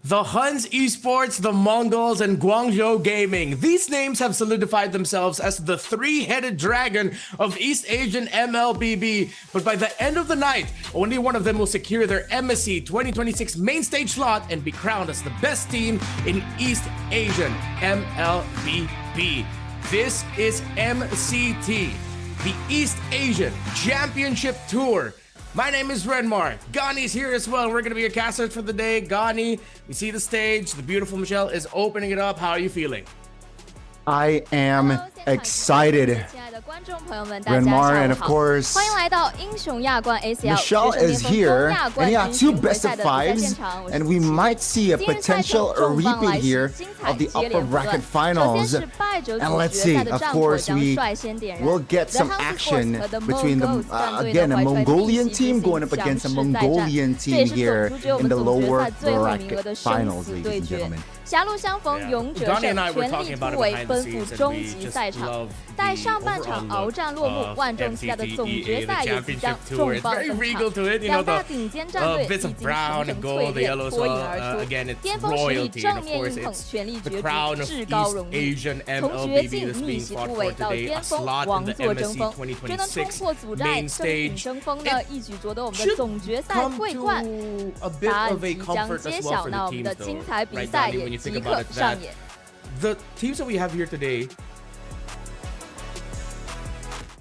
The HUNS Esports, the Mongols, and Guangzhou Gaming. These names have solidified themselves as the three-headed dragon of East Asian MLBB. But by the end of the night, only one of them will secure their MSC 2026 main stage slot and be crowned as the best team in East Asian MLBB. This is MCT, the East Asian Championship Tour. My name is Renmar. Gani's here as well. We're going to be your casters for the day. Gani, you see the stage. The beautiful Michelle is opening it up. How are you feeling? I am excited. Renmar, and of course, Michelle is here. And yeah, two best of fives. And we might see a potential repeat here of the upper bracket finals. And let's see, of course, we will get some action between the, again, a Mongolian team going up against a Mongolian team here in the lower bracket finals, ladies and gentlemen. 狭路相逢，勇者胜，全力突围，奔赴终极赛场。待上半场鏖战落幕，万众期待的总决赛也即将重磅登场。两大顶尖战队已经形成淬炼，脱颖而出，巅峰实力正面硬碰，全力角逐，至高荣誉。从绝境逆袭突围到巅峰，王座争锋，谁能冲破阻碍，胜顶争锋呢？一举夺得我们的总决赛桂冠。答案即将揭晓，那我们的精彩比赛也即刻上演。 The teams that we have here today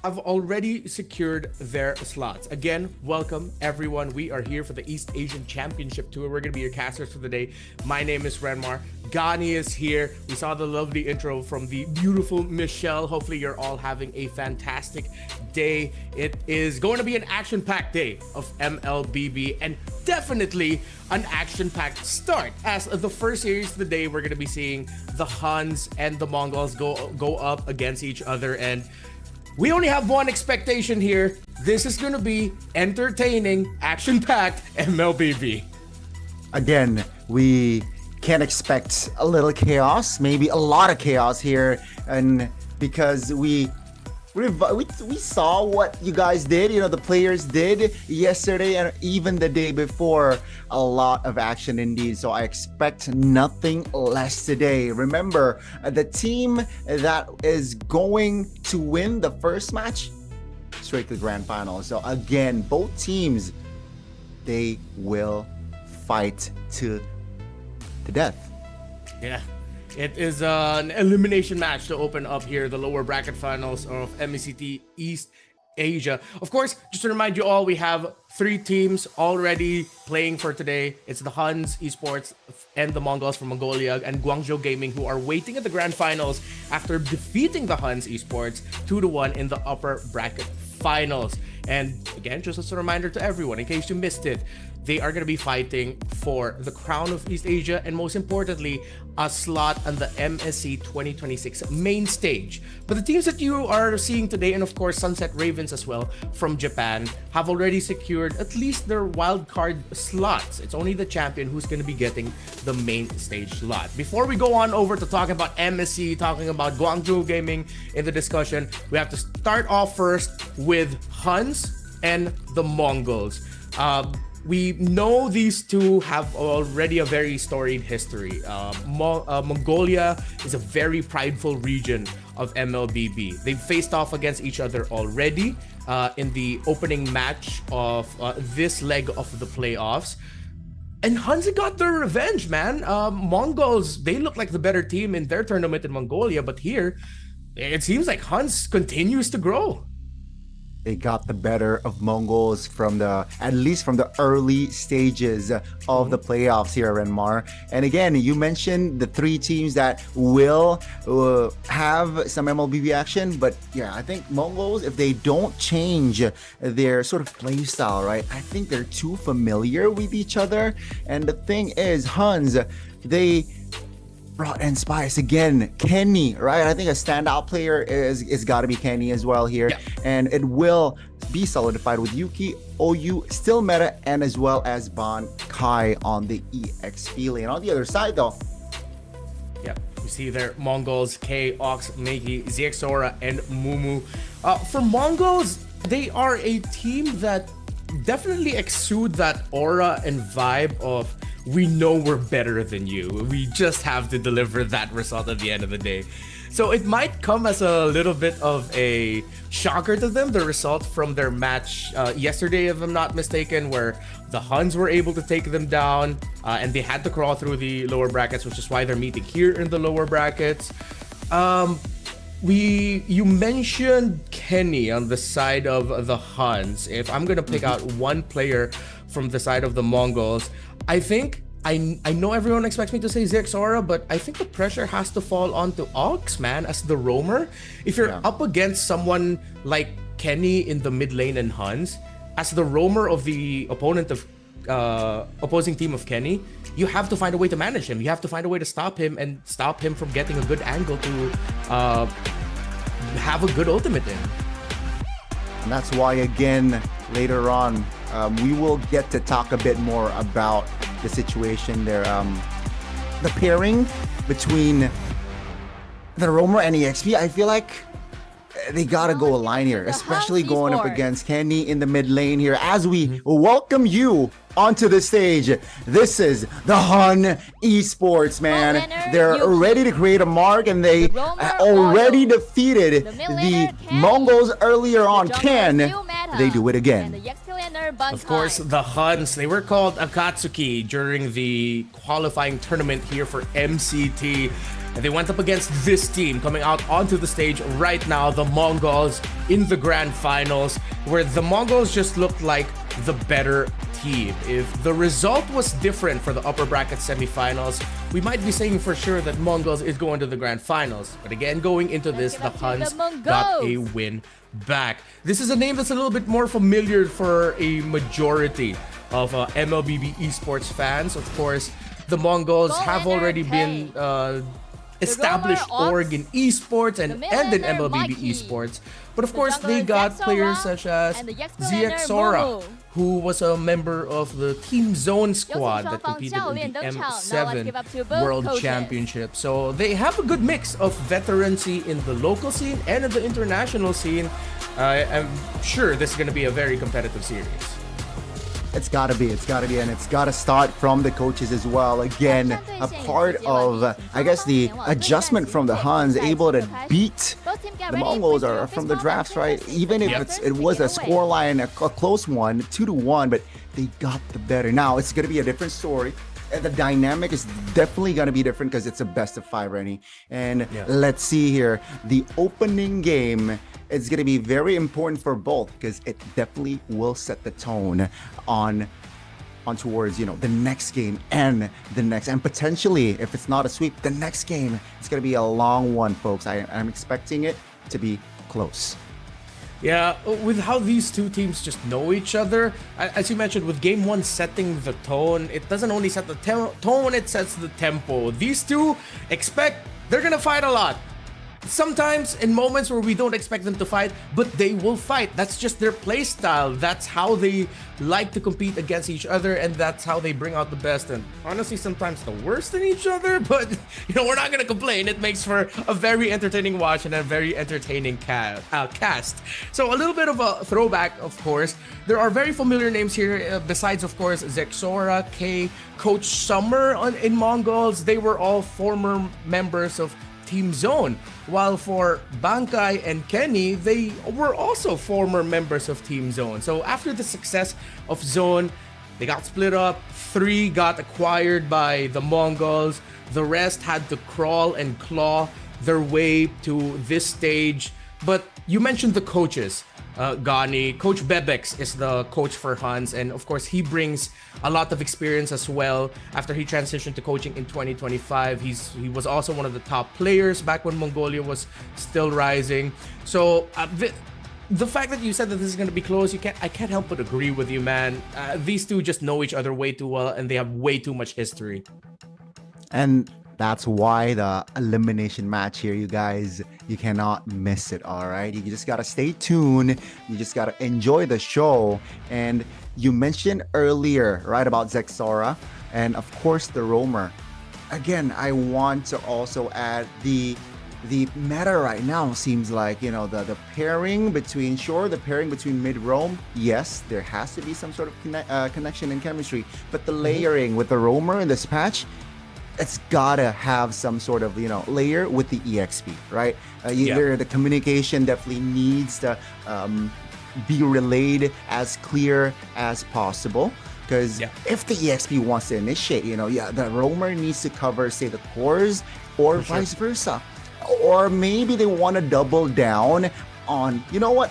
have already secured their slots. Again, welcome everyone. We are here for the East Asian Championship Tour. We're going to be your casters for the day. My name is Renmar. Gani is here. We saw the lovely intro from the beautiful Michelle. Hopefully you're all having a fantastic day. It is going to be an action-packed day of MLBB and definitely an action-packed start. As the first series of the day, we're going to be seeing the HUNS and the Mongols go up against each other, and we only have one expectation here. This is going to be entertaining, action-packed MLBB. Again, we can expect a little chaos, maybe a lot of chaos here, and because we saw what you guys did, you know, the players did yesterday and even the day before. A lot of action indeed, so I expect nothing less today. Remember, the team that is going to win the first match straight to the grand final. So again, both teams, they will fight to death. Yeah. It is an elimination match to open up here, the lower bracket finals of MCT East Asia. Of course, just to remind you all, we have 3 teams already playing for today. It's the HUNS Esports and the Mongols from Mongolia and Guangzhou Gaming, who are waiting at the grand finals after defeating the HUNS Esports 2-1 in the upper bracket finals. And again, just as a reminder to everyone, in case you missed it, they are going to be fighting for the crown of East Asia and most importantly, a slot on the MSC 2026 main stage. But the teams that you are seeing today, and of course Sunset Ravens as well from Japan, have already secured at least their wildcard slots. It's only the champion who's going to be getting the main stage slot. Before we go on over to talking about MSC, talking about Guangzhou Gaming in the discussion, we have to start off first with HUNS and the Mongols. We know these two have already a very storied history. Mongolia is a very prideful region of MLBB. They've faced off against each other already in the opening match of this leg of the playoffs. And HUNS got their revenge, man. Mongols, they look like the better team in their tournament in Mongolia, but here, it seems like HUNS continues to grow. They got the better of Mongols from at least from the early stages of the playoffs here, Renmar. And again, you mentioned the 3 teams that will have some MLBB action, but yeah, I think Mongols, if they don't change their sort of play style, right, I think they're too familiar with each other. And the thing is, HUNS, they brought in spice again. Kenny, right? I think a standout player is got to be Kenny as well here. Yeah. And it will be solidified with Yuki, OU, still meta, and as well as Ban Kai on the EXP lane. On the other side though, yeah, you see there Mongols, K, Ox, Meiki, ZXora, and Mumu. For Mongols, they are a team that definitely exude that aura and vibe of we know we're better than you. We just have to deliver that result at the end of the day. So it might come as a little bit of a shocker to them, the result from their match yesterday, if I'm not mistaken, where the HUNS were able to take them down and they had to crawl through the lower brackets, which is why they're meeting here in the lower brackets. You mentioned Kenny on the side of the HUNS. If I'm gonna pick out one player from the side of the Mongols, I think I know everyone expects me to say Zexora, but I think the pressure has to fall onto Ox, man, as the roamer. If you're up against someone like Kenny in the mid lane and HUNS, as the roamer of the opposing team of Kenny, you have to find a way to manage him. You have to find a way to stop him and stop him from getting a good angle to have a good ultimate in. And that's why, again, later on, we will get to talk a bit more about the situation there. The pairing between the roamer and EXP, I feel like they gotta go a line here, especially going up against Kenny in the mid lane here. As we welcome you onto the stage, this is the HUN Esports, man. They're ready to create a mark, and they already defeated the Mongols earlier on. Can they do it again? Of course, the HUNS, they were called Akatsuki during the qualifying tournament here for MCT. And they went up against this team coming out onto the stage right now, the Mongols, in the grand finals, where the Mongols just looked like the better team. If the result was different for the upper bracket semifinals, we might be saying for sure that Mongols is going to the grand finals. But again, going into this, the HUNS got a win back. This is a name that's a little bit more familiar for a majority of MLBB esports fans. Of course, the Mongols have already been established org in esports and in MLBB esports. But of course, they got players such as Zexora, who was a member of the Team Zone squad that competed in the M7 World Championship. So they have a good mix of veterancy in the local scene and in the international scene. I'm sure this is going to be a very competitive series. It's gotta be, and it's gotta start from the coaches as well. Again, a part of, I guess, the adjustment from the HUNS, able to beat the Mongols are from the drafts, right? Even if it was a scoreline, a close one, 2-1, but they got the better. Now it's gonna be a different story. And the dynamic is definitely going to be different because it's a best of 5, Rennie. And let's see here, the opening game, it's going to be very important for both because it definitely will set the tone on towards, you know, the next game and the next, and potentially, if it's not a sweep, the next game. It's going to be a long one, folks. I'm expecting it to be close. Yeah, with how these two teams just know each other, as you mentioned, with game one setting the tone, it doesn't only set the tone, it sets the tempo. These two they're gonna fight a lot. Sometimes in moments where we don't expect them to fight, but they will fight. That's just their play style. That's how they like to compete against each other, and that's how they bring out the best and honestly sometimes the worst in each other. But you know, we're not gonna complain. It makes for a very entertaining watch and a very entertaining cast. So a little bit of a throwback, of course. There are very familiar names here besides, of course, Zexora, K, Coach Summer in Mongols. They were all former members of Team Zone, while for Bankai and Kenny, they were also former members of Team Zone. So after the success of Zone, they got split up. 3 got acquired by the Mongols. The rest had to crawl and claw their way to this stage. But you mentioned the coaches. Gani. Coach Bebex is the coach for HUNS, and of course he brings a lot of experience as well after he transitioned to coaching in 2025. He was also one of the top players back when Mongolia was still rising. So the fact that you said that this is going to be close, I can't help but agree with you, man. These two just know each other way too well, and they have way too much history. And that's why the elimination match here, you guys, you cannot miss it, all right? You just got to stay tuned. You just got to enjoy the show. And you mentioned earlier, right, about Zexora and, of course, the roamer. Again, I want to also add the the meta right now seems like, the pairing between, mid-roam, yes, there has to be some sort of connection and chemistry, but the layering with the roamer in this patch, it's gotta have some sort of, layer with the EXP, right? The communication definitely needs to be relayed as clear as possible. Because if the EXP wants to initiate, the roamer needs to cover, say, the cores, or vice versa. Or maybe they want to double down on,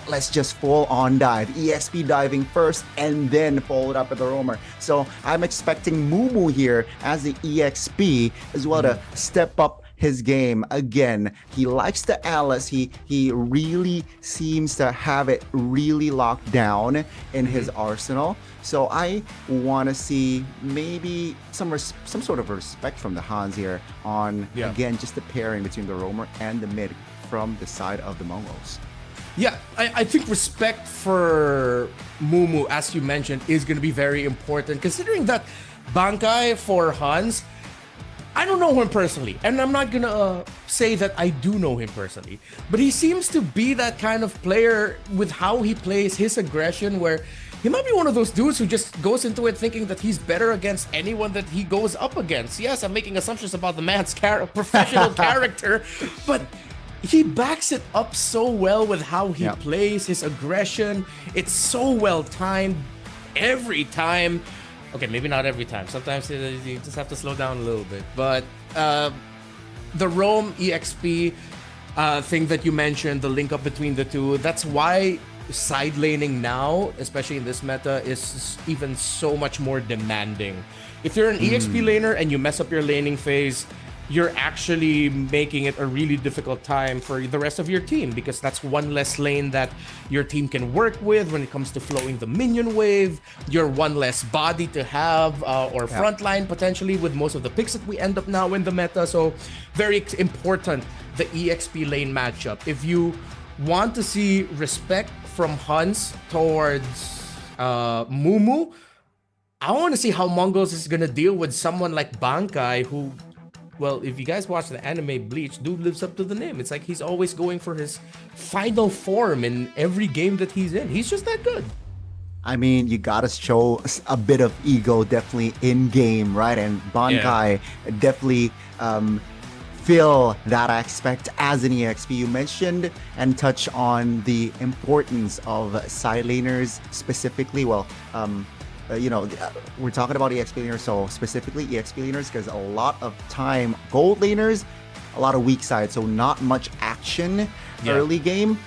let's just full on dive. EXP diving first and then follow it up with the roamer. So I'm expecting Mumu here as the EXP as well to step up his game again. He likes the Alice. He really seems to have it really locked down in his arsenal. So I want to see maybe some sort of respect from the HUNS here on again just the pairing between the roamer and the mid from the side of the Mongols. Yeah, I think respect for Mumu, as you mentioned, is going to be very important, considering that Bankai for HUNS, I don't know him personally, and I'm not gonna say that I do know him personally, but he seems to be that kind of player with how he plays, his aggression, where he might be one of those dudes who just goes into it thinking that he's better against anyone that he goes up against. Yes, I'm making assumptions about the man's professional character, but he backs it up so well with how he plays, his aggression. It's so well timed every time. Okay, maybe not every time. Sometimes you just have to slow down a little bit. But the Roam EXP thing that you mentioned, the link up between the two, that's why side laning now, especially in this meta, is even so much more demanding. If you're an EXP laner and you mess up your laning phase, you're actually making it a really difficult time for the rest of your team, because that's one less lane that your team can work with when it comes to flowing the minion wave. You're one less body to have, or frontline potentially with most of the picks that we end up now in the meta. So very important, the EXP lane matchup. If you want to see respect from HUNS towards Mumu, I want to see how MongolZ is going to deal with someone like Bankai, who, well, if you guys watch the anime Bleach, dude lives up to the name. It's like he's always going for his final form in every game that he's in. He's just that good. I mean, you gotta show a bit of ego definitely in game, right? And Bankai definitely feel that aspect as an EXP. You mentioned and touch on the importance of side laners specifically. Well, we're talking about EXP laners, so specifically EXP laners, because a lot of time gold laners, a lot of weak side, so not much action early game.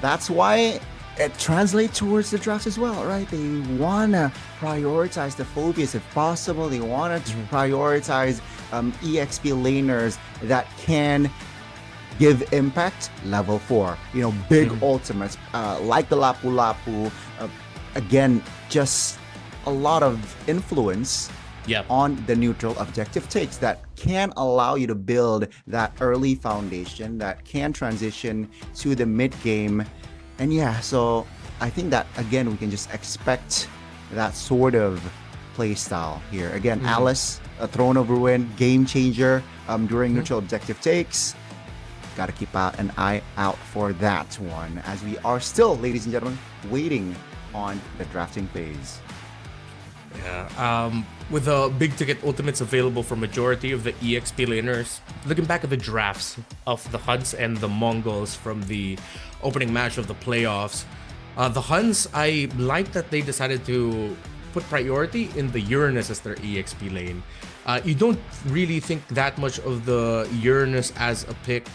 That's why it translates towards the drafts as well, right? They want to prioritize the phobias if possible. They want to prioritize EXP laners that can give impact level 4. Big ultimates like the Lapu Lapu. Again, just a lot of influence on the neutral objective takes that can allow you to build that early foundation that can transition to the mid game. And so I think that again we can just expect that sort of play style here. Again, Alice, a Throne of Ruin, game changer during neutral objective takes. Gotta keep an eye out for that one, as we are still, ladies and gentlemen, waiting on the drafting phase. Yeah, with the big ticket ultimates available for majority of the EXP laners, looking back at the drafts of the HUNS and the Mongols from the opening match of the playoffs, the HUNS, I like that they decided to put priority in the Uranus as their EXP lane. You don't really think that much of the Uranus as a pick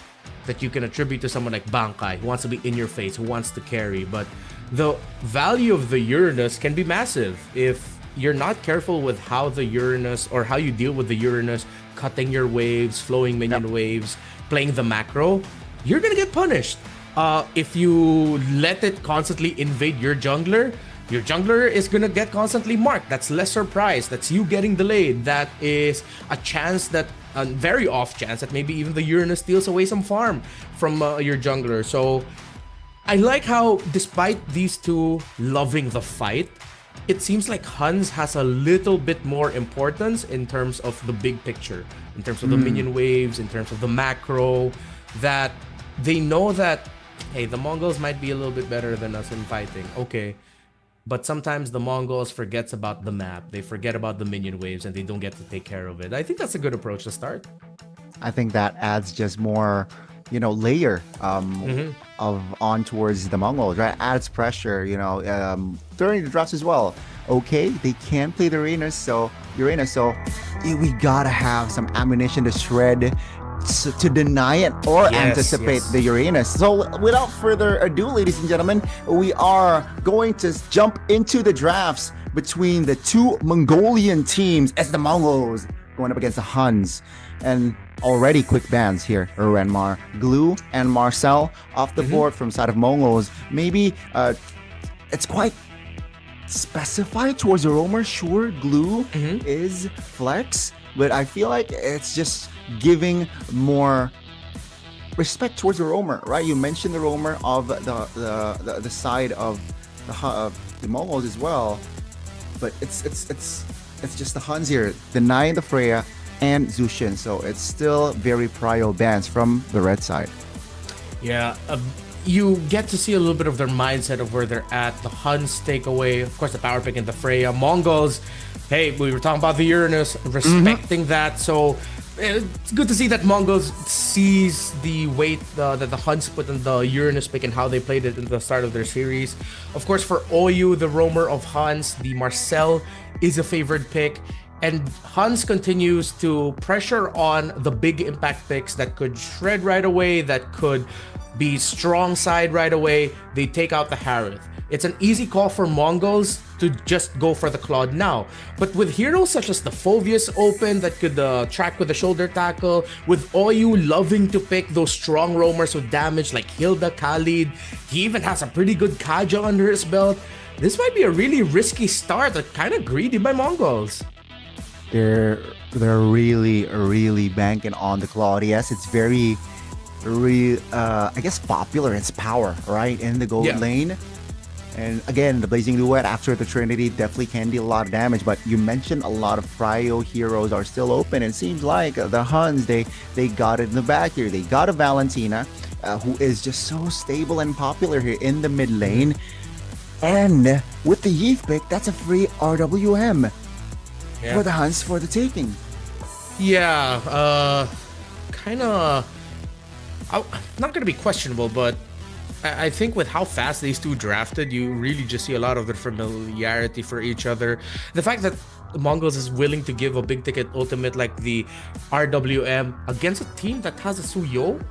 that you can attribute to someone like Bankai, who wants to be in your face, who wants to carry, but the value of the Uranus can be massive if you're not careful with how the Uranus, or how you deal with the Uranus, cutting your waves, flowing minion waves, playing the macro. You're gonna get punished. If you let it constantly invade your jungler is gonna get constantly marked. That's less surprise. That's you getting delayed. That is a chance that, a very off chance, that maybe even the Uranus steals away some farm from your jungler. So I like how, despite these two loving the fight, it seems like HUNS has a little bit more importance in terms of the big picture, in terms of the minion waves, in terms of the macro, that they know that, hey, the Mongols might be a little bit better than us in fighting. Okay. But sometimes the Mongols forgets about the map. They forget about the minion waves and they don't get to take care of it. I think that's a good approach to start. I think that adds just more, layer of on towards the Mongols, right? Adds pressure, during the drafts as well. Okay, they can play the Uranus, so we gotta have some ammunition to shred, to deny it or anticipate the Uranus. So without further ado, ladies and gentlemen, we are going to jump into the drafts between the two Mongolian teams as the Mongols going up against the HUNS. And already quick bans here, Renmar. Glue and Marcel off the board from side of Mongols. Maybe it's quite specified towards the roamer. Sure, Glue is flex, but I feel like it's just giving more respect towards the roamer, right? You mentioned the roamer of the side of the Mongols as well, but it's just the HUNS here denying the Freya and Zushin, so it's still very prio bans from the red side. Yeah, you get to see a little bit of their mindset of where they're at. The HUNS take away, of course, the power pick and the Freya. Mongols, hey, we were talking about the Uranus, respecting that. So it's good to see that Mongols sees the weight that the HUNS put in the Uranus pick and how they played it in the start of their series. Of course, for Oyu, the roamer of HUNS, the Marcel is a favored pick. And HUNS continues to pressure on the big impact picks that could shred right away, that could be strong side right away. They take out the Harith. It's an easy call for Mongols to just go for the Claude now. But with heroes such as the Phovius open that could track with the shoulder tackle, with Oyu loving to pick those strong roamers with damage like Hilda, Khalid, he even has a pretty good Kaja under his belt. This might be a really risky start, but kind of greedy by Mongols. They're really banking on the Claude. Yes, it's very I guess popular. It's power, right, in the gold lane. And again, the Blazing Duet after the Trinity definitely can deal a lot of damage. But you mentioned a lot of prio heroes are still open. It seems like the HUNS, they got it in the back here. They got a Valentina, who is just so stable and popular here in the mid lane. And with the Yeeth pick, that's a free RWM. For the HUNS for the taking. Yeah, kind of not going to be questionable, but I think with how fast these two drafted, you really just see a lot of their familiarity for each other. The fact that Mongols is willing to give a big ticket ultimate like the RWM against a team that has a Suyo,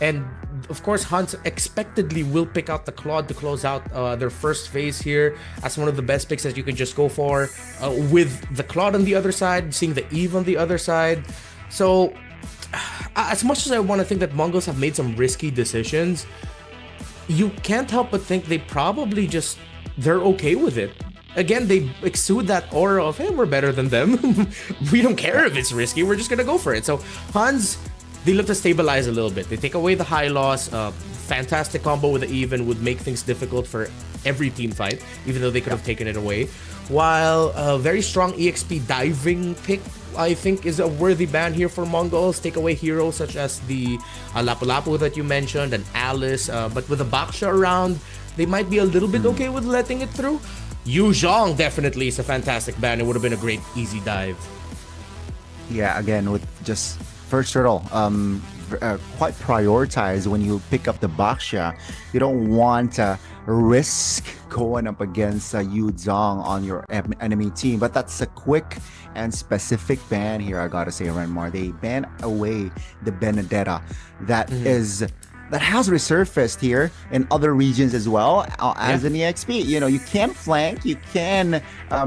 and of course HUNS expectedly will pick out the Claude to close out their first phase here as one of the best picks that you can just go for, with the Claude on the other side, seeing the Eve on the other side. So as much as I want to think that Mongols have made some risky decisions, you can't help but think they probably they're okay with it. Again, they exude that aura of, hey, we're better than them. We don't care if it's risky, we're just gonna go for it. So HUNS, they look to stabilize a little bit. They take away the high loss. Fantastic combo with the even would make things difficult for every team fight, even though they could have taken it away. While a very strong EXP diving pick, I think, is a worthy ban here for Mongols. Take away heroes such as the Lapu-Lapu that you mentioned and Alice. But with the Baksha around, they might be a little bit okay with letting it through. Yu Zhong definitely is a fantastic ban. It would have been a great easy dive. Yeah, again, with just first turtle, quite prioritized when you pick up the Baksha. You don't want to risk going up against Yu Zhong on your enemy team, but that's a quick and specific ban here, I gotta say, Renmar. They ban away the Benedetta that has resurfaced here in other regions as well as an EXP. You can flank, you can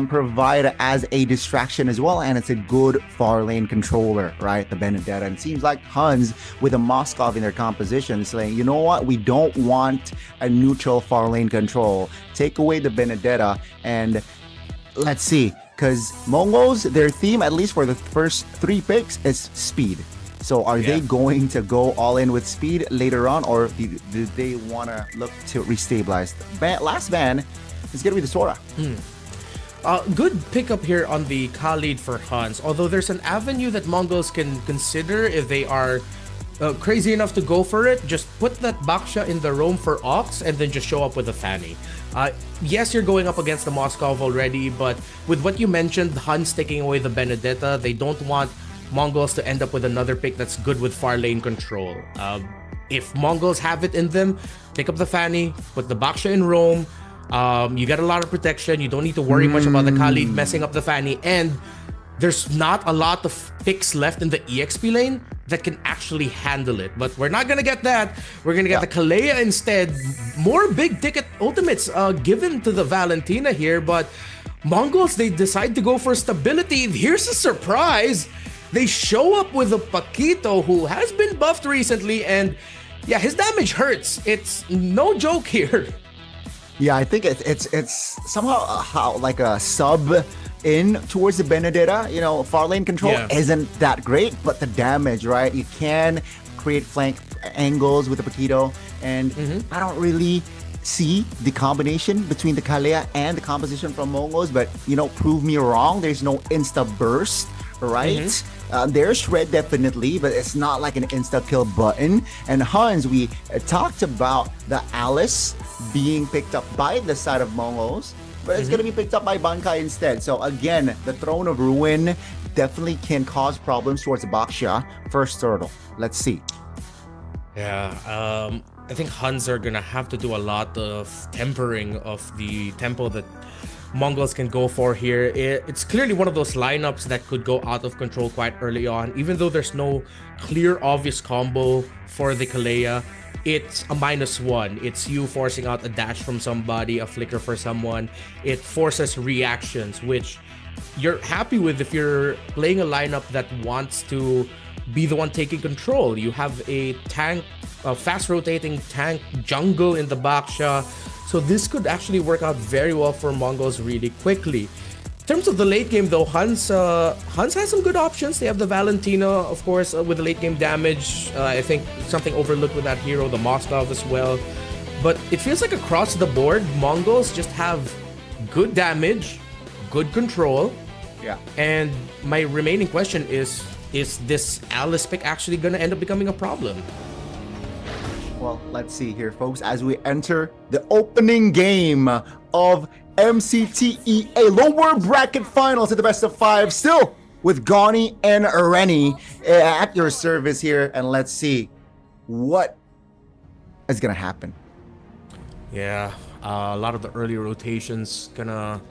provide as a distraction as well, and it's a good far lane controller, right? The Benedetta. And it seems like HUNS with a Moskov in their composition saying, you know what, we don't want a neutral far lane control. Take away the Benedetta and let's see, because Mongols, their theme, at least for the first 3 picks, is speed. So are they going to go all in with speed later on, or do they want to look to restabilize? Last ban is going to be the Sora. Good pickup here on the Khalid for HUNS, although there's an avenue that Mongols can consider if they are crazy enough to go for it, just put that Baksha in the roam for Ox and then just show up with a Fanny. Yes, you're going up against the Moskov already, but with what you mentioned, HUNS taking away the Benedetta, they don't want Mongols to end up with another pick that's good with far lane control. If Mongols have it in them, pick up the Fanny, put the Baksha in roam. You get a lot of protection. You don't need to worry much about the Khalid messing up the Fanny, and there's not a lot of picks left in the EXP lane that can actually handle it. But we're not gonna get that. We're gonna get the Kalea instead. More big ticket ultimates given to the Valentina here, but Mongols, they decide to go for stability. Here's a surprise. They show up with a Paquito who has been buffed recently, and yeah, his damage hurts. It's no joke here. Yeah, I think it's somehow like a sub in towards the Benedetta. You know, far lane control isn't that great, but the damage, right? You can create flank angles with the Paquito, and I don't really see the combination between the Kalea and the composition from Mongols, but you know, prove me wrong. There's no insta burst, right? There's shred definitely, but it's not like an insta kill button. And HUNS, we talked about the Alice being picked up by the side of Mongols, but it's going to be picked up by Bankai instead. So again, the Throne of Ruin definitely can cause problems towards the Baksha first turtle. Let's see. Yeah, I think HUNS are going to have to do a lot of tempering of the tempo that Mongols can go for here. It's clearly one of those lineups that could go out of control quite early on, even though there's no clear obvious combo for the Kalea. It's a -1. It's you forcing out a dash from somebody, a flicker for someone. It forces reactions, which you're happy with if you're playing a lineup that wants to be the one taking control. You have a tank, a fast rotating tank jungle in the Baksha. So this could actually work out very well for Mongols really quickly. In terms of the late game though, HUNS has some good options. They have the Valentina, of course, with the late game damage. I think something overlooked with that hero, the Moskov as well. But it feels like across the board, Mongols just have good damage, good control. Yeah. And my remaining question is this Alice pick actually going to end up becoming a problem? Well, let's see here, folks, as we enter the opening game of MCTEA lower bracket finals at the best of 5, still with Gani and Rennie at your service here, and let's see what is gonna happen. Yeah, a lot of the early rotations gonna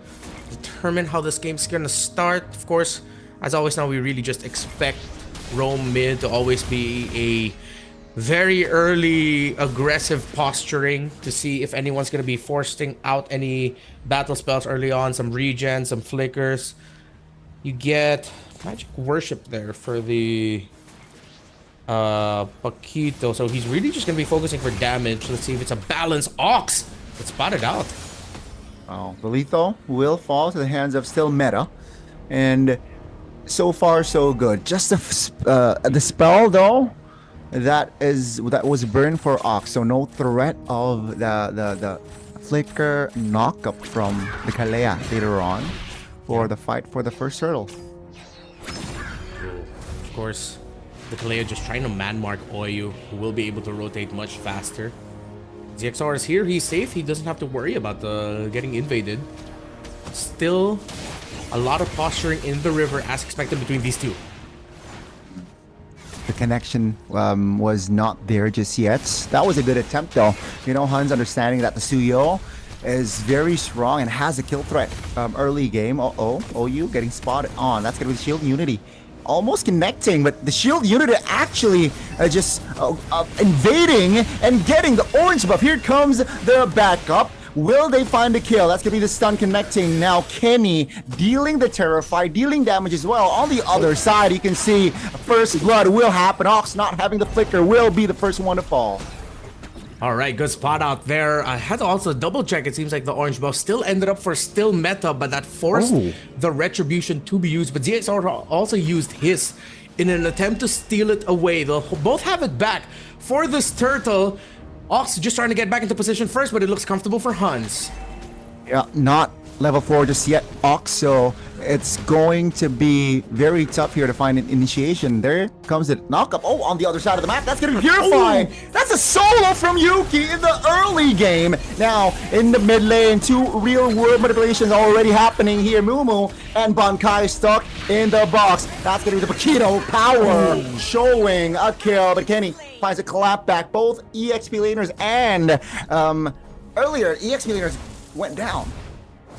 determine how this game's gonna start. Of course, as always now, we really just expect roam mid to always be a very early aggressive posturing to see if anyone's going to be forcing out any battle spells early on, some regen, some flickers. You get magic worship there for the Paquito, so he's really just going to be focusing for damage. Let's see if it's a balance. Ox, let's spot it out. Oh, the lethal will fall to the hands of still meta, and so far so good. Just the spell though, that was burned for Ox, so no threat of the flicker knockup from the Kalea later on for the fight for the first turtle. Of course, the Kalea just trying to man mark Oyu, who will be able to rotate much faster. ZXR is here, he's safe, he doesn't have to worry about getting invaded. Still a lot of posturing in the river as expected between these two. The connection was not there just yet. That was a good attempt though. You know, HUNS understanding that the Suyo is very strong and has a kill threat early game. OU getting spotted on. That's gonna be the Shield Unity. Almost connecting, but the Shield Unity actually just invading and getting the orange buff. Here comes the backup. Will they find the kill? That's going to be the stun connecting. Now Kenny dealing the Terrify, dealing damage as well. On the other side, you can see first blood will happen. Ox not having the flicker will be the first one to fall. All right, good spot out there. I had to also double check. It seems like the orange buff still ended up for still meta, but that forced the retribution to be used. But ZXR also used his in an attempt to steal it away. They'll both have it back for this turtle. Ox just trying to get back into position first, but it looks comfortable for HUNS. Yeah, not level 4 just yet, Ox, so it's going to be very tough here to find an initiation. There comes the knock up. Oh, on the other side of the map, that's gonna be Purify. That's a solo from Yuki in the early game. Now, in the mid lane, 2 real world manipulations already happening here. Mumu and Bankai stuck in the box. That's gonna be the Paquito power showing a kill, but Kenny finds a clap back. Both EXP laners and earlier EXP laners went down.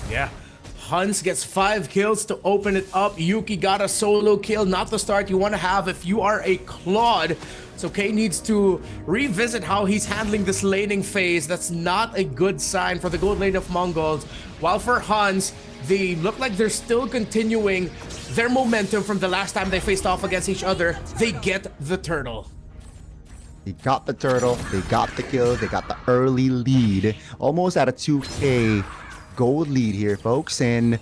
Yeah. HUNS gets 5 kills to open it up. Yuki got a solo kill, not the start you want to have if you are a Claude. So K needs to revisit how he's handling this laning phase. That's not a good sign for the gold lane of Mongols. While for HUNS, they look like they're still continuing their momentum from the last time they faced off against each other. They get the turtle. They got the turtle, they got the kill, they got the early lead. Almost at a 2K gold lead here, folks, and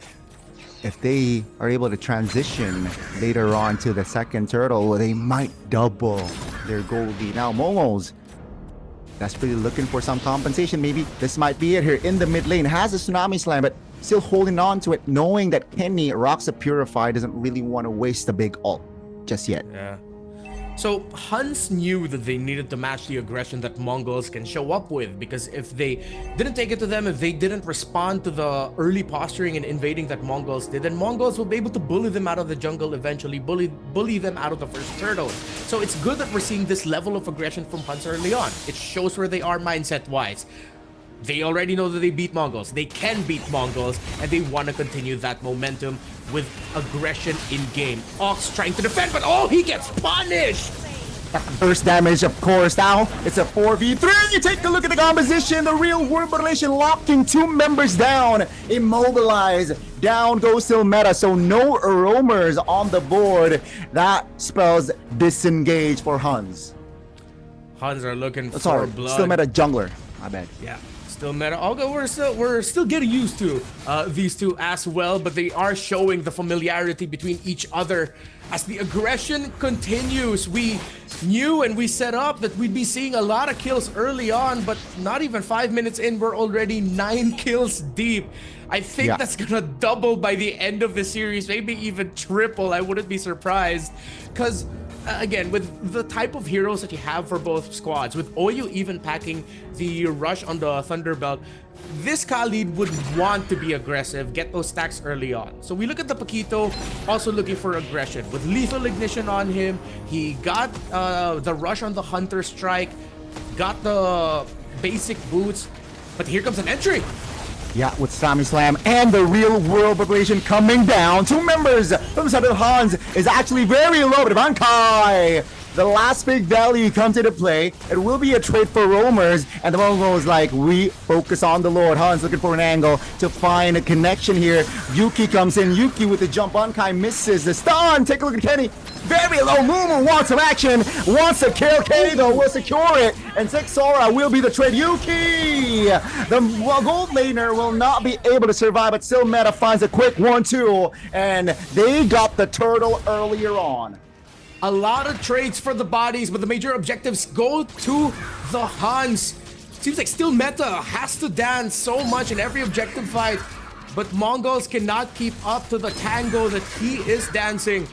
if they are able to transition later on to the second turtle, they might double their gold lead. Now Momos, that's really looking for some compensation. Maybe this might be it here in the mid lane. Has a Tsunami Slam, but still holding on to it, knowing that Kenny rocks a Purify, doesn't really want to waste a big ult just yet. Yeah. So HUNS knew that they needed to match the aggression that Mongols can show up with, because if they didn't take it to them, if they didn't respond to the early posturing and invading that Mongols did, then Mongols will be able to bully them out of the jungle eventually, bully them out of the first turtle. So it's good that we're seeing this level of aggression from HUNS early on. It shows where they are mindset-wise. They already know that they beat Mongols. They can beat Mongols, and they want to continue that momentum with aggression in-game. Ox trying to defend, but oh, he gets punished! First damage, of course. Now it's a 4v3. You take a look at the composition. The real world relation locking 2 members down. Immobilized. Down goes still meta. So no roamers on the board. That spells disengage for HUNS. HUNS are looking for blood. Still meta jungler. My bad. Yeah. Still meta. Although we're still getting used to these two as well, but they are showing the familiarity between each other as the aggression continues. We knew and we set up that we'd be seeing a lot of kills early on, but not even 5 minutes in, we're already 9 kills deep. I think that's gonna double by the end of the series, maybe even triple. I wouldn't be surprised, because again, with the type of heroes that you have for both squads, with Oyu even packing the rush on the Thunderbelt, this Khalid would want to be aggressive, get those stacks early on. So we look at the Paquito, also looking for aggression. With Lethal Ignition on him, he got the rush on the Hunter Strike, got the basic boots, but here comes an entry. Yeah, with Tsunami Slam and the real world population coming down. 2 members from the side of HUNS is actually very low, but Bankai, the last big value comes into play. It will be a trade for roamers, and the Mongo is like, we focus on the Lord. HUNS looking for an angle to find a connection here. Yuki comes in. Yuki with the jump. Bankai misses the stun. Take a look at Kenny. Very low. Mumu wants some action. Wants to kill. Kenny though will secure it. And Sora will be the trade. Yuki! The gold laner will not be able to survive, but still meta finds a quick 1-2. And they got the turtle earlier on. A lot of trades for the bodies, but the major objectives go to the HUNS. Seems like still meta has to dance so much in every objective fight, but Mongols cannot keep up to the tango that he is dancing.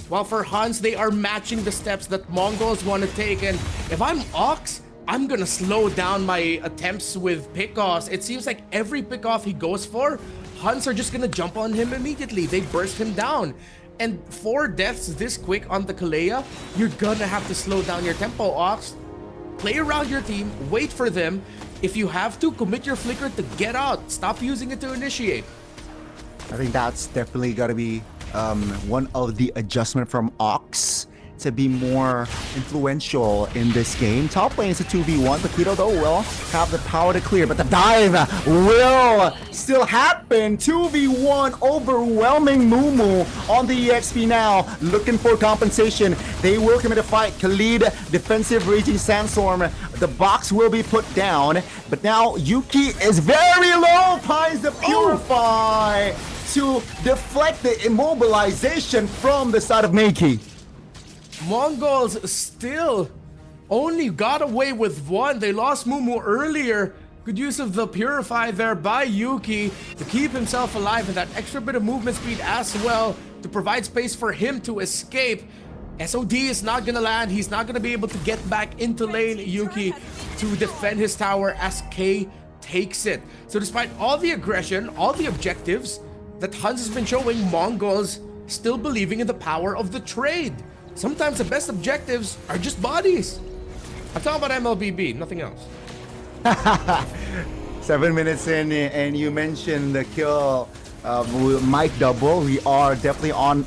While for HUNS, they are matching the steps that Mongols want to take. And if I'm Ox, I'm gonna slow down my attempts with pickoffs. It seems like every pickoff he goes for, HUNS are just gonna jump on him immediately. They burst him down. And 4 deaths this quick on the Kalea, you're gonna have to slow down your tempo, Ox. Play around your team, wait for them. If you have to, commit your flicker to get out. Stop using it to initiate. I think that's definitely gotta be one of the adjustment from Ox to be more influential in this game. Top lane is a 2v1. Paquito though will have the power to clear, but the dive will still happen. 2v1 overwhelming Mumu on the EXP now, looking for compensation. They will commit a fight. Khalid, defensive raging sandstorm. The box will be put down, but now Yuki is very low. Finds the Purify to deflect the immobilization from the side of Meiki. Mongols still only got away with 1. They lost Mumu earlier. Good use of the Purify there by Yuki to keep himself alive, and that extra bit of movement speed as well to provide space for him to escape. SOD is not gonna land. He's not gonna be able to get back into lane, Yuki, to defend his tower as K takes it. So despite all the aggression, all the objectives that HUNS has been showing, Mongols still believing in the power of the trade. Sometimes the best objectives are just bodies. I'm talking about MLBB, nothing else. 7 minutes in, and you mentioned the kill might double. We are definitely on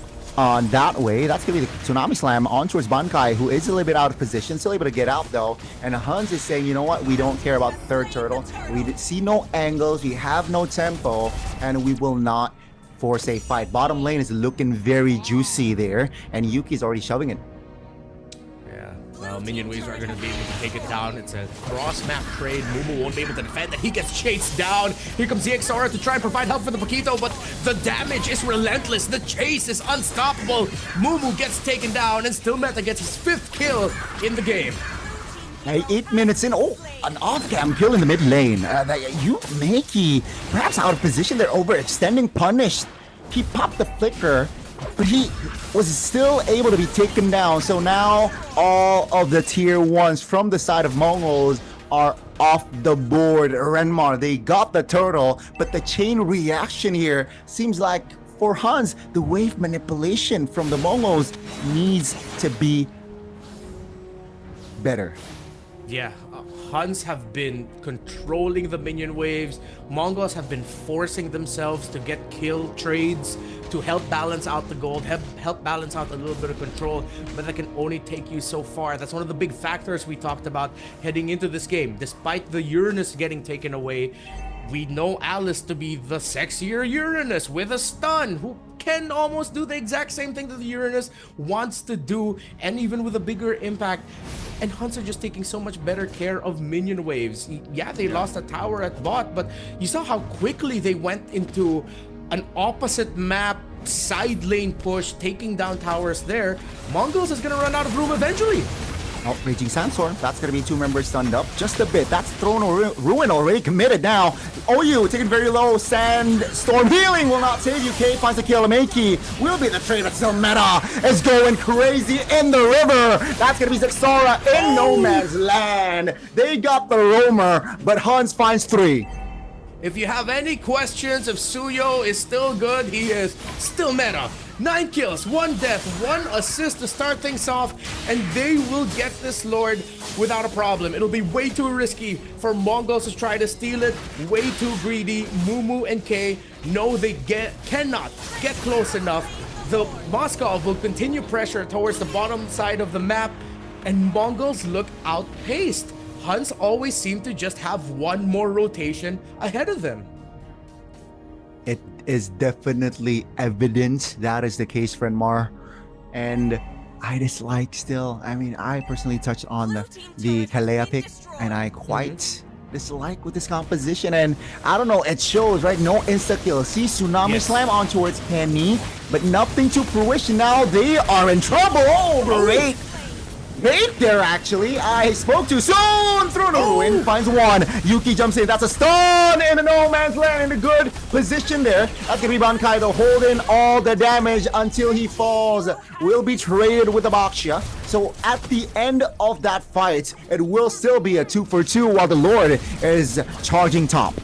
that way. That's gonna be the Tsunami Slam on towards Bankai, who is a little bit out of position, still able to get out though. And HUNS is saying, you know what, we don't care about the third turtle. We see no angles, we have no tempo, and we will not force a fight. Bottom lane is looking very juicy there, and Yuki's already shoving it. Minion waves are going to be able to take it down. It's a cross-map trade. Mumu won't be able to defend it. He gets chased down. Here comes the XR to try and provide help for the Paquito, but the damage is relentless. The chase is unstoppable. Mumu gets taken down, and still Meta gets his 5th kill in the game. Hey, 8 minutes in. Oh, an off-cam kill in the mid lane. Makey, perhaps out of position there, overextending, punished. He popped the flicker, but he was still able to be taken down. So now all of the tier 1s from the side of Mongols are off the board. Renmar, they got the turtle, but the chain reaction here seems like for HUNS, the wave manipulation from the Mongols needs to be better. Yeah, HUNS have been controlling the minion waves. Mongols have been forcing themselves to get kill trades to help balance out the gold, help balance out a little bit of control, but that can only take you so far. That's one of the big factors we talked about heading into this game. Despite the Uranus getting taken away, we know Alice to be the sexier Uranus with a stun, who can almost do the exact same thing that the Uranus wants to do, and even with a bigger impact. And HUNS are just taking so much better care of minion waves. Yeah, they lost a tower at bot, but you saw how quickly they went into an opposite map side lane push, taking down towers there. Mongols is gonna run out of room eventually. Oh, Raging Sandstorm. That's going to be 2 members stunned up just a bit. That's Throne Ruin already committed now. OU taking very low. Sandstorm healing will not save you. K finds the kill. Makey will be the trade, but still Meta is going crazy in the river. That's going to be Zexara in no man's land. They got the roamer, but HUNS finds 3. If you have any questions if Suyo is still good, he is still Meta. 9 kills, 1 death, 1 assist to start things off, and they will get this Lord without a problem. It'll be way too risky for Mongols to try to steal it, way too greedy. Mumu and K know they cannot get close enough. The Moskov will continue pressure towards the bottom side of the map, and Mongols look outpaced. HUNS always seem to just have 1 more rotation ahead of them. It is definitely evident that is the case, Renmar. And I dislike still. I mean, I personally touched on the Kalea pick, and I quite dislike with this composition. And I don't know, it shows, right? No insta-kill. See Tsunami Slam on towards Penny, but nothing to fruition. Now they are in trouble. Great there, actually. I spoke too soon. Through the ruin, finds 1. Yuki jumps in. That's a stun in the no man's land in a good position there. That's gonna be Bankai though, holding all the damage until he falls. Will be traded with the Baxia. So at the end of that fight, it will still be a 2-for-2 while the Lord is charging top.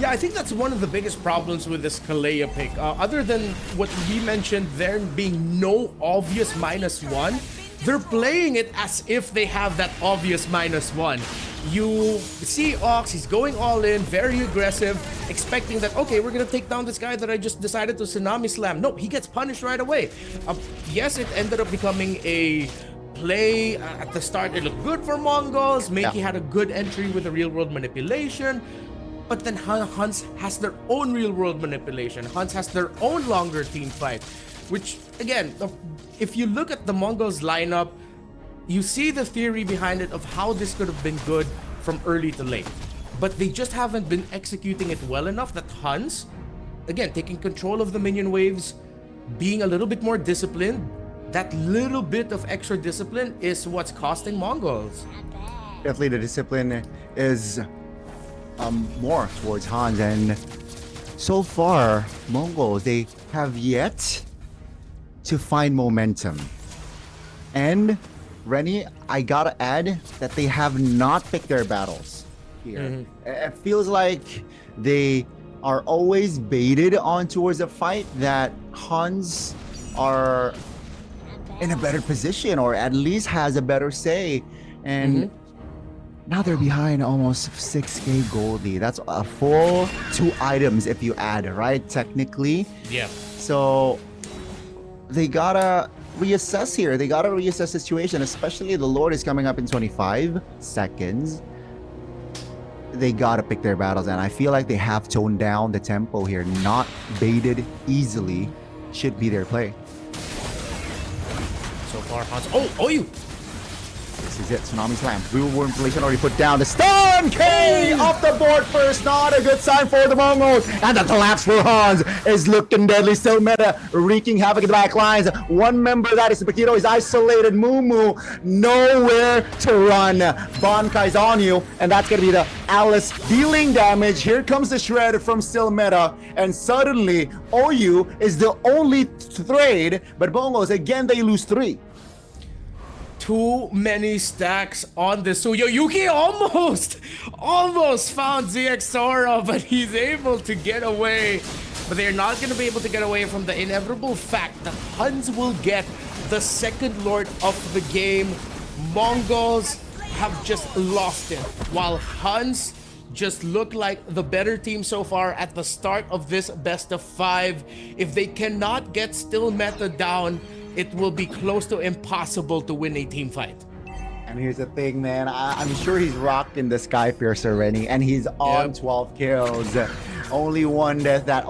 Yeah, I think that's one of the biggest problems with this Kalea pick. Other than what we mentioned, there being no obvious -1, they're playing it as if they have that obvious -1. You see Ox, he's going all in, very aggressive, expecting that, okay, we're gonna take down this guy that I just decided to Tsunami Slam. No, he gets punished right away. Yes, it ended up becoming a play. At the start, it looked good for Mongols. Makey had a good entry with the real-world manipulation. But then HUNS has their own real-world manipulation. HUNS has their own longer team fight. Which, again, if you look at the Mongols lineup, you see the theory behind it of how this could have been good from early to late. But they just haven't been executing it well enough that HUNS, again, taking control of the minion waves, being a little bit more disciplined, that little bit of extra discipline is what's costing Mongols. Definitely the discipline is more towards HUNS. And so far, Mongols, they have yet to find momentum. And Rennie, I gotta add that they have not picked their battles here. It feels like they are always baited on towards a fight, that HUNS are in a better position, or at least has a better say. And now they're behind almost 6k goldie. That's a full 2 items if you add, right? Technically. Yeah. So they gotta reassess here. They gotta reassess the situation, especially the Lord is coming up in 25 seconds. They gotta pick their battles, and I feel like they have toned down the tempo here. Not baited easily should be their play. So far, HUNS. Oh, you. This is it. Tsunami Slam. Real Worm Inflation already put down. The stun K off the board first. Not a good sign for the Mongols. And the collapse for HUNS is looking deadly. Still meta, wreaking havoc in the back lines. One member, that is Bakito, is isolated. Moo nowhere to run. Bankai's on you, and that's gonna be the Alice dealing damage. Here comes the shred from Still Meta, and suddenly OU is the only trade, but Mongols again, they lose 3. Too many stacks on this. So Yuki almost found ZXora, but he's able to get away. But they're not going to be able to get away from the inevitable fact that HUNS will get the second Lord of the game. Mongols have just lost it, while HUNS just look like the better team so far at the start of this best of 5. If they cannot get Still Meta down, it will be close to impossible to win a team fight. And here's the thing, man. I'm sure he's rocking the Sky Piercer already, and he's on 12 kills. Only one that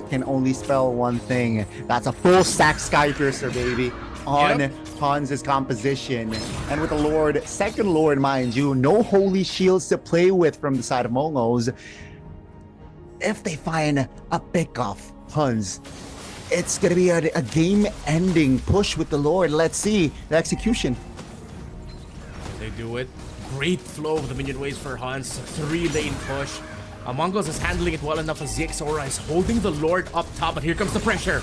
can only spell one thing. That's a full stack Sky Piercer, baby, on HUNS' composition. And with the Lord, second Lord, mind you, no holy shields to play with from the side of Mongols. If they find a pick off HUNS, it's gonna be a game-ending push with the Lord. Let's see the execution. They do it. Great flow of the minion waves for HUNS. 3-lane push. Mongols is handling it well enough as ZXora is holding the Lord up top, but here comes the pressure.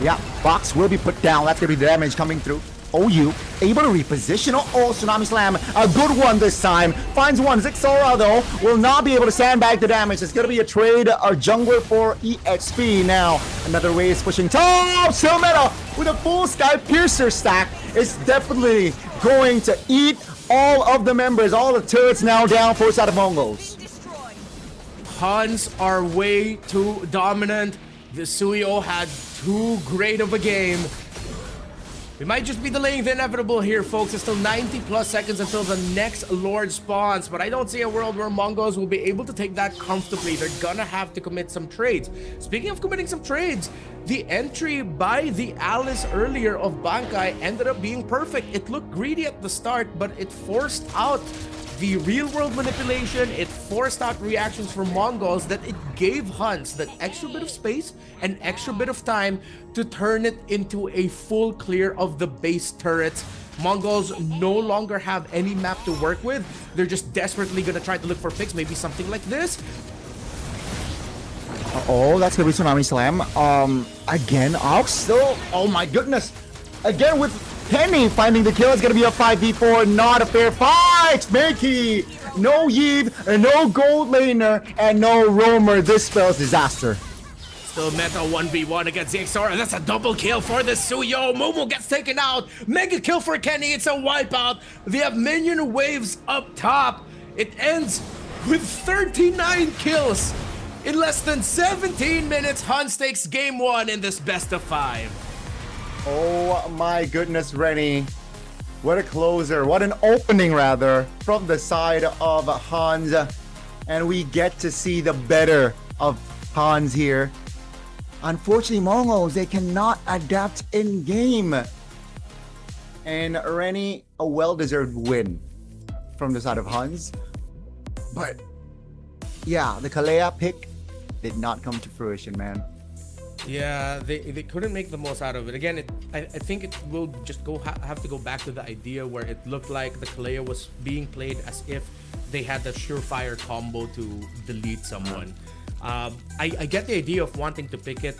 Yeah, box will be put down. That's gonna be the damage coming through. OU able to reposition. Oh, Tsunami Slam. A good one this time. Finds one. ZXora, though, will not be able to sandbag the damage. It's going to be a trade, a jungler for EXP. Now, another way is pushing top. Still Meta with a full Sky Piercer stack is definitely going to eat all of the members. All the turrets now down for side of Mongols. HUNS are way too dominant. The Suyo had too great of a game. We might just be delaying the inevitable here, folks. It's still 90 plus seconds until the next Lord spawns, but I don't see a world where Mongols will be able to take that comfortably. They're gonna have to commit some trades. Speaking of committing some trades, the entry by the Alice earlier of Bankai ended up being perfect. It looked greedy at the start, but it forced out the real-world manipulation. It forced out reactions from Mongols that it gave HUNS that extra bit of space and extra bit of time to turn it into a full clear of the base turrets. Mongols no longer have any map to work with. They're just desperately gonna try to look for picks, maybe something like this. Oh, that's gonna be Tsunami Slam. Again, Ox still. Oh my goodness. Again with Penny finding the kill. It's gonna be a 5v4, not a fair fight. Mickey, no Yves, no gold laner, and no roamer. This spells disaster. Still Meta 1v1 against ZXora. That's a double kill for the Suyo. Momo gets taken out. Mega kill for Kenny. It's a wipeout. They have minion waves up top. It ends with 39 kills. In less than 17 minutes, HUNS takes game 1 in this best of 5. Oh my goodness, Rennie. What a closer. What an opening, rather, from the side of HUNS. And we get to see the better of HUNS here. Unfortunately, Mongols, they cannot adapt in-game. And Rennie, a well-deserved win from the side of HUNS. But, yeah, the Kalea pick did not come to fruition, man. Yeah, they couldn't make the most out of it. Again, I think it will just have to go back to the idea where it looked like the Kalea was being played as if they had the surefire combo to delete someone. I get the idea of wanting to pick it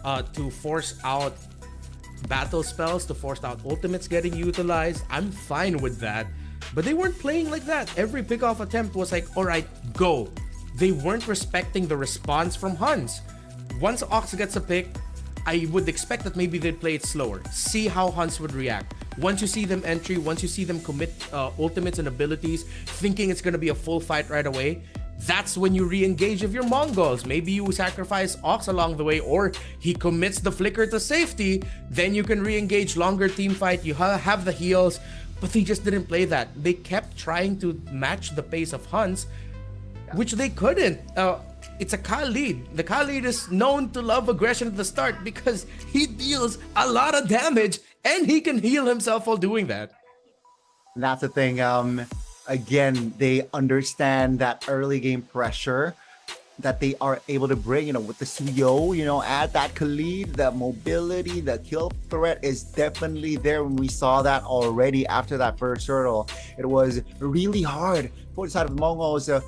to force out battle spells, to force out ultimates getting utilized. I'm fine with that. But they weren't playing like that. Every pick-off attempt was like, all right, go. They weren't respecting the response from HUNS. Once Ox gets a pick, I would expect that maybe they'd play it slower. See how HUNS would react. Once you see them entry, once you see them commit ultimates and abilities, thinking it's going to be a full fight right away, that's when you re-engage with your Mongols. Maybe you sacrifice Ox along the way, or he commits the flicker to safety, then you can re-engage, longer team fight, you have the heals, but they just didn't play that. They kept trying to match the pace of HUNS, which they couldn't. It's a Khalid. The Khalid is known to love aggression at the start because he deals a lot of damage and he can heal himself while doing that. That's the thing. Again, they understand that early game pressure that they are able to bring, with the Suyo, add that Khalid, the mobility, the kill threat is definitely there. When we saw that already after that first hurdle, it was really hard for the side of the Mongols to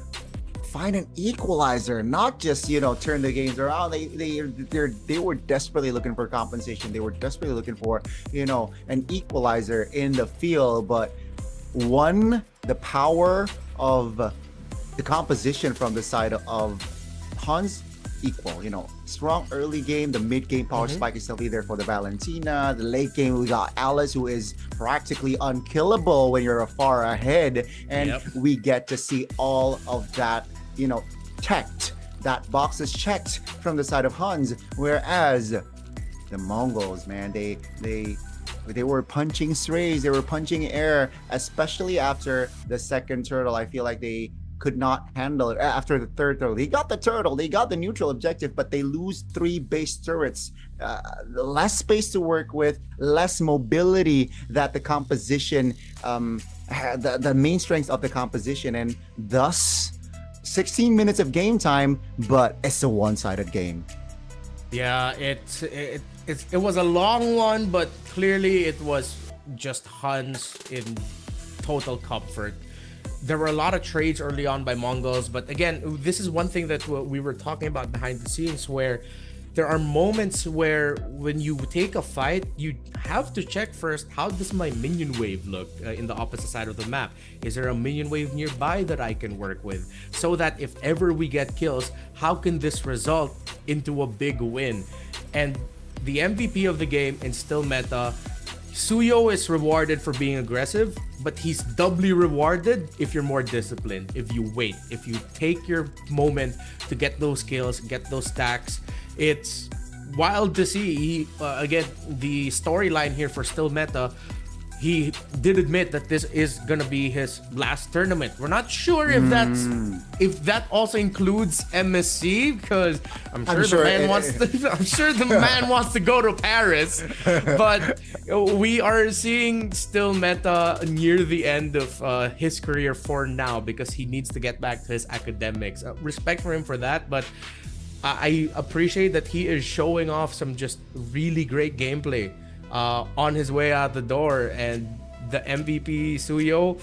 find an equalizer, not just turn the games around. They were desperately looking for compensation. They were desperately looking for an equalizer in the field. But the power of the composition from the side of HUNS equal. Strong early game, the mid game power spike is still there for the Valentina. The late game, we got Alice, who is practically unkillable when you're far ahead, and we get to see all of that checked. That box is checked from the side of HUNS, whereas the Mongols, man, they were punching strays, they were punching air, especially after the second turtle. I feel like they could not handle it after the third turtle. They got the turtle, they got the neutral objective, but they lose 3 base turrets. Less space to work with, less mobility that the composition, the main strengths of the composition, and thus 16 minutes of game time, but it's a one-sided game. Yeah, it was a long one, but clearly it was just HUNS in total comfort. There were a lot of trades early on by Mongols, but again, this is one thing that we were talking about behind the scenes, where there are moments where when you take a fight, you have to check first, how does my minion wave look in the opposite side of the map? Is there a minion wave nearby that I can work with? So that if ever we get kills, how can this result into a big win? And the MVP of the game in still meta, Suyo is rewarded for being aggressive, but he's doubly rewarded if you're more disciplined, if you wait, if you take your moment to get those kills, get those stacks. It's wild to see. Again, the storyline here for still meta, he did admit that this is gonna be his last tournament. We're not sure if that also includes MSC, because I'm sure the man wants to go to Paris. But we are seeing still meta near the end of his career for now, because he needs to get back to his academics. Respect for him for that, but I appreciate that he is showing off some just really great gameplay on his way out the door. And the MVP Suyo,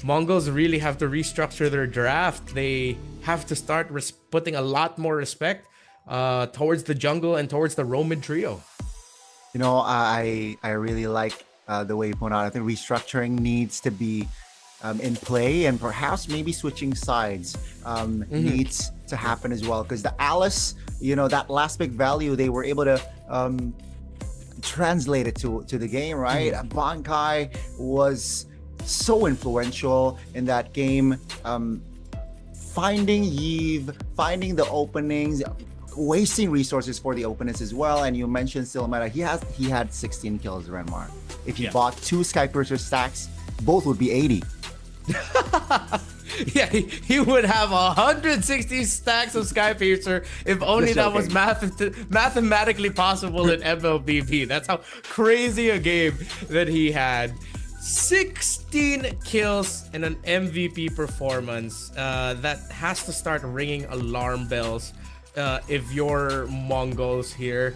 Mongols really have to restructure their draft. They have to start putting a lot more respect towards the jungle and towards the Roman trio. I really like the way you point out. I think restructuring needs to be in play, and perhaps maybe switching sides needs to happen as well, because the Alice, that last big value, they were able to translate it to the game, right? Bankai was so influential in that game, finding Yves, finding the openings, wasting resources for the opponents as well. And you mentioned still meta, he had 16 kills, Renmar. If he bought 2 Skypiercer stacks, both would be 80. Yeah, he would have 160 stacks of Skypiercer if only that was mathematically possible in MLBB. That's how crazy a game that he had. 16 kills and an MVP performance. That has to start ringing alarm bells if you're Mongols here.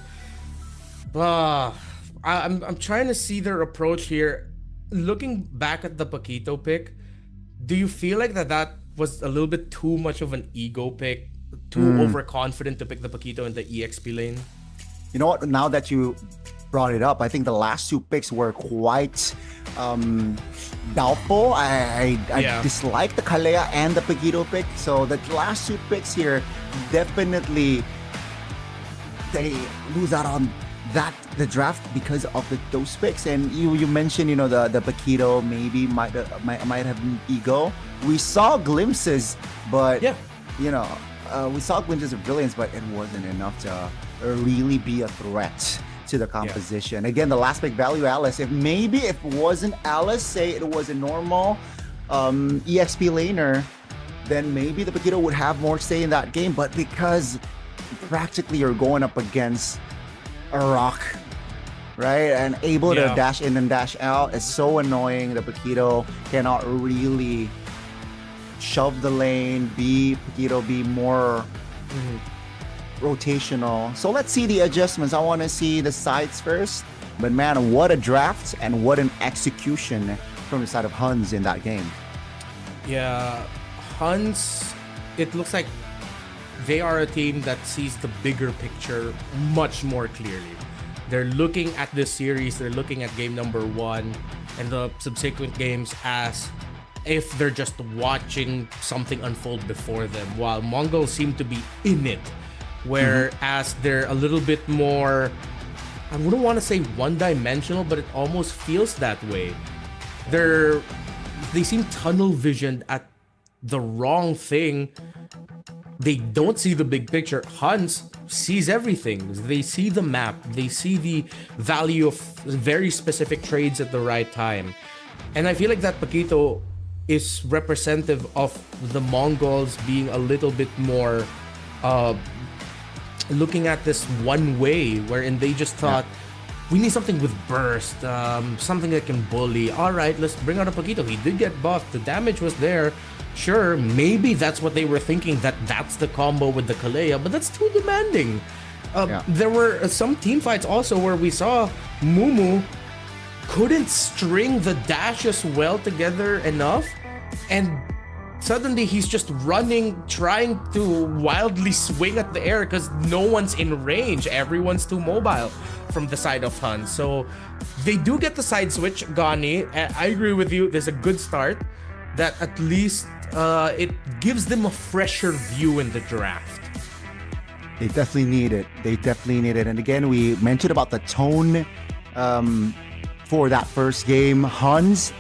I'm trying to see their approach here. Looking back at the Paquito pick, do you feel like that was a little bit too much of an ego pick, too overconfident to pick the Paquito in the EXP lane? You know what? Now that you brought it up, I think the last two picks were quite doubtful. I dislike the Kalea and the Paquito pick. So the last two picks here, definitely they lose out on the draft because of those picks. And you mentioned, the Paquito maybe might have an ego. We saw glimpses, but we saw glimpses of brilliance, but it wasn't enough to really be a threat to the composition. Again, the last pick, value Alice. If it wasn't Alice, say it was a normal EXP laner, then maybe the Paquito would have more say in that game. But because practically you're going up against a rock, right, and able to dash in and dash out, is so annoying. The Paquito cannot really shove the lane, be more rotational. So let's see the adjustments. I want to see the sides first. But man, what a draft and what an execution from the side of HUNS in that game. Yeah, HUNS, it looks like they are a team that sees the bigger picture much more clearly. They're looking at this series, they're looking at game number 1 and the subsequent games as if they're just watching something unfold before them, while Mongols seem to be in it. Whereas they're a little bit more, I wouldn't want to say one-dimensional, but it almost feels that way. They seem tunnel visioned at the wrong thing. They don't see the big picture. HUNS sees everything. They see the map. They see the value of very specific trades at the right time. And I feel like that Paquito is representative of the Mongols being a little bit more looking at this one way, wherein they just thought, we need something with burst, something that can bully. All right, let's bring out a Paquito. He did get buffed. The damage was there. Sure, maybe that's what they were thinking, that's the combo with the Kalea, but that's too demanding. There were some team fights also where we saw Mumu couldn't string the dashes well together enough, and suddenly he's just running, trying to wildly swing at the air because no one's in range. Everyone's too mobile from the side of HUNS. So they do get the side switch, Gani. I agree with you. There's a good start that at least it gives them a fresher view in the draft. They definitely need it. And again, we mentioned about the tone for that first game. HUNS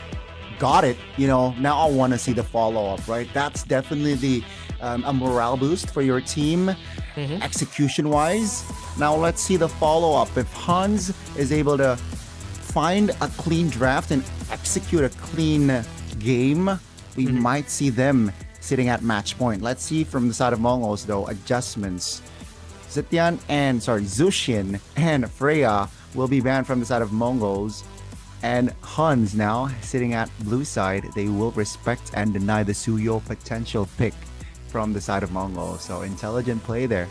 got it. Now I want to see the follow-up, right? That's definitely a morale boost for your team, execution-wise. Now let's see the follow-up. If HUNS is able to find a clean draft and execute a clean game, we might see them sitting at match point. Let's see from the side of Mongols, though, adjustments. Zushin and Freya will be banned from the side of Mongols. And HUNS now sitting at blue side. They will respect and deny the Suyo potential pick from the side of Mongols. So intelligent play there.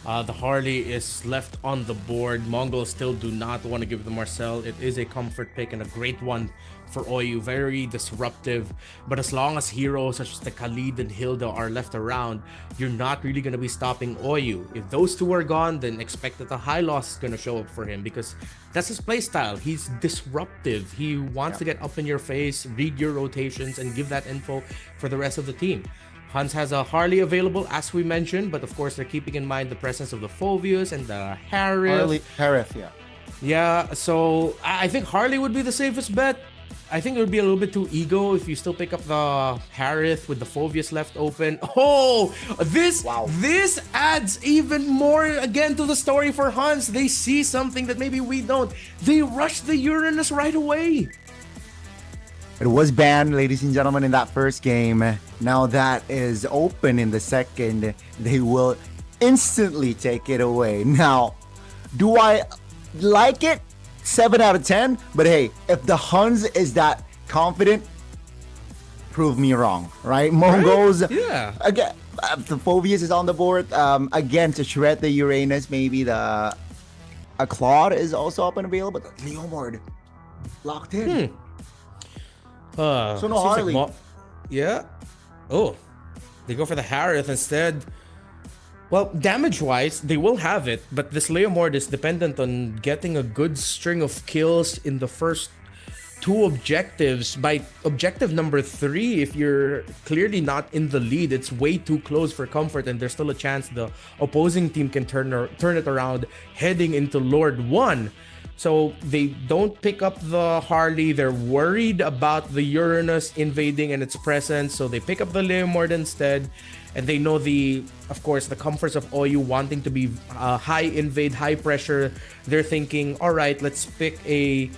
The Harley is left on the board. Mongols still do not want to give the Marcel. It is a comfort pick and a great one for Oyu. Very disruptive. But as long as heroes such as the Khalid and Hilda are left around, you're not really going to be stopping Oyu. If those two are gone, then expect that a high loss is going to show up for him, because that's his playstyle. He's disruptive. He wants to get up in your face, read your rotations, and give that info for the rest of the team. HUNS has a Harley available, as we mentioned, but of course they're keeping in mind the presence of the Phoveus and the Harith. Yeah, so I think Harley would be the safest bet. I think it would be a little bit too ego if you still pick up the Harith with the Phoveus left open. Oh, this adds even more again to the story for HUNS. They see something that maybe we don't. They rush the Uranus right away. It was banned, ladies and gentlemen, in that first game. Now that is open in the second. They will instantly take it away. Now, do I like it? 7 out of 10. But hey, if the HUNS is that confident, prove me wrong, right? Mongols, yeah. Again, the Phoveus is on the board. Again, to shred the Uranus, maybe the A Claude is also up and available, but Leomord locked in. So no Harley. Yeah. Oh, they go for the Harith instead. Well, damage-wise, they will have it, but this Leomord is dependent on getting a good string of kills in the first two objectives. By objective number 3, if you're clearly not in the lead, it's way too close for comfort, and there's still a chance the opposing team can turn it around heading into Lord 1. So they don't pick up the Harley. They're worried about the Uranus invading and its presence, so they pick up the Leomord instead. And they know of course, the comforts of OU wanting to be high invade, high pressure. They're thinking, all right, let's pick a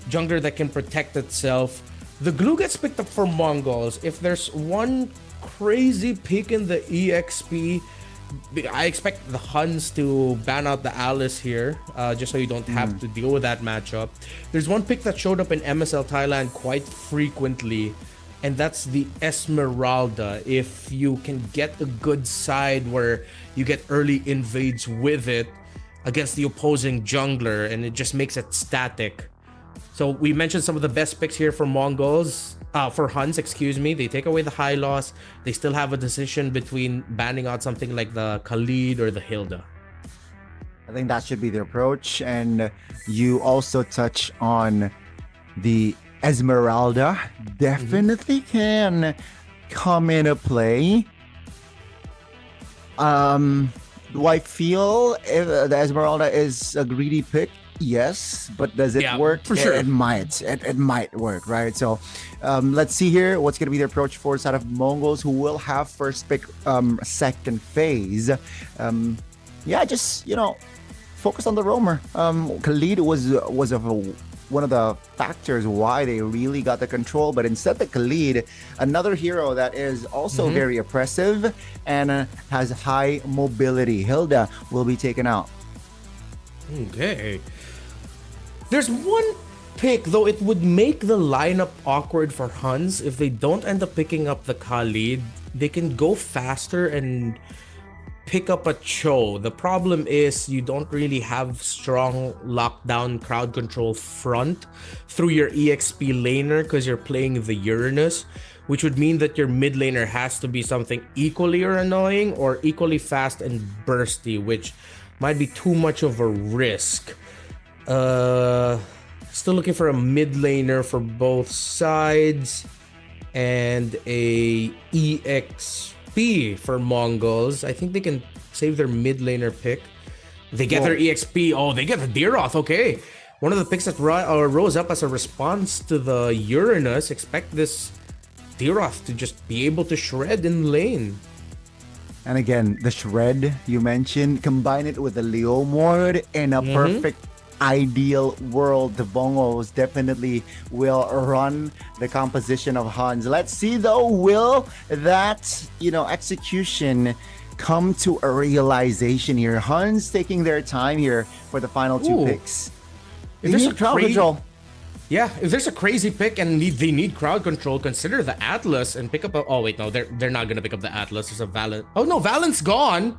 jungler that can protect itself. The glue gets picked up for Mongols. If there's one crazy pick in the EXP, I expect the HUNS to ban out the Alice here, just so you don't have to deal with that matchup. There's one pick that showed up in MSL Thailand quite frequently, and that's the Esmeralda. If you can get a good side where you get early invades with it against the opposing jungler, and it just makes it static. So we mentioned some of the best picks here for for HUNS, excuse me. They take away the high loss. They still have a decision between banning out something like the Khalid or the Hilda. I think that should be the approach. And you also touch on the Esmeralda. Definitely can come into play. Do I feel if the Esmeralda is a greedy pick? Yes, but does it work? For sure. It might work, right? So let's see here what's going to be the approach for side of Mongols, who will have first pick second phase. Just focus on the roamer. Khalid was one of the factors why they really got the control, but instead the Khalid, another hero that is also very oppressive and has high mobility. Hilda will be taken out. Okay. There's one pick, though it would make the lineup awkward for HUNS if they don't end up picking up the Khalid. They can go faster and pick up a Cho. The problem is you don't really have strong lockdown crowd control front through your EXP laner because you're playing the Uranus, which would mean that your mid laner has to be something equally annoying or equally fast and bursty, which might be too much of a risk. Still looking for a mid laner for both sides and a EXP for Mongols. I think they can save their mid laner pick. They get their EXP. Oh, they get the Deeroth. Okay. One of the picks that rose up as a response to the Uranus. Expect this Deeroth to just be able to shred in lane. And again, the shred you mentioned, combine it with the Leomord in a perfect ideal world. The Bongos definitely will run the composition of HUNS. Let's see though, will that execution come to a realization here? HUNS taking their time here for the final two picks. They need crowd control. Yeah, if there's a crazy pick and they need crowd control, consider the Atlas and pick up a... Oh, wait, no, they're not going to pick up the Atlas. There's a Valent. Oh, no, Valent's gone.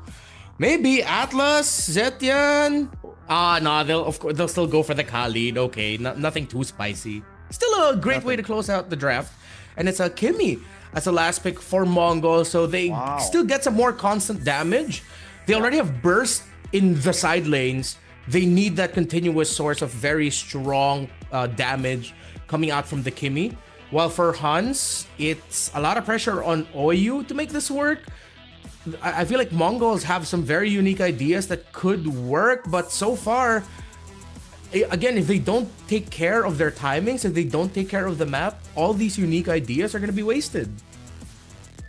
Maybe Atlas, Zetian. No, they'll still go for the Khalid. Okay, nothing too spicy. Still a great way to close out the draft. And it's a Kimmy as a last pick for Mongol, so they still get some more constant damage. They already have burst in the side lanes. They need that continuous source of very strong damage coming out from the Kimmy. While for HUNS, it's a lot of pressure on OU to make this work. I feel like Mongols have some very unique ideas that could work, but so far, again, if they don't take care of their timings, if they don't take care of the map, all these unique ideas are going to be wasted.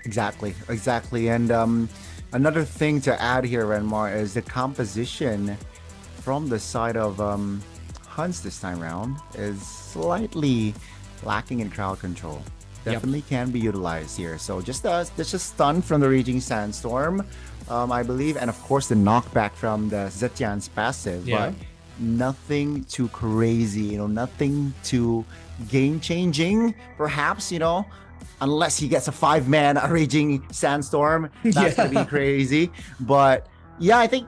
Exactly. And another thing to add here, Renmar, is the composition from the side of HUNS this time around is slightly lacking in crowd control. Definitely can be utilized here. So just a stun from the Raging Sandstorm, I believe, and of course the knockback from the Zetian's passive, but nothing too crazy, nothing too game-changing, perhaps, unless he gets a 5-man Raging Sandstorm. That's gonna be crazy. But Yeah, I think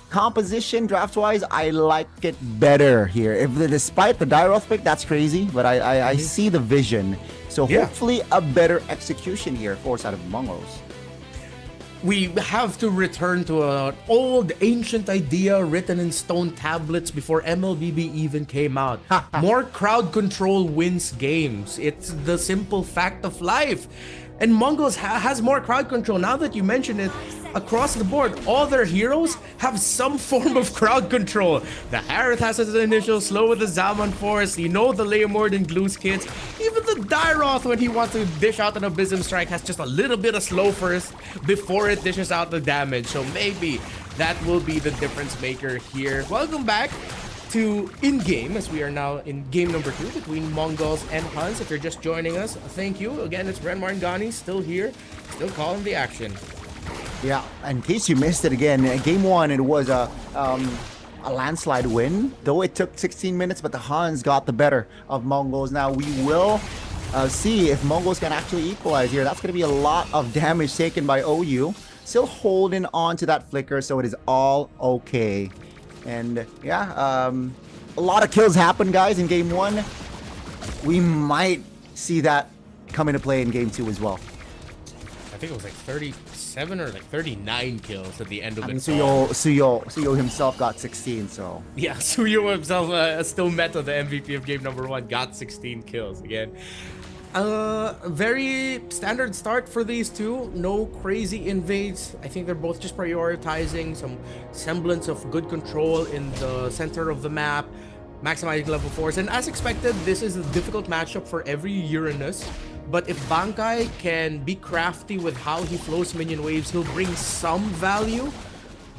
composition draft-wise, I like it better here. Despite the Dairoth pick, that's crazy, but I see the vision. So hopefully a better execution here for side of Mongols. We have to return to an old ancient idea written in stone tablets before MLBB even came out. More crowd control wins games. It's the simple fact of life. And Mongols has more crowd control. Now that you mention it, across the board, all their heroes have some form of crowd control. The Harith has his initial slow with the Zaman Force. You know the Leomord and Gloos kits. Even the Dairoth, when he wants to dish out an Abysm Strike, has just a little bit of slow first before it dishes out the damage. So maybe that will be the difference maker here. Welcome back to in-game, as we are now in game number 2 between Mongols and HUNS. If you're just joining us, thank you. Again, it's Renmar and Ghani still here, still calling the action. Yeah, in case you missed it again, game 1, it was a landslide win, though it took 16 minutes, but the HUNS got the better of Mongols. Now we will see if Mongols can actually equalize here. That's going to be a lot of damage taken by OU. Still holding on to that flicker, so it is all okay. And yeah, a lot of kills happened, guys, in game 1. We might see that come into play in game 2 as well. I think it was like 37 or like 39 kills at the end of it. Suyo himself got 16, so... Yeah, Suyo himself still met the MVP of game number 1, got 16 kills again. Very standard start for these two. No crazy invades. I think they're both just prioritizing some semblance of good control in the center of the map, maximizing level 4s. And as expected, this is a difficult matchup for every Uranus. But if Bankai can be crafty with how he flows minion waves, he'll bring some value.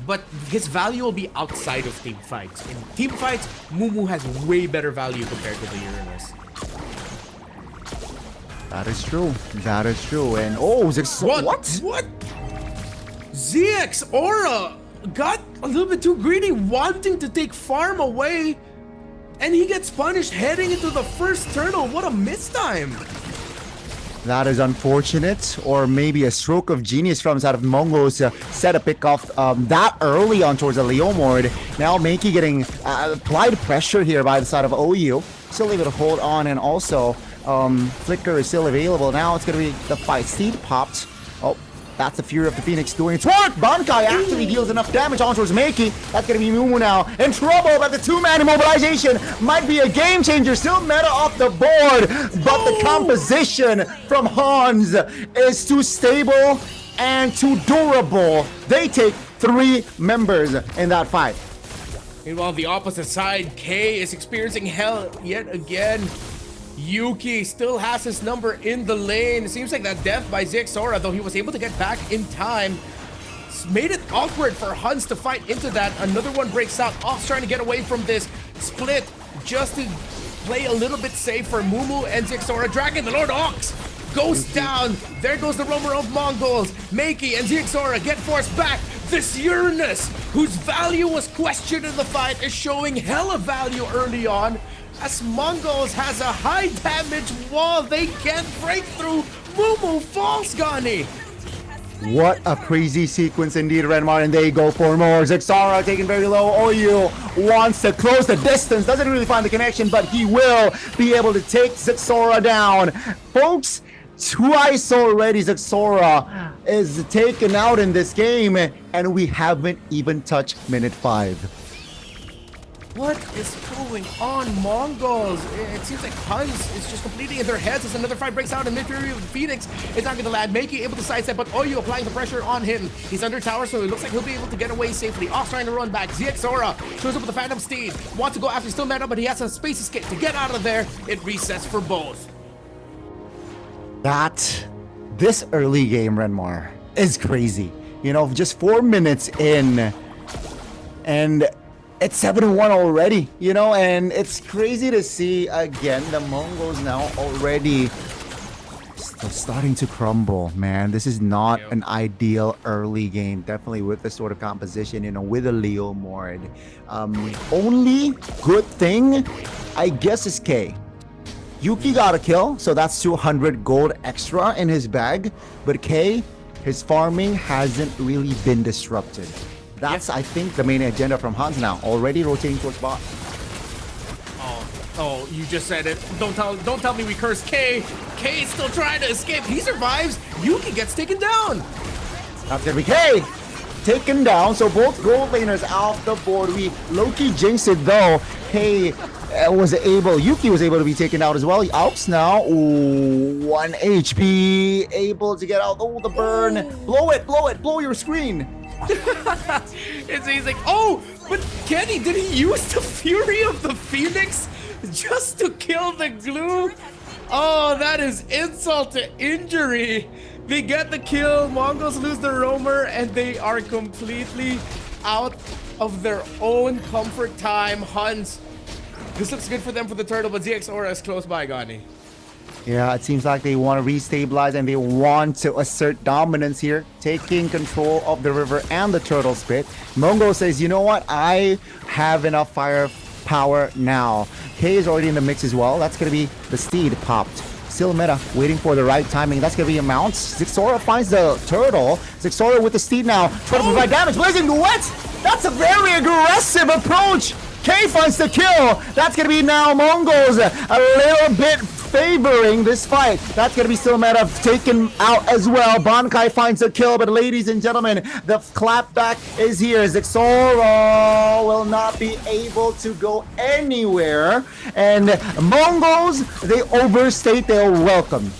But his value will be outside of team fights. In team fights, Mumu has way better value compared to the Uranus. That is true. That is true. And oh, what? ZX Aura got a little bit too greedy, wanting to take farm away, and he gets punished heading into the first turtle. What a mistime. That is unfortunate, or maybe a stroke of genius from out of Mongols to set a pick off that early on towards the Leomord. Now Makey getting applied pressure here by the side of OU. Still able to hold on, and also Flicker is still available. Now it's going to be the fight. Seed popped. Oh, that's the Fury of the Phoenix doing its work. Bankai actually deals enough damage on towards Makey. That's going to be Mumu now in trouble, but the two-man immobilization might be a game changer. Still meta off the board, but the composition from HUNS is too stable and too durable. They take 3 members in that fight. Meanwhile, the opposite side, K is experiencing hell yet again. Yuki still has his number in the lane. It seems like that death by Zixora, though he was able to get back in time, made it awkward for HUNS to fight into that. Another one breaks out. Ox trying to get away from this split just to play a little bit safe for Mumu and Zixora. Dragon, the Lord Ox goes down. There goes the roamer of Mongols. Makey and Zixora get forced back. This Uranus, whose value was questioned in the fight, is showing hella value early on, as Mongols has a high damage wall they can't break through. Mumu falls, Ghani. What a crazy sequence indeed, Renmar, and they go for more. Zixara taken very low. OU wants to close the distance, doesn't really find the connection, but he will be able to take Zixara down. Folks, twice already Zixara is taken out in this game, and we haven't even touched minute 5. What is going on, Mongols? It seems like HUNS is just completely in their heads as another fight breaks out in mid-fury with Phoenix. It's not going to land. Makey able to sidestep, but OU applying the pressure on him. He's under tower, so it looks like he'll be able to get away safely. Ox trying to run back. ZXora shows up with the Phantom Steed. Wants to go after, still mad up, but he has some space escape to get out of there. It resets for both. This early game, Renmar, is crazy. You know, just 4 minutes in, and it's 7-1 already, you know, and it's crazy to see again the Mongols now already still starting to crumble, man. This is not an ideal early game, definitely with this sort of composition, you know, with a Leomord. Only good thing, I guess, is K. Yuki got a kill, so that's 200 gold extra in his bag, but K his farming hasn't really been disrupted. That's, I think, the main agenda from HUNS now. Already rotating towards bot. Oh, you just said it. Don't tell me we curse K. K is still trying to escape. He survives. Yuki gets taken down. That's gonna be K. Taken down. So both gold laners off the board. We low-key jinxed it though. K Yuki was able to be taken out as well. Aux now. Ooh, 1 HP. Able to get out. Oh, the burn. Blow your screen. He's like, oh, but Kenny, did he use the Fury of the Phoenix just to kill the glue? Oh, that is insult to injury. They get the kill, Mongols lose the roamer, and they are completely out of their own comfort time. HUNS, this looks good for them for the turtle, but ZX Aura is close by, Gani. Yeah, it seems like they want to restabilize and they want to assert dominance here, taking control of the river and the turtle spit. Mongo says, you know what? I have enough firepower now. K is already in the mix as well. That's going to be the steed popped. Still meta, waiting for the right timing. That's going to be a mount. Zixora finds the turtle. Zixora with the steed now. Trying to provide damage. Blazing Duet! That's a very aggressive approach! K finds the kill. That's going to be now Mongols a little bit favoring this fight. That's going to be still meta taken out as well. Bankai finds a kill, but ladies and gentlemen, the clapback is here. Zixora will not be able to go anywhere. And Mongols, they overstate their welcome.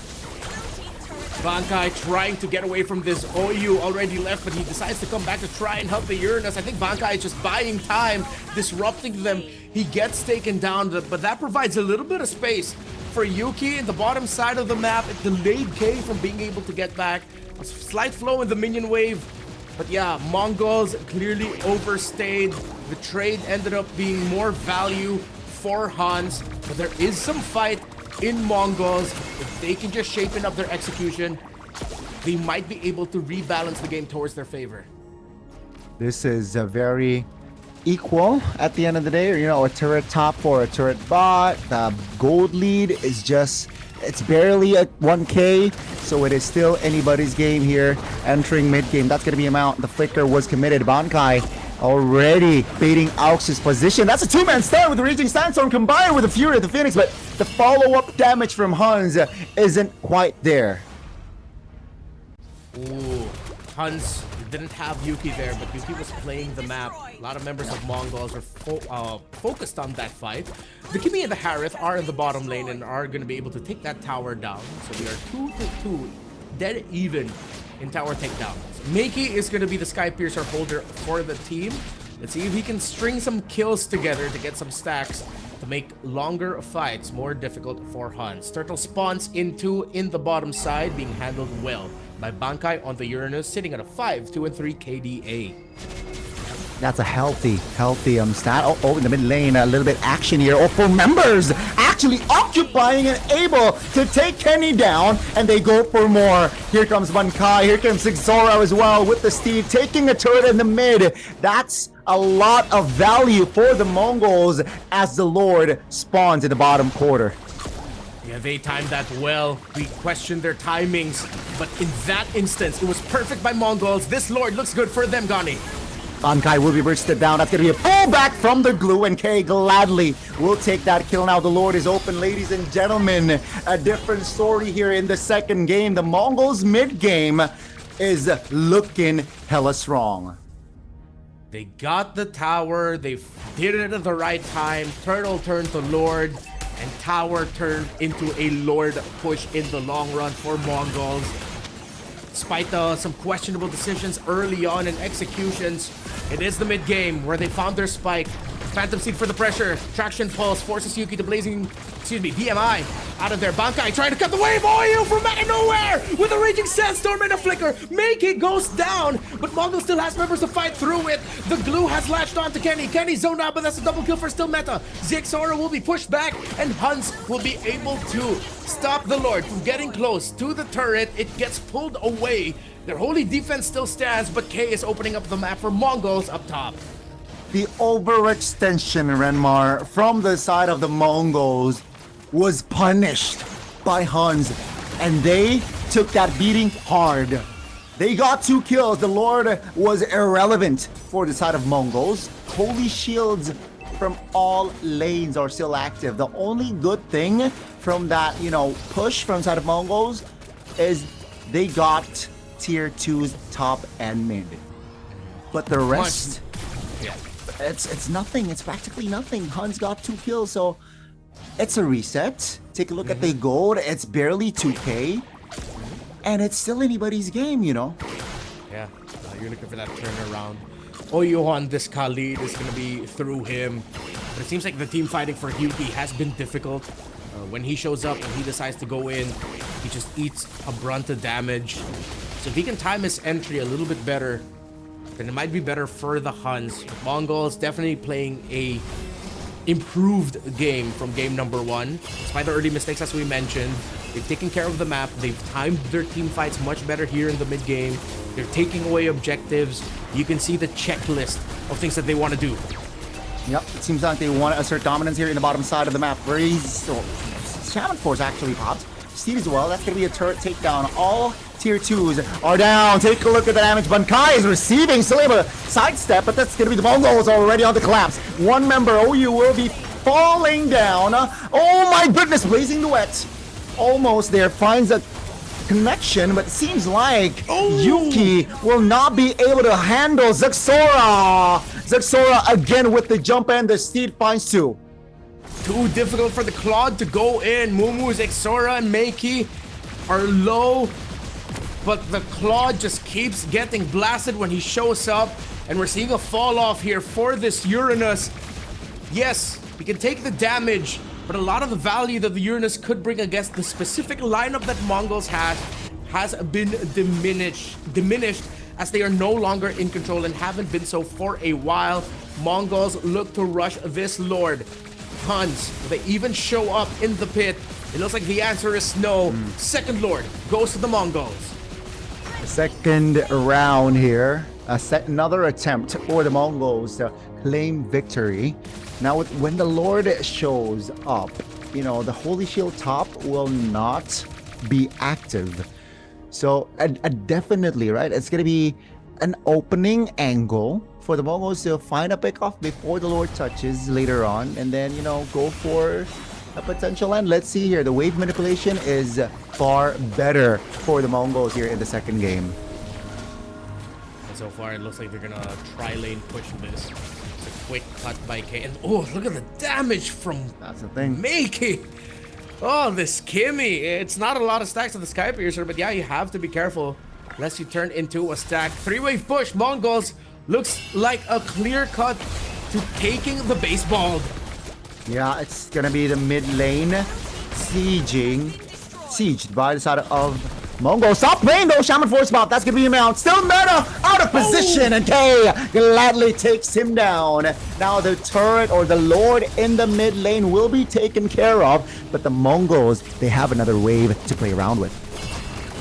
Bankai trying to get away from this. OU already left, but he decides to come back to try and help the Uranus. I think Bankai is just buying time, disrupting them. He gets taken down, but that provides a little bit of space for Yuki in the bottom side of the map. It delayed K from being able to get back. A slight flow in the minion wave. But yeah, Mongols clearly overstayed. The trade ended up being more value for HUNS, but there is some fight in Mongols. If they can just shape up their execution, they might be able to rebalance the game towards their favor. This is a very equal at the end of the day. You know, a turret top or a turret bot. The gold lead is just, it's barely at 1k, so it is still anybody's game here entering mid game. That's going to be a mount. The flicker was committed. Bankai already baiting Aux's position. That's a two-man stun with the Raging Sandstorm combined with the Fury of the Phoenix, but the follow-up damage from HUNS isn't quite there. Ooh, HUNS didn't have Yuki there, but Yuki was playing the map. A lot of members of Mongols are focused on that fight. The Kimi and the Harith are in the bottom lane and are going to be able to take that tower down. So we are 2-2, dead even in tower takedowns. Meiki is going to be the Sky Piercer holder for the team. Let's see if he can string some kills together to get some stacks to make longer fights more difficult for HUNS. Turtle spawns into in the bottom side, being handled well by Bankai on the Uranus, sitting at a 5, 2, and 3 KDA. That's a healthy stat. Oh, in the mid lane, a little bit action here. Oh, for members actually occupying and able to take Kenny down, and they go for more. Here comes Bankai. Here comes Zixora as well with the steed, taking a turret in the mid. That's a lot of value for the Mongols as the Lord spawns in the bottom quarter. Yeah, they timed that well. We questioned their timings, but in that instance, it was perfect by Mongols. This Lord looks good for them, Gani. Bankai will be bursted down. That's going to be a pullback from the glue, and K gladly will take that kill. Now the Lord is open, ladies and gentlemen. A different story here in the second game. The Mongols mid-game is looking hella strong. They got the tower. They did it at the right time. Turtle turned to Lord, and tower turned into a Lord push in the long run for Mongols. Despite some questionable decisions early on in executions, it is the mid game where they found their spike. Phantom Seed for the pressure. Traction Pulse forces Yuki to BMI out of there. Bankai trying to cut the wave. OU from out of nowhere with a Raging Sandstorm and a flicker. Meiki goes down, but Mongol still has members to fight through it. The glue has latched on to Kenny. Kenny zoned out, but that's a double kill for still meta. Zixora will be pushed back, and HUNS will be able to stop the Lord from getting close to the turret. It gets pulled away. Their holy defense still stands, but K is opening up the map for Mongols up top. The overextension, Renmar, from the side of the Mongols was punished by HUNS, and they took that beating hard. They got 2 kills. The Lord was irrelevant for the side of Mongols. Holy shields from all lanes are still active. The only good thing from that, push from side of Mongols is they got tier 2's top and mid. But the rest, it's nothing. It's practically nothing. HUNS got 2 kills, so it's a reset. Take a look at the gold. It's barely 2K. And it's still anybody's game, Yeah, you're looking for that turnaround. Johan, this Khalid is going to be through him. But it seems like the team fighting for Yuki has been difficult. When he shows up and he decides to go in, he just eats a brunt of damage. So if he can time his entry a little bit better, then it might be better for the HUNS. Mongols definitely playing a improved game from game number 1. Despite the early mistakes, as we mentioned, they've taken care of the map. They've timed their team fights much better here in the mid game. They're taking away objectives. You can see the checklist of things that they want to do. Yep, it seems like they want to assert dominance here in the bottom side of the map. Shaman Force actually popped. Steed as well. That's going to be a turret takedown. All tier 2s are down. Take a look at the damage. Bankai is receiving. Still able to sidestep, but that's going to be the Mongols already on the collapse. One member, OU, will be falling down. Oh my goodness, blazing duet. Almost there. Finds a connection, but it seems like Yuki will not be able to handle Zexora. Zexora again with the jump and the Steed finds 2. Too difficult for the Claude to go in. Mumu, Zexora, and Meiki are low, but the Claude just keeps getting blasted when he shows up, and we're seeing a fall off here for this Uranus. Yes, he can take the damage, but a lot of the value that the Uranus could bring against the specific lineup that Mongols has been diminished as they are no longer in control and haven't been so for a while. Mongols look to rush this Lord. HUNS, they even show up in the pit. It looks like the answer is no. Second Lord goes to the Mongols. Second round here. Another attempt for the Mongols to claim victory. Now, when the Lord shows up, the Holy Shield top will not be active. So, definitely, right? It's going to be an opening angle for the Mongols to find a pickoff before the Lord touches later on, and then, go for a potential end. Let's see here. The wave manipulation is far better for the Mongols here in the second game. And so far, it looks like they're gonna tri-lane push this. It's a quick cut by K. And look at the damage from That's the thing. Meiki. Oh, this Kimmy. It's not a lot of stacks of the Sky Piercer, but yeah, you have to be careful lest you turn into a stack. 3-wave push. Mongols looks like a clear cut to taking the baseball. Yeah, it's gonna be the mid lane sieged by the side of Mongol. Stop playing though, Shaman Force Bot. That's gonna be him out. Still meta out of position, and K gladly takes him down. Now the turret or the Lord in the mid lane will be taken care of, but the Mongols, they have another wave to play around with.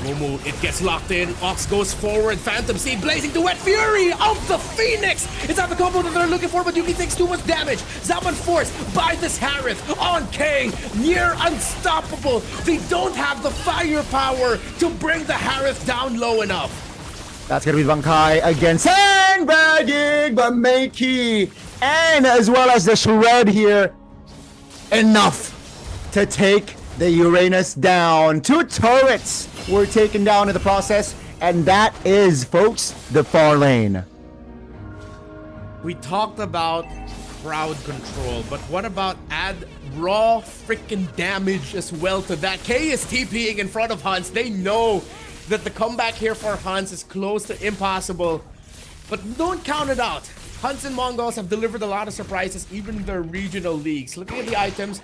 Mumu, it gets locked in. Ox goes forward. Phantom Seed blazing to Wet Fury of the Phoenix. It's not the combo that they're looking for, but Yuki takes too much damage. Zaman Force by this Harith on K. Near unstoppable. They don't have the firepower to bring the Harith down low enough. That's gonna be Bankai again. Sandbagging, but Meiki, and as well as the Shred here. Enough to take the Uranus down. 2 turrets were taken down in the process, and that is, folks, the far lane. We talked about crowd control, but what about add raw freaking damage as well to that? K is TPing in front of HUNS. They know that the comeback here for HUNS is close to impossible, but don't count it out. HUNS and Mongols have delivered a lot of surprises, even in their regional leagues. Looking at the items,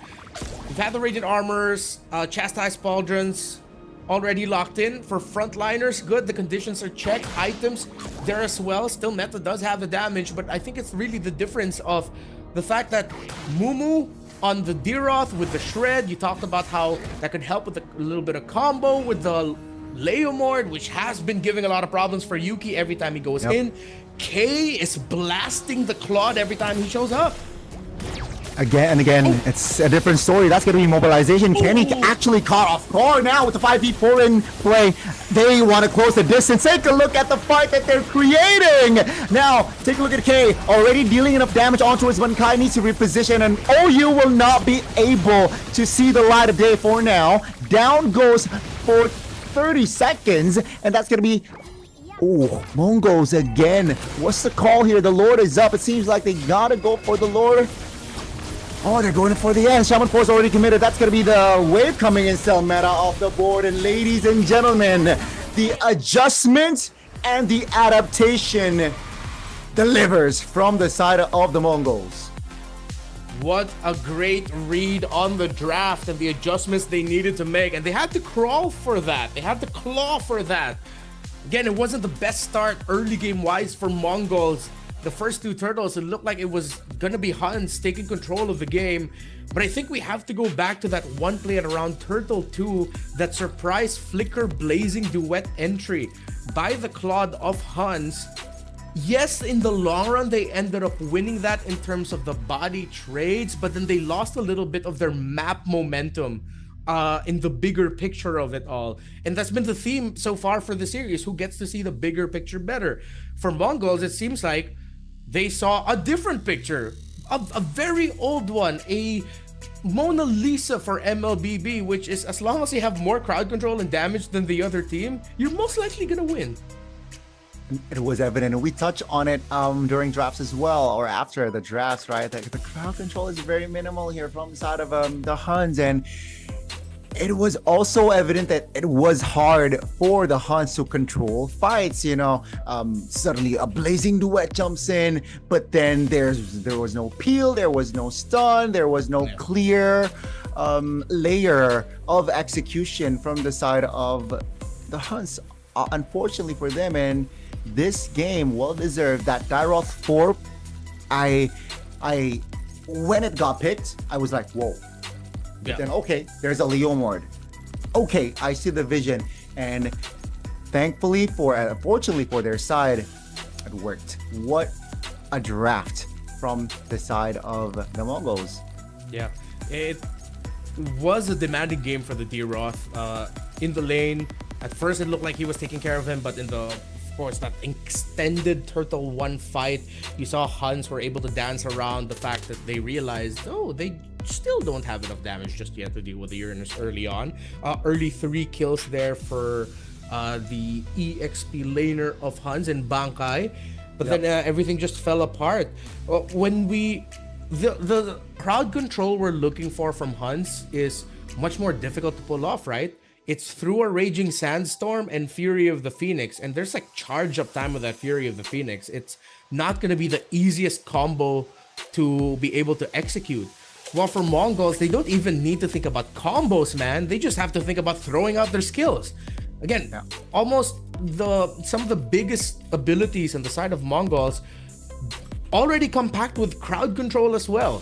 we've had the Radiant Armors, Chastised Pauldrons already locked in. For frontliners, good. The conditions are checked. Items there as well. Still, Meta does have the damage, but I think it's really the difference of the fact that Mumu on the Diroth with the Shred, you talked about how that could help with a little bit of combo with the Leomord, which has been giving a lot of problems for Yuki every time he goes in. K is blasting the Claude every time he shows up. Again and again, it's a different story. That's going to be mobilization. Kenny actually caught off guard now with the 5v4 in play. They want to close the distance. Take a look at the fight that they're creating. Now, take a look at K. Already dealing enough damage onto his Bankai. Needs to reposition, and OU will not be able to see the light of day for now. Down goes for 30 seconds, and that's going to be... Oh, MongolZ again. What's the call here? The Lord is up. It seems like they got to go for the Lord. Oh, they're going for the end. Shaman Force already committed. That's going to be the wave coming in. Cell meta off the board. And ladies and gentlemen, the adjustment and the adaptation delivers from the side of the Mongols. What a great read on the draft and the adjustments they needed to make. And they had to crawl for that. They had to claw for that. Again, it wasn't the best start early game-wise for Mongols. The first two turtles, it looked like it was gonna be HUNS taking control of the game. But I think we have to go back to that one play at around Turtle 2, that surprise flicker blazing duet entry by the Claude of HUNS. Yes, in the long run, they ended up winning that in terms of the body trades, but then they lost a little bit of their map momentum in the bigger picture of it all. And that's been the theme so far for the series. Who gets to see the bigger picture better? For Mongols, it seems like they saw a different picture, a very old one, a Mona Lisa for MLBB, which is as long as you have more crowd control and damage than the other team, you're most likely gonna win. It was evident, and we touched on it during drafts as well, or after the drafts, right? The crowd control is very minimal here from the side of the HUNS, and it was also evident that it was hard for the HUNS to control fights. You know, suddenly a blazing duet jumps in, but then there was no peel, there was no stun, there was no clear layer of execution from the side of the HUNS. Unfortunately for them, and this game, well deserved. That Dyroth 4, I when it got picked, I was like, whoa. But then, okay, there's a Leomord. Okay, I see the vision. And thankfully fortunately for their side, it worked. What a draft from the side of the Mongols. Yeah, it was a demanding game for the Dyroth. In the lane, at first it looked like he was taking care of him, but in the, of course, that extended Turtle 1 fight, you saw HUNS were able to dance around the fact that they realized, oh, they still don't have enough damage just yet to deal with the Uranus early on. Early 3 kills there for the EXP laner of HUNS and Bankai, but then everything just fell apart. When the crowd control we're looking for from HUNS is much more difficult to pull off, right? It's through a Raging Sandstorm and Fury of the Phoenix, and there's like charge up time with that Fury of the Phoenix. It's not going to be the easiest combo to be able to execute. While for Mongols, they don't even need to think about combos, man. They just have to think about throwing out their skills. Again, almost some of the biggest abilities on the side of Mongols already compact with crowd control as well.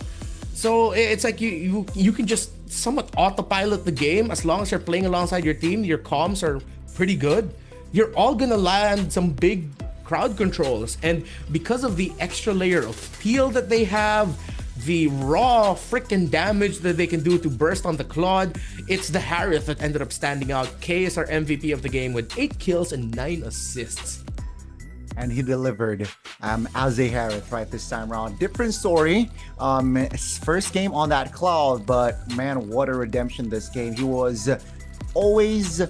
So it's like you can just somewhat autopilot the game as long as you're playing alongside your team. Your comms are pretty good. You're all gonna land some big crowd controls, and because of the extra layer of peel that they have, the raw freaking damage that they can do to burst on the Claude, it's the Harith that ended up standing out. K is our MVP of the game with 8 kills and 9 assists. And he delivered as a Harith right this time around. Different story. His first game on that Cloud, but man, what a redemption this game. He was always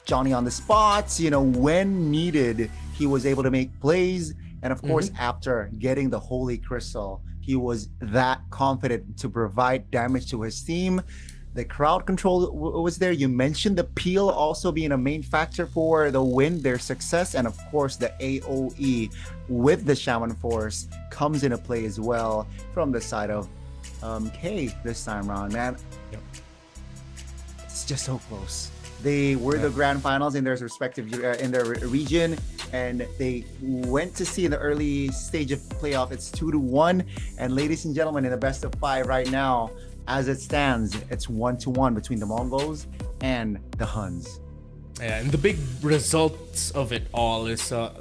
Johnny on the spots. You know, when needed, he was able to make plays. And of course, after getting the Holy Crystal, he was that confident to provide damage to his team. The crowd control was there. You mentioned the peel also being a main factor for the win, their success. And of course, the AOE with the Shaman Force comes into play as well from the side of K this time around, man. It's just so close. They were the grand finals in their respective in their region, and they went to see in the early stage of playoff. It's 2-1, and ladies and gentlemen, in the best of 5 right now, as it stands, it's 1-1 between the Mongols and the HUNS. Yeah, and the big results of it all is a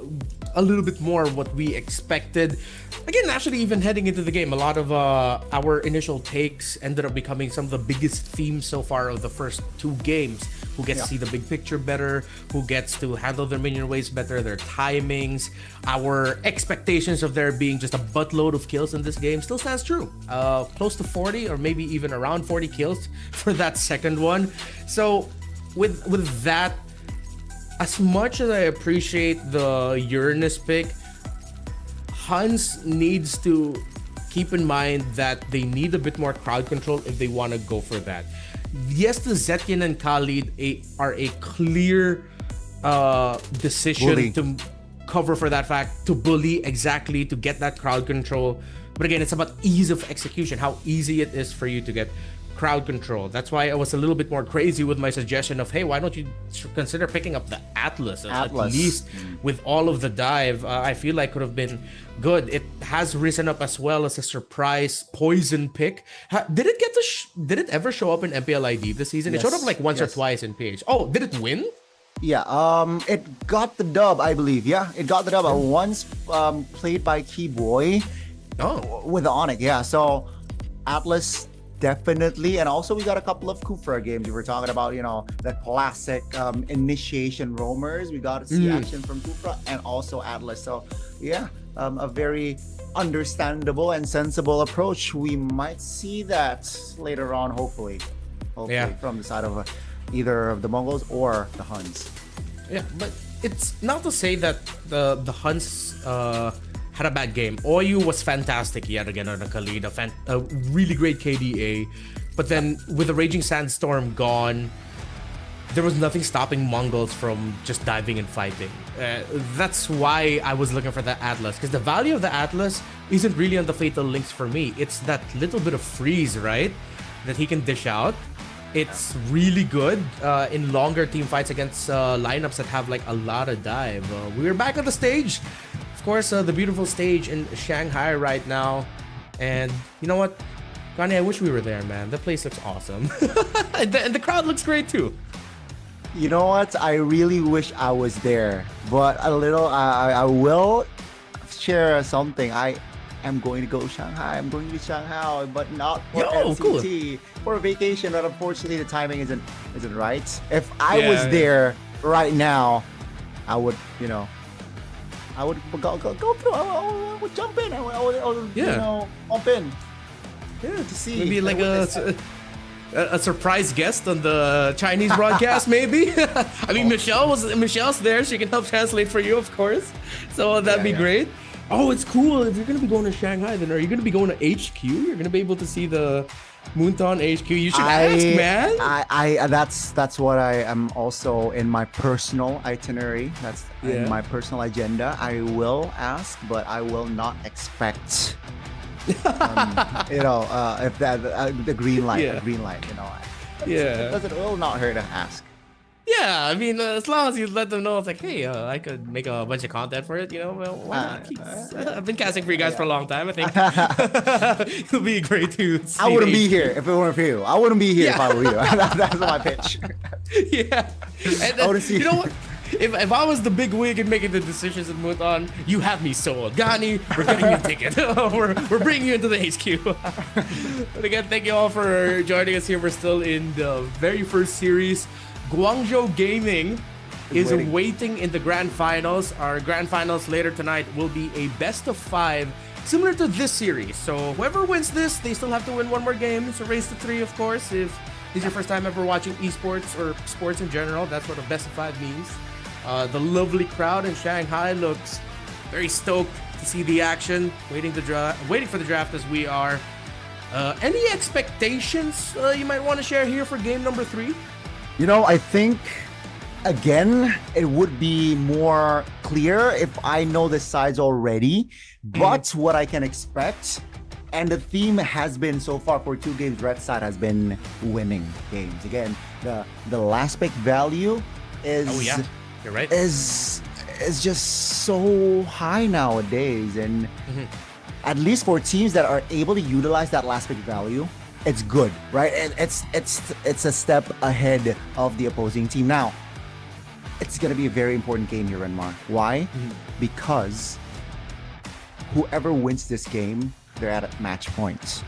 little bit more what we expected. Again, actually, even heading into the game, a lot of our initial takes ended up becoming some of the biggest themes so far of the first two games. Who gets to see the big picture better, who gets to handle their minion waves better, their timings. Our expectations of there being just a buttload of kills in this game still stands true. Close to 40 or maybe even around 40 kills for that second one. So with that, as much as I appreciate the Uranus pick, HUNS needs to keep in mind that they need a bit more crowd control if they want to go for that. Yes, the Zetkin and Khalid are a clear decision to cover for that fact, to bully exactly, to get that crowd control. But again, it's about ease of execution, how easy it is for you to get crowd control. That's why I was a little bit more crazy with my suggestion of, hey, why don't you consider picking up the Atlas? At least with all of the dive, I feel like could have been good. It has risen up as well as a surprise poison pick. Did it get did it ever show up in MPLID this season? It showed up like once or twice in PH. Oh, did it win? Yeah, it got the dub, I believe. Yeah, it got the dub. Once played by Keyboy with the Onyx. Yeah, so Atlas definitely. And also we got a couple of Kufra games. We were talking about, the classic initiation roamers. We got to see action from Kufra and also Atlas. So yeah, a very understandable and sensible approach. We might see that later on, hopefully from the side of either of the Mongols or the HUNS. Yeah, but it's not to say that the HUNS had a bad game. Oyu was fantastic yet again on a Khalid, a really great KDA. But then with the Raging Sandstorm gone, there was nothing stopping Mongols from just diving and fighting. That's why I was looking for the Atlas, because the value of the Atlas isn't really on the Fatal Links for me. It's that little bit of freeze, right, that he can dish out. It's really good in longer team fights against lineups that have like a lot of dive. We're back on the stage. Of course, the beautiful stage in Shanghai right now. And you know what? Gani, I wish we were there, man. The place looks awesome. and the crowd looks great too. You know what? I really wish I was there. But I will share something. I am going to go to Shanghai. I'm going to Shanghai, but not for MCT. Cool. For a vacation. But unfortunately, the timing isn't right. If I was there right now, I would, I would go through. I would jump in. I would jump in. Yeah, to see. Maybe like a surprise guest on the Chinese broadcast, maybe. I mean, Michelle's there. She can help translate for you, of course. So that'd be great. Oh, it's cool. If you're gonna be going to Shanghai, then are you gonna be going to HQ? You're gonna be able to see the Moonton HQ. You should ask, man. That's what I am also in my personal itinerary. That's in my personal agenda. I will ask, but I will not expect. If that the green light, it will not hurt to ask. Yeah, I mean, as long as you let them know, it's like, hey, I could make a bunch of content for it, well, why not? I've been casting for you guys for a long time. I think it'll be great to see. I wouldn't be here if it weren't for you. I wouldn't be here if I were you. That's my pitch. Yeah. And, I see. You know what? If I was the big wig and making the decisions in Muton, you have me sold. Gani, we're getting you a ticket. we're bringing you into the HQ. But again, thank you all for joining us here. We're still in the very first series. Guangzhou Gaming is waiting in the grand finals. Our grand finals later tonight will be a best of 5, similar to this series. So whoever wins this, they still have to win one more game. It's a race to 3, of course. If this is your first time ever watching esports or sports in general, that's what a best of 5 means. The lovely crowd in Shanghai looks very stoked to see the action. Waiting for the draft as we are. Any expectations you might want to share here for game number 3? I think, again, it would be more clear if I know the sides already. But what I can expect, and the theme has been so far for 2 games, Red side has been winning games. Again, the last pick value is you're right. is just so high nowadays, and at least for teams that are able to utilize that last pick value, it's good, right? And it's a step ahead of the opposing team. Now, it's going to be a very important game here, Renmar. Why? Because whoever wins this game, they're at match points.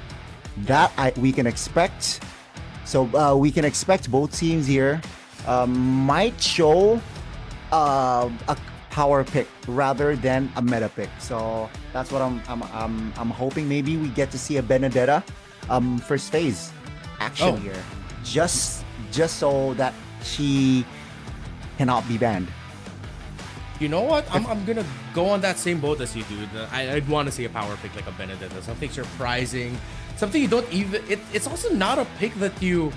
We can expect. So we can expect both teams here might show a power pick rather than a meta pick. So that's what I'm hoping. Maybe we get to see a Benedetta first phase action here, just so that she cannot be banned. You know what? I'm gonna go on that same boat as you, dude. I'd want to see a power pick like a Benedetta, something surprising, something you don't even. It's also not a pick that you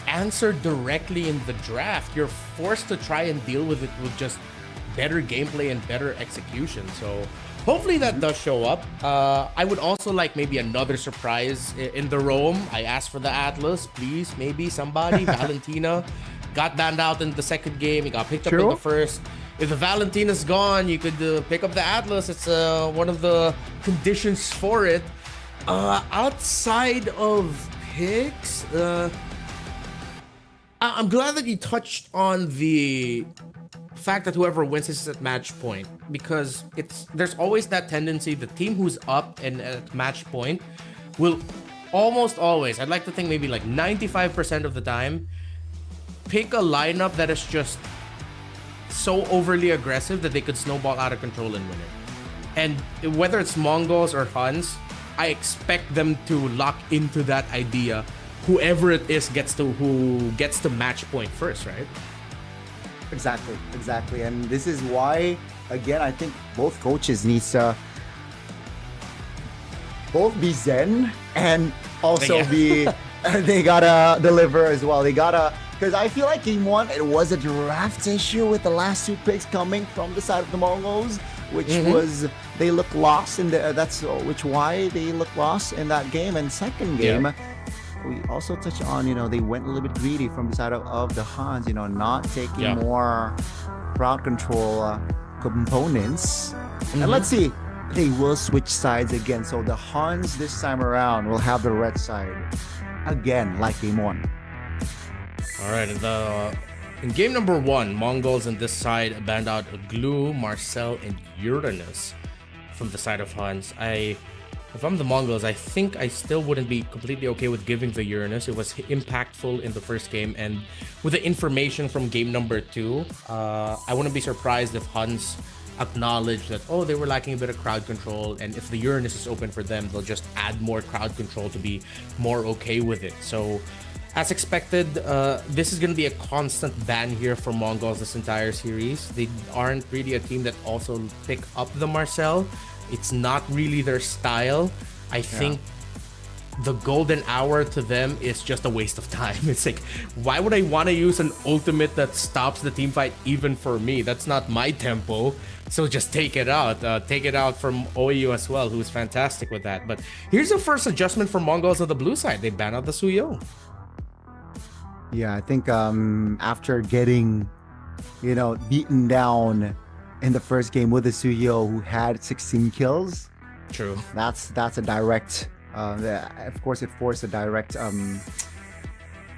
answer directly in the draft. You're forced to try and deal with it with just better gameplay and better execution. So hopefully that does show up. I would also like maybe another surprise in the Rome. I asked for the Atlas, please, maybe somebody. Valentina got banned out in the second game. He got picked up in the first. If the Valentina's gone, you could pick up the Atlas. It's one of the conditions for it. Outside of picks, I'm glad that you touched on the fact that whoever wins is at match point, because there's always that tendency the team who's up and at match point will almost always, I'd like to think maybe like 95% of the time, pick a lineup that is just so overly aggressive that they could snowball out of control and win it. And whether it's Mongols or HUNS, I expect them to lock into that idea. Whoever it is who gets to match point first, right? Exactly. And this is why, again, I think both coaches need to both be zen and also be they gotta deliver as well. They gotta, because I feel like game one, it was a draft issue with the last two picks coming from the side of the Mongols, which was they look lost in why they look lost in that game. And second game, we also touched on, they went a little bit greedy from the side of the HUNS, not taking more crowd control components. And let's see, they will switch sides again. So the HUNS this time around will have the red side again, like game one. All right, in game number one, Mongols on this side banned out Glue, Marcel, and Uranus from the side of HUNS. If I'm the Mongols, I think I still wouldn't be completely okay with giving the Uranus. It was impactful in the first game, and with the information from game number two, I wouldn't be surprised if HUNS acknowledge that, they were lacking a bit of crowd control, and if the Uranus is open for them, they'll just add more crowd control to be more okay with it. So as expected, this is going to be a constant ban here for Mongols this entire series. They aren't really a team that also pick up the Marcel. It's not really their style. I think the golden hour to them is just a waste of time. It's like, why would I want to use an ultimate that stops the team fight even for me? That's not my tempo. So just take it out. Take it out from OU as well, who's fantastic with that. But here's the first adjustment for Mongols on the blue side. They ban out the Suyo. Yeah, I think after getting, beaten down in the first game with the Suyo, who had 16 kills. True. That's a direct, of course it forced a direct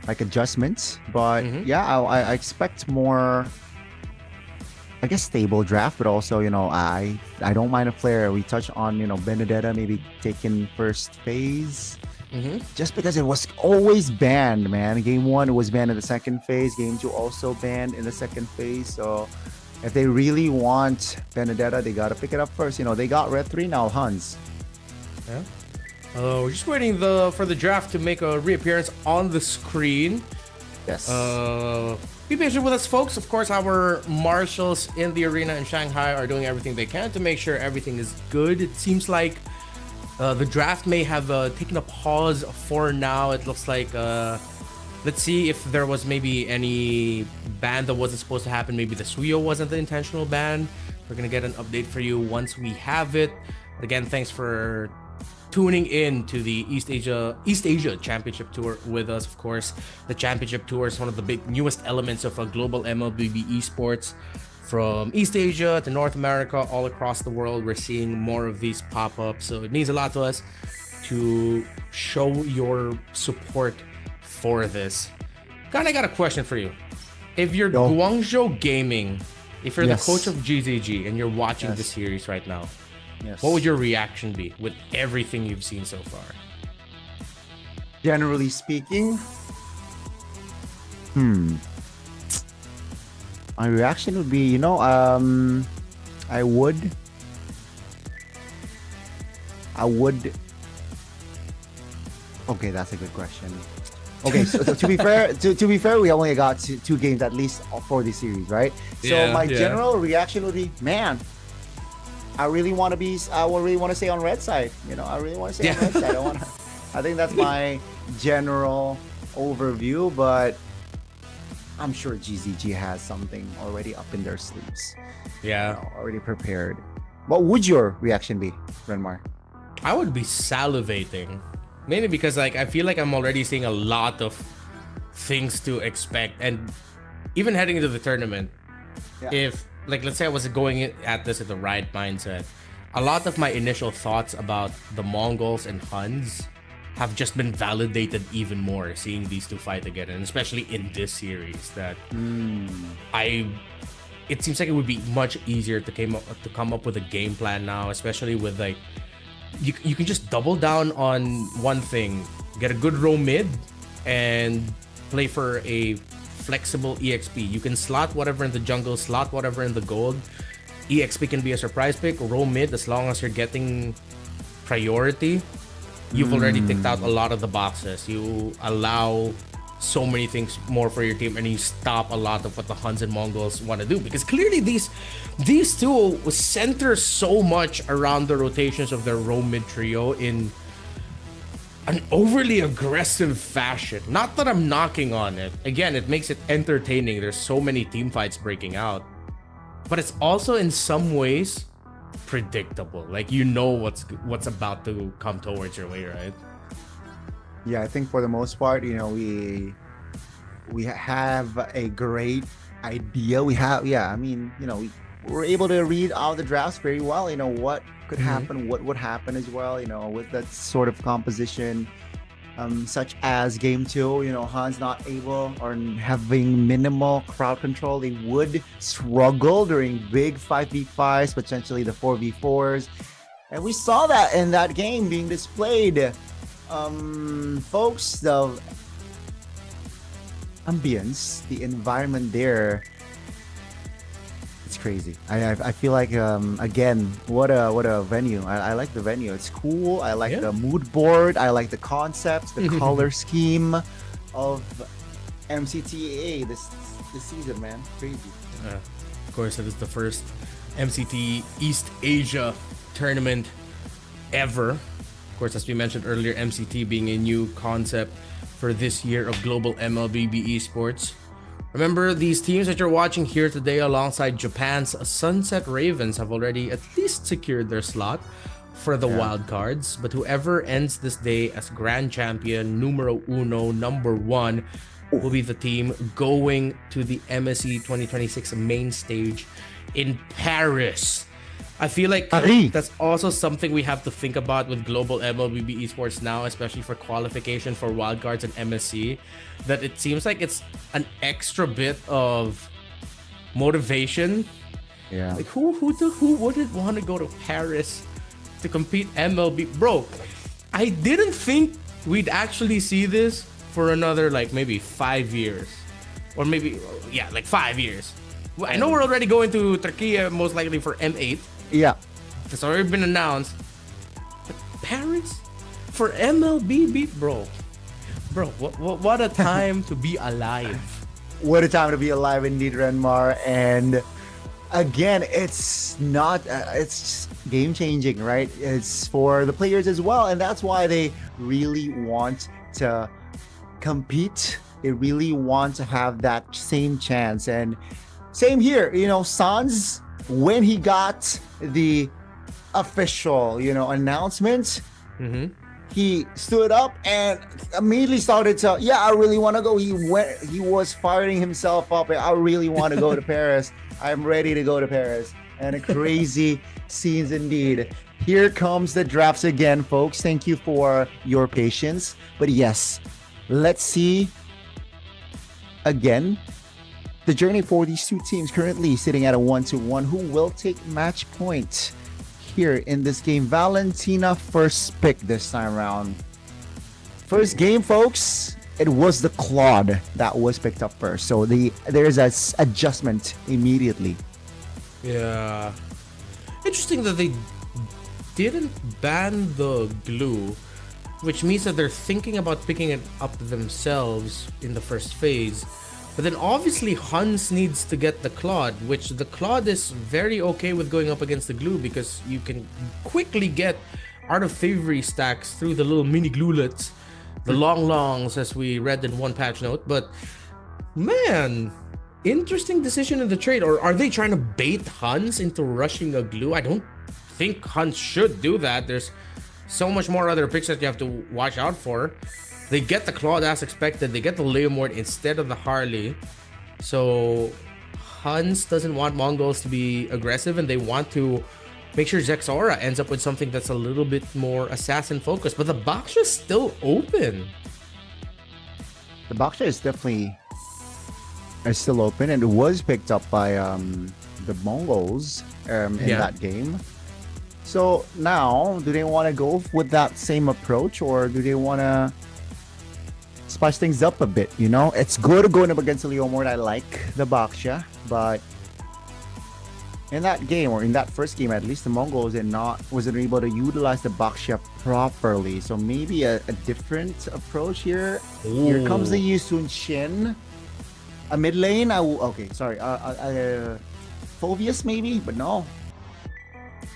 adjustment. But I expect more, I guess, stable draft, but also, I don't mind a flare. We touch on, Benedetta maybe taking first phase. Just because it was always banned, man. Game one, it was banned in the second phase. Game two also banned in the second phase. So if they really want Benedetta, they gotta pick it up first. They got red 3 now, HUNS. Yeah. We're just waiting for the draft to make a reappearance on the screen. Yes. Be patient with us, folks. Of course, our marshals in the arena in Shanghai are doing everything they can to make sure everything is good. It seems like the draft may have taken a pause for now. It looks like let's see if there was maybe any ban that wasn't supposed to happen. Maybe the Suyo wasn't the intentional ban. We're gonna get an update for you once we have it. Again, thanks for tuning in to the East Asia Championship Tour with us. Of course, the Championship Tour is one of the newest elements of a global MLBB esports. From East Asia to North America, all across the world, we're seeing more of these pop up. So it means a lot to us to show your support for this. Kind of got a question for you. if you're Guangzhou Gaming, if you're the Yes. coach of GZG and you're watching Yes. the series right now, Yes. what would your reaction be with everything you've seen so far? Generally speaking, my reaction would be, I would. Okay, that's a good question. Okay, so to be fair, we only got two games at least for this series, right? So my general reaction would be, man, I really want to stay on red side. I really want to stay on red side. I think that's my general overview, but I'm sure GZG has something already up in their sleeves. Yeah. Already prepared. What would your reaction be, Renmar? I would be salivating. Mainly because I feel like I'm already seeing a lot of things to expect. And even heading into the tournament, if let's say I was going at this with the right mindset, a lot of my initial thoughts about the Mongols and HUNS have just been validated even more seeing these two fight again, and especially in this series that it seems like it would be much easier to come up with a game plan now, especially with you can just double down on one thing, get a good row mid, and play for a flexible EXP. You can slot whatever in the jungle, slot whatever in the gold. EXP can be a surprise pick, row mid, as long as you're getting priority. You've already ticked out a lot of the boxes. You allow so many things more for your team, and you stop a lot of what the Huns and Mongols want to do, because clearly these two center so much around the rotations of their row mid trio in an overly aggressive fashion. Not that I'm knocking on it. Again, it makes it entertaining. There's so many team fights breaking out, but it's also in some ways predictable. Like, what's about to come towards your way, right? Yeah, I think for the most part, we have a great idea. We're able to read out the drafts very well. What could happen, what would happen as well, with that sort of composition, such as game 2, Han's not able or having minimal crowd control. They would struggle during big 5v5s, potentially the 4v4s. And we saw that in that game being displayed. Folks, the ambience, the environment there, it's crazy. I feel like again, what a venue. I like the venue. It's cool. I like the mood board. I like the concepts, the color scheme of MCTA this season, man. Crazy. Of course, it is the first MCT East Asia tournament ever. Of course, as we mentioned earlier, MCT being a new concept for this year of global MLBB esports. Remember, these teams that you're watching here today alongside Japan's Sunset Ravens have already at least secured their slot for the wild cards. But whoever ends this day as grand champion numero uno, number 1, will be the team going to the MSC 2026 main stage in Paris. I feel like that's also something we have to think about with global MLBB esports now, especially for qualification for wildcards and MSC, that it seems like it's an extra bit of motivation. Yeah. Like who wouldn't want to go to Paris to compete MLB? Bro, I didn't think we'd actually see this for another maybe 5 years. Or maybe 5 years. I know we're already going to Turkey most likely for M8. Yeah, it's already been announced. But Paris for MLBB, bro, what a time to be alive. What a time to be alive indeed, Renmar. And again, it's not it's game changing, right? It's for the players as well, and that's why they really want to compete. They really want to have that same chance. And same here, Sans, when he got the official, announcement, he stood up and immediately started to, I really want to go. He was firing himself up. I really want to go to Paris. I'm ready to go to Paris. And crazy scenes indeed. Here comes the drafts again, folks. Thank you for your patience. But yes, let's see again the journey for these two teams currently sitting at a 1-1. Who will take match point here in this game? Valentina first pick this time around. First game, folks, it was the Claude that was picked up first. So there's an adjustment immediately. Yeah. Interesting that they didn't ban the glue, which means that they're thinking about picking it up themselves in the first phase. But then obviously HUNS needs to get the Claude, which the Claude is very okay with going up against the glue because you can quickly get Art of Thievery stacks through the little mini glulets, the longs, as we read in one patch note. But man, interesting decision in the trade. Or are they trying to bait HUNS into rushing a glue? I don't think HUNS should do that. There's so much more other picks that you have to watch out for. They get the Claude as expected. They get the Leomord instead of the Harley. So HUNS doesn't want Mongols to be aggressive, and they want to make sure Zexora ends up with something that's a little bit more assassin focused. But the Baksha is still open. The Baksha is definitely still open, and it was picked up by the Mongols in that game. So now, do they want to go with that same approach, or do they want to spice things up a bit? You know, it's good going up against the Leomord. I like the Baksha, but in that game, or in that first game, at least the Mongols wasn't able to utilize the Baksha properly. So maybe a different approach here. Ooh. Here comes the Yusun Shin. A mid lane. Okay, sorry. Phobius maybe, but no.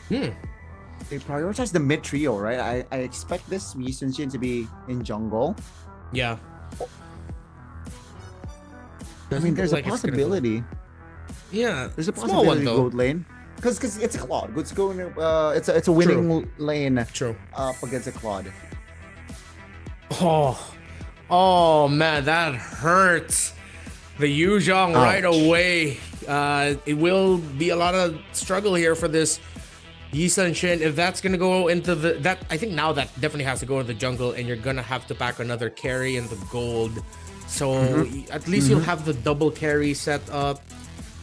They prioritize the mid trio, right? I expect this Yusun Shin to be in jungle. Yeah. I mean, there's a possibility. Yeah, there's a possibility one, though. Gold lane, because it's a Claude. It's going. It's a winning lane. True. Up against a Claude. Oh man, that hurts. The Yuzhong right away. It will be a lot of struggle here for this Yisun Shin. If that's gonna go into I think now that definitely has to go in the jungle, and you're gonna have to pack another carry in the gold. So at least you'll have the double carry set up.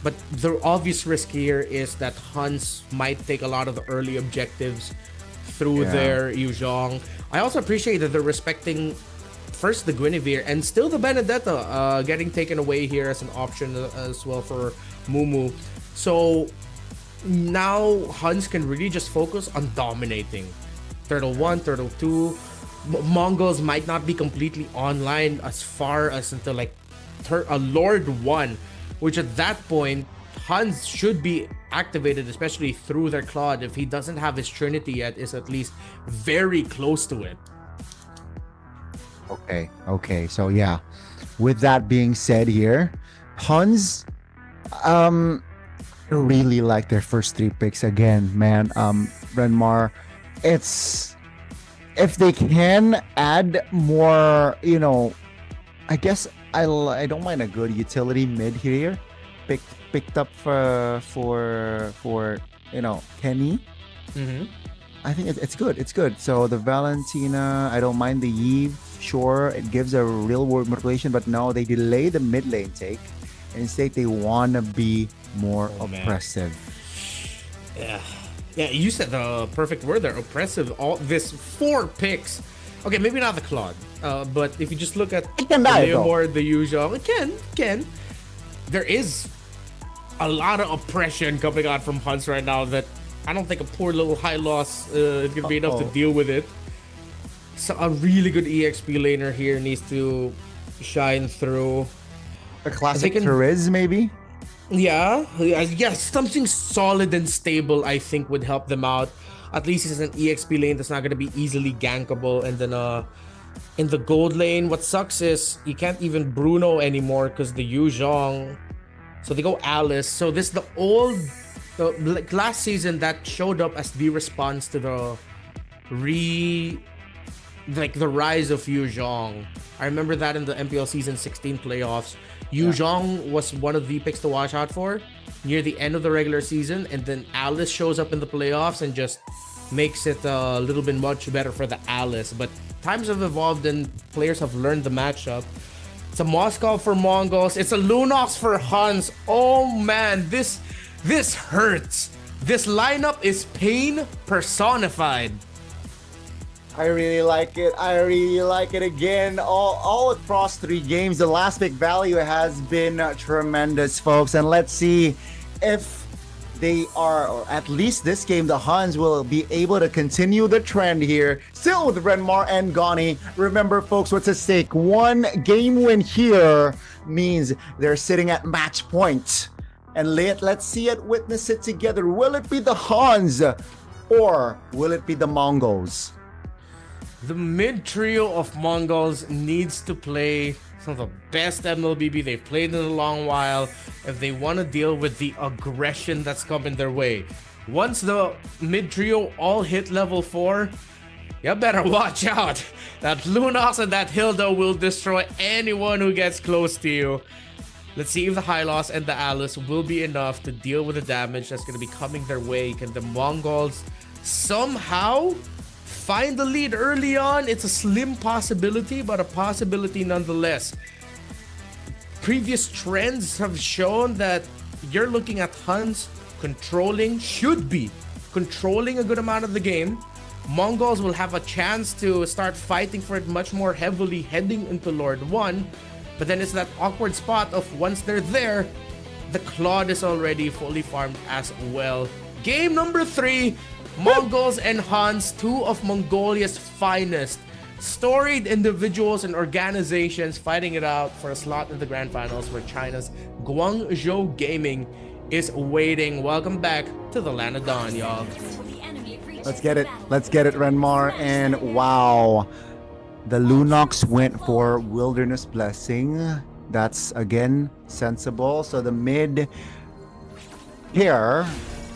But the obvious risk here is that HUNS might take a lot of the early objectives through their Yuzhong. I also appreciate that they're respecting first the Guinevere and still the Benedetta getting taken away here as an option as well for Mumu. So now HUNS can really just focus on dominating. Turtle 1, Turtle 2. Mongols might not be completely online as far as until like Lord 1. Which at that point, HUNS should be activated, especially through their Claude. If he doesn't have his Trinity yet, is at least very close to it. Okay. So yeah, with that being said here, HUNS really like their first 3 picks again, man. Renmar, it's if they can add more, I guess I don't mind a good utility mid here, picked up for Kenny. I think it's good. It's good. So the Valentina, I don't mind the Eve. Sure, it gives a real world motivation, but no, they delay the mid lane take, and instead they want to be more oppressive. Man. Yeah, you said the perfect word there, oppressive. All this 4 picks. Okay, maybe not the Claude, but if you just look at the Leomord, the Yuzhong, it can. There is a lot of oppression coming out from HUNS right now that I don't think a poor little high loss is going to be enough to deal with it. So a really good EXP laner here needs to shine through. A classic Therese, maybe? Yeah, something solid and stable I think would help them out. At least it's an EXP lane that's not going to be easily gankable. And then in the gold lane, what sucks is you can't even Bruno anymore because the Yuzhong. So they go Alice. So this is the last season that showed up as the response to the rise of Yuzhong. I remember that in the MPL season 16 playoffs. Yuzhong was one of the picks to watch out for near the end of the regular season, and then Alice shows up in the playoffs and just makes it a little bit much better for the Alice. But times have evolved and players have learned the matchup. It's a Moscow for Mongols. It's a Lunox for HUNS. Oh man, this hurts. This lineup is pain personified. I really like it. I really like it again. All across 3 games, the last pick value has been tremendous, folks. And let's see if they are, or at least this game, the HUNS will be able to continue the trend here. Still with Renmar and Gani. Remember, folks, what's at stake? 1 game win here means they're sitting at match point. And let's see it, witness it together. Will it be the HUNS or will it be the Mongols? The mid trio of Mongols needs to play some of the best MLBB they've played in a long while if they want to deal with the aggression that's coming their way. Once the mid trio all hit level 4, you better watch out. That Lunox and that Hilda will destroy anyone who gets close to you. Let's see if the Hylos and the Alice will be enough to deal with the damage that's going to be coming their way. Can the Mongols somehow find the lead early on? It's a slim possibility, but a possibility nonetheless. Previous trends have shown that you're looking at HUNS should be controlling a good amount of the game. Mongols will have a chance to start fighting for it much more heavily heading into Lord 1. But then it's that awkward spot of once they're there, the Claude is already fully farmed as well. Game number 3, Mongols and HUNS, 2 of Mongolia's finest. Storied individuals and organizations fighting it out for a slot in the grand finals where China's Guangzhou Gaming is waiting. Welcome back to the Land of Dawn, y'all. Let's get it. Let's get it, Renmar. And wow. The Lunox went for Wilderness Blessing. That's, again, sensible. So the mid here,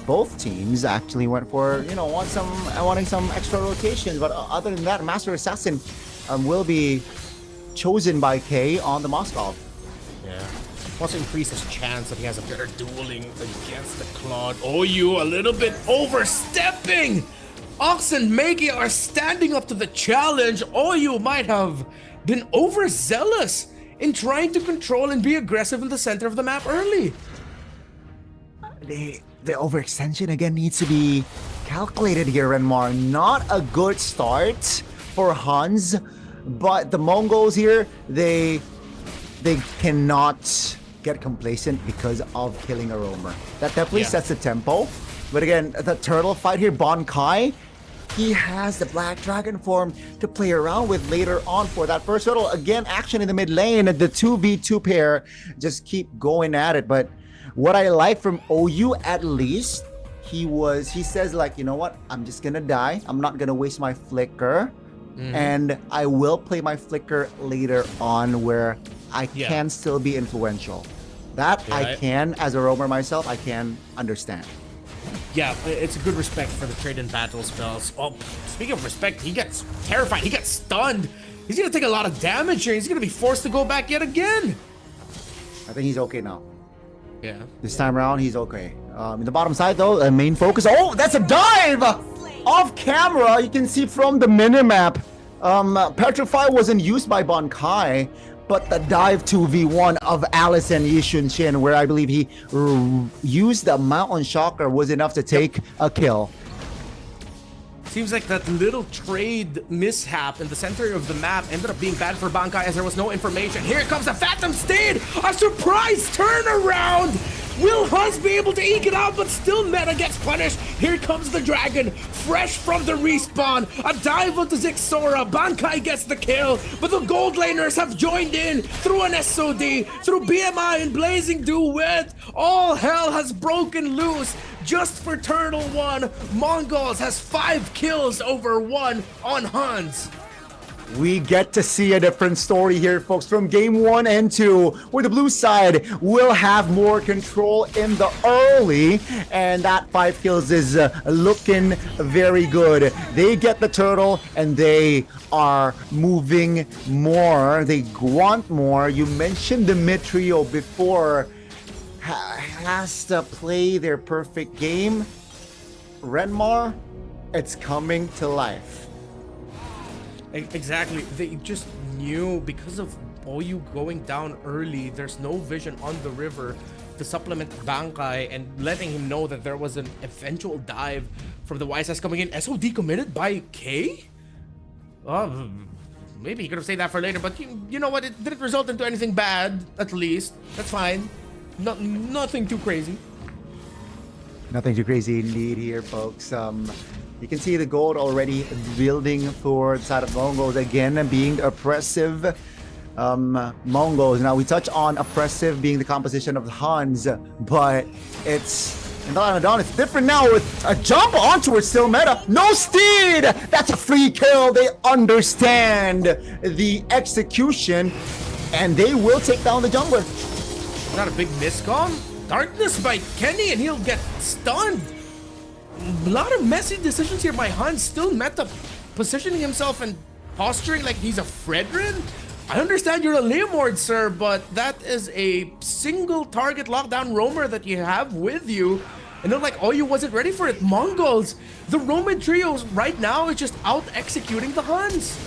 both teams actually went for, wanting some extra rotations. But other than that, Master Assassin will be chosen by K on the Moscow. Yeah. Wants to increase his chance that he has a better dueling against the Claude. Oh, you a little bit overstepping! Ox and Meiki are standing up to the challenge. Oh, you might have been overzealous in trying to control and be aggressive in the center of the map early. The overextension again needs to be calculated here, Renmar. Not a good start for HUNS, but the Mongols here, they cannot get complacent because of killing a roamer. That definitely sets the tempo. But again, the turtle fight here, Bon Kai, he has the Black Dragon form to play around with later on for that first turtle. Again, action in the mid lane. The 2v2 pair just keep going at it. But what I like from OU, at least, he says, like, you know what? I'm just going to die. I'm not going to waste my flicker. And I will play my flicker later on where I can still be influential. That I can, as a roamer myself, I can understand. Yeah, it's a good respect for the trade and battle spells. Oh, speaking of respect, he gets terrified. He gets stunned. He's going to take a lot of damage here. He's going to be forced to go back yet again. I think he's okay now. Yeah. This time around, he's okay. In the bottom side, though, main focus. Oh, that's a dive! Off camera, you can see from the minimap. Petrify wasn't used by Bon Kai, but the dive 2v1 of Alice and Yishun Shin, where I believe he used the Mountain Shocker, was enough to take a kill. Seems like that little trade mishap in the center of the map ended up being bad for Bankai as there was no information. Here comes the Phantom Steed! A surprise turnaround! Will HUNS be able to eke it out, but still Meta gets punished? Here comes the Dragon, fresh from the respawn. A dive onto Zixora. Bankai gets the kill, but the gold laners have joined in through an SOD, through BMI and Blazing Duet. All hell has broken loose. Just for Turtle 1, Mongols has 5 kills over 1 on HUNS. We get to see a different story here, folks, from game 1 and 2, where the blue side will have more control in the early, and that 5 kills is looking very good. They get the turtle, and they are moving more. They want more. You mentioned the mid trio before. Has to play their perfect game. Renmar, it's coming to life. Exactly. They just knew because of OU going down early. There's no vision on the river to supplement Bankai and letting him know that there was an eventual dive from the YSS coming in. SOD committed by K? Maybe he could have saved that for later, but you know what? It didn't result into anything bad, at least. That's fine. Nothing too crazy. Nothing too crazy indeed here, folks. You can see the gold already building for the side of Mongols again, being oppressive. Mongols. Now we touch on oppressive being the composition of the HUNS, but it's in the Ramadan, it's different now with a jump onto it, still meta. No steed! That's a free kill. They understand the execution, and they will take down the jungler. Not a big miscom. Darkness by Kenny, and he'll get stunned. A lot of messy decisions here by HUNS. Still meta positioning himself and posturing like he's a Fredrin. I understand you're a Leomord, sir, but that is a single target lockdown roamer that you have with you. And look like OU wasn't ready for it. Mongols, the Roman trios right now is just out executing the HUNS.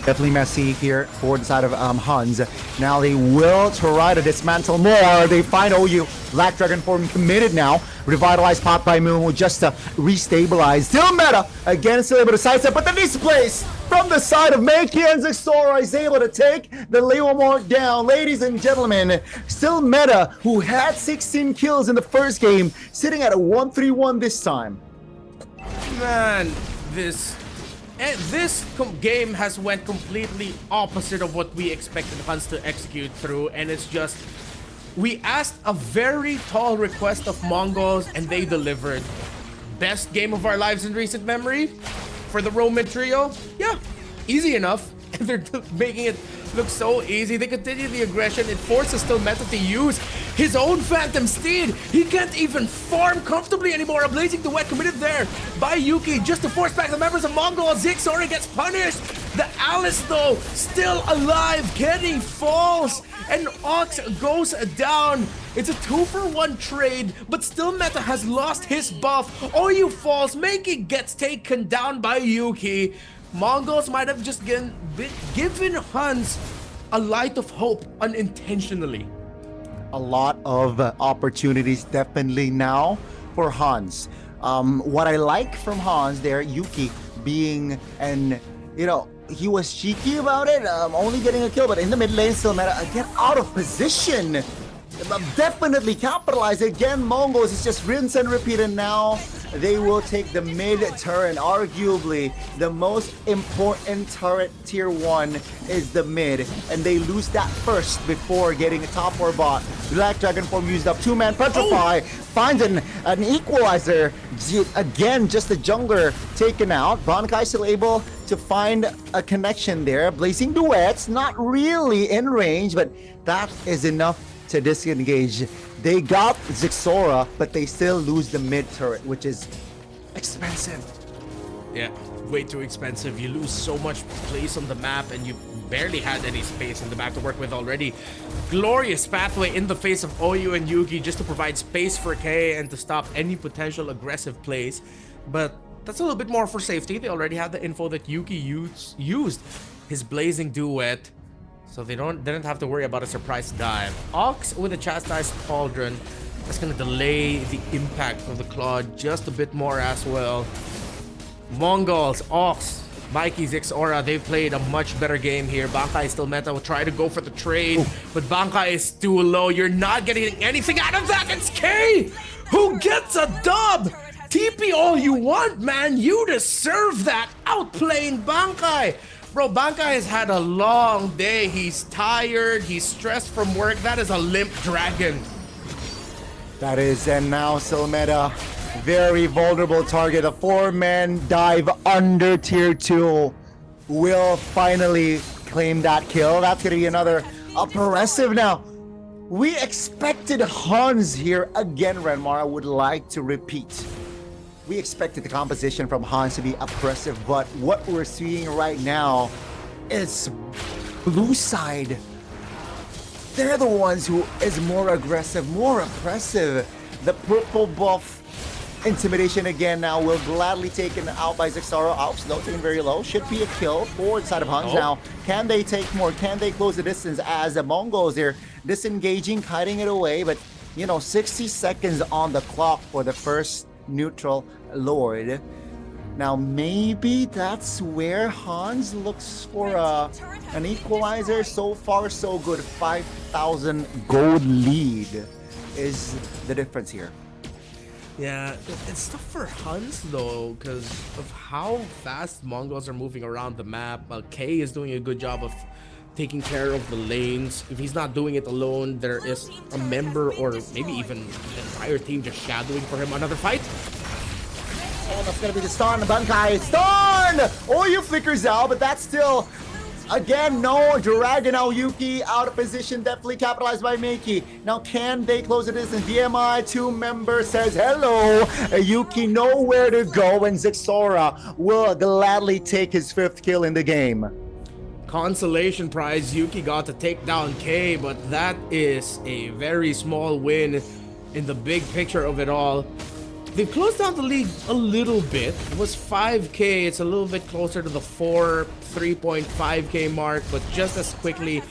Definitely messy here for the side of HUNS. Now they will try to dismantle more. They find OU. Black Dragon form committed now. Revitalized pop by Moon just to restabilize. Still meta. Again, still able to sidestep, but the displace from the side of Maiki and Zixora is able to take the Leomord down. Ladies and gentlemen, still meta, who had 16 kills in the first game, sitting at a 1-3-1 this time. Man, this game has went completely opposite of what we expected HUNS to execute through, and it's just, we asked a very tall request of Mongols and they delivered. Best game of our lives in recent memory for the Roman trio? Yeah, easy enough. They're making it look so easy. They continue the aggression. It forces still Meta to use his own Phantom Steed. He can't even farm comfortably anymore. A Blazing Duet committed there by Yuki just to force back the members of MongolZ. Zixora gets punished. The Alice, though, still alive. Kenny falls, and Ox goes down. It's a 2-for-1 trade, but still Meta has lost his buff. OU falls. Maiki gets taken down by Yuki. Mongols might have just given HUNS a light of hope unintentionally. A lot of opportunities definitely now for HUNS. What I like from HUNS there, Yuki being he was cheeky about it, only getting a kill, but in the mid lane still meta, get out of position. Definitely capitalize again. Mongols is just rinse and repeat, and now they will take the mid turret. Arguably the most important turret tier 1 is the mid, and they lose that first before getting a top or bot. Black Dragon form used up. 2-man petrify, finds an equalizer. Again, just the jungler taken out. Bankai still able to find a connection there. Blazing Duets, not really in range, but that is enough to disengage. They got Zixora, but they still lose the mid turret, which is expensive. Yeah, way too expensive. You lose so much place on the map, and you barely had any space in the map to work with already. Glorious pathway in the face of OU and Yuki just to provide space for K and to stop any potential aggressive plays. But that's a little bit more for safety. They already had the info that Yuki used his Blazing Duet, so they didn't have to worry about a surprise dive. Ox with a Chastised Cauldron. That's going to delay the impact of the Claw just a bit more as well. Mongols, Ox, Mikey, Zixora, they've played a much better game here. Bankai still meta, will try to go for the trade, but Bankai is too low. You're not getting anything out of that. It's K who gets a dub. TP all you want, man. You deserve that. Outplaying Bankai. Bro, Bankai has had a long day. He's tired. He's stressed from work. That is a limp dragon. That is, and now Silmeta, very vulnerable target. A 4-man dive under tier 2 will finally claim that kill. That's going to be another oppressive now. We expected HUNS here again, Renmar. I would like to repeat. We expected the composition from HUNS to be oppressive, but what we're seeing right now is blue side. They're the ones who is more aggressive, more oppressive. The purple buff Intimidation again now will gladly taken out by Zixara. Ouch, low, taken very low. Should be a kill for the side of HUNS. Now, can they take more? Can they close the distance as the Mongols are disengaging, kiting it away? But, 60 seconds on the clock for the first neutral Lord. Now, maybe that's where HUNS looks for an equalizer. So far, so good. 5,000 gold lead is the difference here. Yeah, it's tough for HUNS though, because of how fast Mongols are moving around the map. K is doing a good job of taking care of the lanes. If he's not doing it alone, there is a member or maybe even the entire team just shadowing for him. Another fight. Oh, that's gonna be the stun. Bankai stun! Oh, you flickers out, but that's still, again, no. Dragon now, Yuki out of position, definitely capitalized by Meiki. Now, can they close the distance? DMI 2 member says hello. Yuki nowhere to go, and Zixara will gladly take his 5th kill in the game. Consolation prize, Yuki got to take down K, but that is a very small win in the big picture of it all. They've closed down the lead a little bit. It was 5K. It's a little bit closer to the 3.5K mark, but just as quickly,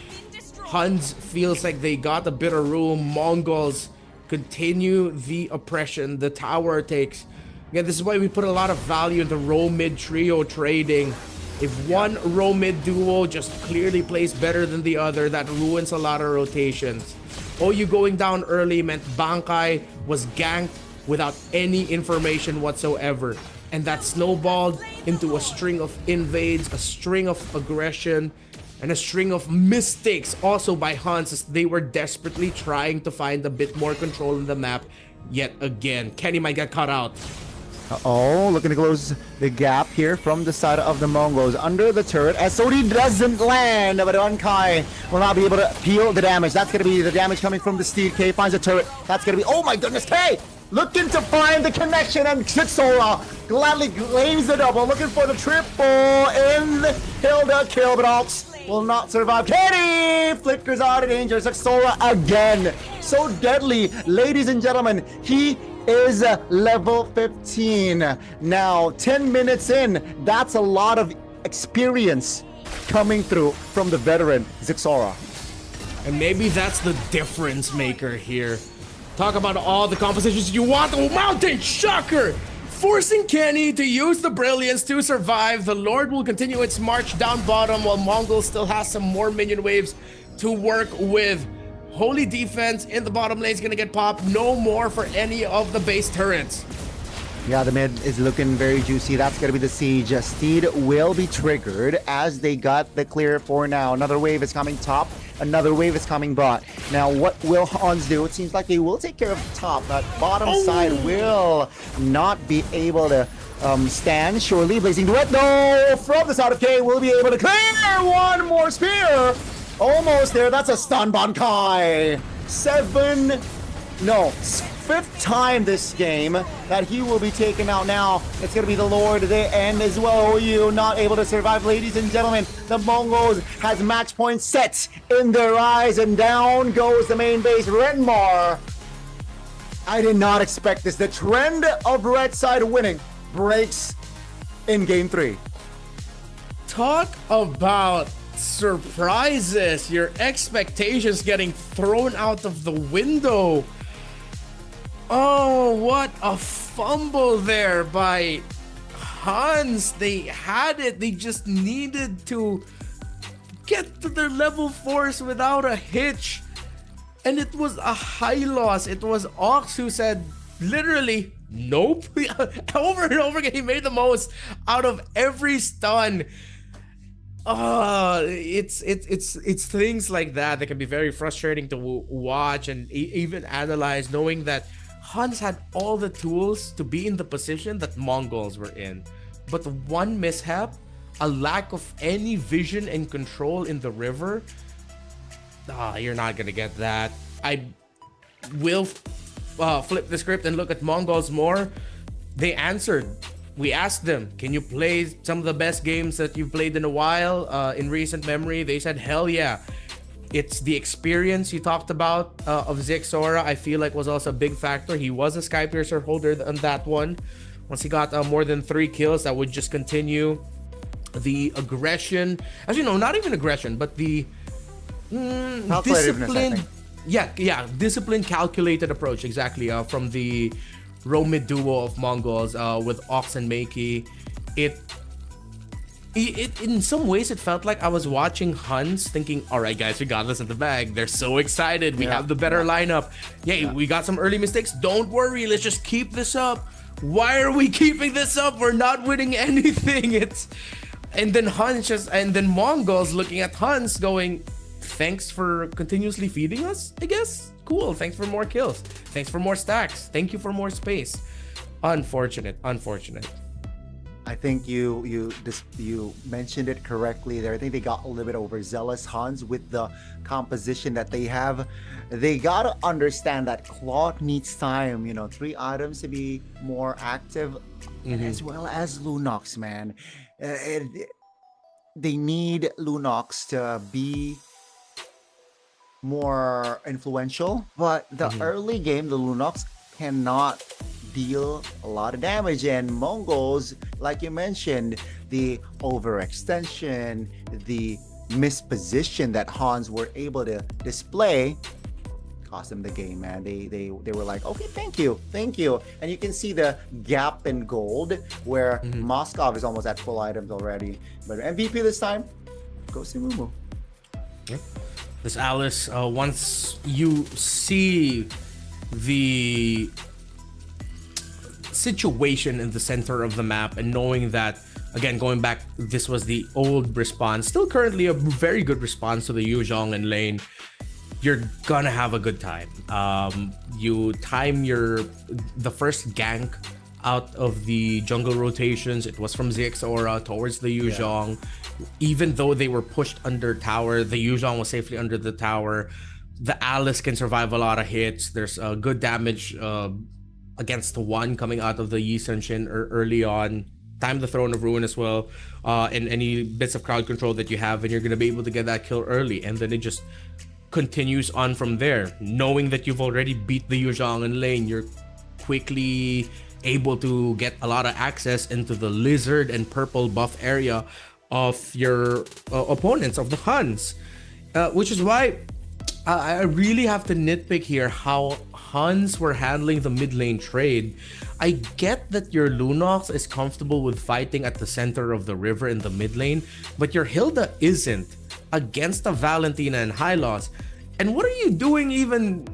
HUNS feels like they got a bit of room. Mongols continue the oppression. The tower takes. Again, this is why we put a lot of value into row mid trio trading. If one row mid duo just clearly plays better than the other, that ruins a lot of rotations. OU going down early meant Bankai was ganked without any information whatsoever, and that snowballed into a string of invades, a string of aggression, and a string of mistakes also by HUNS as they were desperately trying to find a bit more control in the map yet again. Kenny might get caught out. Looking to close the gap here from the side of the Mongols under the turret. SOD doesn't land, but Bankai will not be able to peel the damage. That's going to be the damage coming from the Steed. K finds the turret. That's going to be, oh my goodness, K! Looking to find the connection, and Zixara gladly claims the double. Looking for the triple in the Hilda kill, but Ox will not survive. Kenny flickers out of danger. Zixara again. So deadly. Ladies and gentlemen, he is level 15. Now, 10 minutes in, that's a lot of experience coming through from the veteran Zixara. And maybe that's the difference maker here. Talk about all the compositions you want. Oh, Mountain Shocker! Forcing Kenny to use the brilliance to survive. The Lord will continue its march down bottom while Mongol still has some more minion waves to work with. Holy defense in the bottom lane is going to get popped. No more for any of the base turrets. Yeah, the mid is looking very juicy. That's going to be the siege. Steed will be triggered as they got the clear for now. Another wave is coming top. Another wave is coming bot. Now, what will HUNS do? It seems like they will take care of the top. That bottom side will not be able to stand. Surely, Blazing Duet, no! From the side of K, will be able to clear one more spear. Almost there. That's a stun, Bankai. 5th time this game that he will be taken out. Now it's going to be the Lord. They end as well. OU not able to survive. Ladies and gentlemen, the Mongols has match points set in their eyes, and down goes the main base. Renmar, I did not expect this. The trend of red side winning breaks in game 3. Talk about surprises. Your expectations getting thrown out of the window. Oh, what a fumble there by HUNS. They had it. They just needed to get to their level 4s without a hitch. And it was a high loss. It was Ox who said literally, nope. Over and over again, he made the most out of every stun. It's things like that can be very frustrating to watch and even analyze, knowing that HUNS had all the tools to be in the position that Mongols were in, but one mishap, a lack of any vision and control in the river, you're not gonna get that. I will flip the script and look at Mongols more. They answered. We asked them, can you play some of the best games that you've played in a while in recent memory? They said, hell yeah. It's the experience you talked about of Zixora. I feel like was also a big factor. He was a Sky Piercer holder on that one. Once he got more than 3 kills, that would just continue the aggression. Actually, no, not even aggression, but the disciplined. Yeah, disciplined, calculated approach. Exactly. From the Romid duo of Mongols with Ox and Makey. It in some ways it felt like I was watching HUNS thinking, all right guys, we got this in the bag. They're so excited. We have the better lineup. We got some early mistakes. Don't worry, let's just keep this up. Why are we keeping this up? We're not winning anything. And then Mongols looking at HUNS going, thanks for continuously feeding us, I guess. Cool. Thanks for more kills. Thanks for more stacks. Thank you for more space. Unfortunate. I think you mentioned it correctly there. I think they got a little bit overzealous, HUNS, with the composition that they have. They gotta understand that Claude needs time, 3 items to be more active, as well as Lunox, man. They need Lunox to be more influential, but the early game, the Lunox cannot deal a lot of damage, and Mongols, like you mentioned, the overextension, the misposition that HUNS were able to display cost them the game, man. They were like, okay, thank you, and you can see the gap in gold where Moskov is almost at full items already, but MVP this time goes to Mumu. This Alice, once you see the situation in the center of the map and knowing that, again, going back, this was the old response, still currently a very good response to the Yuzhong and lane, you're gonna have a good time. You time the first gank out of the jungle rotations. It was from Zixora towards the Yuzhong. Even though they were pushed under tower, the Yuzhong was safely under the tower. The Alice can survive a lot of hits. There's good damage against the one coming out of the Yi Sun-shin early on. Time the Throne of Ruin as well, and any bits of crowd control that you have, and you're gonna be able to get that kill early, and then it just continues on from there. Knowing that you've already beat the Yuzhong in lane, you're quickly able to get a lot of access into the lizard and purple buff area of your opponents, of the HUNS, which is why I really have to nitpick here how HUNS were handling the mid lane trade. I get that your Lunox is comfortable with fighting at the center of the river in the mid lane, but your Hilda isn't against a Valentina and Hylos. And what are you doing even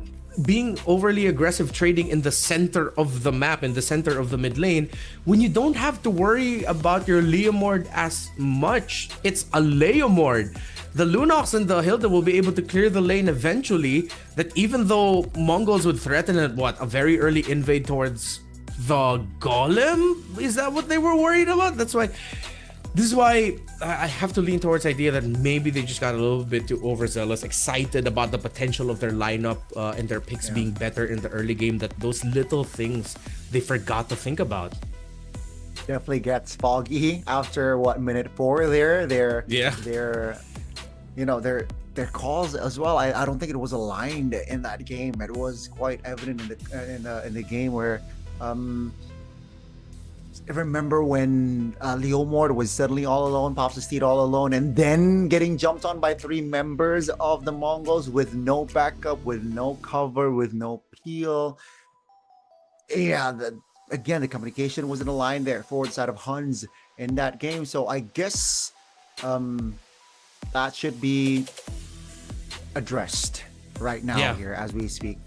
being overly aggressive trading in the center of the map, in the center of the mid lane, when you don't have to worry about your Leomord as much? It's a Leomord. The Lunox and the Hilda will be able to clear the lane eventually, that even though Mongols would threaten a very early invade towards the Golem? Is that what they were worried about? This is why I have to lean towards the idea that maybe they just got a little bit too overzealous, excited about the potential of their lineup and their picks being better in the early game, that those little things they forgot to think about. Definitely gets foggy after minute 4 there. Their calls as well. I don't think it was aligned in that game. It was quite evident in the game where I remember when Leomord was suddenly all alone, pops the steed all alone, and then getting jumped on by 3 members of the Mongols with no backup, with no cover, with no peel. Yeah, again, the communication wasn't aligned there forward side of HUNS in that game. So I guess that should be addressed right now here as we speak.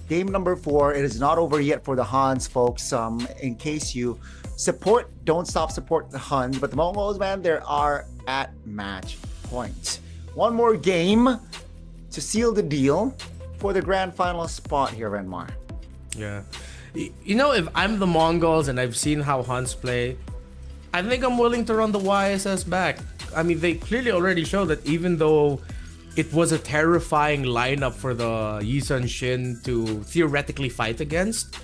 Game number 4, it is not over yet for the HUNS, folks. In case you don't stop support the HUNS, but the Mongols, man, they are at match point. One more game to seal the deal for the grand final spot here, Renmar. Yeah. If I'm the Mongols and I've seen how HUNS play, I think I'm willing to run the YSS back. I mean, they clearly already showed that even though it was a terrifying lineup for the Yi Sun-shin to theoretically fight against,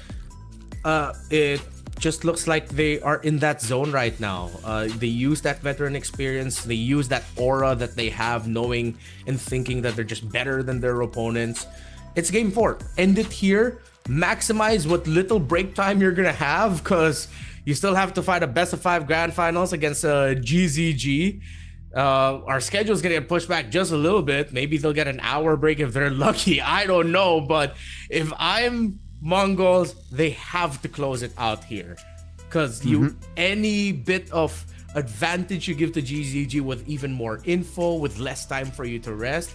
it just looks like they are in that zone right now. They use that veteran experience. They use that aura that they have, knowing and thinking that they're just better than their opponents. It's game 4. End it here. Maximize what little break time you're gonna have, because you still have to fight a best of 5 grand finals against GZG. Our schedule's gonna get pushed back just a little bit. Maybe they'll get an hour break if they're lucky. I don't know, but if I'm Mongols, they have to close it out here, because any bit of advantage you give to GZG with even more info, with less time for you to rest,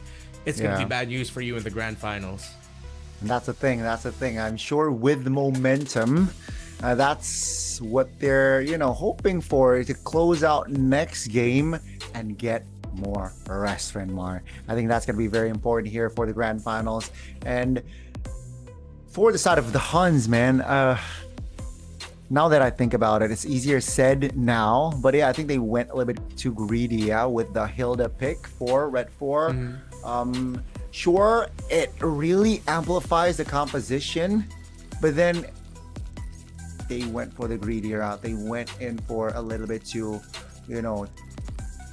it's gonna be bad news for you in the grand finals. And that's the thing. I'm sure with the momentum, that's what they're, hoping for, to close out next game and get more rest, Renmar. I think that's going to be very important here for the grand finals. And for the side of the HUNS, man, now that I think about it, it's easier said now. But yeah, I think they went a little bit too greedy, with the Hilda pick for Red 4. Sure, it really amplifies the composition, but then they went for the greedier route. They went in for a little bit too,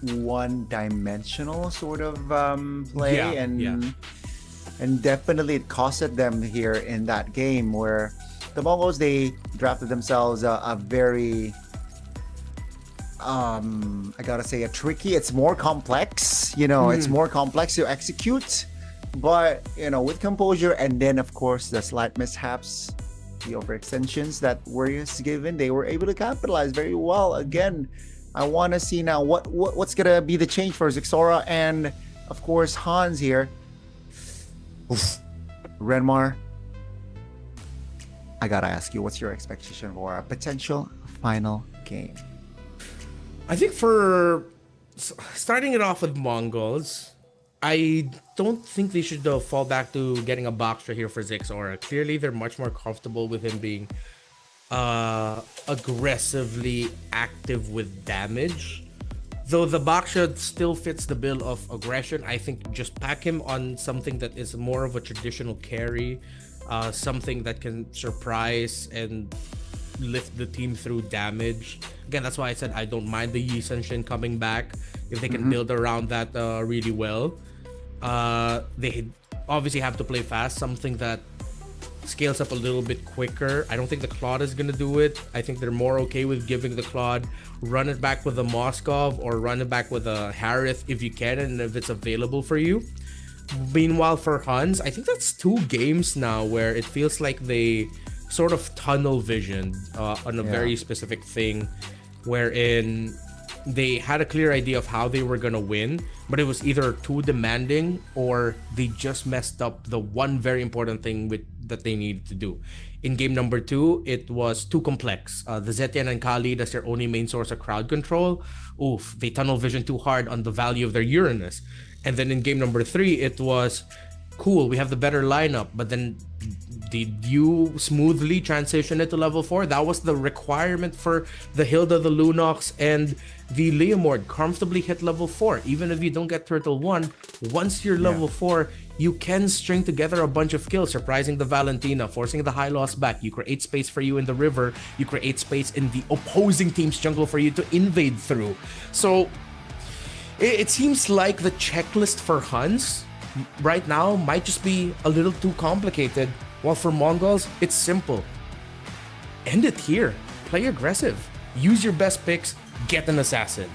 one-dimensional sort of play, and definitely it costed them here in that game, where the Mongols, they drafted themselves a very I gotta say, it's more complex, it's more complex to execute, but with composure, and then of course the slight mishaps, the overextensions that Warriors given, they were able to capitalize very well. Again, I want to see now what's gonna be the change for Zixora and of course HUNS here. Renmar, I gotta ask you, what's your expectation for a potential final game? I think for starting it off with Mongols, I don't think they should fall back to getting a Boxer here for Zixora. Clearly, they're much more comfortable with him being aggressively active with damage. Though the Boxer still fits the bill of aggression, I think just pack him on something that is more of a traditional carry, something that can surprise and lift the team through damage. Again, that's why I said I don't mind the Yi Senshin coming back if they can build around that really well. They obviously have to play fast, something that scales up a little bit quicker. I don't think the Claude is going to do it. I think they're more okay with giving the Claude, run it back with a Moskov or run it back with a Harith if you can and if it's available for you. Meanwhile, for HUNS, I think that's 2 games now where it feels like they sort of tunnel vision on a very specific thing, wherein they had a clear idea of how they were gonna win, but it was either too demanding or they just messed up the one very important thing that they needed to do. In game number 2, it was too complex. The Zetian and Kali, that's their only main source of crowd control. Oof, they tunnel vision too hard on the value of their Uranus. And then in game number 3, it was cool, we have the better lineup, but then did you smoothly transition it to level 4? That was the requirement for the Hilda, the Lunox, and the Leomord. Comfortably hit level 4. Even if you don't get Turtle 1, once you're level 4, you can string together a bunch of kills, surprising the Valentina, forcing the high loss back. You create space for you in the river. You create space in the opposing team's jungle for you to invade through. So it seems like the checklist for HUNS right now might just be a little too complicated. While for Mongols, it's simple. End it here. Play aggressive. Use your best picks. Get an assassin.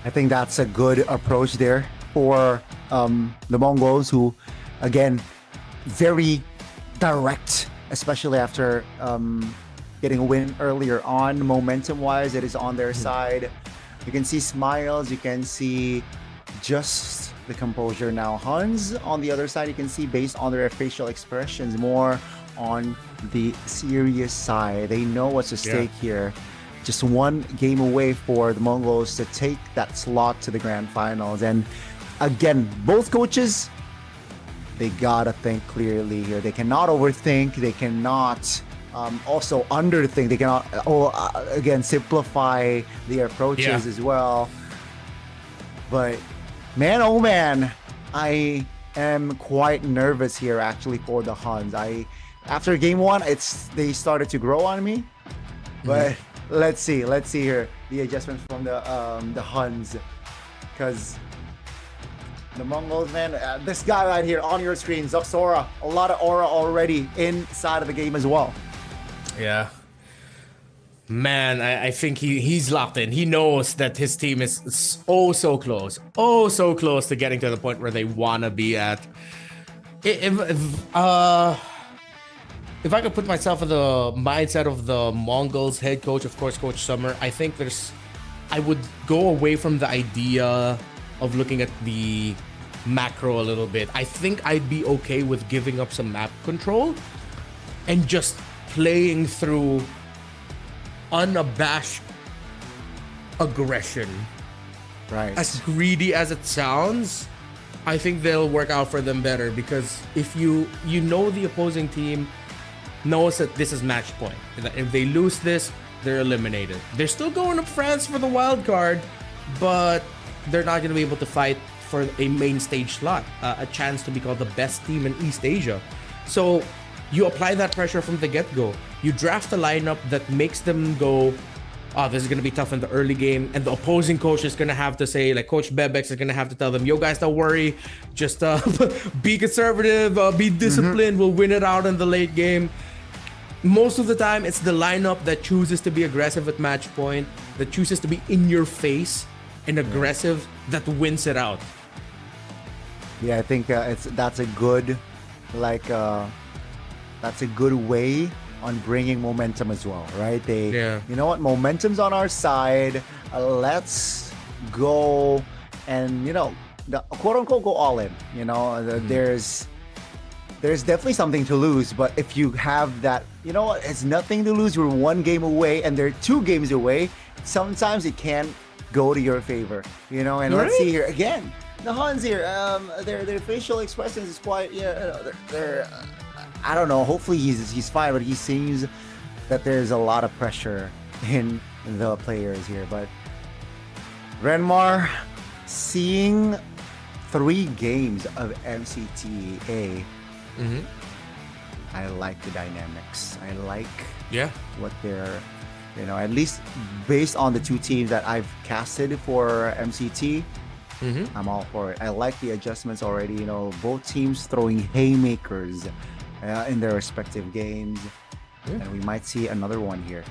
I think that's a good approach there for the Mongols, who, again, very direct, especially after getting a win earlier on. Momentum-wise, it is on their side. You can see smiles. You can see just the composure. Now HUNS on the other side, you can see based on their facial expressions, more on the serious side. They know what's at stake here. Just one game away for the Mongols to take that slot to the grand finals. And again, both coaches, they gotta think clearly here. They cannot overthink. They cannot also underthink. They cannot again simplify the approaches as well. But man, oh man, I am quite nervous here actually for the HUNS. After game 1, they started to grow on me. But let's see here the adjustments from the Huns, because the Mongols, man, this guy right here on your screen, Zuxora, a lot of aura already inside of the game as well. Yeah. Man, I think he's locked in. He knows that his team is so close to getting to the point where they want to be at. If I could put myself in the mindset of the Mongols head coach, of course, Coach Summer, I think I would go away from the idea of looking at the macro a little bit. I think I'd be okay with giving up some map control and just playing through unabashed aggression. Right. As greedy as it sounds, I think they'll work out for them better, because if you know the opposing team knows that this is match point. That if they lose this, they're eliminated. They're still going to France for the wild card, but they're not going to be able to fight for a main stage slot, a chance to be called the best team in East Asia. So you apply that pressure from the get-go. You draft a lineup that makes them go, oh, this is going to be tough in the early game. And the opposing coach is going to have to say, like Coach Bebex is going to have to tell them, yo guys, don't worry. Just be conservative, be disciplined. We'll win it out in the late game. Most of the time, it's the lineup that chooses to be aggressive at match point, that chooses to be in your face and aggressive, that wins it out. Yeah, I think that's a good way on bringing momentum as well, right? You know what, momentum's on our side. Let's go and quote unquote go all in. There's definitely something to lose, but if you have that, it's nothing to lose. We're 1 game away, and they're 2 games away. Sometimes it can go to your favor, And let's see here again. The Huns here, their facial expressions is quite, they're I don't know. Hopefully he's fine, but he seems that there's a lot of pressure in the players here. But Renmar, seeing 3 games of MCTA. I like the dynamics. I like what they're, at least based on the 2 teams that I've casted for MCT. I'm all for it. I like the adjustments already. Both teams throwing haymakers in their respective games, and we might see another one here.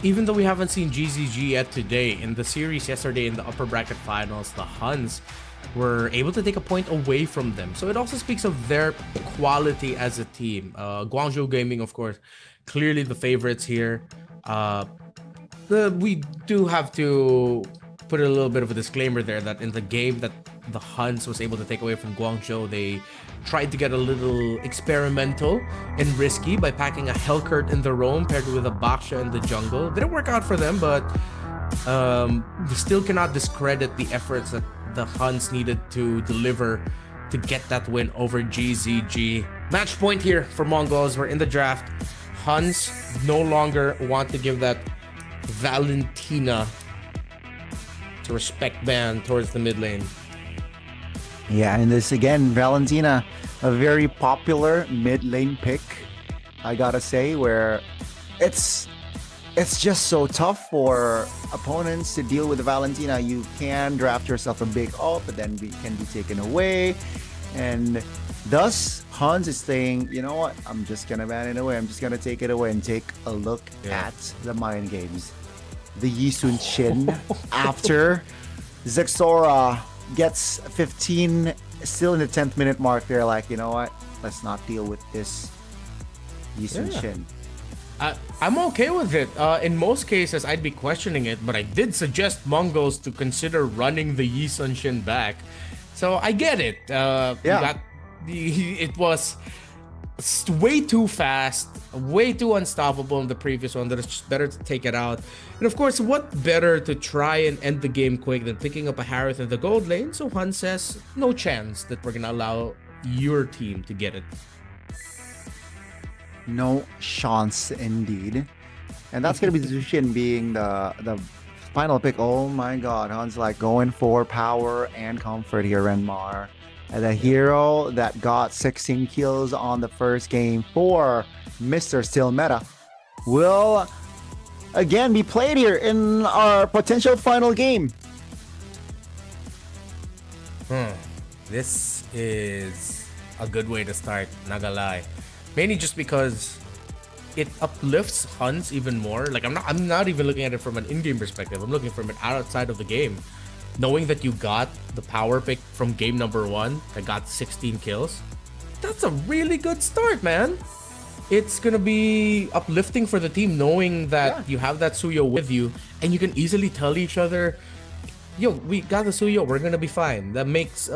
Even though we haven't seen GZG yet today, in the series yesterday in the upper bracket finals, the Huns were able to take a point away from them. So it also speaks of their quality as a team. Guangzhou Gaming, of course, clearly the favorites here. We do have to put a little bit of a disclaimer there that in the game that the Huns was able to take away from Guangzhou, they tried to get a little experimental and risky by packing a Hellcurt in the roam paired with a Baksha in the jungle. Didn't work out for them, but we still cannot discredit the efforts that the Huns needed to deliver to get that win over GZG. Match point here for Mongols. We're in the draft. Huns no longer want to give that Valentina to respect ban towards the mid lane. Yeah, and this again, Valentina, a very popular mid lane pick, I gotta say, where it's just so tough for opponents to deal with Valentina. You can draft yourself a big ult, but then it can be taken away. And thus, Huns is saying, you know what, I'm just gonna ban it away. I'm just gonna take it away and take a look at the mind games. The Yisun Shin after Zexora gets 15, still in the 10th minute mark. They're like, you know what, let's not deal with this Yisun Shin. I'm okay with it. In most cases, I'd be questioning it, but I did suggest Mongols to consider running the Yisun Shin back. So I get it. It was way too fast, way too unstoppable in the previous one. That it's just better to take it out. And of course, what better to try and end the game quick than picking up a Harith in the gold lane? So Han says, no chance that we're gonna allow your team to get it. No chance indeed. And that's gonna be Zushin being the final pick. Oh my god, Han's like going for power and comfort here, Renmar. The hero that got 16 kills on the first game for Mr. Still Meta. will again be played here in our potential final game. This is a good way to start, not gonna lie. Mainly just because it uplifts HUNS even more. Like I'm not even looking at it from an in-game perspective. I'm looking from it outside of the game. Knowing that you got the power pick from game number 1 that got 16 kills, that's a really good start, man. It's gonna be uplifting for the team knowing that you have that Suyo with you, and you can easily tell each other, yo, we got the Suyo, we're gonna be fine. That makes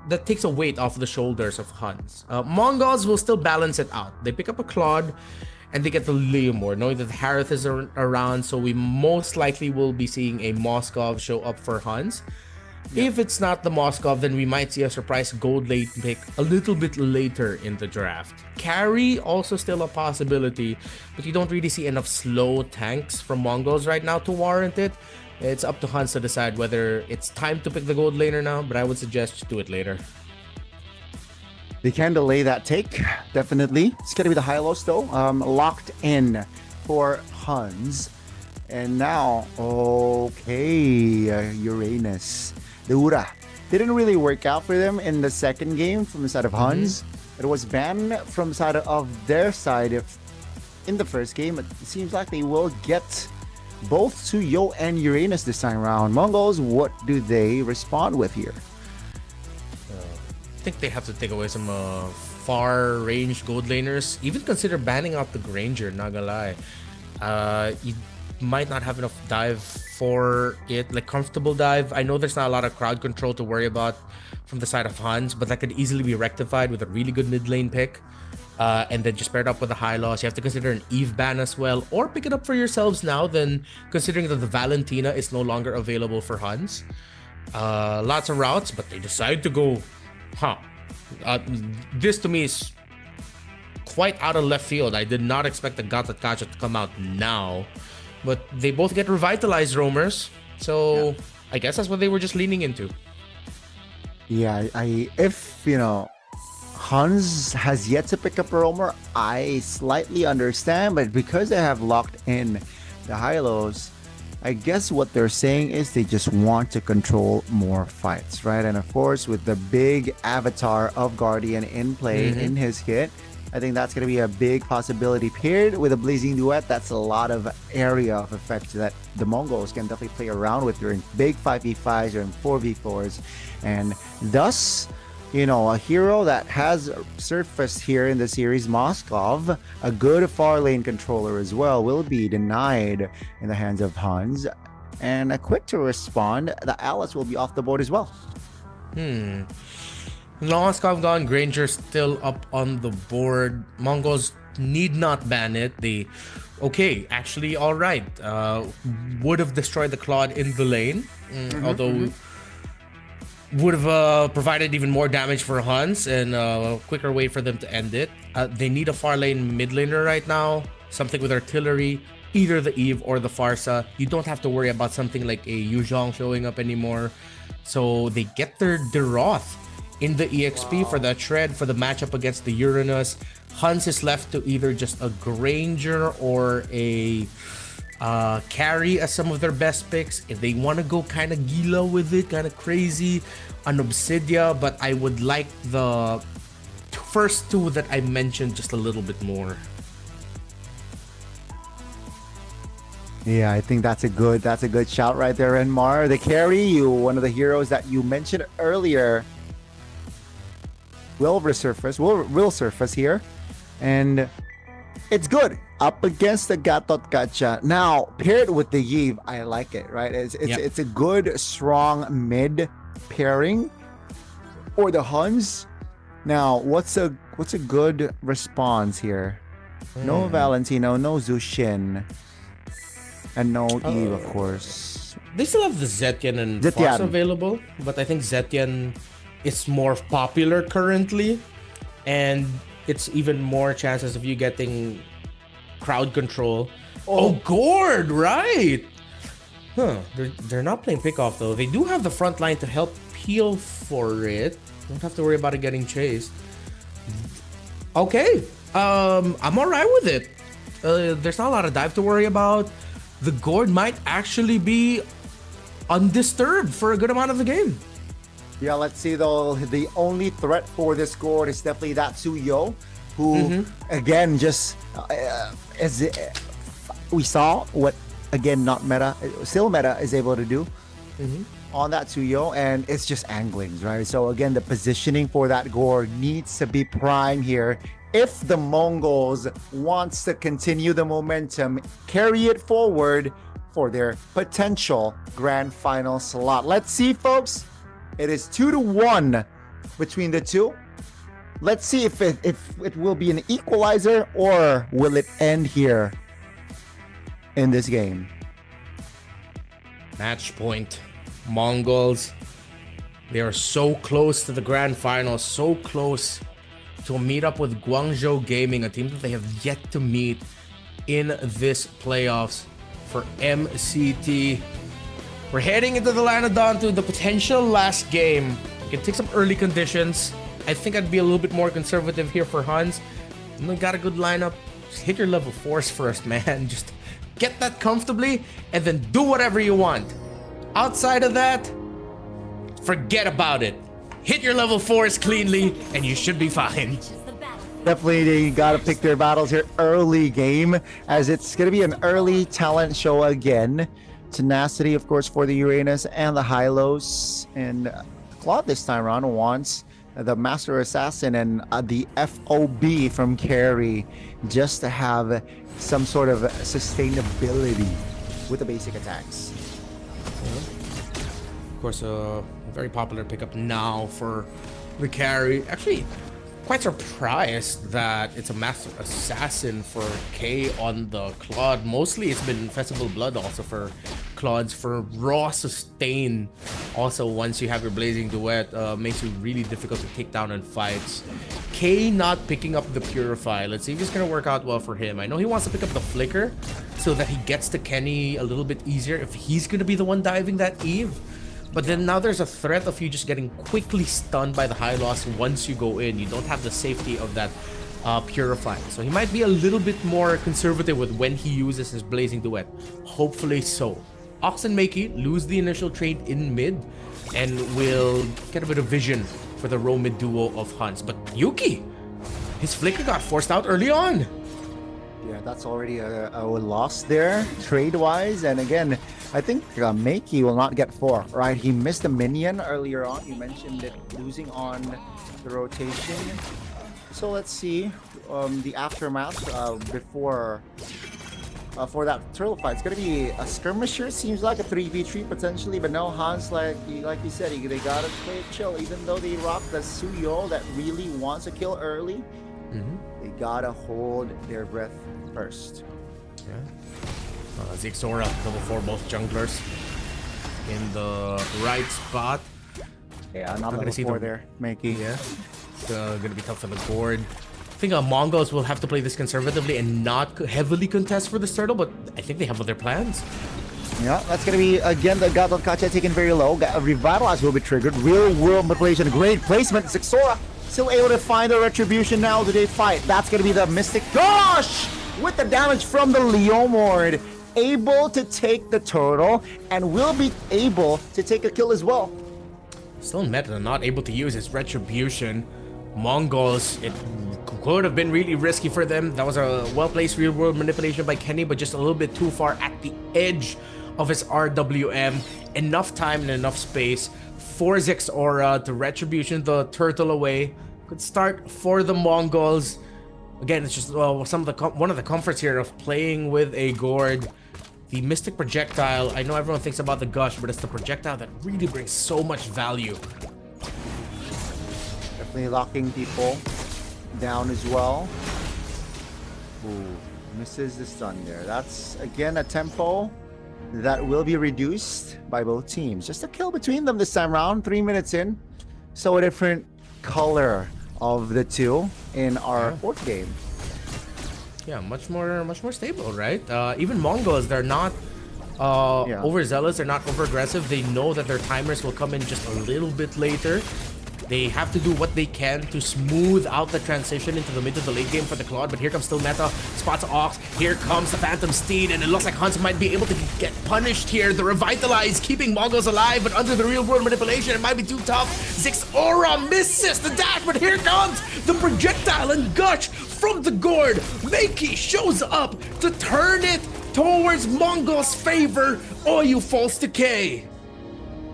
that takes a weight off the shoulders of HUNS. Mongols will still balance it out. They pick up a Claude and they get the Leomore, knowing that Harith is around, so we most likely will be seeing a Moskov show up for HUNS. If it's not the Moskov, then we might see a surprise gold late pick a little bit later in the draft. Carry also still a possibility, but you don't really see enough slow tanks from Mongols right now to warrant it. It's up to HUNS to decide whether it's time to pick the gold laner now, but I would suggest do it later. They can delay that take, definitely. It's going to be the Hylos, though, locked in for HUNS. And now, okay, Uranus. The Ura didn't really work out for them in the second game from the side of HUNS. It was banned from the side of their side in the first game. It seems like they will get both Suyo and Uranus this time around. Mongols, what do they respond with here? I think they have to take away some far range gold laners. Even consider banning out the Granger, not gonna lie. You might not have enough dive for it, like comfortable dive. I know there's not a lot of crowd control to worry about from the side of HUNS, but that could easily be rectified with a really good mid lane pick. And then just pair it up with a high loss. You have to consider an Eve ban as well, or pick it up for yourselves now, then considering that the Valentina is no longer available for HUNS. Lots of routes, but they decide to go, this to me is quite out of left field. I did not expect the Gata Kacha to come out now, but they both get revitalized roamers, so I guess that's what they were just leaning into. Yeah, if you know HUNS has yet to pick up a roamer, I slightly understand, but because they have locked in the Hylos, I guess what they're saying is they just want to control more fights, right? And of course, with the big avatar of Guardian in play in his kit, I think that's going to be a big possibility. Paired with a Blazing Duet, that's a lot of area of effect that the Mongols can definitely play around with during big 5v5s or in 4v4s. And thus, you know, a hero that has surfaced here in the series, Moskov, a good far lane controller as well, will be denied in the hands of HUNS. And a quick to respond, the Alice will be off the board as well. Moskov gone, Granger still up on the board. Mongols need not ban it. They, okay, actually, all right. Would have destroyed the Claude in the lane, although would have provided even more damage for HUNS and a quicker way for them to end it. They need a far lane mid laner right now, something with artillery, either the Eve or the Farsa. You don't have to worry about something like a Yuzhong showing up anymore. So they get their Deroth in the EXP for that shred for the matchup against the Uranus. HUNS is left to either just a Granger or a carry as some of their best picks. If they want to go kind of gila with it, kind of crazy, an Obsidia, but I would like the first two that I mentioned just a little bit more. Yeah, I think that's a good shout right there, Enmar. The carry, one of the heroes that you mentioned earlier, will surface here, and it's good up against the Gatot Kacha. Now paired with the Yiv, I like it, right? It's a good strong mid pairing or the HUNS. Now what's a good response here? No Valentino, no Zushin, and no Eve, of course. They still have the Zetian and Fox available, but I think Zetian is more popular currently, and it's even more chances of you getting crowd control. Oh, Gord, right? They're not playing pickoff though. They do have the front line to help peel for it. Don't have to worry about it getting chased. Okay, I'm alright with it. there's not a lot of dive to worry about. The gourd might actually be undisturbed for a good amount of the game. Yeah, let's see though. The only threat for this gourd is definitely that Tsuyo, who again just as we saw what again not meta, still meta is able to do on that Tsuyo, and it's just anglings, right? So again, the positioning for that gourd needs to be prime here. If the Mongols wants to continue the momentum, carry it forward for their potential grand final slot. Let's see, folks. It is 2-1 between the two. Let's see if it will be an equalizer or will it end here in this game. Match point. Mongols. They are so close to the grand final, so close to meet up with Guangzhou Gaming, a team that they have yet to meet in this playoffs for MCT. We're heading into the Lanadon to the potential last game. You can take some early conditions. I think I'd be a little bit more conservative here for HUNS. You got a good lineup. Just hit your level 4s first, man. Just get that comfortably and then do whatever you want. Outside of that, forget about it. Hit your level 4s cleanly and you should be fine. Definitely, they got to pick their battles here early game, as it's going to be an early talent show again. Tenacity, of course, for the Uranus and the Hylos. And Claude this time around wants the Master Assassin and the FOB from Carry just to have some sort of sustainability with the basic attacks. Of course, a very popular pickup now for the Carry. Actually, quite surprised that it's a Master Assassin for K on the Claude. Mostly it's been Festival Blood also for Claudes. For raw sustain also, once you have your Blazing Duet, makes you really difficult to take down in fights. K not picking up the Purify. Let's see if it's gonna work out well for him. I know he wants to pick up the Flicker so that he gets to Kenny a little bit easier if he's gonna be the one diving that Eve. But then now there's a threat of you just getting quickly stunned by the high loss once you go in. You don't have the safety of that Purify. So he might be a little bit more conservative with when he uses his Blazing Duet. Hopefully so. Ox and Makey lose the initial trade in mid and will get a bit of vision for the row mid duo of HUNS. But Yuki, his Flicker got forced out early on. Yeah, that's already a loss there, trade-wise. And again, I think Makey will not get 4, right? He missed a minion earlier on. You mentioned it losing on the rotation. So let's see the aftermath before for that turtle fight. It's going to be a skirmisher. Seems like a 3v3 potentially, but no, HUNS, like you said, they got to play it chill. Even though they rock the Tsuyo that really wants a kill early, they got to hold their breath first. Yeah. Zixora, level 4, both junglers in the right spot. Yeah, not level 4 there, Makey. Yeah, it's gonna be tough for the board. I think Mongols will have to play this conservatively and not heavily contest for this turtle, but I think they have other plans. Yeah, that's gonna be again the Gatot Kacha taken very low. Revitalize will be triggered. Real world manipulation, great placement. Zixora still able to find the retribution now. Do they fight? That's gonna be the Mystic. Gosh! With the damage from the Leomord, able to take the turtle and will be able to take a kill as well. Still in meta, not able to use his retribution. Mongols, it could have been really risky for them. That was a well-placed real-world manipulation by Kenny, but just a little bit too far at the edge of his RWM. Enough time and enough space for Zixora to retribution the turtle away. Good start for the Mongols. Again, it's just one of the comforts here of playing with a gourd. The Mystic Projectile, I know everyone thinks about the Gush, but it's the projectile that really brings so much value. Definitely locking people down as well. Ooh, misses the stun there. That's, again, a tempo that will be reduced by both teams. Just a kill between them this time around, 3 minutes in. So a different color of the two in our fourth game. Yeah, much more stable, right? Even Mongols, they're not overzealous, they're not over aggressive. They know that their timers will come in just a little bit later. They have to do what they can to smooth out the transition into the mid to the late game for the Claude, but here comes still Meta, spots Ox, here comes the Phantom Steed, and it looks like HUNS might be able to get punished here. The Revitalize keeping MongolZ alive, but under the real world manipulation, it might be too tough. Zixora misses the dash, but here comes the projectile and Gush from the gourd. Makey shows up to turn it towards MongolZ's favor. Oyu falls to K.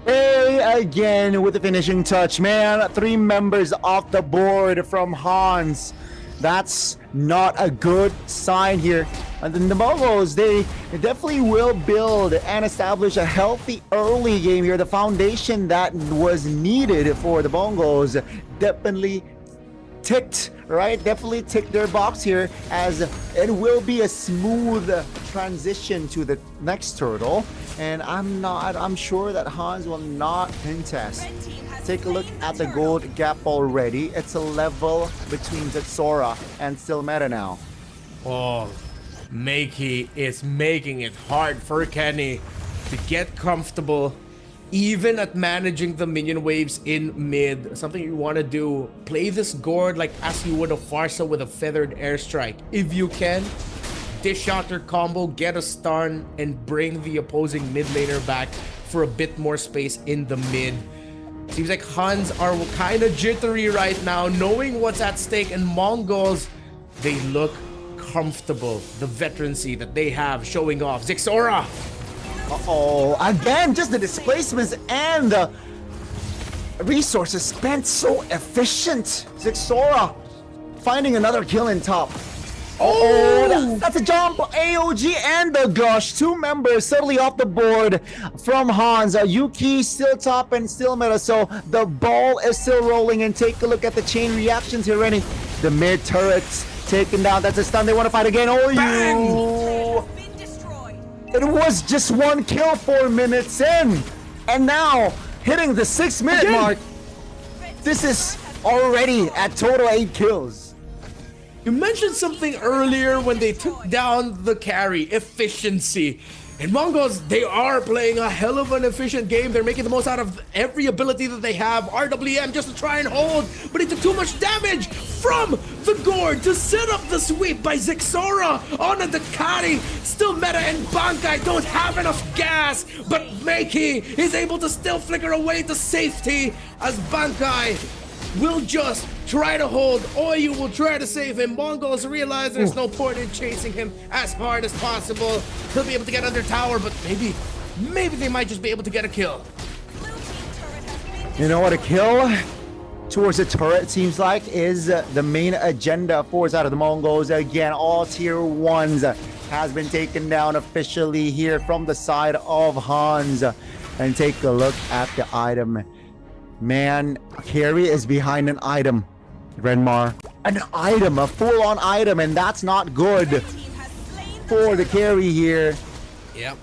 Hey, again with the finishing touch, man. 3 members off the board from HUNS. That's not a good sign here. And then the Mongols, they definitely will build and establish a healthy early game here. The foundation that was needed for the Mongols definitely ticked, right? Definitely ticked their box here, as it will be a smooth transition to the next turtle. And I'm sure that HUNS will not contest. Take a look at the gold gap already. It's a level between Zixora and still meta now. Oh, Makey is making it hard for Kenny to get comfortable, even at managing the minion waves in mid. Something you want to do, play this gourd like as you would a Farsa with a feathered airstrike. If you can, dish out your combo, get a stun, and bring the opposing mid laner back for a bit more space in the mid. Seems like HUNS are kind of jittery right now, knowing what's at stake, and MongolZ, they look comfortable. The veterancy that they have showing off. Zixora! Uh-oh, again, just the displacements and the resources spent so efficient. Zixora finding another kill in top. Oh, that's a jump. AOG and the Gush, 2 members suddenly off the board from HUNS. Yuki still top and still meta, so the ball is still rolling. And take a look at the chain reactions here, Rennie. The mid turrets taken down. That's a stun. They want to fight again. Oh, you! It was just 1 kill 4 minutes in, and now hitting the 6-minute mark. This is already at total 8 kills. You mentioned something earlier when they took down the carry, efficiency. And MongolZ, they are playing a hell of an efficient game. They're making the most out of every ability that they have. RWM just to try and hold, but he took too much damage from the gourd to set up the sweep by Zixora on a Ducati. Still meta and Bankai don't have enough gas, but Makey is able to still flicker away to safety as Bankai will just try to hold. Oyu will try to save him. MongolZ realize there's no point in chasing him as hard as possible. He'll be able to get under tower, but maybe they might just be able to get a kill. You know what? A kill towards the turret seems like is the main agenda for side of the Mongols. Again, all tier 1s has been taken down officially here from the side of HUNS. And take a look at the item. Man, carry is behind an item, Renmar. An item, a full-on item, and that's not good for the carry here. Yep.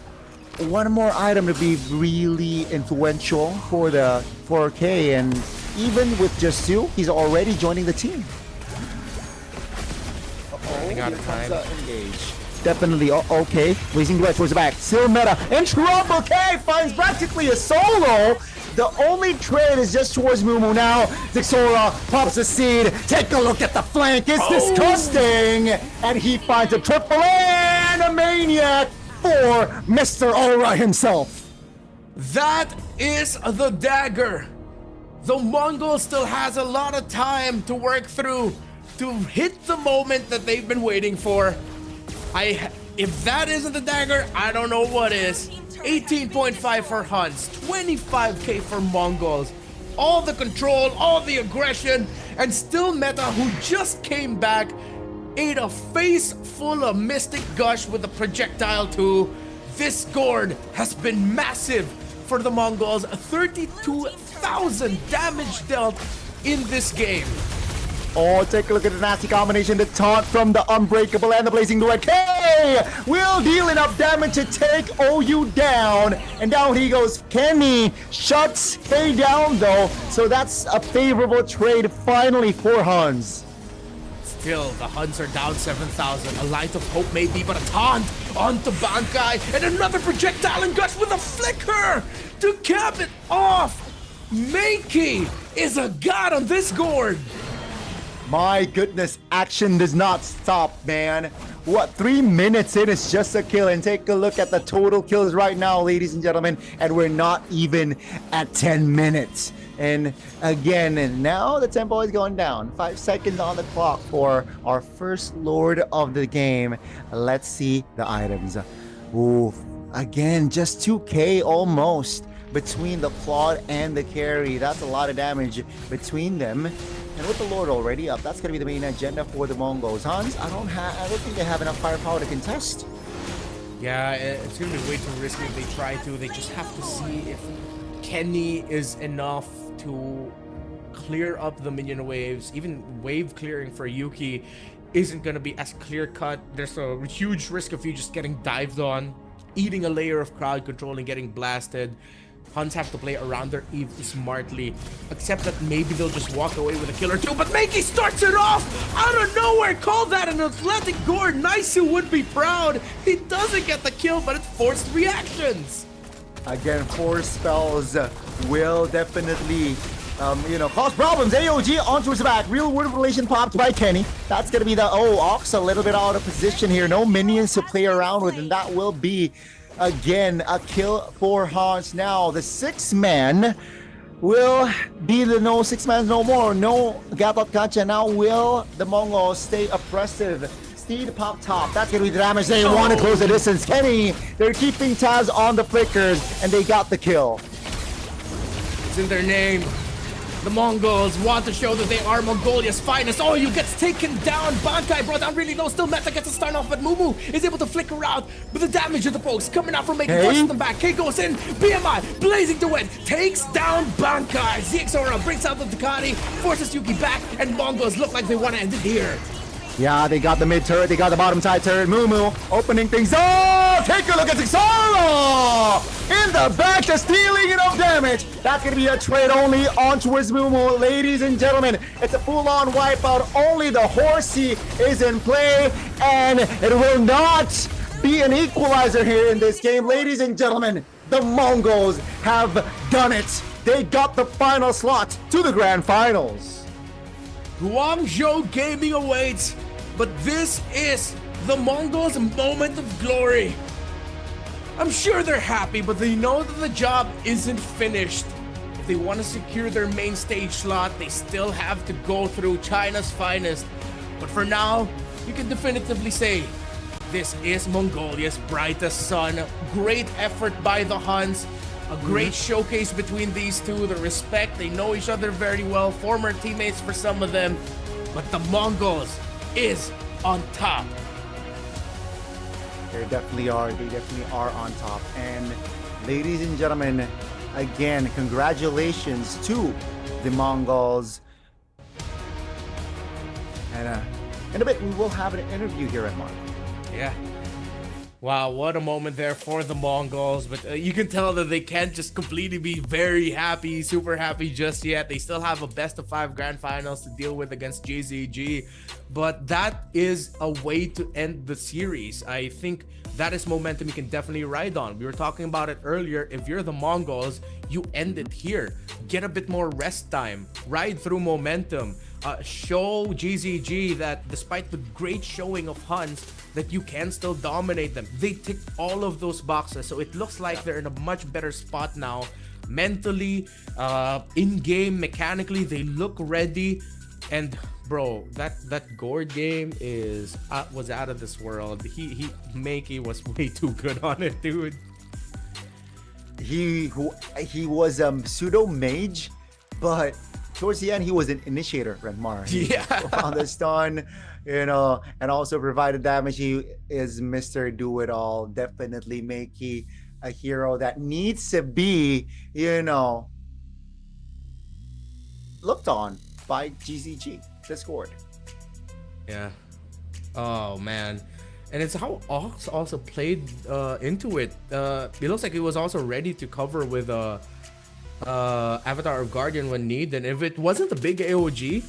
One more item to be really influential for the 4K, and even with just 2, he's already joining the team. Running out of time. Engage. Definitely, okay. Blazing right towards the back. Still meta. And Trouble K finds practically a solo. The only trade is just towards Mumu now. Zixora pops the seed. Take a look at the flank. It's disgusting. And he finds a triple and a maniac for Mr. Aura himself. That is the dagger. The Mongol still has a lot of time to work through to hit the moment that they've been waiting for. If that isn't the dagger, I don't know what is. 18.5 for HUNS, 25k for MongolZ. All the control, all the aggression, and still Meta, who just came back, ate a face full of Mystic Gush with a projectile too. This gourd has been massive for the Mongols. 32,000 damage dealt in this game. Oh, take a look at the nasty combination. The taunt from the Unbreakable and the Blazing Duet. K will deal enough damage to take OU down. And down he goes. Kenny shuts K down though. So that's a favorable trade finally for HUNS. Still, the HUNS are down 7,000. A light of hope maybe, but a taunt onto Bankai. And another projectile and Gush with a flicker to cap it off. Meiki is a god on this gourd. My goodness, action does not stop, man. What, 3 minutes in is just a kill, and take a look at the total kills right now, ladies and gentlemen, and we're not even at 10 minutes. And again, now the tempo is going down. 5 seconds on the clock for our first lord of the game. Let's see the items. Ooh, again, just 2k almost between the plot and the carry. That's a lot of damage between them. And with the Lord already up, that's going to be the main agenda for the Mongols. HUNS, I don't think they have enough firepower to contest. Yeah, it's going to be way too risky if they try to. They just have to see if Kenny is enough to clear up the minion waves. Even wave clearing for Yuki isn't going to be as clear-cut. There's a huge risk of you just getting dived on, eating a layer of crowd control and getting blasted. HUNS have to play around their Eve smartly, except that maybe they'll just walk away with a kill or two. But Meiki starts it off out of nowhere. Call that an athletic gore. Naisu would be proud. He doesn't get the kill, but it's forced reactions. Again, force spells will definitely, cause problems. AOG onto his back. Real world relation popped by Kenny. That's going to be the, Ox a little bit out of position here. No minions to play around with, and that will be, again, a kill for HUNS. Now, the 6-man will be the no 6-man no more. No Gatot Kacha. Now will the Mongols stay oppressive. Steed pop top. That's going to be the damage. They want to close the distance. Kenny, they're keeping tabs on the flickers, and they got the kill. It's in their name. The Mongols want to show that they are Mongolia's finest. Oh, you gets taken down. Bankai brought down really low. Still Meta gets a start off, but Mumu is able to flicker out. But the damage of the pokes coming out from Meiki pushes them back. K goes in. BMI blazing to win. Takes down Bankai. ZXORA brings out the Ducati. Forces Yuki back. And Mongols look like they want to end it here. Yeah, they got the mid turret, they got the bottom side turret. Mumu opening things up. Take a look at ZXORA in the back, just dealing enough damage. That's gonna be a trade only on towards Mumu, ladies and gentlemen. It's a full-on wipeout. Only the horsey is in play, and it will not be an equalizer here in this game, ladies and gentlemen. The Mongols have done it. They got the final slot to the grand finals. Guangzhou Gaming awaits, but this is the Mongols' moment of glory. I'm sure they're happy, but they know that the job isn't finished. If they want to secure their main stage slot, they still have to go through China's finest. But for now, you can definitively say, this is Mongolia's brightest sun. Great effort by the HUNS. A great showcase between these two. The respect, they know each other very well. Former teammates for some of them. But the Mongols is on top. They definitely are. They definitely are on top. And ladies and gentlemen, again, congratulations to the Mongols. And in a bit, we will have an interview here at Mark. Yeah. Wow, what a moment there for the Mongols. But you can tell that they can't just completely be very happy, super happy just yet. They still have a best-of-5 grand finals to deal with against JZG. But that is a way to end the series. I think that is momentum you can definitely ride on. We were talking about it earlier. If you're the Mongols, you end it here. Get a bit more rest time. Ride through momentum. Show GZG that despite the great showing of HUNS, that you can still dominate them. They ticked all of those boxes, so it looks like they're in a much better spot now. Mentally, in-game, mechanically, they look ready. And bro, that Gord game was out of this world. Meiki was way too good on it, dude. He was pseudo mage, but towards the end, he was an initiator, Renmar. Yeah. On the stun, and also provided damage. He is Mr. Do-It-All. Definitely Meiki a hero that needs to be, looked on by GZG, Discord. Yeah. Oh, man. And it's how Ox also played into it. It looks like he was also ready to cover with Avatar of Guardian when needed. And if it wasn't a big AOG,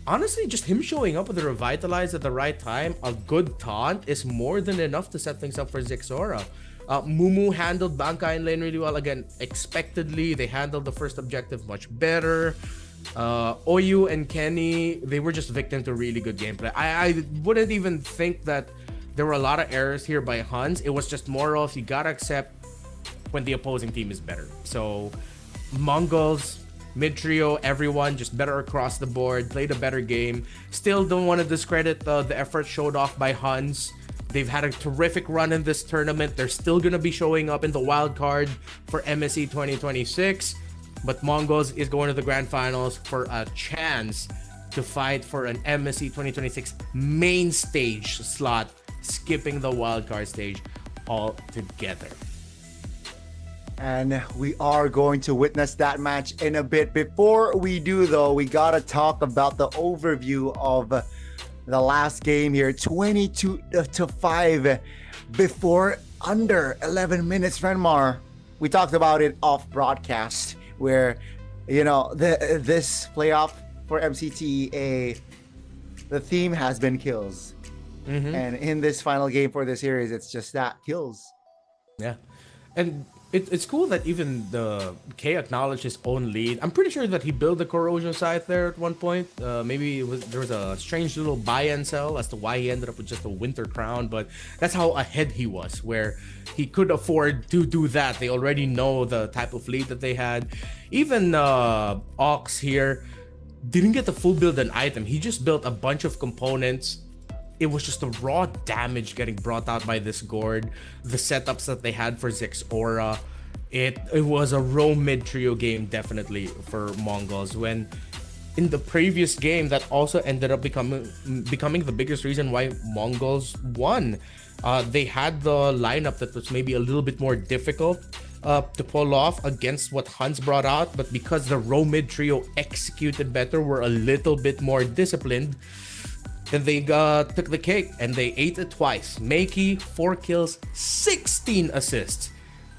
honestly, just him showing up with the Revitalize at the right time, a good taunt, is more than enough to set things up for Zixora. Mumu handled Bankai in lane really well. Again, expectedly, they handled the first objective much better. Oyu and Kenny, they were just victim to really good gameplay. I wouldn't even think that there were a lot of errors here by HUNS. It was just more of, you gotta accept when the opposing team is better. So Mongols, mid trio, everyone just better across the board, played a better game. Still don't want to discredit the effort showed off by HUNS. They've had a terrific run in this tournament. They're still going to be showing up in the wild card for MSC 2026. But MongolZ is going to the grand finals for a chance to fight for an MSC 2026 main stage slot, skipping the wild card stage altogether. And we are going to witness that match in a bit. Before we do, though, we got to talk about the overview of the last game here. 22-5 before under 11 minutes, Renmar. We talked about it off broadcast where, you know, this playoff for MCT, the theme has been kills. Mm-hmm. And in this final game for the series, it's just that, kills. Yeah. And it's cool that even the K acknowledged his own lead. I'm pretty sure that he built the corrosion scythe there at one point. Maybe there was a strange little buy and sell as to why he ended up with just a winter crown, but that's how ahead he was, where he could afford to do that. They already know the type of lead that they had. Even Ox here didn't get the full build and item. He just built a bunch of components. It was just the raw damage getting brought out by this Gord. The setups that they had for Zixora. It was a row mid trio game definitely for MongolZ, when in the previous game that also ended up becoming the biggest reason why MongolZ won. They had the lineup that was maybe a little bit more difficult to pull off against what HUNS brought out, but because the row mid trio executed better, were a little bit more disciplined, then they took the cake and they ate it twice. Makey, 4 kills, 16 assists.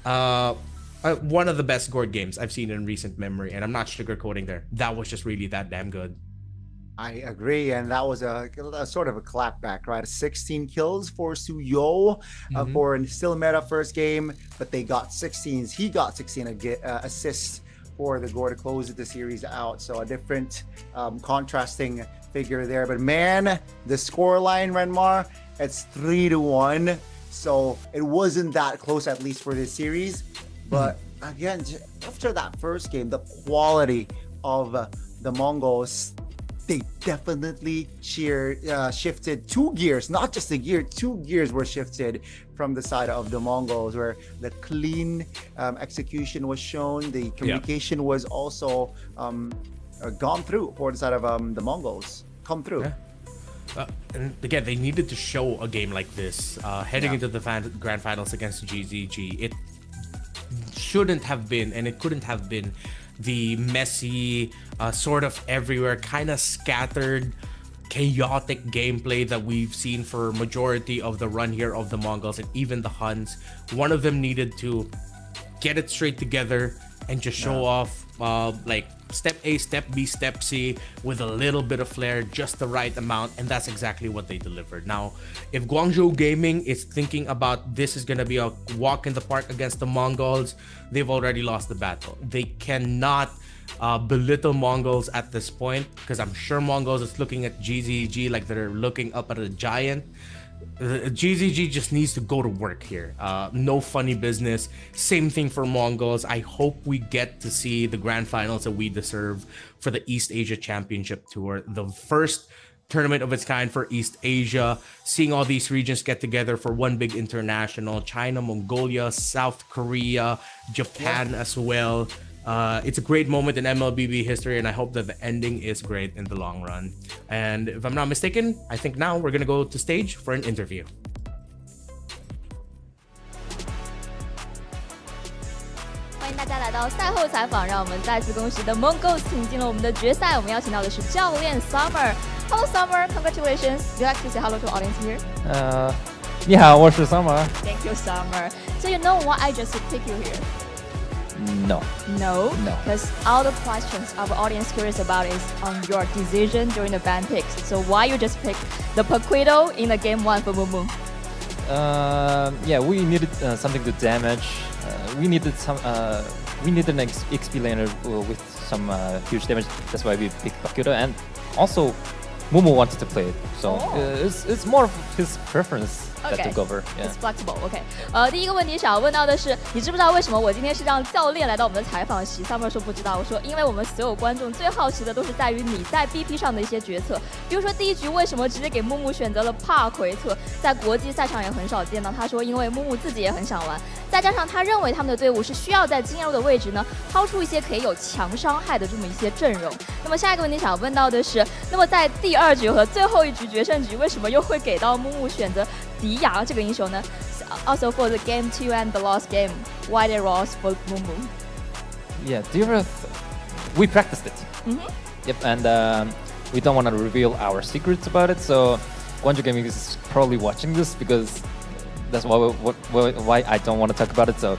One of the best Gord games I've seen in recent memory, and I'm not sugarcoating there. That was just really that damn good. I agree, and that was a sort of a clapback, right? 16 kills for Suyo for a still meta first game, but they got 16s. He got 16 assists for the Gord to close the series out. So a different contrasting figure there. But man, the scoreline, Renmar, it's 3-1. So it wasn't that close, at least for this series. But again, after that first game, the quality of the Mongols, they definitely shifted 2 gears, not just a gear, 2 gears were shifted from the side of the Mongols, where the clean execution was shown. The communication was also gone through for the side of the Mongols. Come through. Yeah. And again, they needed to show a game like this heading into the grand finals against GZG. It shouldn't have been, and it couldn't have been, the messy, sort of everywhere, kind of scattered, chaotic gameplay that we've seen for majority of the run here of the Mongols and even the HUNS. One of them needed to get it straight together and just show off like step A, step B, step C with a little bit of flair, just the right amount, and that's exactly what they delivered. Now, if Guangzhou Gaming is thinking about this is going to be a walk in the park against the Mongols, they've already lost the battle. They cannot belittle Mongols at this point, because I'm sure Mongols is looking at GZG like they're looking up at a giant. GZG just needs to go to work here. No funny business. Same thing for Mongols. I hope we get to see the grand finals that we deserve for the East Asia Championship Tour, the first tournament of its kind for East Asia. Seeing all these regions get together for one big international. China, Mongolia, South Korea, Japan as well. It's a great moment in MLBB history, and I hope that the ending is great in the long run. And if I'm not mistaken, I think now we're gonna go to stage for an interview. 欢迎大家来到赛后采访，让我们再次恭喜的 MongolZ 挺进了我们的决赛。我们邀请到的是教练 Summer。Hello Summer, congratulations. Would you like to say hello to the audience here? 你好，我是 Summer。 Thank you, Summer. So you know why I just picked you here? No. No? Because all the questions our audience curious about is on your decision during the band picks. So why you just pick the Paquito in the game 1 for Mumu? Yeah, we needed something to damage. We needed an XP laner with some huge damage. That's why we picked Paquito. And also, Mumu wanted to play it. So it's more of his preference. Okay. Took over. It's flexible. Okay. 第一个问题想要问到的是，你知不知道为什么我今天是让教练来到我们的采访席 ？Summer 说不知道。我说，因为我们所有观众最好奇的都是在于你在 BP 上的一些决策。比如说第一局为什么直接给木木选择了帕奎特，在国际赛场也很少见到。他说，因为木木自己也很想玩，再加上他认为他们的队伍是需要在经验路的位置呢，抛出一些可以有强伤害的这么一些阵容。那么下一个问题想要问到的是，那么在第2局和最后一局决胜局，为什么又会给到木木选择迪亚这个英雄呢 ？Also for the game 2 and the last game, why they lost for Mumu? Yeah, we practiced it. Yep, and we don't want to reveal our secrets about it. So Guangzhou Gaming is probably watching this because that's why I don't want to talk about it. So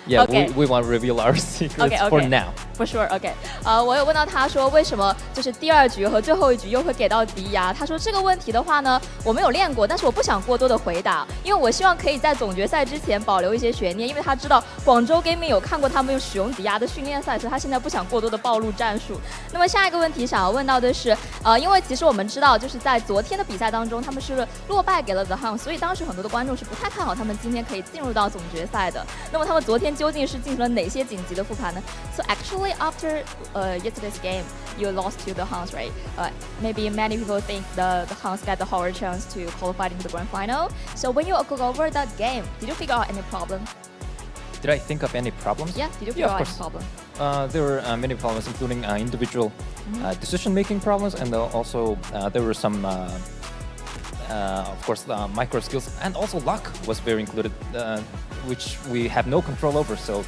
yeah, we want to reveal our secrets for now. For sure, OK. 我有问到他说为什么就是第2局和最后一局又会给到迪亚？他说这个问题的话呢，我没有练过，但是我不想过多的回答，因为我希望可以在总决赛之前保留一些悬念，因为他知道广州 Gaming 有看过他们使用迪亚的训练赛，所以他现在不想过多的暴露战术。那么下一个问题想要问到的是，因为其实我们知道就是在昨天的比赛当中，他们是落败给了 The HUNS， 所以当时很多的观众是不太看好他们今天可以进入到总决赛的。那么他们昨天究竟是进行了哪些紧急的复盘呢 ？So actually after yesterday's game, you lost to the HUNS, right? Maybe many people think the HUNS got the harder chance to qualify into the grand final. So when you go over that game, did you figure out any problem? Did I think of any problems? Yeah, did you figure out any problem? There were many problems, including individual decision-making problems, and also there were some, of course, micro skills, and also luck was very included, which we have no control over. So,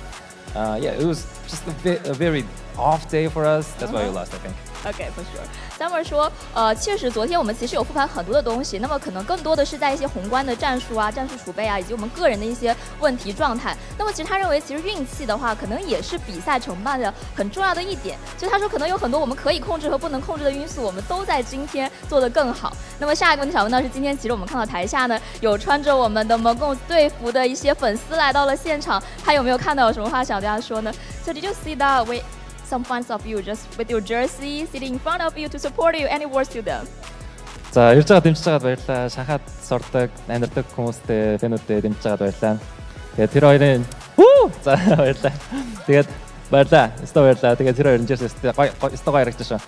yeah, it was just a very off day for us. That's why we lost, I think. Okay, for sure. Summer 说，确实昨天我们其实有复盘很多的东西，那么可能更多的是在一些宏观的战术啊、战术储备啊，以及我们个人的一些问题状态。那么其实他认为，其实运气的话，可能也是比赛承办的很重要的一点。所以他说，可能有很多我们可以控制和不能控制的因素，我们都在今天做得更好。那么下一个问题想问到是，今天其实我们看到台下呢，有穿着我们的 MongolZ 队服的一些粉丝来到了现场，他有没有看到有什么话想对他说呢 ？So did you see that some fans of you just with your jersey sitting in front of you to support you? Any words to them? За, ирж байгаа дэмжиж байгаад баярлалаа. Шанхаад сурдаг, амьдардаг хүмүүстэй, фэнүүдтэй дэмжиж байгаад баярлалаа. Тэгээд тэр хоёрын за баярлалаа. Тэгээд баярлалаа. Өстө баярлалаа. Тэгээд тэр хоёрын jersey өстө гоё харагдаж шүү.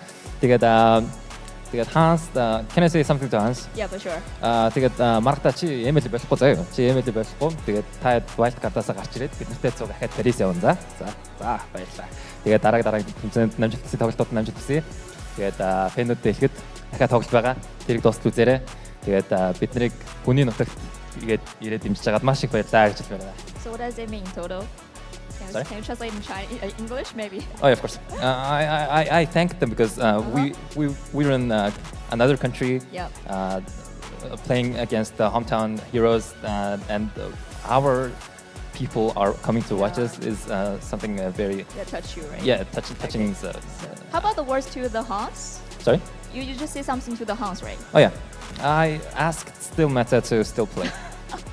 Тэгээд HUNS, can I say something to HUNS? Yeah, for sure. Тэгээд маргата чи ML болохгүй заяа. Чи ML болохгүй. Тэгээд та wild card-аас гарч ирээд биднэртэй цуг ахаад Парис явна за. За баярлалаа. Тэгээд дараа тэмцээнд намжилтсан тоглолтууд намжилтсан. Тэгээд фэнүүдтэй хэлэхэд дахиад тоглолт байгаа. Тэрийг дуустал үзээрэй. Тэгээд бид нарыг хүний нутагт тэгээд ирээд дэмжиж байгаад маш их баярлалаа гэж хэлмээр байна. So what does it mean total? Can you translate in English maybe? Oh, yeah, of course. I thank them because we're in another country, playing against the hometown heroes, and our people are coming to watch us is something very touch you, right? Yeah, touching. Okay. How about the words to the HUNS? Sorry? You just say something to the HUNS, right? Oh yeah, I asked Still Meta to still play.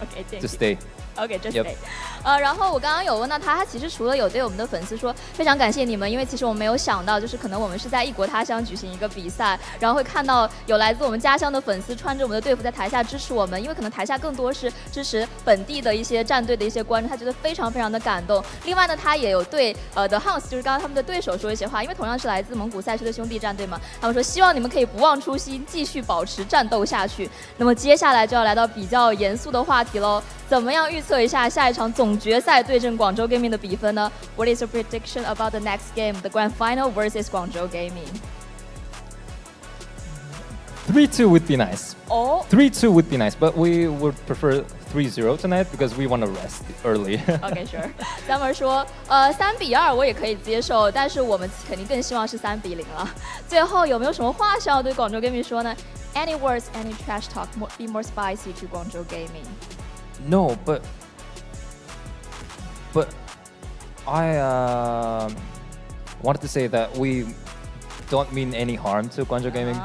Okay, thank to you. stay. Okay, just stay. 然后我刚刚有问到他其实除了有对我们的粉丝说非常感谢你们，因为其实我们没有想到，就是可能我们是在异国他乡举行一个比赛，然后会看到有来自我们家乡的粉丝穿着我们的队服在台下支持我们，因为可能台下更多是支持本地的一些战队的一些观众，他觉得非常非常的感动。另外呢，他也有对The HUNS 就是刚刚他们的对手说一些话，因为同样是来自蒙古赛区的兄弟战队嘛，他们说希望你们可以不忘初心，继续保持战斗下去。那么接下来就要来到比较严肃的话题喽。怎么样预测一下下一场总决赛对阵广州 Gaming 的比分呢 ？What is your prediction about the next game, the grand final versus 广州 Gaming? 3-2 would be nice. Oh. 3-2 would be nice, but we would prefer 3-0 tonight because we want to rest early. Okay, sure. Summer 说，3-2我也可以接受，但是我们肯定更希望是3-0了。最后有没有什么话想要对广州 Gaming 说呢 ？Any words, any trash talk, be more spicy to 广州 Gaming? No, but I wanted to say that we don't mean any harm to Guangzhou Gaming.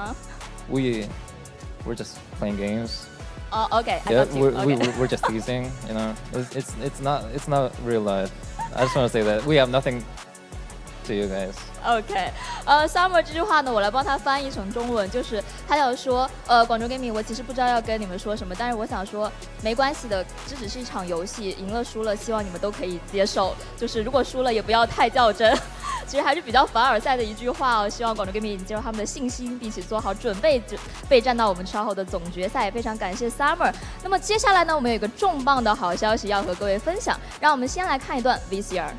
We're just playing games. Oh, okay. Yeah, we're just teasing. You know, it's not real life. I just want to say that we have nothing to you guys. OK， Summer 这句话呢，我来帮他翻译成中文，就是他要说，广州 Gaming， 我其实不知道要跟你们说什么，但是我想说，没关系的，这只是一场游戏，赢了输了，希望你们都可以接受，就是如果输了也不要太较真。其实还是比较凡尔赛的一句话哦，希望广州 Gaming 接受他们的信心，并且做好准备，备战到我们稍后的总决赛。非常感谢 Summer。那么接下来呢，我们有一个重磅的好消息要和各位分享，让我们先来看一段 VCR。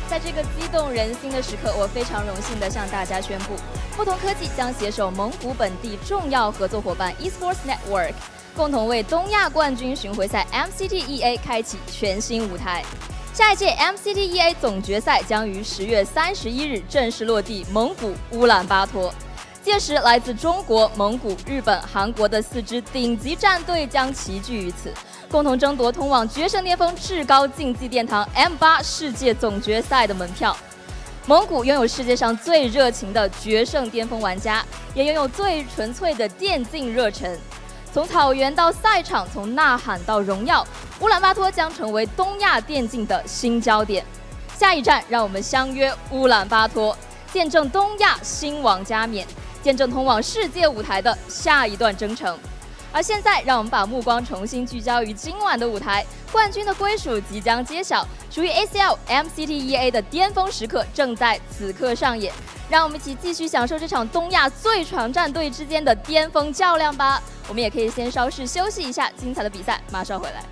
在这个激动人心的时刻，我非常荣幸地向大家宣布，不同科技将携手蒙古本地重要合作伙伴 eSports Network， 共同为东亚冠军巡回赛 MCT开启全新舞台。下一届 MCT 总决赛将于10月31日正式落地蒙古乌兰巴托。届时，来自中国、蒙古、日本、韩国的4支顶级战队将齐聚于此，共同争夺通往决胜巅峰至高竞技殿堂 M8 世界总决赛的门票。蒙古拥有世界上最热情的决胜巅峰玩家，也拥有最纯粹的电竞热忱。从草原到赛场，从呐喊到荣耀，乌兰巴托将成为东亚电竞的新焦点。下一站，让我们相约乌兰巴托，见证东亚新王加冕，见证通往世界舞台的下一段征程。而现在，让我们把目光重新聚焦于今晚的舞台，冠军的归属即将揭晓，属于 ACL MCT 的巅峰时刻正在此刻上演。让我们一起继续享受这场东亚最强战队之间的巅峰较量吧。我们也可以先稍事休息一下，精彩的比赛马上回来。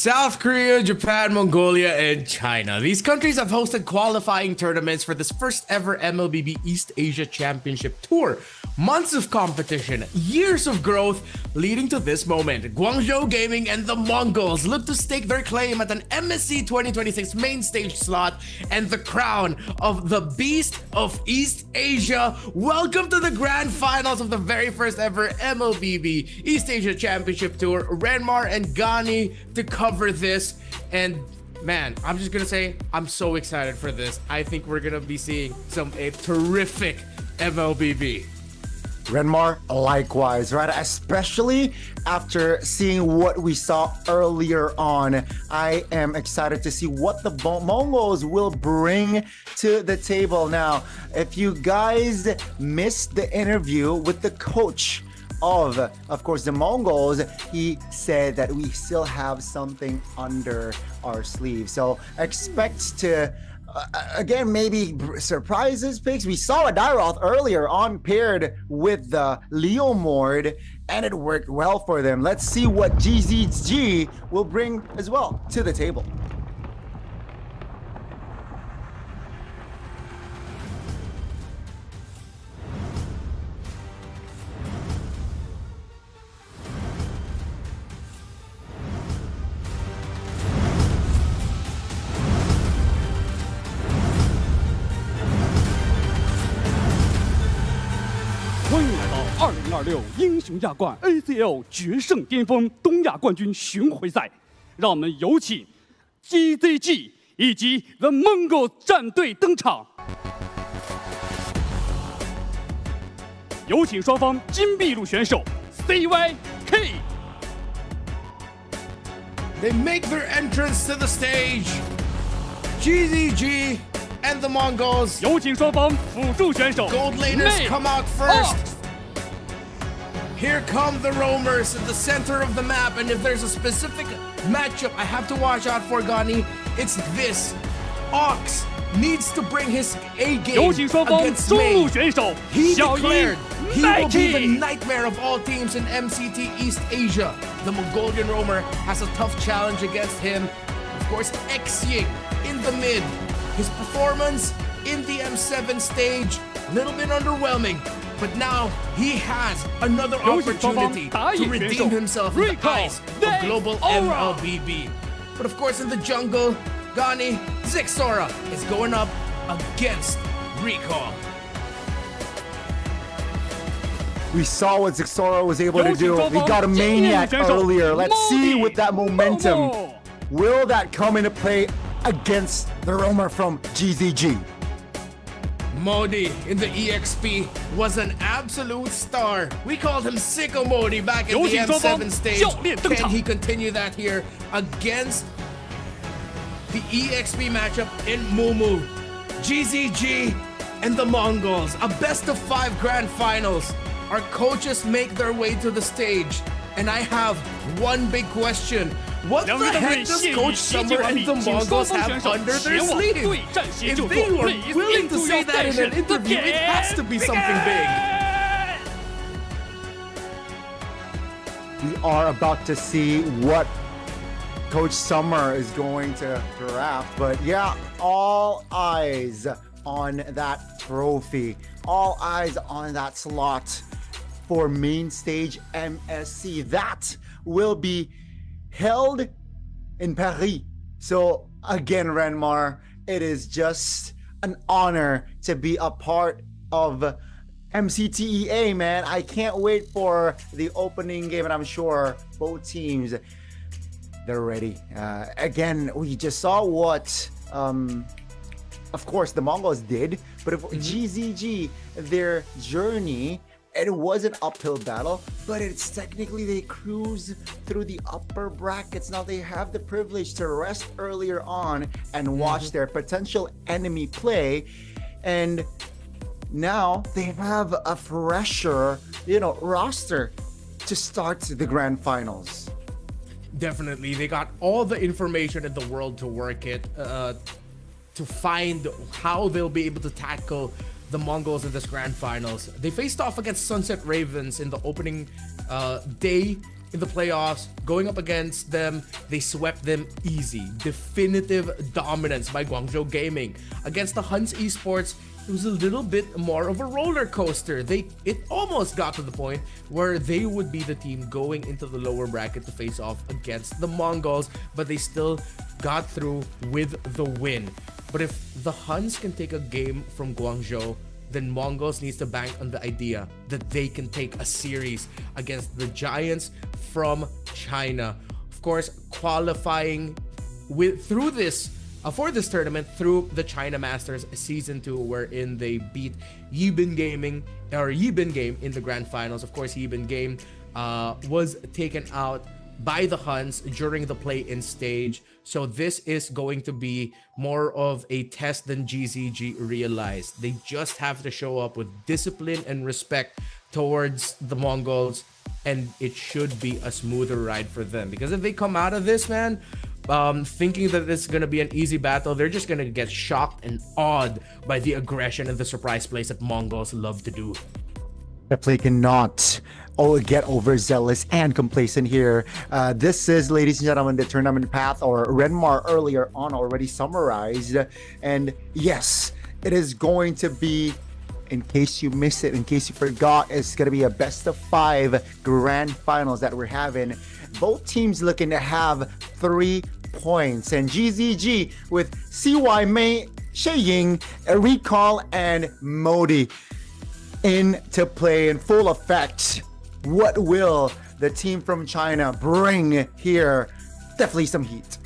South Korea, Japan, Mongolia, and China. These countries have hosted qualifying tournaments for this first ever MLBB East Asia Championship Tour. Months of competition, years of growth leading to this moment. Guangzhou Gaming and the MongolZ look to stake their claim at an MSC 2026 main stage slot and the crown of the Beast of East Asia. Welcome to the grand finals of the very first ever MLBB East Asia Championship Tour. Renmar and Gani to cover this, and man, I'm just gonna say I'm so excited for this. I think we're gonna be seeing a terrific MLBB. Renmar, likewise, right? Especially after seeing what we saw earlier on. I am excited to see what the Mongols will bring to the table. Now, if you guys missed the interview with the coach of course, the Mongols, he said that we still have something under our sleeve. So expect to again, maybe surprises picks. We saw a Dairoth earlier on paired with the Leomord, and it worked well for them. Let's see what GZG will bring as well to the table.2026英雄亚冠 ACL 决胜巅峰东亚冠军巡回赛，让我们有请 GZG 以及 The Mongol 战队登场。有请双方金币路选手 CYK。 They make their entrance to the stage. GZG and the Mongols. 有请双方辅助选手 Gold laners come out first. Here come the roamers at the center of the map, and if there's a specific matchup I have to watch out for, Gani, it's this. Ox needs to bring his A game 有请双方 against 中路 May. 选手 He 小 declared 鹰 he will be the Nike。 nightmare of all teams in MCT East Asia. The Mongolian roamer has a tough challenge against him. Of course, Xying in the mid. His performance in the M7 stage, a little bit underwhelming. But now he has another opportunity to redeem himself in the eyes of global MLBB. But of course, in the jungle, Gani Zixora is going up against Recall. We saw what Zixora was able to do. He got a maniac earlier. Let's see with that momentum. Will that come into play against the roamer from GZG? Modi in the EXP was an absolute star. We called him Sicko Modi back in the M7 stage. Can he continue that here against the EXP matchup in Mumu? GZG and the Mongols, a best of 5 grand finals. Our coaches make their way to the stage, and I have one big question. What the heck does Coach Summer and the Mongols have under their sleeve? If they were willing to say that in an interview, it has to be something big. We are about to see what Coach Summer is going to draft, but yeah, all eyes on that trophy, all eyes on that slot for main stage MSC. That will be held in Paris. So again, Renmar, it is just an honor to be a part of MCTEA, man. I can't wait for the opening game, and I'm sure both teams, they're ready. Again, we just saw what of course the Mongols did, but if GZG, their journey, it was an uphill battle, but it's technically they cruise through the upper brackets. Now they have the privilege to rest earlier on and watch their potential enemy play, and now they have a fresher, roster to start the grand finals. Definitely, they got all the information in the world to work it, to find how they'll be able to tackle the Mongols in this grand finals. They faced off against Sunset Ravens in the opening day in the playoffs, going up against them, they swept them easy. Definitive dominance by Guangzhou Gaming. Against the HUNS Esports, it was a little bit more of a roller coaster. It almost got to the point where they would be the team going into the lower bracket to face off against the Mongols, but they still got through with the win. But if the HUNS can take a game from Guangzhou, then Mongols needs to bank on the idea that they can take a series against the giants from China. Of course, qualifying through this for this tournament through the China Masters Season 2, wherein they beat Yibin Game in the grand finals. Of course, Yibin Game was taken out by the HUNS during the play-in stage. So this is going to be more of a test than GZG realized. They just have to show up with discipline and respect towards the Mongols, and it should be a smoother ride for them. Because if they come out of this, man, thinking that this is going to be an easy battle, they're just going to get shocked and awed by the aggression and the surprise plays that Mongols love to do. Definitely cannot get overzealous and complacent here. This is, ladies and gentlemen, the tournament path, or Renmar earlier on already summarized. And yes, it is going to be, in case you missed it, in case you forgot, it's going to be a best of 5 grand finals that we're having. Both teams looking to have 3 points. And GZG with CY Mei, Sheying, Recall, and Modi into play in full effect. What will the team from China bring here? Definitely some heat.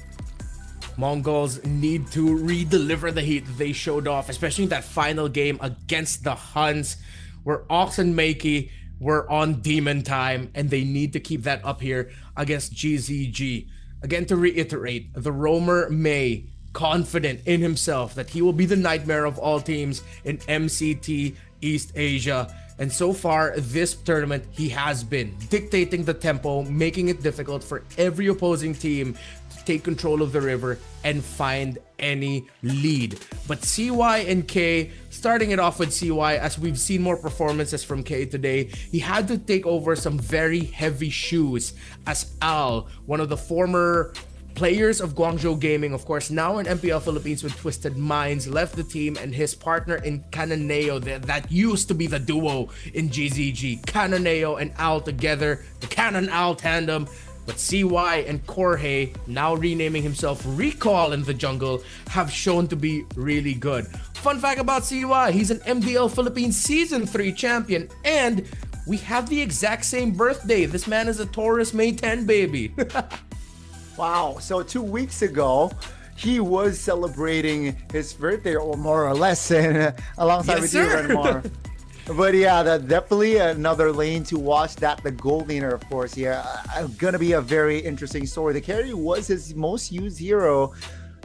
Mongols need to re-deliver the heat they showed off, especially in that final game against the HUNS, where Ox and Makey were on demon time, and they need to keep that up here against GZG. Again, to reiterate, the roamer May, confident in himself that he will be the nightmare of all teams in MCT East Asia. And so far, this tournament, he has been dictating the tempo, making it difficult for every opposing team to take control of the river and find any lead. But CY and K, starting it off with CY, as we've seen more performances from K today, he had to take over some very heavy shoes as Al, one of the former players of Guangzhou Gaming, of course, now in MPL Philippines with Twisted Minds, left the team, and his partner in Cananeo, that used to be the duo in GZG, Cananeo and Al together, the Canon-Al tandem. But CY and Jorge, now renaming himself Recall in the jungle, have shown to be really good. Fun fact about CY, he's an MDL Philippines Season 3 champion, and we have the exact same birthday. This man is a Taurus May 10 baby. Wow, so 2 weeks ago, he was celebrating his birthday, or more or less, and alongside with you, Renmar. But yeah, that definitely another lane to watch. That the gold laner, of course. Yeah, gonna be a very interesting story. The carry was his most used hero.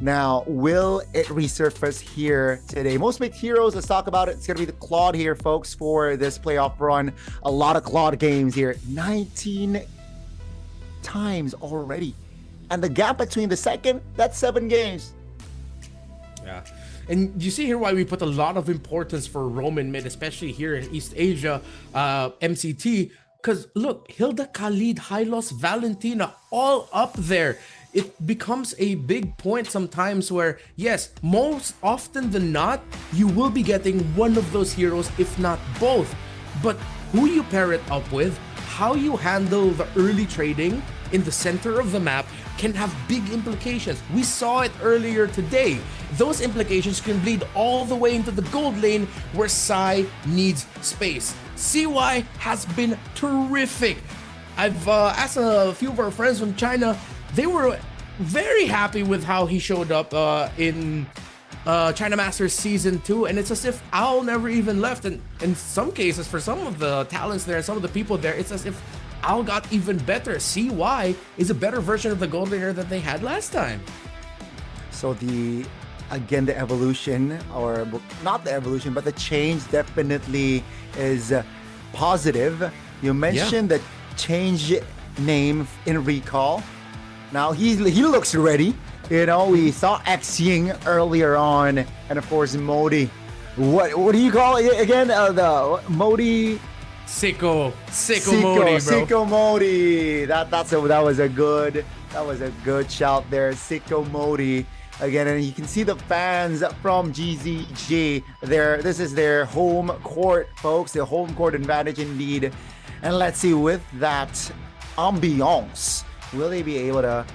Now, will it resurface here today? Most picked heroes, let's talk about it. It's gonna be the Claude here, folks, for this playoff run. A lot of Claude games here. 19 times already. And the gap between the second, that's 7 games. Yeah. And you see here why we put a lot of importance for Roman mid, especially here in East Asia, MCT. Because look, Hilda, Khalid, Hylos, Valentina, all up there. It becomes a big point sometimes where, yes, most often than not, you will be getting one of those heroes, if not both. But who you pair it up with, how you handle the early trading in the center of the map can have big implications. We saw it earlier today. Those implications can bleed all the way into the gold lane where Sai needs space. CY has been terrific. I've asked a few of our friends from China. They were very happy with how he showed up in China Masters Season 2, and it's as if Owl never even left. And in some cases, for some of the talents there, some of the people there, it's as if Owl got even better. CY is a better version of the gold laner that they had last time. So the evolution, or not the evolution, but the change definitely is positive. You mentioned the change name in Recall. Now he looks ready. You know, we saw X Ying earlier on, and of course Modi. What do you call it again? The Modi Sicko Modi, bro. Sicko Modi. That was a good shout there. Sicko Modi. Again, and you can see the fans from GZG there. This is their home court, folks. Their home court advantage indeed. And let's see, with that ambiance, will they be able to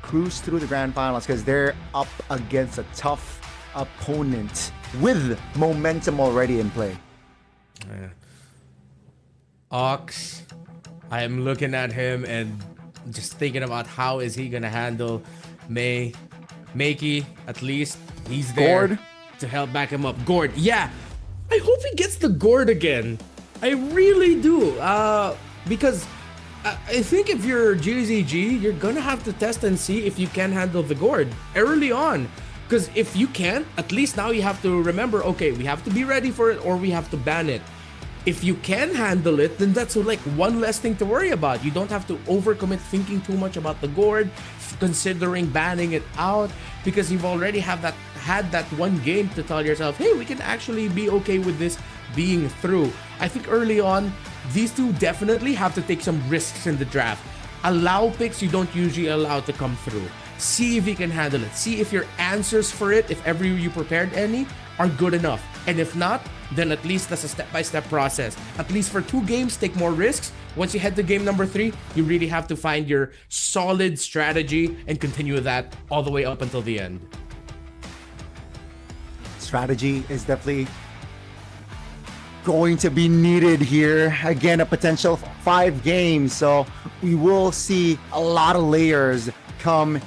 cruise through the grand finals? Because they're up against a tough opponent with momentum already in play. Ox, I am looking at him and just thinking about how is he gonna handle Makey. At least he's there Gord to help back him up. Gord, yeah, I hope he gets the Gord again. I really do, because I think if you're GZG, you're gonna have to test and see if you can handle the Gord early on. Because if you can't, at least now you have to remember, okay, we have to be ready for it or we have to ban it. If you can handle it, then that's like one less thing to worry about. You don't have to overcommit thinking too much about the Gord, considering banning it out, because you've already had that one game to tell yourself, hey, we can actually be okay with this being through. I think early on, these two definitely have to take some risks in the draft. Allow picks you don't usually allow to come through. See if you can handle it. See if your answers for it, if ever you prepared any, are good enough. And if not, then at least that's a step-by-step process. At least for 2 games, take more risks. Once you head to game number 3, you really have to find your solid strategy and continue that all the way up until the end. Strategy is definitely going to be needed here. Again, a potential 5 games, so we will see a lot of layers come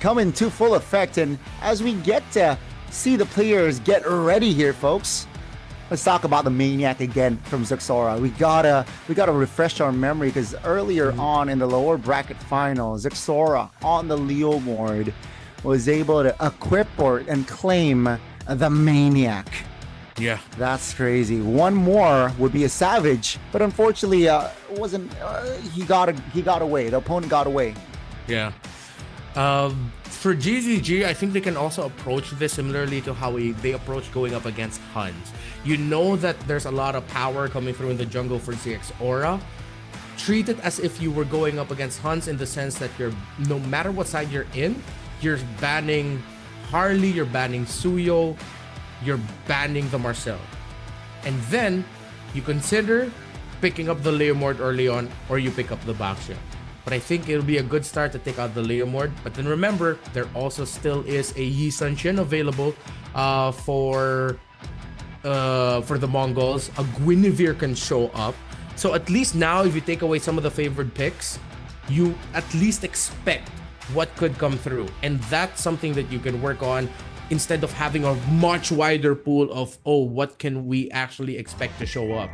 into full effect. And as we get to see the players get ready here, folks, let's talk about the Maniac again from Zexora. We gotta refresh our memory, because earlier on in the lower bracket final, Zexora on the Leomord was able to equip and claim the Maniac. Yeah, that's crazy. One more would be a Savage, but unfortunately, wasn't. He got away. The opponent got away. Yeah. For GZG, I think they can also approach this similarly to how they approach going up against HUNS. You know that there's a lot of power coming through in the jungle for Zexora. Treat it as if you were going up against HUNS, in the sense that no matter what side you're in, you're banning Harley, you're banning Suyo, you're banning the Marcel. And then you consider picking up the Leomord early on, or you pick up the Baxia. But I think it'll be a good start to take out the Leomord. But then remember, there also still is a Yi Sun Shin available for the Mongols. A Guinevere can show up. So at least now, if you take away some of the favored picks, you at least expect what could come through. And that's something that you can work on, instead of having a much wider pool of, oh, what can we actually expect to show up?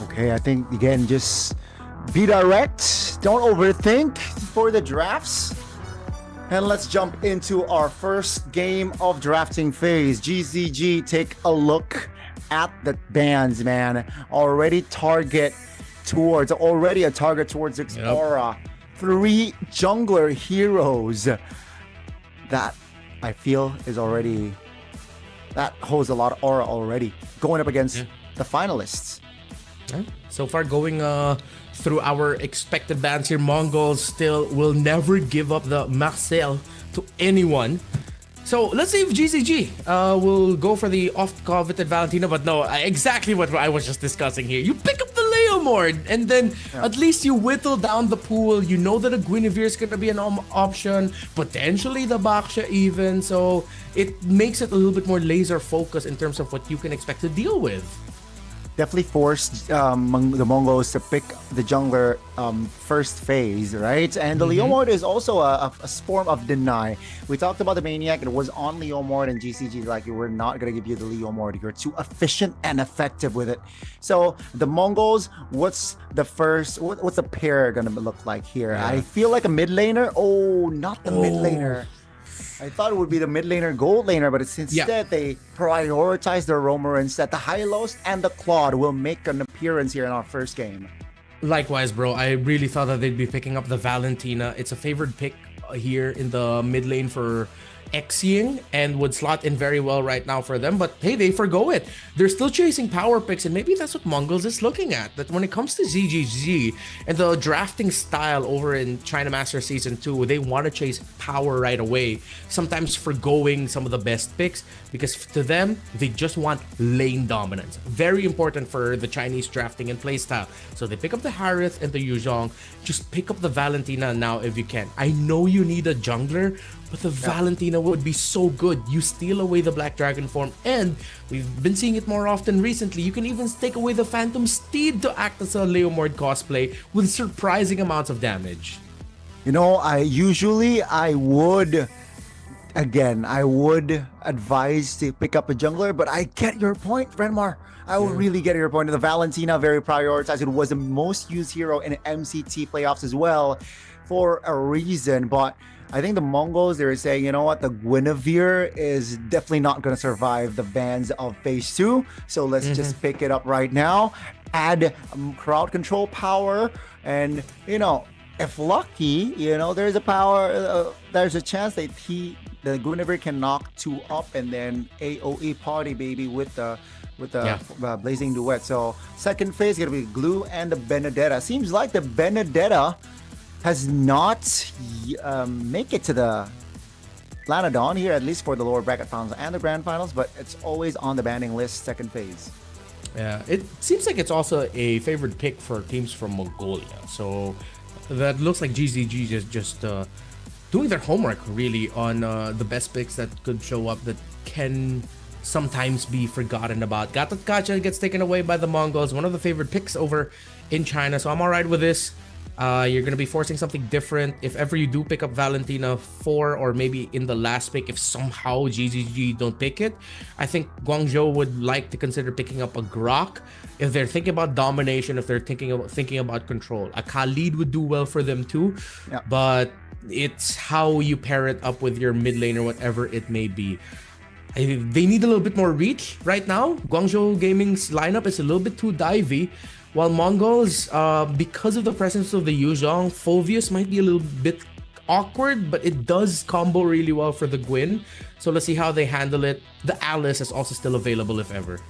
Okay, I think, again, just be direct. Don't overthink for the drafts. And let's jump into our first game of drafting phase. GZG, take a look at the bans, man. Already a target towards Zexora. 3 jungler heroes. That I feel is already, that holds a lot of aura already, going up against the finalists. So far, going through our expected bans here, Mongols still will never give up the Marcel to anyone. So let's see if GZG will go for the oft-coveted Valentina. But no, exactly what I was just discussing here. You pick up the Leomord, and then at least you whittle down the pool. You know that a Guinevere is going to be an option, potentially the Baxia even. So it makes it a little bit more laser focused in terms of what you can expect to deal with. Definitely forced the Mongols to pick the jungler first phase, right? And the Leomord is also a form of deny. We talked about the Maniac, it was on Leomord, and GCG like, we're not going to give you the Leomord. You're too efficient and effective with it. So the Mongols, what's the pair going to look like here? Yeah. I feel like a mid laner. Oh, not the mid laner. I thought it would be the mid laner, gold laner, but it's instead they prioritize their roamer instead. The Hylos and the Claude will make an appearance here in our first game. Likewise, bro. I really thought that they'd be picking up the Valentina. It's a favored pick here in the mid lane for Xing and would slot in very well right now for them. But hey, they forgo it. They're still chasing power picks, and maybe that's what MongolZ is looking at. That when it comes to ZGG and the drafting style over in China Master Season 2, they want to chase power right away, sometimes forgoing some of the best picks, because to them, they just want lane dominance. Very important for the Chinese drafting and playstyle. So they pick up the Harith and the Yuzhong. Just pick up the Valentina now if you can. I know you need a jungler, but the Valentina would be so good. You steal away the Black Dragon form, and we've been seeing it more often recently. You can even take away the Phantom Steed to act as a Leomord cosplay with surprising amounts of damage. You know, I would advise to pick up a jungler, but I get your point, Renmar. I would really get your point. The Valentina, very prioritized. It was the most used hero in MCT playoffs as well for a reason, but I think the Mongols, they're saying, you know what, the Guinevere is definitely not going to survive the bans of Phase 2. So let's just pick it up right now, add crowd control power, and, you know, if lucky, you know, there's a chance that the Guinevere can knock 2 up and then AoE party, baby, with the Blazing Duet. So second phase going to be Glue and the Benedetta. Seems like the Benedetta has not make it to the Lanadon here, at least for the lower bracket finals and the grand finals, but it's always on the banning list second phase. Yeah, it seems like it's also a favored pick for teams from Mongolia. So that looks like GZG is just doing their homework really on the best picks that could show up that can sometimes be forgotten about. Gacha gets taken away by the Mongols, one of the favorite picks over in China, so I'm alright with this. You're going to be forcing something different. If ever you do pick up Valentina 4, or maybe in the last pick, if somehow GZG don't pick it, I think Guangzhou would like to consider picking up a Grok. If they're thinking about domination, if they're thinking about control, a Khalid would do well for them too. Yeah. But it's how you pair it up with your mid lane or whatever it may be. They need a little bit more reach right now. Guangzhou Gaming's lineup is a little bit too divey. While Mongols, because of the presence of the Yuzhong, Phoveus might be a little bit awkward, but it does combo really well for the Gwyn. So let's see how they handle it. The Alice is also still available if ever.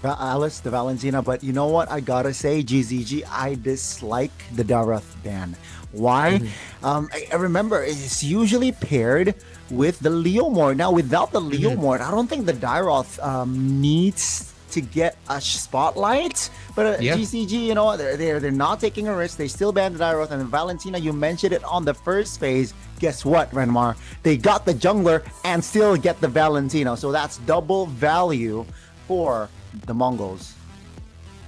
Alice, the Valentina, but you know what? I gotta say, GZG, I dislike the Darath ban. Why? I remember it's usually paired with the Leomord. Now, without the Leomord, I don't think the Darath needs to get a spotlight, but GCG, you know, they're not taking a risk. They still banned the Dairoth, and Valentina, you mentioned it on the first phase. Guess what, Renmar? They got the jungler and still get the Valentina, so that's double value for the Mongols.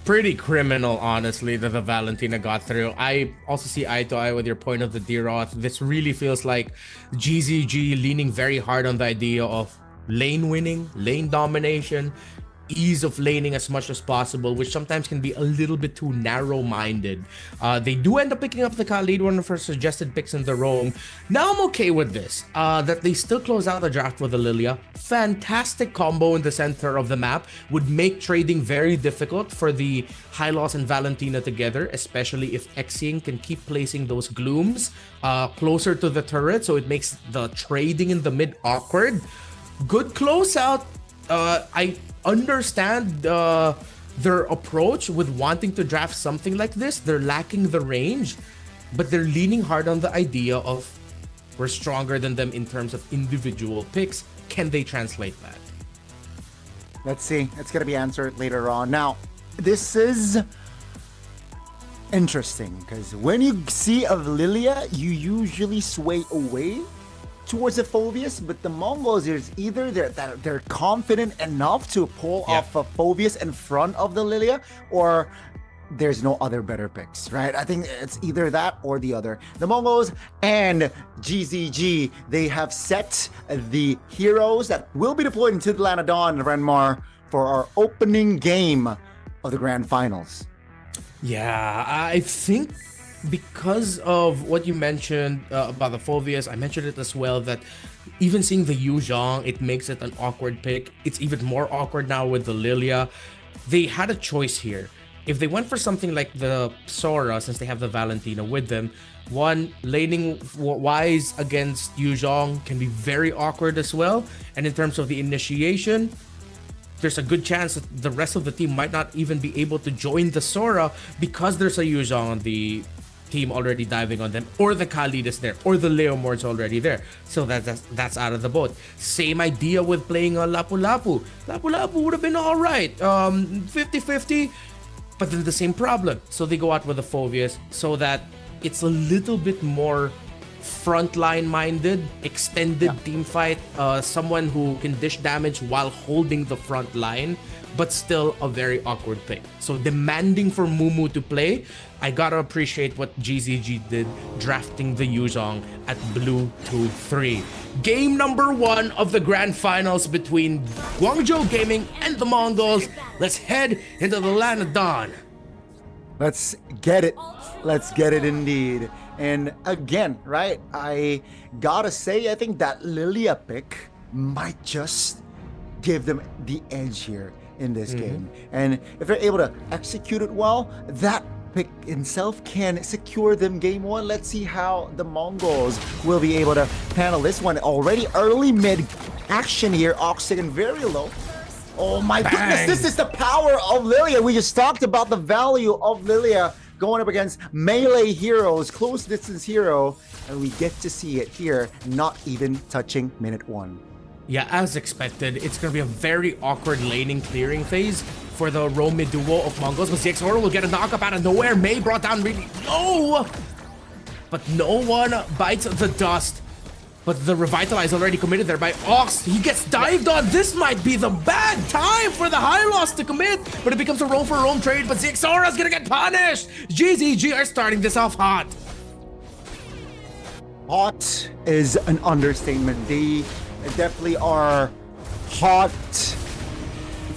Pretty criminal, honestly, that the Valentina got through. I also see eye to eye with your point of the Dairoth. This really feels like GZG leaning very hard on the idea of lane winning, lane domination, ease of laning as much as possible, which sometimes can be a little bit too narrow-minded. They do end up picking up the Khalid, one of our suggested picks in the roam. Now I'm okay with this, that they still close out the draft with the Lilia. Fantastic combo in the center of the map, would make trading very difficult for the Hylos and Valentina together, especially if Xing can keep placing those glooms closer to the turret, so it makes the trading in the mid awkward. Good closeout. I understand their approach with wanting to draft something like this. They're lacking the range, but they're leaning hard on the idea of we're stronger than them in terms of individual picks. Can they translate that? Let's see. It's going to be answered later on. Now, this is interesting because when you see a Lilia, you usually sway away towards the Phoveus, but the Mongols is either they're confident enough to pull off a Phoveus in front of the Lilia, or there's no other better picks, right? I think it's either that or the other. The Mongols and GZG, they have set the heroes that will be deployed into the Lanadon, Renmar, for our opening game of the grand finals. Yeah, I think because of what you mentioned about the Phoveus, I mentioned it as well, that even seeing the Yuzhong, it makes it an awkward pick. It's even more awkward now with the Lilia. They had a choice here. if they went for something like the Sora, since they have the Valentina with them, one, laning wise against Yuzhong can be very awkward as well. And in terms of the initiation, there's a good chance that the rest of the team might not even be able to join the Sora because there's a Yuzhong on the team already diving on them, or the Khalid is there, or the Leomord's already there. So that's out of the boat. Same idea with playing Lapu Lapu. Lapu Lapu would have been all right, 50-50, but then the same problem. So they go out with the Phobias so that it's a little bit more frontline minded, extended team fight, someone who can dish damage while holding the front line, but still a very awkward thing. So demanding for Mumu to play, I gotta appreciate what GZG did, drafting the Yuzhong at blue 2-3. Game number 1 of the grand finals between Guangzhou Gaming and the Mongols. Let's head into the land of dawn. Let's get it. Let's get it indeed. And again, right, I gotta say, I think that Lilia pick might just give them the edge here in this game. And if they're able to execute it well, that pick itself can secure them game 1. Let's see how the Mongols will be able to handle this one. Already early mid action here. Oxygen very low. Oh my goodness, this is the power of Lilia. We just talked about the value of Lilia going up against melee heroes, close distance hero, and we get to see it here, not even touching minute 1. Yeah, as expected, it's going to be a very awkward laning clearing phase for the roam-mid duo of Mongols, but ZXORA will get a knock-up out of nowhere. Mei brought down really low, but no one bites the dust. But the Revitalize already committed there by Ox. He gets dived on. This might be the bad time for the high loss to commit, but it becomes a roam for roam trade, but ZXORA's going to get punished. GZG are starting this off hot. Hot is an understatement. They definitely are hot,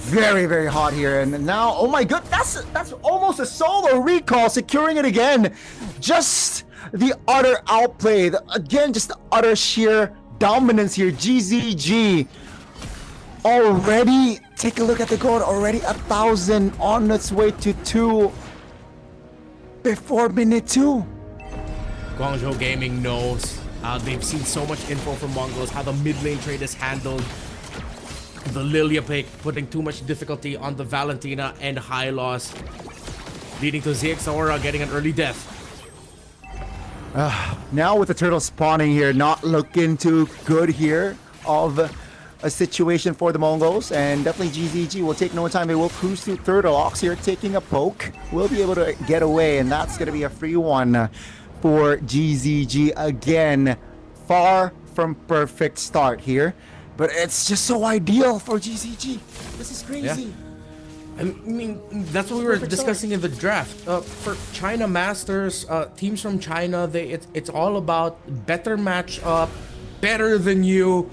very, very hot here. And now, oh my god, that's almost a solo recall, securing it again. Just the utter outplay, again, just the utter sheer dominance here. GZG already, take a look at the gold, already 1,000 on its way to 2 before minute 2. Guangzhou Gaming knows. They've seen so much info from Mongols, how the mid lane trade is handled. The Lilia pick putting too much difficulty on the Valentina and high loss, leading to ZXORA getting an early death. Now with the turtle spawning here, not looking too good here of a situation for the Mongols, and definitely GZG will take no time. They will cruise through turtle. Ox here taking a poke, will be able to get away, and that's going to be a free one for GZG. Again, far from perfect start here, but it's just so ideal for GZG. This is crazy. Yeah. I mean, that's what we were discussing in the draft. For China Masters, teams from China, it's all about better matchup, better than you,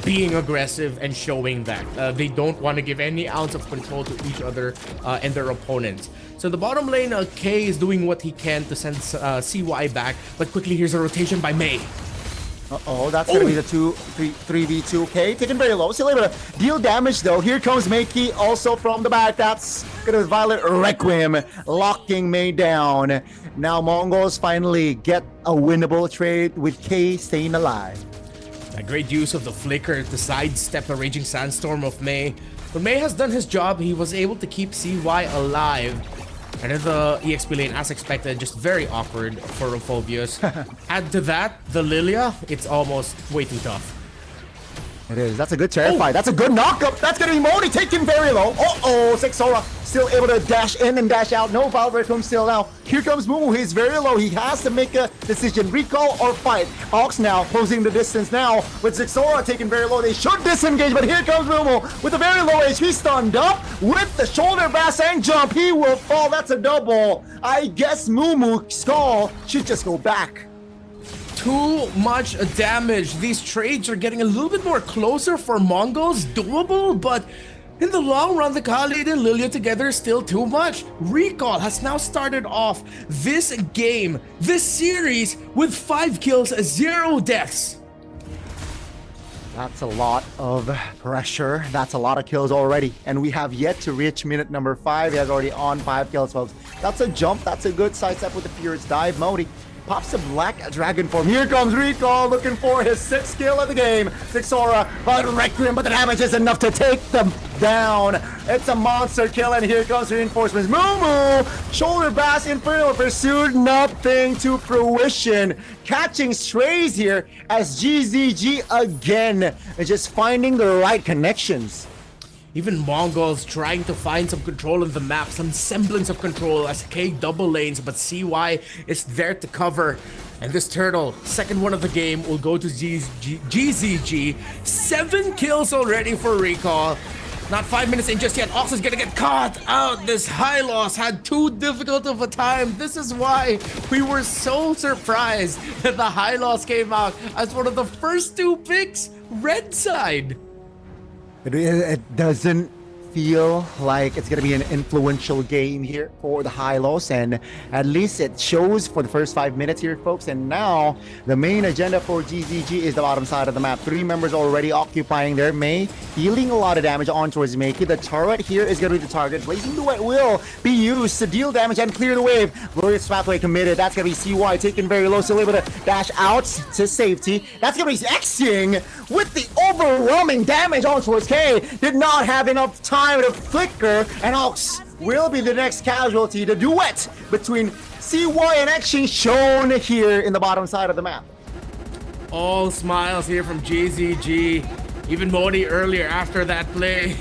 being aggressive and showing that. They don't want to give any ounce of control to each other and their opponents. So the bottom lane, K is doing what he can to send CY back, but quickly here's a rotation by Mei. Uh-oh, that's going to be the 3v2. Okay, taken very low. Still able to deal damage, though. Here comes Meiki also from the back. That's going to Violet Requiem, locking Mei down. Now Mongols finally get a winnable trade with K staying alive. A great use of the flicker to sidestep the Raging Sandstorm of Mei. But Mei has done his job. He was able to keep CY alive. And in the EXP lane, as expected, just very awkward for Phobias. Add to that, the Lilia, it's almost way too tough. It is. That's a good terrify. That's a good knockup. That's going to be Moni taking very low. Uh-oh, ZXORA still able to dash in and dash out. No Violet Requiem still now. Here comes Mumu. He's very low. He has to make a decision. Recall or fight. Ox now closing the distance now with ZXORA taking very low. They should disengage, but here comes Mumu with a very low HP, stunned up with the shoulder bass and jump. He will fall. That's a double. I guess Mumu Skull should just go back. Too much damage. These trades are getting a little bit more closer for Mongols. Doable, but in the long run, the Khalid and Lilia together is still too much. Recall has now started off this game, this series, with 5 kills, 0 deaths. That's a lot of pressure. That's a lot of kills already. And we have yet to reach minute number 5. He has already on 5 kills, folks. That's a jump. That's a good sidestep with the Furious Dive. Modi pops the Black Dragon form. Here comes Recall looking for his 6th kill of the game. 6 aura, but Requiem, but the damage is enough to take them down. It's a monster kill, and here comes reinforcements. Moo shoulder bash, Infernal Pursuit, nothing to fruition. Catching strays here as GZG again is just finding the right connections. Even Mongols trying to find some control of the map, some semblance of control as K double lanes, but CY is there to cover. And this turtle, second one of the game, will go to GZG. 7 kills already for Recall. Not 5 minutes in just yet. Ox is gonna get caught out. This Hylos had too difficult of a time. This is why we were so surprised that the Hylos came out as one of the first 2 picks, red side. It doesn't feel like it's gonna be an influential game here for the Hylos, and at least it shows for the first 5 minutes here, folks. And now the main agenda for GZG is the bottom side of the map. 3 members already occupying there. Mei dealing a lot of damage on towards Meiki. The turret here is gonna be the target. Blazing Duet will be used to deal damage and clear the wave. Glorious Pathway committed. That's gonna be CY taken very low, still able to dash out to safety. That's gonna be Xing with the overwhelming damage on towards K. Did not have enough time to flicker, and Ox will be the next casualty. The duet between CY and Xing shown here in the bottom side of the map. All smiles here from GZG. Even Modi earlier after that play,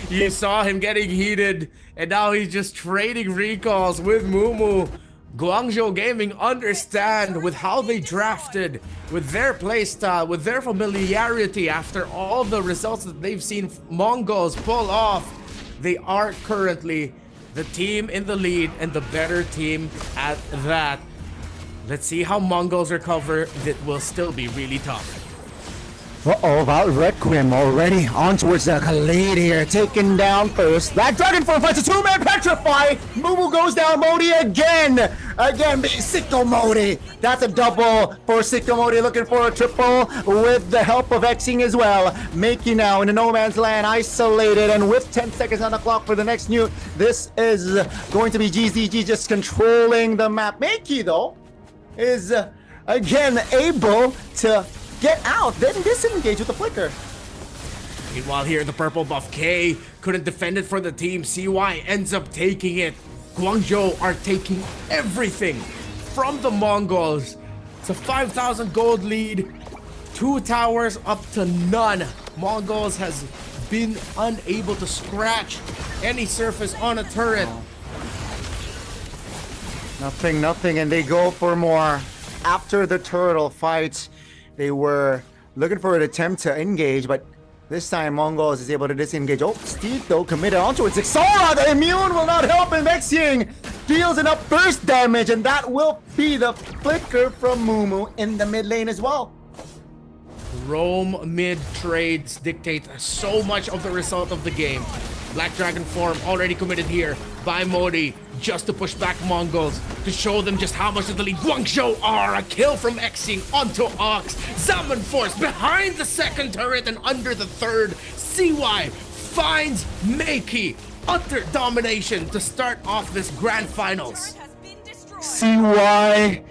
you saw him getting heated, and now he's just trading recalls with Mumu. Guangzhou Gaming understand with how they drafted, with their playstyle, with their familiarity after all the results that they've seen Mongols pull off. They are currently the team in the lead and the better team at that. Let's see how Mongols recover. It will still be really tough. Uh-oh, about Requiem already on towards the Khalid here, taken down first. Black Dragon for fights a 2-man petrify. Mumu goes down, Modi again. Sicko Modi. That's a double for Sicko Modi, looking for a triple with the help of Xing as well. Meiki now in the no man's land, isolated, and with 10 seconds on the clock for the next nuke. This is going to be GZG just controlling the map. Meiki, though, is again able to get out, then disengage with the flicker. Meanwhile here, the purple buff K couldn't defend it for the team. CY ends up taking it. Guangzhou are taking everything from the Mongols. It's a 5,000 gold lead. 2 towers up to none. Mongols has been unable to scratch any surface on a turret. Nothing, and they go for more. After the turtle fight, they were looking for an attempt to engage, but this time Mongols is able to disengage. Oh, Steve though committed onto it. Xora, the immune will not help him. Xing deals enough burst damage, and that will be the flicker from Mumu in the mid lane as well. Roam mid trades dictate so much of the result of the game. Black Dragon form already committed here by Modi, just to push back Mongols, to show them just how much of the lead Guangzhou are. A kill from Xing onto Ox. Zaman Force behind the second turret and under the third. CY finds Meiki. Utter domination to start off this grand finals. CY,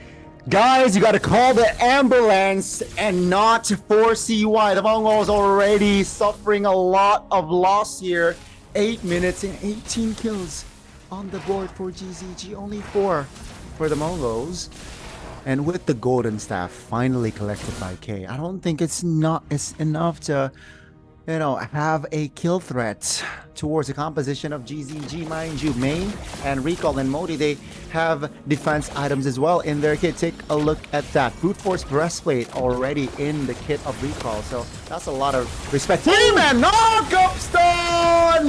guys, you gotta call the ambulance and not for CY. The Mongols already suffering a lot of loss here. 8 minutes and 18 kills on the board for GZG, only 4 for the Mongols. And with the golden staff finally collected by K, I don't think it's enough to, have a kill threat towards the composition of GZG. Mind you, Mei and Recall and Modi, they have defense items as well in their kit. Take a look at that. Brute Force Breastplate already in the kit of Recall, so that's a lot of respect. Three-man knock-up stun!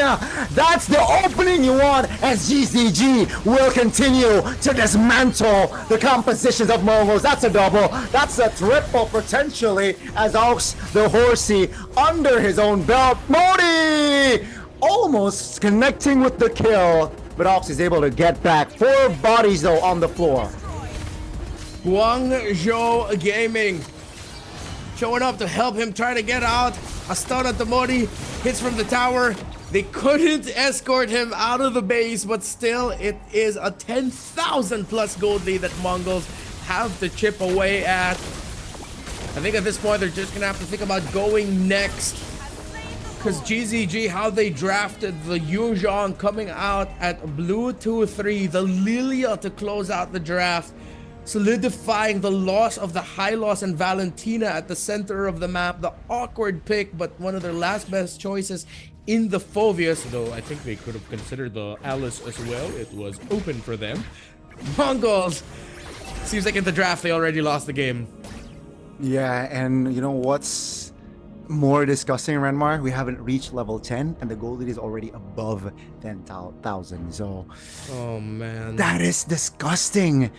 That's the opening you want as GZG will continue to dismantle the compositions of Mongols. That's a double. That's a triple potentially as Ox the Horsey under his own belt. Modi almost connecting with the kill, but Ox is able to get back. 4 bodies though on the floor. Guangzhou Gaming showing up to help him try to get out. A stun at the Mori, hits from the tower. They couldn't escort him out of the base, but still, it is a 10,000 plus gold lead that Mongols have to chip away at. I think at this point, they're just gonna have to think about going next. Because GZG, how they drafted the Yuzhong coming out at blue 2-3, the Lilia to close out the draft, solidifying the loss of the Hylos and Valentina at the center of the map. The awkward pick, but one of their last best choices in the Phoveus, though I think they could have considered the Alice as well. It was open for them. Mongols, seems like in the draft they already lost the game. Yeah, and you know what's more disgusting, Renmar? We haven't reached level 10 and the gold lead is already above 10,000. So, oh man, that is disgusting.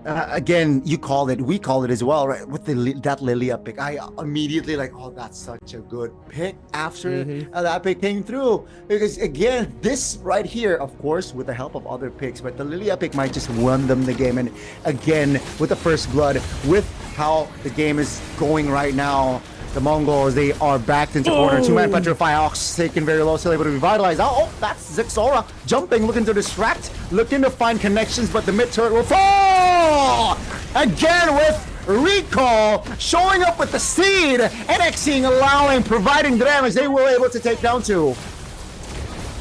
Again, you called it, we called it as well, right? With that Lilia pick, I immediately like, oh, that's such a good pick after that pick came through. Because again, this right here, of course, with the help of other picks, but the Lilia pick might just won them the game. And again, with the first blood, with how the game is going right now, the Mongols, they are backed into corner. Two-man Petrify Ox taken very low, still able to revitalize. Oh, that's Zixora jumping, looking to distract, looking to find connections, but the mid turret will fall! Again with Recall, showing up with the seed, NXing, allowing, providing the damage they were able to take down two.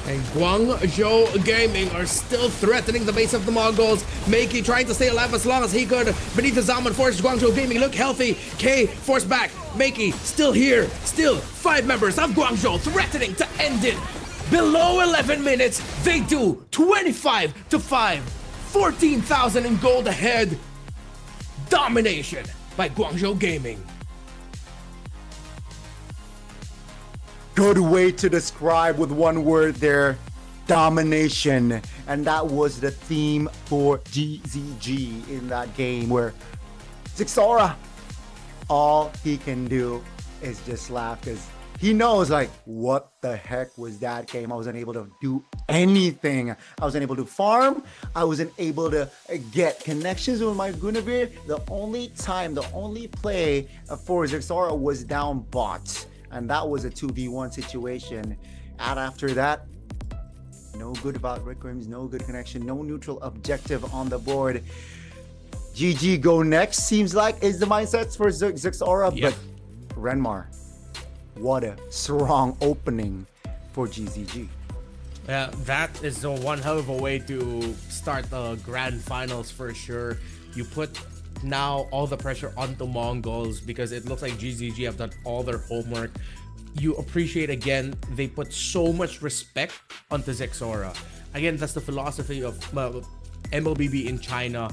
And Guangzhou Gaming are still threatening the base of the Mongols. Meiki trying to stay alive as long as he could. Beneath the Zaman forced Guangzhou Gaming look healthy. K forced back. Meiki still here. Still 5 members of Guangzhou threatening to end it. Below 11 minutes, they do 25-5. 14,000 in gold ahead. Domination by Guangzhou Gaming. Good way to describe with one word there, domination. And that was the theme for GZG in that game, where Zixora, all he can do is just laugh, because he knows, like, what the heck was that game? I wasn't able to do anything. I wasn't able to farm. I wasn't able to get connections with my Guinevere. The only play for Zixora was down bot. And that was a 2v1 situation. And after that, no good about Rick Rims, no good connection, no neutral objective on the board. GG go next, seems like, is the mindset for Zixora. Yep. But Renmar, what a strong opening for GZG. Yeah, that is one hell of a way to start the grand finals for sure. You put now all the pressure onto Mongols because it looks like GZG have done all their homework. You appreciate, again, they put so much respect onto Zixora. Again, that's the philosophy of MLBB in China.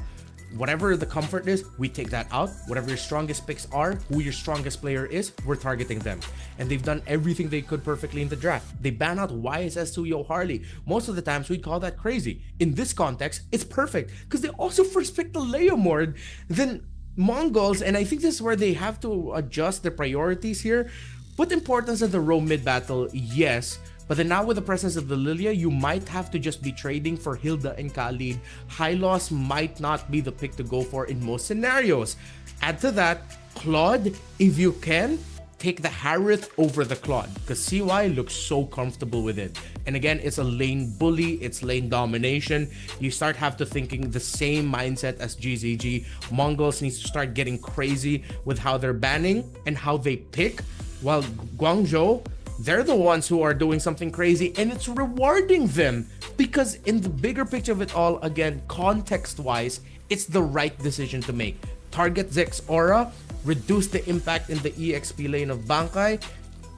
Whatever the comfort is, we take that out. Whatever your strongest picks are, who your strongest player is, we're targeting them. And they've done everything they could perfectly in the draft. They ban out YSS to Yo Harley. Most of the times, we'd call that crazy. In this context, it's perfect because they also first picked the Leomord, then Mongols, and I think this is where they have to adjust their priorities here. Put importance in the roam mid battle, yes. But then now with the presence of the Lilia, you might have to just be trading for Hilda and Khalid. Hylos might not be the pick to go for in most scenarios. Add to that, Claude, if you can, take the Harith over the Claude, because CY looks so comfortable with it. And again, it's a lane bully, it's lane domination. You start have to thinking the same mindset as GZG. Mongols needs to start getting crazy with how they're banning and how they pick, while Guangzhou, they're the ones who are doing something crazy, and it's rewarding them because in the bigger picture of it all, again, context-wise, it's the right decision to make. Target Zixora, reduce the impact in the EXP lane of Bankai,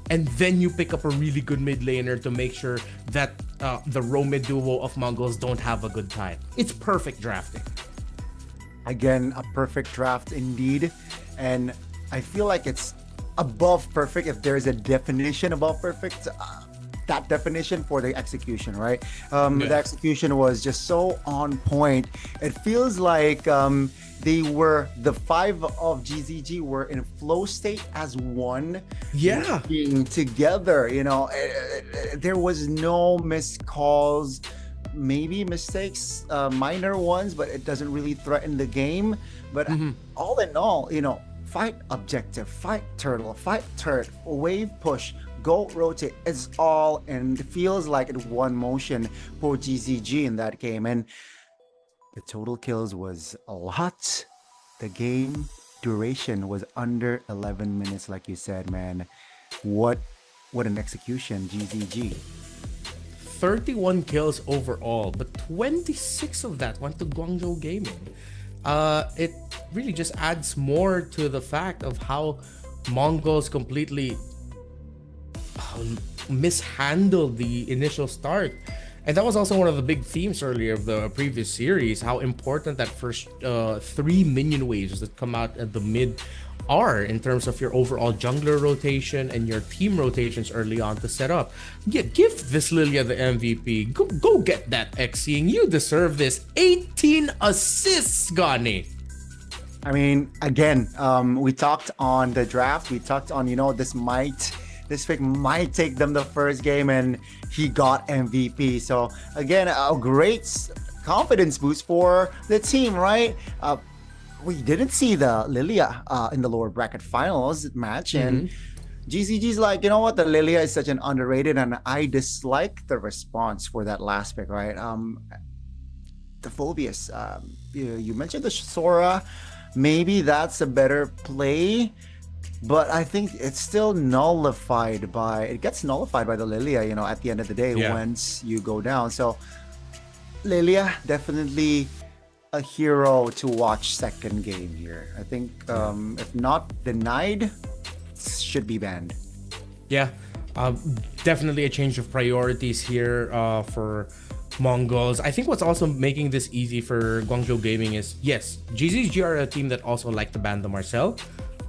and then you pick up a really good mid laner to make sure that the roam mid duo of Mongols don't have a good time. It's perfect drafting. Again, a perfect draft indeed. And I feel like it's above perfect if there's a definition above perfect. That definition for the execution, right? The execution was just so on point. It feels like the 5 of GZG were in flow state as one. Yeah. Being together, you know, there was no missed calls, maybe mistakes, minor ones, but it doesn't really threaten the game. But all in all, you know, fight objective, fight turtle, fight turret, wave push, go rotate. It's all, and it feels like it one motion for GZG in that game. And the total kills was a lot. The game duration was under 11 minutes, like you said, man. What an execution, GZG. 31 kills overall, but 26 of that went to Guangzhou Gaming. It really just adds more to the fact of how Mongols completely mishandled the initial start. And that was also one of the big themes earlier of the previous series, how important that first 3 minion waves that come out at the mid are in terms of your overall jungler rotation and your team rotations early on to set up. Yeah, give this Lilia the MVP. Go get that Xing. You deserve this. 18 assists, Gani. I mean, again, we talked on the draft. We talked on, this pick might take them the first game, and he got MVP. So again, a great confidence boost for the team, right? We didn't see the Lilia in the lower bracket finals match, and GZG's like, you know what, the Lilia is such an underrated, and I dislike the response for that last pick, right? The Phobius, you mentioned the Sora, maybe that's a better play, but I think it's still nullified by the Lilia, at the end of the day, once you go down. So Lilia definitely a hero to watch second game here. I think if not denied, should be banned. Yeah, definitely a change of priorities here for Mongols. I think what's also making this easy for Guangzhou Gaming is, yes, GZG are a team that also like to ban the Marcel,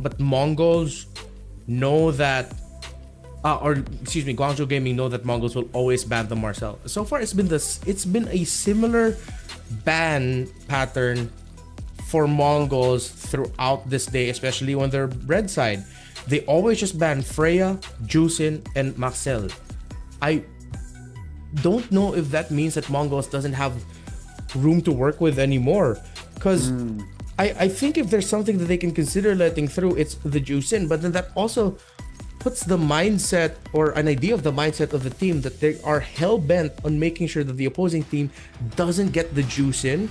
but Mongols know that Guangzhou Gaming know that Mongols will always ban the Marcel. So far, it's been a similar ban pattern for Mongols throughout this day, especially when they're red side. They always just ban Freya, Jusin, and Marcel. I don't know if that means that Mongols doesn't have room to work with anymore, because I think if there's something that they can consider letting through, it's the Jusin, but then that also puts the mindset or an idea of the mindset of the team that they are hell-bent on making sure that the opposing team doesn't get the juice in,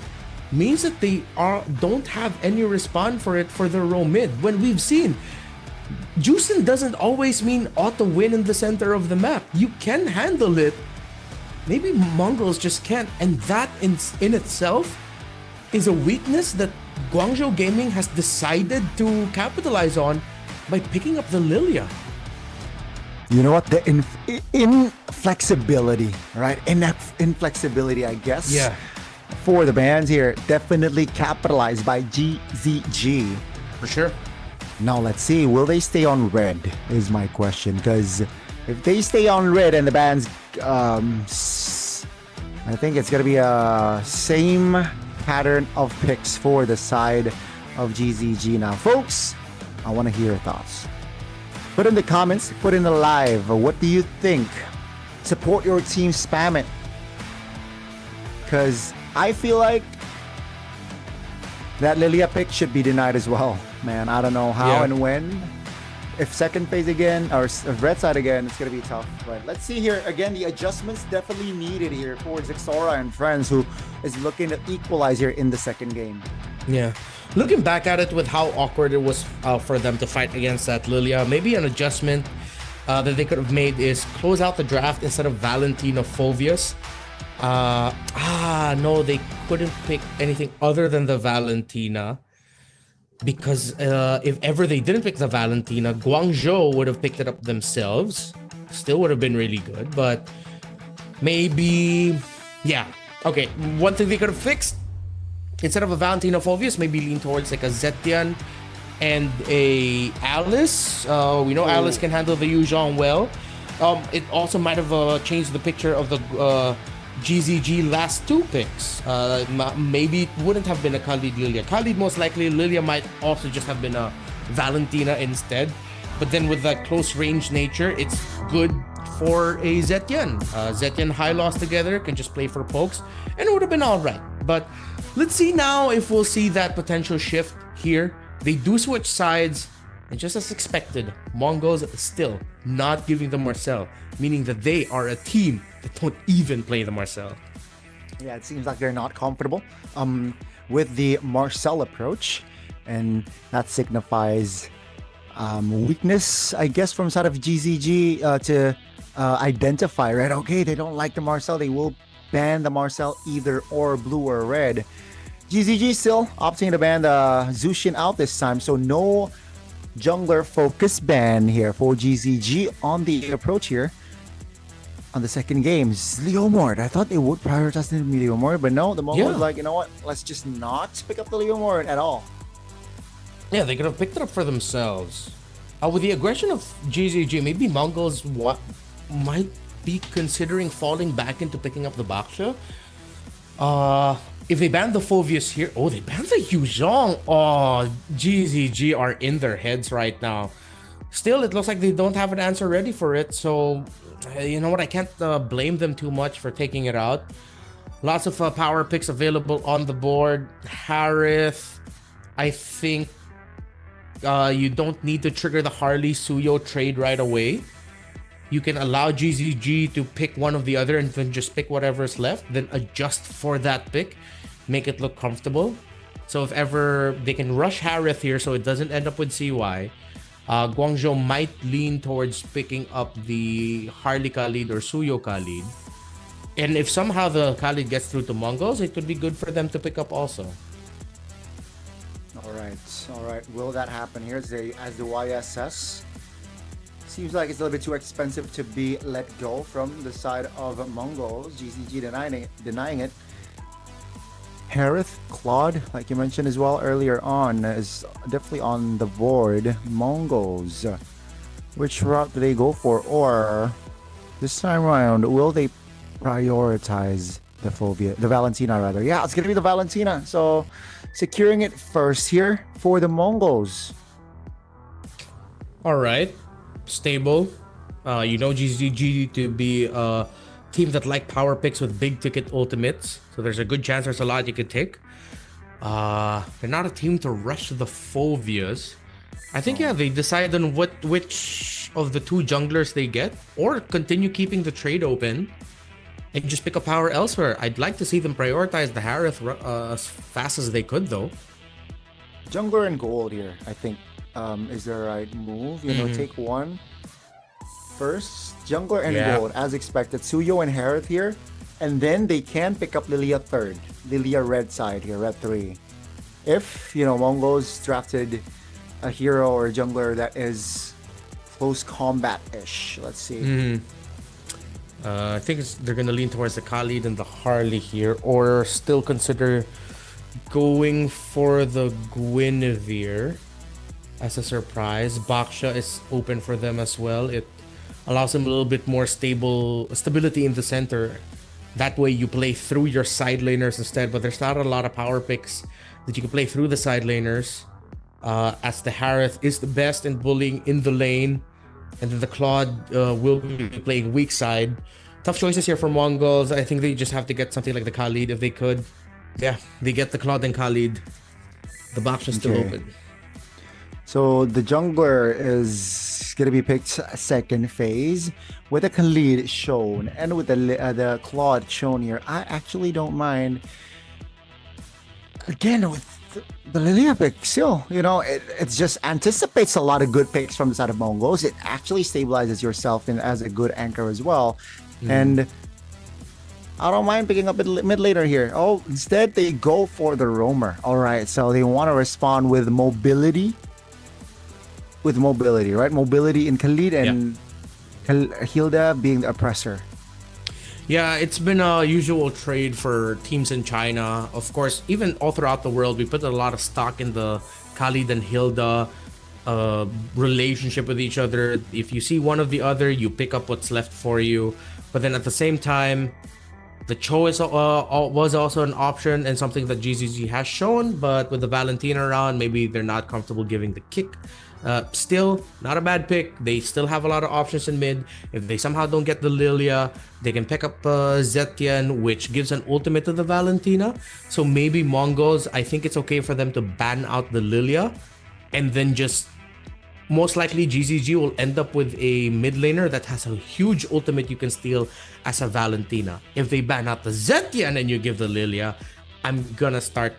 means that they don't have any respawn for it for their row mid. When we've seen, juicing doesn't always mean auto win in the center of the map. You can handle it. Maybe Mongols just can't, and that in itself is a weakness that Guangzhou Gaming has decided to capitalize on by picking up the Lilia. You know what? The inflexibility, right? Inflexibility, I guess. Yeah. For the bands here, definitely capitalized by GZG. For sure. Now let's see, will they stay on red is my question. Because if they stay on red and the bands, I think it's going to be a same pattern of picks for the side of GZG. Now, folks, I want to hear your thoughts. Put in the comments, put in the live. What do you think? Support your team, spam it. Because I feel like that Lilia pick should be denied as well. Man, I don't know how and when. If second phase again, or red side again, it's going to be tough. But let's see here. Again, the adjustments definitely needed here for Zixora and friends, who is looking to equalize here in the second game. Yeah. Looking back at it with how awkward it was for them to fight against that Lilia, maybe an adjustment that they could have made is close out the draft instead of Valentina Phovius. No, they couldn't pick anything other than the Valentina. Because if ever they didn't pick the Valentina, Guangzhou would have picked it up themselves. Still would have been really good, but maybe, okay. One thing they could have fixed, instead of a Valentina Phovius, maybe lean towards like a Zetian and a Alice. We know Alice can handle the Yuzhong well. It also might have changed the picture of the GZG last two picks. Maybe it wouldn't have been a Khalid Lilia. Khalid most likely, Lilia might also just have been a Valentina instead. But then with that close range nature, it's good for a Zetian. Zetian high loss together can just play for pokes, and it would have been alright. But let's see now if we'll see that potential shift here they do switch sides, and just as expected, MongolZ still not giving the Marcel, meaning that they are a team that don't even play the Marcel. Yeah, it seems like they're not comfortable with the Marcel approach, and that signifies weakness, I guess, from side of GZG to identify, right? Okay, they don't like the Marcel. They will ban the Marcel either or blue or red. GZG still opting to ban the Zushin out this time, so no jungler focus ban here for GZG on the approach here. On the second game, Leomord. I thought they would prioritize the Leomord, but no, the Mongols like, you know what? Let's just not pick up the Leomord at all. Yeah, they could have picked it up for themselves. With the aggression of GZG, maybe Mongols might be considering falling back into picking up the Baksha. If they ban the Phoveus here, they banned the Yuzhong. GZG are in their heads right now. Still, it looks like they don't have an answer ready for it, so you know what? I can't blame them too much for taking it out. Lots of power picks available on the board. Harith, I think you don't need to trigger the Harley Suyo trade right away. You can allow GZG to pick one of the other and then just pick whatever's left, then adjust for that pick, make it look comfortable. So if ever they can rush Harith here so it doesn't end up with CY, Guangzhou might lean towards picking up the Harley Khalid or Suyo Khalid. And if somehow the Khalid gets through to Mongols, it could be good for them to pick up also. All right. Will that happen here as the YSS? Seems like it's a little bit too expensive to be let go from the side of Mongols. GZG denying it. Harith, Claude, like you mentioned as well earlier on, is definitely on the board. Mongols, which route do they go for? Or this time around, will they prioritize the Valentina rather? Yeah, it's gonna be the Valentina. So securing it first here for the Mongols. All right, stable. GZG to be a team that like power picks with big ticket ultimates. So there's a good chance there's a lot you could take. They're not a team to rush the Phoveus. I think they decide on which of the two junglers they get, or continue keeping the trade open and just pick up power elsewhere. I'd like to see them prioritize the Harith as fast as they could, though. Jungler and gold here, I think, is the right move. Take one first. Jungler and gold, as expected. Suyo and Harith here. And then they can pick up Lilia third. Lilia red side here, red 3. If, Mongols drafted a hero or a jungler that is close combat-ish. Let's see. I think they're going to lean towards the Khalid and the Harley here, or still consider going for the Guinevere as a surprise. Baksha is open for them as well. It allows them a little bit more stability in the center. That way you play through your side laners instead, but there's not a lot of power picks that you can play through the side laners, as the Harith is the best in bullying in the lane, and then the Claude will be playing weak side. Tough choices here for Mongols. I think they just have to get something like the Khalid if they could. Yeah, they get the Claude and Khalid. The box is still open. So the jungler is going to be picked second phase with the Khalid shown and with the Claude shown here. I actually don't mind. Again, with the Lilia pick, still, it just anticipates a lot of good picks from the side of Mongols. It actually stabilizes yourself as a good anchor as well. And I don't mind picking up mid later here. Instead they go for the roamer. All right, so they want to respond with mobility. Right? Mobility in Khalid and Hilda being the oppressor. Yeah, it's been a usual trade for teams in China. Of course, even all throughout the world, we put a lot of stock in the Khalid and Hilda relationship with each other. If you see one of the other, you pick up what's left for you. But then at the same time, the Cho was also an option and something that GZG has shown. But with the Valentina around, maybe they're not comfortable giving the kick. Still, not a bad pick. They still have a lot of options in mid. If they somehow don't get the Lilia, they can pick up Zetian, which gives an ultimate to the Valentina. So maybe Mongols, I think it's okay for them to ban out the Lilia and then just most likely GZG will end up with a mid laner that has a huge ultimate you can steal as a Valentina. If they ban out the Zetian and you give the Lilia, I'm gonna start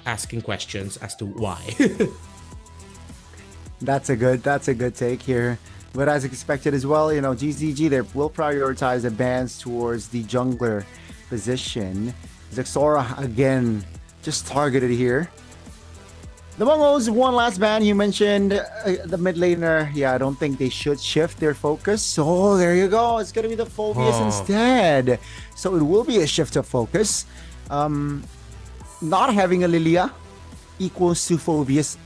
asking questions as to why. That's a good take here. But as expected as well, GZG, they will prioritize the bans towards the jungler position. Zexora again just targeted here. The Mongols, one last ban. You mentioned the mid laner. Yeah, I don't think they should shift their focus. So there you go. It's going to be the Phoveus instead. So it will be a shift of focus. Not having a Lilia equals to Phoveus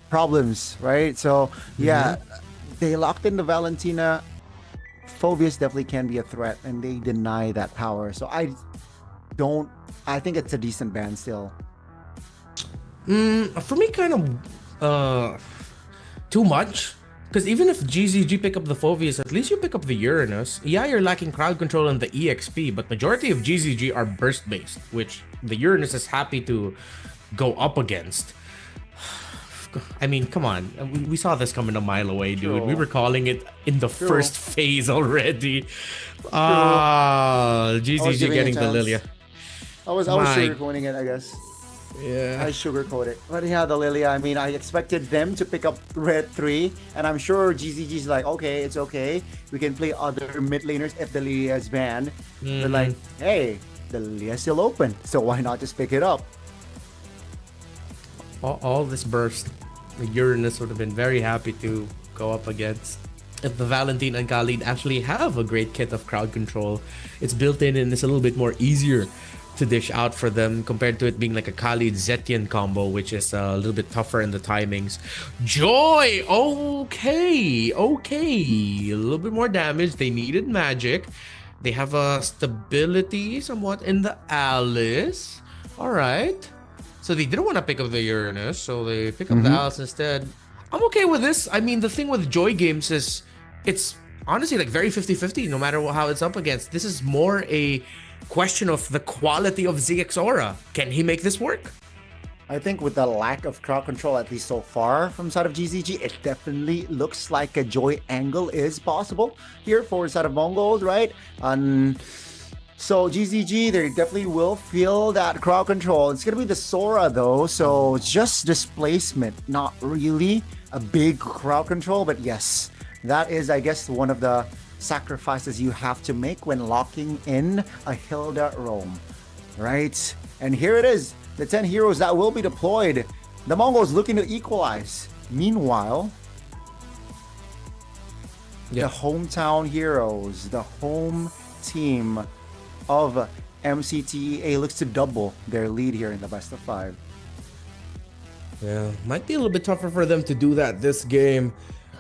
problems, right? So yeah, they locked in the Valentina. Phoveus definitely can be a threat, and they deny that power. So I think it's a decent ban still. For me, kind of too much. Because even if GZG pick up the Phoveus, at least you pick up the Uranus. Yeah, you're lacking crowd control and the EXP, but majority of GZG are burst based, which the Uranus is happy to go up against. I mean, come on. We saw this coming a mile away, dude. True. We were calling it in the first phase already. GZG getting the Lilia. I was sugarcoating it, I guess. Yeah. I sugarcoat it. But yeah, the Lilia, I mean, I expected them to pick up Red 3, and I'm sure GZG's like, okay, it's okay. We can play other mid laners if the Lilia is banned. They're like, hey, the Lilia is still open, so why not just pick it up? All this burst, the Uranus would have been very happy to go up against. If the Valentine and Khalid actually have a great kit of crowd control, it's built in and it's a little bit more easier to dish out for them compared to it being like a Khalid Zetian combo, which is a little bit tougher in the timings. Joy! Okay. A little bit more damage. They needed magic. They have a stability somewhat in the Alice. Alright. So they didn't want to pick up the Uranus, so they pick up the Alice instead. I'm okay with this. I mean, the thing with Joy games is it's honestly like very 50-50 no matter how it's up against. This is more a question of the quality of Zexora. Can he make this work? I think with the lack of crowd control, at least so far from side of GZG, it definitely looks like a Joy angle is possible here for side of Mongols, right? So GZG, they definitely will feel that crowd control. It's gonna be the Sora though, so just displacement, not really a big crowd control, but yes, that is, I guess, one of the sacrifices you have to make when locking in a Hilda roam, right? And here it is, the 10 heroes that will be deployed. The Mongols looking to equalize. Meanwhile, the hometown heroes, the home team of MCT looks to double their lead here in the best of 5. Yeah, might be a little bit tougher for them to do that this game.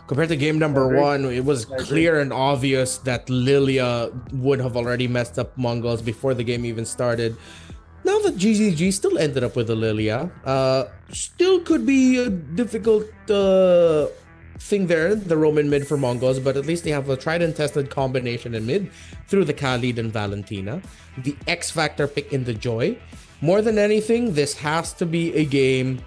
Compared to game number 1, it was clear and obvious that Lilia would have already messed up Mongols before the game even started. Now that GZG still ended up with a Lilia, still could be a difficult thing there, the Roman mid for Mongols, but at least they have a tried and tested combination in mid through the Khalid and Valentina. The X Factor pick in the Joy. More than anything, this has to be a game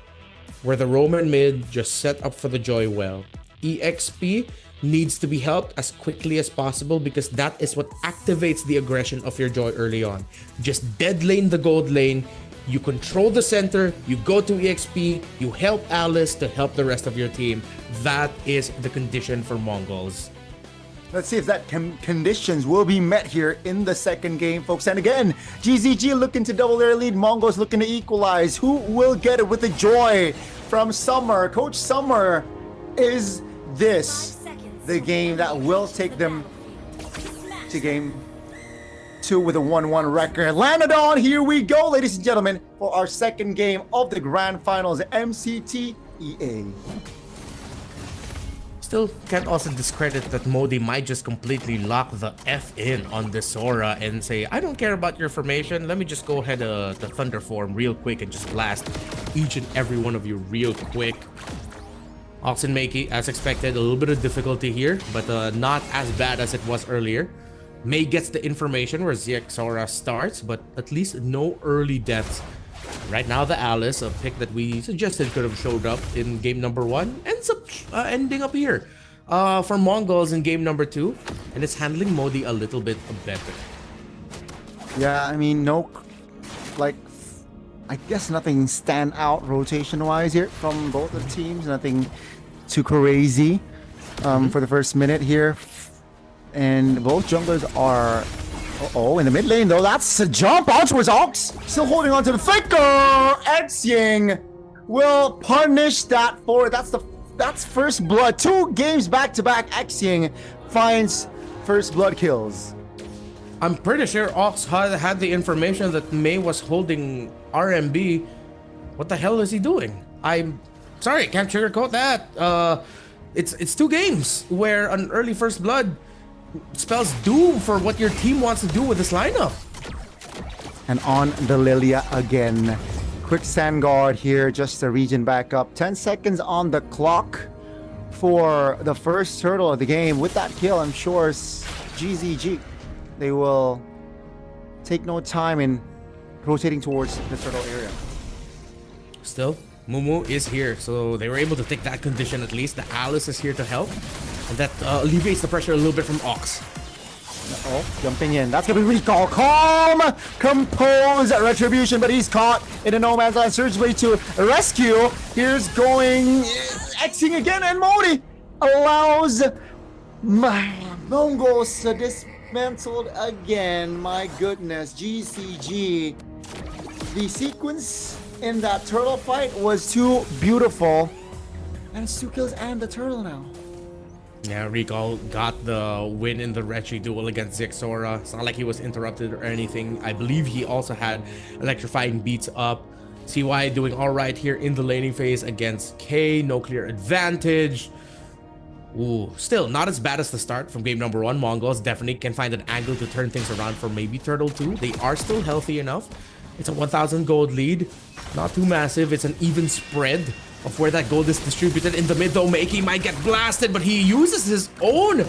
where the Roman mid just set up for the Joy well. EXP needs to be helped as quickly as possible because that is what activates the aggression of your Joy early on. Just dead lane the gold lane, you control the center, you go to EXP, you help Alice to help the rest of your team. That is the condition for Mongols. Let's see if that conditions will be met here in the second game, folks. And again, GZG looking to double their lead. Mongols looking to equalize. Who will get it with the Joy from Summer? Coach Summer, is this the game that will take them to game 2 with a 1-1 record? Lanadon, here we go, ladies and gentlemen, for our second game of the Grand Finals, MCT EA. Still can't also discredit that Modi might just completely lock the F in on this Sora and say, I don't care about your formation, let me just go ahead to Thunder form real quick and just blast each and every one of you real quick. Oxen Makey, as expected, a little bit of difficulty here, but not as bad as it was earlier. May gets the information where Zexora starts, but at least no early deaths Right now, the Alice, a pick that we suggested could have showed up in game number 1, ends up ending up here for Mongols in game number 2, and it's handling Modi a little bit better. Yeah, I mean, no, like, I guess nothing stand out rotation-wise here from both the teams. Nothing too crazy for the first minute here. And both junglers are... in the mid lane though, that's a jump out towards Ox. Still holding on to the flicker. Xing will punish that for that's first blood. 2 games back to back. Xing finds first blood kills. I'm pretty sure Ox had the information that Mei was holding RMB. What the hell is he doing? I'm sorry, can't sugarcoat that. It's 2 games where an early first blood spells doom for what your team wants to do with this lineup. And on the Lilia again. Quick sand guard here, just to regen back up. 10 seconds on the clock for the first turtle of the game. With that kill, I'm sure GZG, they will take no time in rotating towards the turtle area. Still, Mumu is here, so they were able to take that condition at least. The Alice is here to help. And that alleviates the pressure a little bit from Ox. Jumping in. That's gonna be recall. Calm, compose, retribution, but he's caught in a no man's land. Surge way to rescue. Here's going Xing again, and Modi allows MongolZ dismantled again. My goodness, GCG. The sequence in that turtle fight was too beautiful, and it's 2 kills and the turtle now. Yeah, Recall got the win in the Retri duel against Zixora. It's not like he was interrupted or anything. I believe he also had electrifying beats up. CY doing all right here in the laning phase against K. No clear advantage. Ooh, still not as bad as the start from game number 1. Mongols definitely can find an angle to turn things around for maybe Turtle 2. They are still healthy enough. It's a 1,000 gold lead. Not too massive. It's an even spread of where that gold is distributed. In the mid though, Makey might get blasted, but he uses his own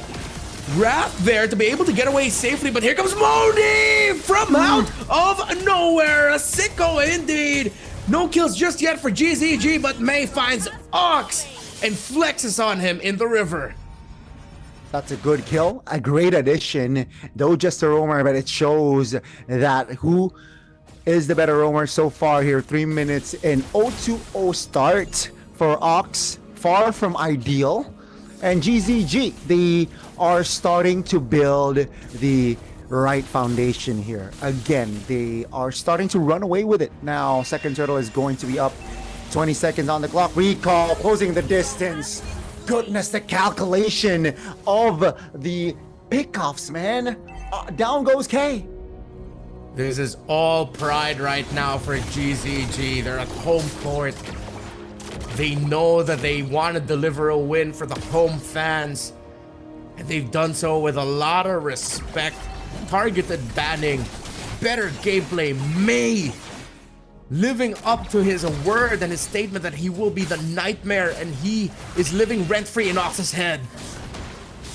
wrath there to be able to get away safely. But here comes Modi from out of nowhere. A sicko indeed. No kills just yet for GZG, but Mei finds Ox and flexes on him in the river. That's a good kill, a great addition, though just a roamer, but it shows that who is the better roamer so far here. 3 minutes in. 0-2-0 start for Ox, far from ideal. And GZG, they are starting to build the right foundation here. Again, they are starting to run away with it. Now, second turtle is going to be up. 20 seconds on the clock. Recall, closing the distance. Goodness, the calculation of the pickoffs, man. Down goes K. This is all pride right now for GZG. They're at home court. They know that they want to deliver a win for the home fans. And they've done so with a lot of respect. Targeted banning, better gameplay. Mei living up to his word and his statement that he will be the nightmare, and he is living rent-free in Ox's head.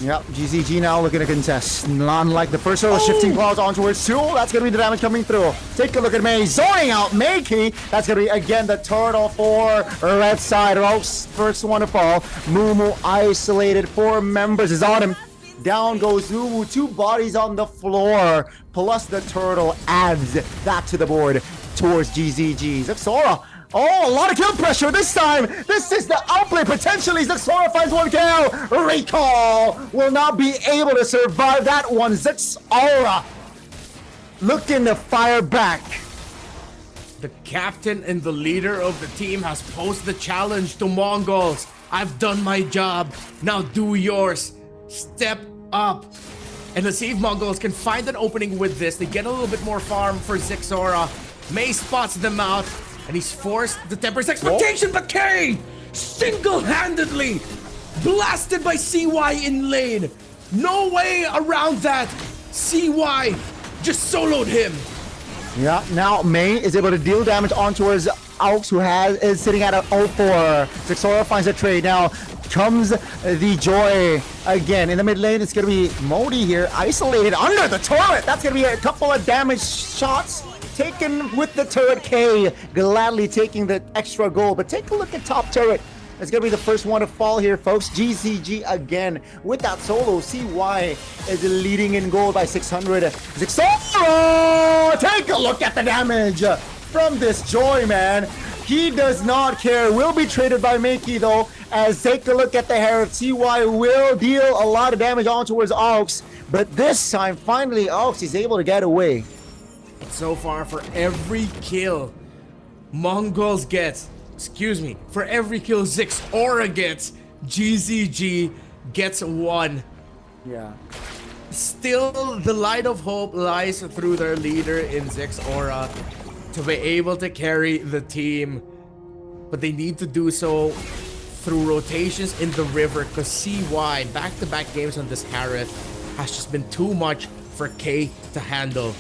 Yep, GZG now looking to contest. Unlike the first row, shifting claws on towards 2. That's going to be the damage coming through. Take a look at Mei zoning out Makey. That's going to be, again, the turtle for red side. Rose, first one to fall. Mumu isolated. 4 members is on him. Down goes Mumu. 2 bodies on the floor. Plus the turtle adds that to the board towards GZG. Zixora. Oh, a lot of kill pressure this time. This is the outplay potentially. Zixora finds 1 kill. Recall will not be able to survive that one. Zixora looking to fire back. The captain and the leader of the team has posed the challenge to Mongols. I've done my job. Now do yours. Step up. And let's see if Mongols can find an opening with this. They get a little bit more farm for Zixora. Mei spots them out. And he's forced to temper his expectation, but K single-handedly blasted by CY in lane. No way around that. CY just soloed him. Yeah, now Mei is able to deal damage on towards Aux, who is sitting at an 0-4. Zixora finds a trade. Now comes the joy again. In the mid lane, it's going to be Modi here, isolated under the turret. That's going to be a couple of damage shots taken with the turret. K gladly taking the extra goal, but take a look at top turret. It's going to be the first one to fall here, folks. GCG again with that solo. CY is leading in gold by 600. Zixora! Take a look at the damage from this Joy, man. He does not care. Will be traded by Makey, though, as take a look at the hair. CY will deal a lot of damage on towards Aux, but this time, finally, Aux is able to get away. So far, for every kill Mongols gets, for every kill Zixora gets, GZG gets 1. Yeah. Still, the light of hope lies through their leader in Zixora to be able to carry the team. But they need to do so through rotations in the river, because CY, back-to-back games on this Harith, has just been too much for K to handle.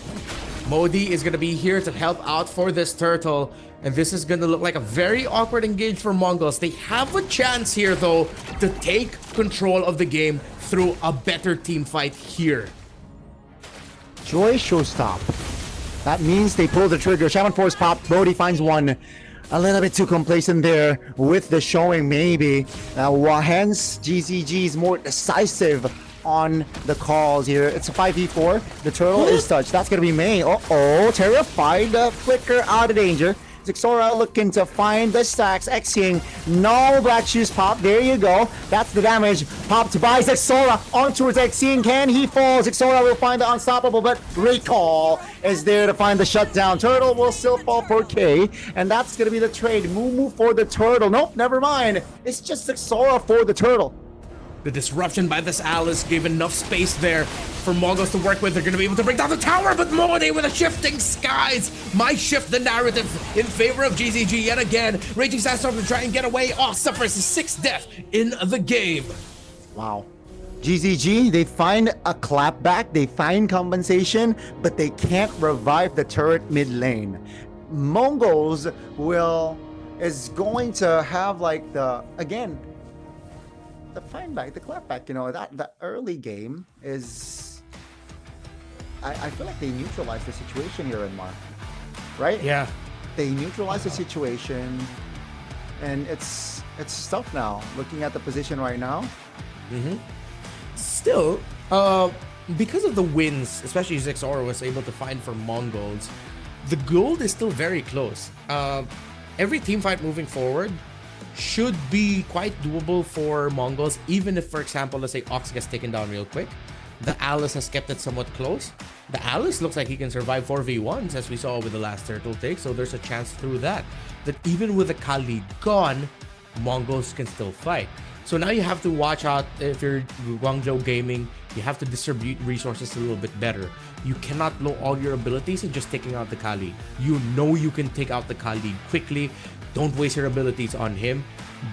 Modi is going to be here to help out for this turtle, and this is going to look like a very awkward engage for Mongols. They have a chance here, though, to take control of the game through a better team fight here. Joy showstop. That means they pull the trigger. Shaman Force pop. Brody finds one. A little bit too complacent there with the showing, maybe. Hence, GCG is more decisive on the calls here. It's a 5v4. The turtle is touched. That's going to be May. Uh-oh. Terrified. Flicker out of danger. Zixora looking to find the stacks. X-King. No black shoes pop. There you go. That's the damage. Popped by Zixora on towards X-King. Can he fall? Zixora will find the unstoppable, but Recall is there to find the shutdown. Turtle will still fall for K, and that's going to be the trade. Moo for the turtle. Nope, never mind. It's just Zixora for the turtle. The disruption by this Alice gave enough space there for Mongols to work with. They're going to be able to bring down the tower, but Modi with the shifting skies might shift the narrative in favor of GZG yet again. Raging Sandstorm to try and get away. Suffers his 6th death in the game. Wow. GZG, they find a clapback, they find compensation, but they can't revive the turret mid lane. Mongols is going to have like the find back, the clapback, that early game is, I feel like they neutralized the situation here in Mark, right? Yeah. They neutralized the situation, and it's tough now, looking at the position right now. Still, because of the wins, especially Zixora was able to find for Mongols, the gold is still very close. Every team fight moving forward should be quite doable for Mongols, even if, for example, let's say Ox gets taken down real quick. The Alice has kept it somewhat close. The Alice looks like he can survive 4v1s, as we saw with the last turtle take, so there's a chance through that even with the Kali gone, Mongols can still fight. So now you have to watch out. If you're Guangzhou Gaming, you have to distribute resources a little bit better. You cannot blow all your abilities in just taking out the Kali. You know you can take out the Kali quickly. Don't waste your abilities on him.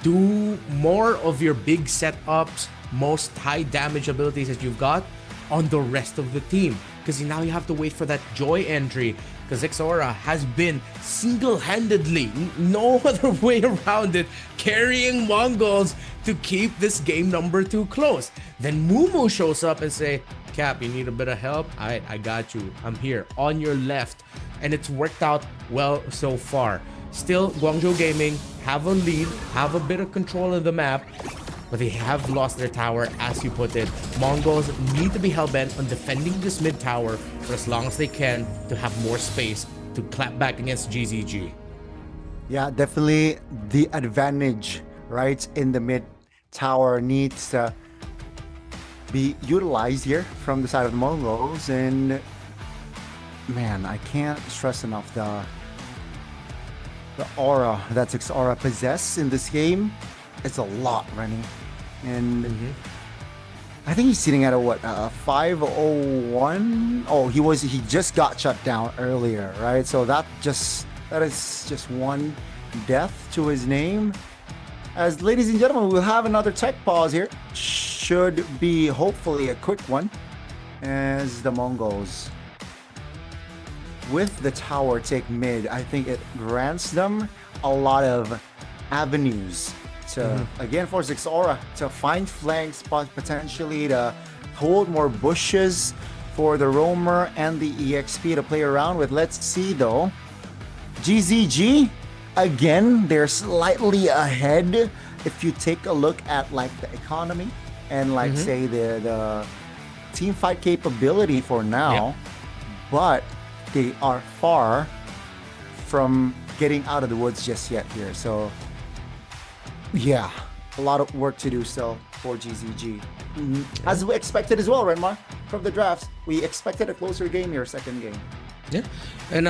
Do more of your big setups, most high damage abilities that you've got on the rest of the team. Because now you have to wait for that Joy entry. Because Zixora has been single-handedly, no other way around it, carrying Mongols to keep this game number 2 close. Then Mumu shows up and say, Cap, you need a bit of help? Alright, I got you. I'm here on your left. And it's worked out well so far. Still, Guangzhou Gaming have a lead, have a bit of control of the map, but they have lost their tower, as you put it. Mongols need to be hell-bent on defending this mid tower for as long as they can to have more space to clap back against GZG. Yeah, definitely the advantage, right, in the mid tower needs to be utilized here from the side of the Mongols. And man, I can't stress enough the aura that Zixora possesses in this game. It's a lot, Rennie. And I think he's sitting at a 501. Oh, he just got shut down earlier, right? So that is just one death to his name. As ladies and gentlemen, we'll have another tech pause here. Should be hopefully a quick one, as the Mongols with the tower take mid. I think it grants them a lot of avenues to again for Zixora to find flanks, but potentially to hold more bushes for the Roamer and the EXP to play around with. Let's see though. GZG, again, they're slightly ahead if you take a look at like the economy and like say the team fight capability for now, but they are far from getting out of the woods just yet here. So yeah, a lot of work to do still for GZG. As we expected as well, right, Mar? From the drafts, we expected a closer game here, second game. Yeah, and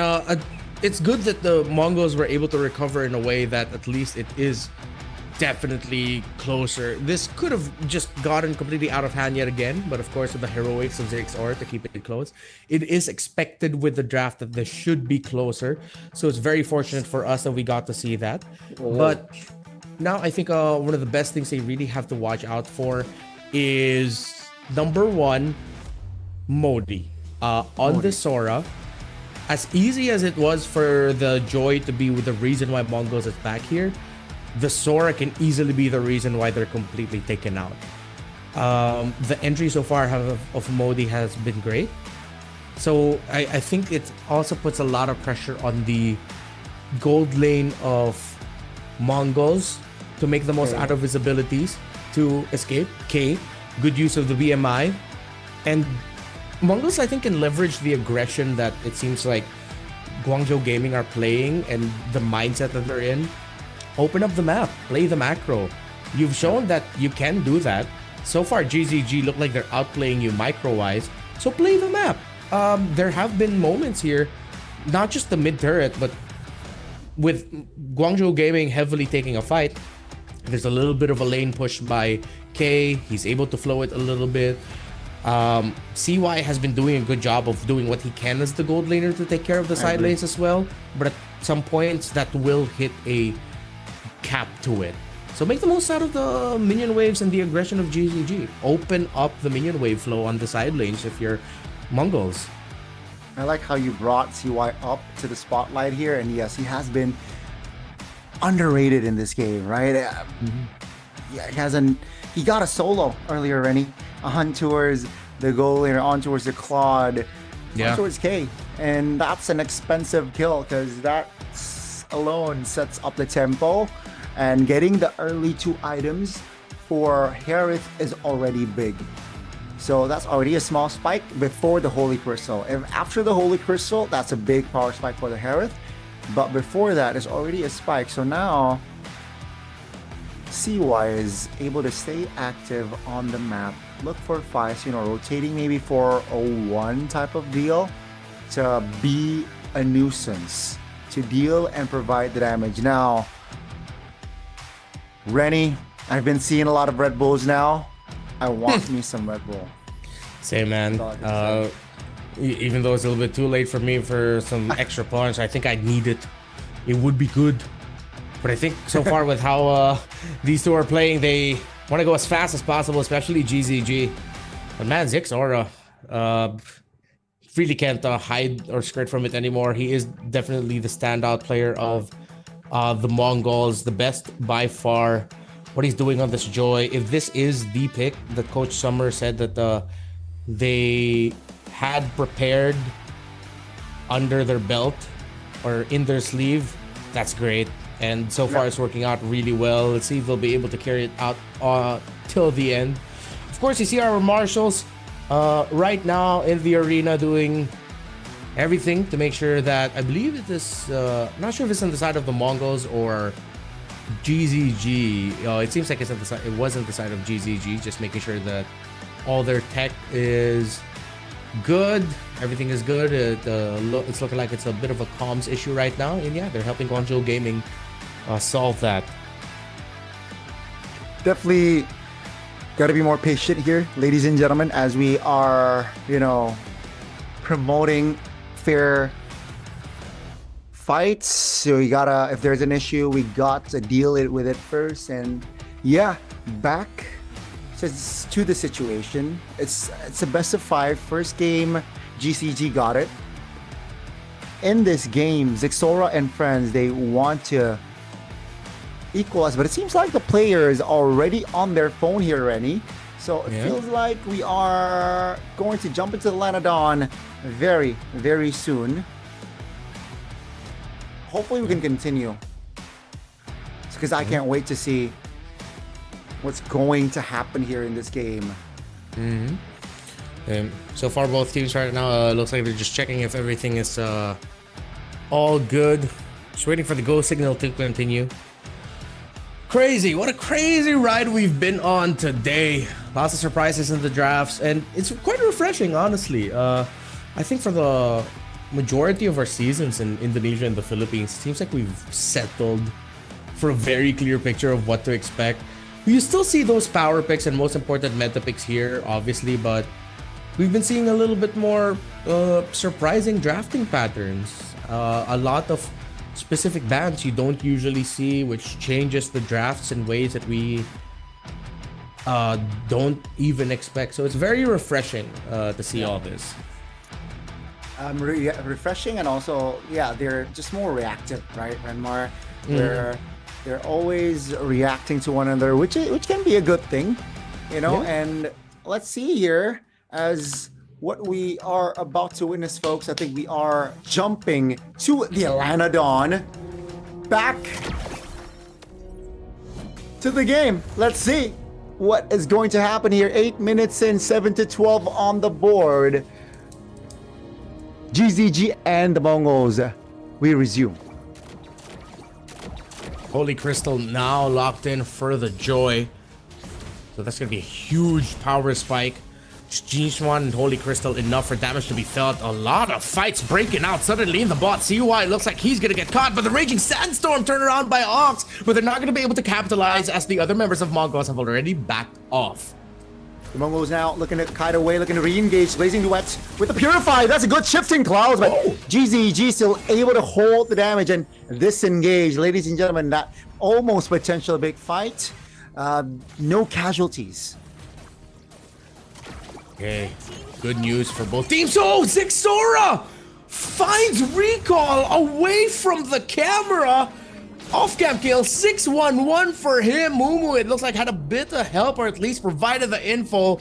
it's good that the Mongols were able to recover in a way that at least it is definitely closer. This could have just gotten completely out of hand yet again, but of course with the heroics of ZXOR to keep it close, it is expected with the draft that this should be closer. So it's very fortunate for us that we got to see that. But now I think one of the best things they really have to watch out for is number one, Modi. On the Sora, as easy as it was for the Joy to be the reason why MongolZ is back here, the Sora can easily be the reason why they're completely taken out. The entry so far of Modi has been great. So I think it also puts a lot of pressure on the gold lane of Mongols to make the most out of his abilities to escape. K, good use of the BMI. And Mongols, I think, can leverage the aggression that it seems like Guangzhou Gaming are playing and the mindset that they're in. Open up the map, play the macro. You've shown that you can do that. So far, GZG look like they're outplaying you micro-wise. So play the map. There have been moments here, not just the mid-turret, but with Guangzhou Gaming heavily taking a fight, there's a little bit of a lane push by K. He's able to flow it a little bit. CY has been doing a good job of doing what he can as the gold laner to take care of the side lanes as well. But at some points, that will hit a cap to it. So make the most out of the minion waves and the aggression of GZG. Open up the minion wave flow on the side lanes if you're Mongols. I like how you brought CY up to the spotlight here, and yes, he has been underrated in this game, right? Yeah, he got a solo earlier, Rennie, on towards the goal laner, on towards the Claude, on towards K, and that's an expensive kill because that alone sets up the tempo, and getting the early 2 items for Harith is already big. So that's already a small spike before the Holy Crystal. If after the Holy Crystal, that's a big power spike for the Harith. But before that, it's already a spike. So now, CY is able to stay active on the map. Look for fights, rotating maybe for a 1 type of deal to be a nuisance, to deal and provide the damage. Now, Rennie, I've been seeing a lot of Red Bulls now. I want me some Red Bull. Same, man. Even though it's a little bit too late for me for some extra punch, I think I need it. It would be good. But I think so far with how these two are playing, they want to go as fast as possible, especially GZG. But man, ZXOR really can't hide or skirt from it anymore. He is definitely the standout player of the Mongols, the best by far. What he's doing on this Joy, if this is the pick that Coach Summer said that they had prepared under their belt or in their sleeve, that's great. And so far it's working out really well. Let's see if they'll be able to carry it out till the end. Of course, you see our marshals right now in the arena doing everything to make sure that, I believe it is, not sure if it's on the side of the Mongols or GZG. It seems like it's on the side. It wasn't the side of GZG. Just making sure that all their tech is good. Everything is good. It's looking like it's a bit of a comms issue right now, and yeah, they're helping Guangzhou Gaming solve that. Definitely got to be more patient here, ladies and gentlemen, as we are, promoting fair fights. So we gotta, if there's an issue, we got to deal with it first. And yeah, back to the situation. It's a best of 5. First game, GCG got it. In this game, ZXOR and friends, they want to equalize, but it seems like the player is already on their phone here, Rennie. So it feels like we are going to jump into the Lanadon very, very soon. Hopefully we can continue. Because I can't wait to see what's going to happen here in this game. So far, both teams right now looks like they're just checking if everything is all good. Just waiting for the go signal to continue. Crazy. What a crazy ride we've been on today. Lots of surprises in the drafts, and it's quite refreshing, honestly. I think for the majority of our seasons in Indonesia and the Philippines, it seems like we've settled for a very clear picture of what to expect. You still see those power picks and most important meta picks here, obviously, but we've been seeing a little bit more surprising drafting patterns. A lot of specific bans you don't usually see, which changes the drafts in ways that we don't even expect. So it's very refreshing to see all this. Refreshing, and also, they're just more reactive, right, Renmar? They're always reacting to one another, which can be a good thing, you know. And let's see here as what we are about to witness, folks. I think we are jumping to the Lanadon. Back to the game. Let's see what is going to happen here. 8 minutes in, 7-12 on the board. GZG and the Mongols. We resume. Holy Crystal now locked in for the Joy. So that's going to be a huge power spike. Gene Swan and Holy Crystal enough for damage to be felt. A lot of fights breaking out suddenly in the bot. CY looks like he's going to get caught, but the Raging Sandstorm turned around by Ox, but they're not going to be able to capitalize as the other members of Mongols have already backed off. The Mongols now looking to kite away, looking to re-engage. Blazing Duet with the Purify. That's a good shifting clouds, but GZG still able to hold the damage and disengage. Ladies and gentlemen, that almost potential big fight. No casualties. Okay, good news for both teams. Oh, Zixora finds recall away from the camera. Off-cam kill, 6-1-1 for him. Mumu, it looks like, had a bit of help, or at least provided the info.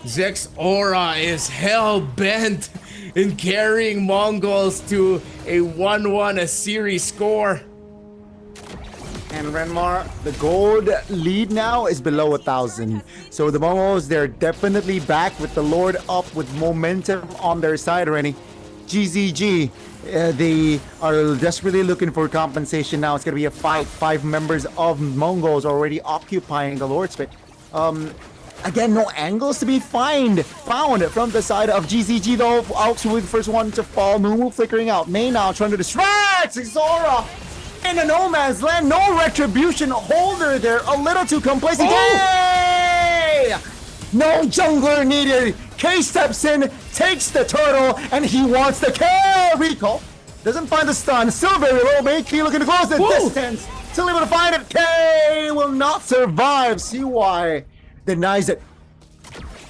Zixora is hell-bent in carrying Mongols to a 1-1, a series score. And Renmar, the gold lead now is below 1,000. So the Mongols, they're definitely back with the Lord up with momentum on their side already. GZG, they are desperately looking for compensation now. It's going to be a fight. 5 members of Mongols already occupying the Lord's pit. Again, no angles to be found from the side of GZG though. Aux with the first one to fall. Mumu flickering out. May now trying to distract Zora in a no man's land. No retribution holder there. A little too complacent. Yay! No jungler needed. K steps in, takes the turtle, and he wants the kill. Recall. Doesn't find the stun. Still very low. Makey looking to close the distance. Still able to find it. K will not survive. CY denies it.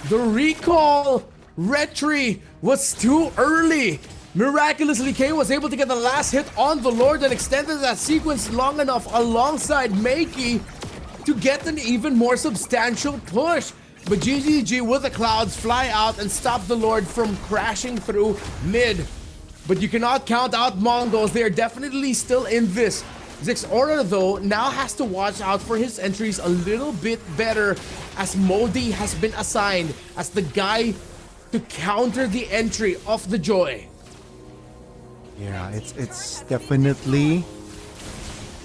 The recall retry was too early. Miraculously, K was able to get the last hit on the Lord and extended that sequence long enough alongside Makey to get an even more substantial push. But GGG with the clouds fly out and stop the Lord from crashing through mid. But you cannot count out Mongols. They are definitely still in this. Zixora, though, now has to watch out for his entries a little bit better, as Modi has been assigned as the guy to counter the entry of the Joy. Yeah, it's definitely,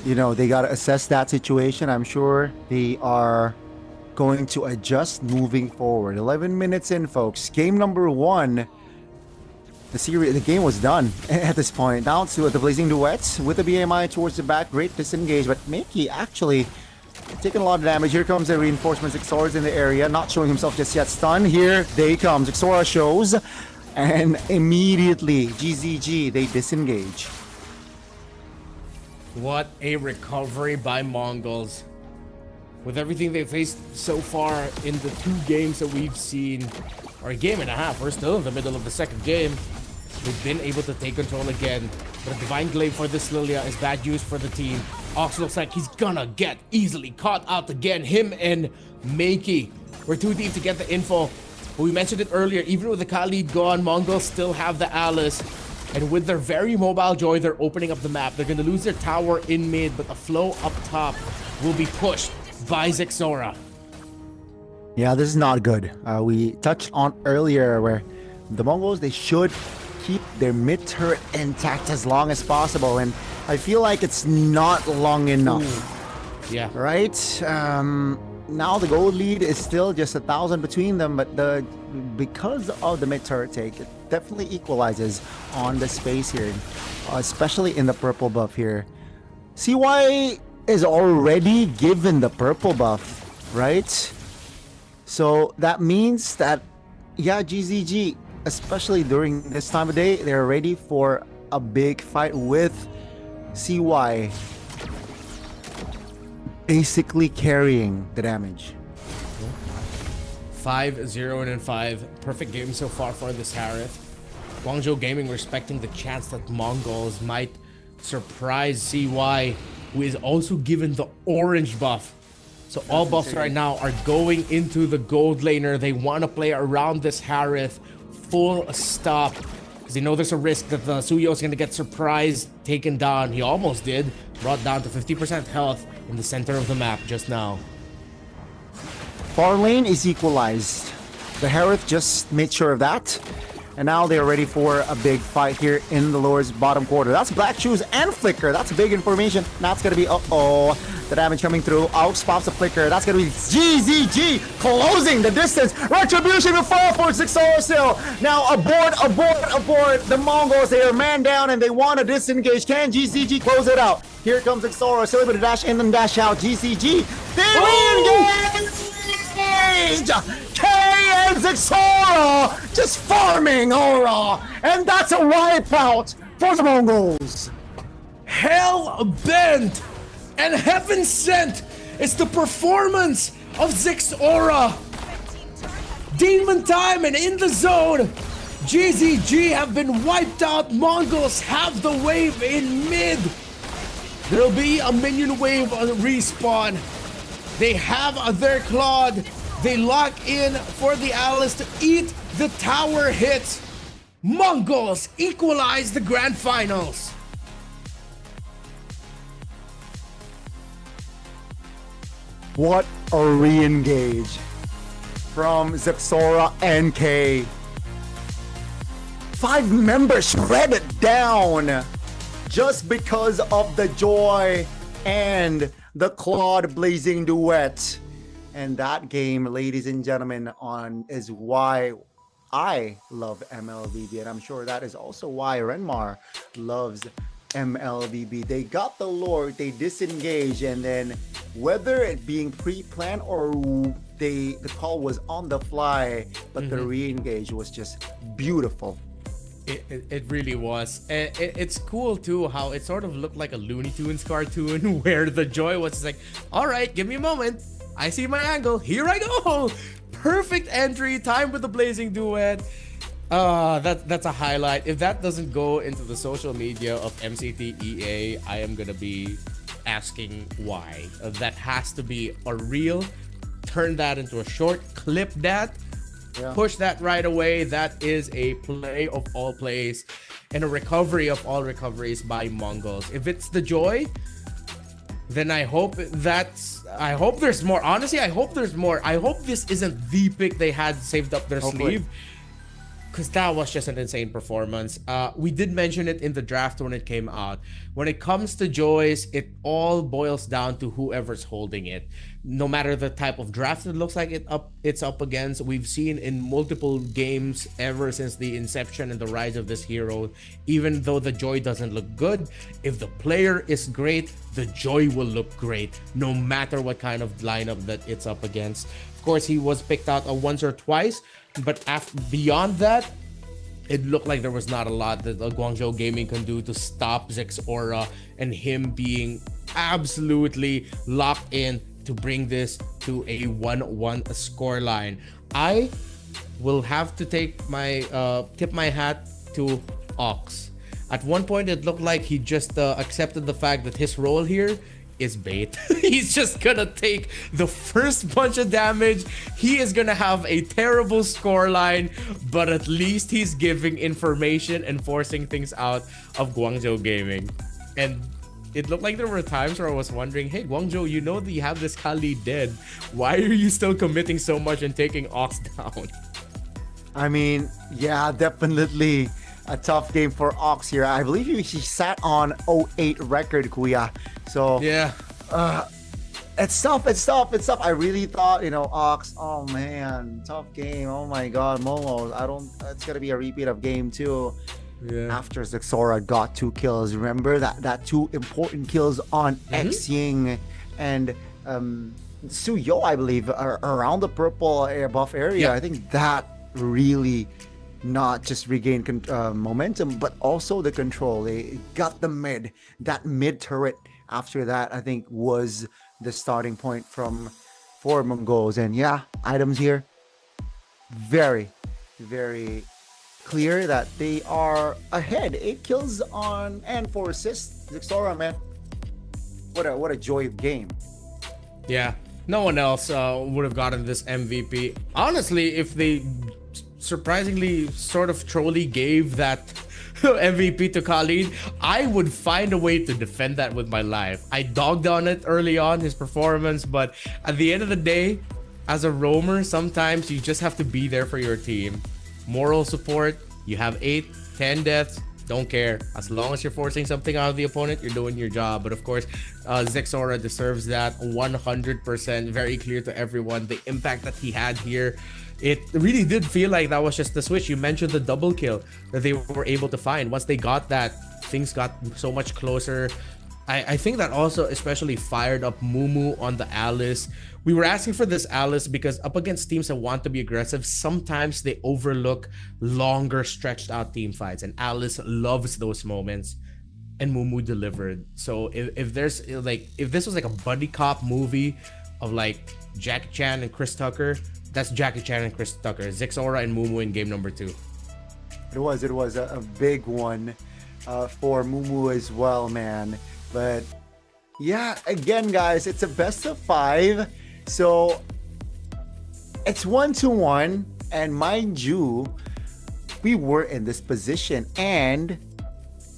you know, they got to assess that situation. I'm sure they are going to adjust moving forward. 11 minutes in, folks. Game number 1. The game was done at this point. Down to the Blazing Duets with the BMI towards the back. Great disengage, but Makey actually taking a lot of damage. Here comes the reinforcements. Zixora's in the area, not showing himself just yet. Stun. Here they come. Zixora shows, and immediately GZG, they disengage. What a recovery by Mongols. With everything they faced so far in the 2 games that we've seen, or a game and a half, we're still in the middle of the second game. They've been able to take control again. But a Divine Glaive for this Lilia is bad news for the team. Ox looks like he's gonna get easily caught out again. Him and Makey were too deep to get the info. But we mentioned it earlier, even with the Khalid gone, Mongols still have the Alice. And with their very mobile Joy, they're opening up the map. They're gonna lose their tower in mid, but the flow up top will be pushed by Zexora. Yeah, this is not good. We touched on earlier where the Mongols, they should keep their mid turret intact as long as possible, and I feel like it's not long enough. Ooh. Yeah. Right? Now the gold lead is still just 1,000 between them, but because of the mid turret take, it definitely equalizes on the space here, especially in the purple buff here. CY is already given the purple buff, right? So that means that, yeah, GZG, especially during this time of day, they're ready for a big fight with CY basically carrying the damage. 5-0-5. Perfect game so far for this Harith. Guangzhou Gaming respecting the chance that Mongols might surprise CY, who is also given the orange buff. So all buffs right now are going into the gold laner. They want to play around this Harith full stop, because they know there's a risk that the Suyo is going to get surprised, taken down. He almost did. Brought down to 50% health in the center of the map just now. Far lane is equalized. The Harith just made sure of that. And now they're ready for a big fight here in the lower's bottom quarter. That's Black Shoes and Flicker. That's big information. Now it's going to be, the damage coming through. Aux pops a Flicker. That's going to be GZG closing the distance. Retribution will fall for Zexora still. Now abort. The Mongols, they are man down and they want to disengage. Can GZG close it out? Here comes Zexora. Still able to dash in and dash out. GZG. They re-engage! K and Zexora just farming Aura, and that's a wipeout for the Mongols. Hell bent and heaven sent. It's the performance of Zexora. Demon time and in the zone. GZG have been wiped out. Mongols have the wave in mid. There'll be a minion wave on respawn. They have their Claude. They lock in for the Alice to eat the tower hits. Mongols equalize the grand finals. What a re-engage from Zexora and K. 5 members shredded down just because of the Joy and the Claude Blazing duet. And that game, ladies and gentlemen, is why I love MLVB, and I'm sure that is also why Renmar loves MLVB. They got the lore, they disengage, and then whether it being pre-planned or the call was on the fly, but the re-engage was just beautiful. It really was. It's cool too how it sort of looked like a Looney Tunes cartoon where the Joy was like, all right, give me a moment. I see my angle. Here I go. Perfect entry. Time with the Blazing duet. That's a highlight. If that doesn't go into the social media of MCT EA, I am gonna be asking why. That has to be a reel. Turn that into a short. Clip that. Yeah. Push that right away. That is a play of all plays and a recovery of all recoveries by Mongols. If it's the Joy, then I hope there's more. Honestly, I hope there's more. I hope this isn't the pick they had saved up their sleeve, because that was just an insane performance. We did mention it in the draft when it came out. When it comes to Joys, it all boils down to whoever's holding it. No matter the type of draft it looks like it's up against, we've seen in multiple games ever since the inception and the rise of this hero, even though the Joy doesn't look good, if the player is great, the Joy will look great, no matter what kind of lineup that it's up against. Of course, he was picked out once or twice, but beyond that, it looked like there was not a lot that Guangzhou Gaming can do to stop Zexora and him being absolutely locked in to bring this to a 1-1 scoreline. I will have to take my tip my hat to Ox. At one point, it looked like he just accepted the fact that his role here is bait. He's just gonna take the first bunch of damage. He is gonna have a terrible scoreline, but at least he's giving information and forcing things out of Guangzhou Gaming. And it looked like there were times where I was wondering, hey, Guangzhou, you know that you have this Kali dead. Why are you still committing so much and taking Ox down? I mean, yeah, definitely a tough game for Ox here. I believe he sat on 0-8 record, Kuya. So yeah, it's tough. I really thought, Ox, oh man, tough game. Oh my God, Momo. It's gonna be a repeat of game 2. Yeah. After Zexora got 2 kills. Remember that 2 important kills on X-Ying and Suyo, I believe, around the purple buff area. Yeah. I think that really not just regained momentum, but also the control. They got the mid. That mid turret after that, I think, was the starting point for Mongols. And yeah, items here, very, very clear that they are ahead. 8 kills on and 4 assists. Zexora, man, what a joy of game. Yeah, no one else would have gotten this MVP. Honestly, if they surprisingly sort of trolly gave that MVP to Khalid, I would find a way to defend that with my life. I dogged on it early on, his performance, but at the end of the day, as a roamer, sometimes you just have to be there for your team. Moral support, you have 8, 10 deaths, don't care. As long as you're forcing something out of the opponent, you're doing your job. But of course, Zexora deserves that 100%. Very clear to everyone. The impact that he had here, it really did feel like that was just the switch. You mentioned the double kill that they were able to find. Once they got that, things got so much closer. I think that also especially fired up Mumu on the Alice. We were asking for this Alice because up against teams that want to be aggressive, sometimes they overlook longer stretched out team fights, and Alice loves those moments, and Mumu delivered. So if this was like a buddy cop movie of like Jackie Chan and Chris Tucker, that's Jackie Chan and Chris Tucker. Zexora and Mumu in game number 2. It was a big one for Mumu as well, man. But yeah, again, guys, it's a best of 5. So it's 1-1. And mind you, we were in this position. And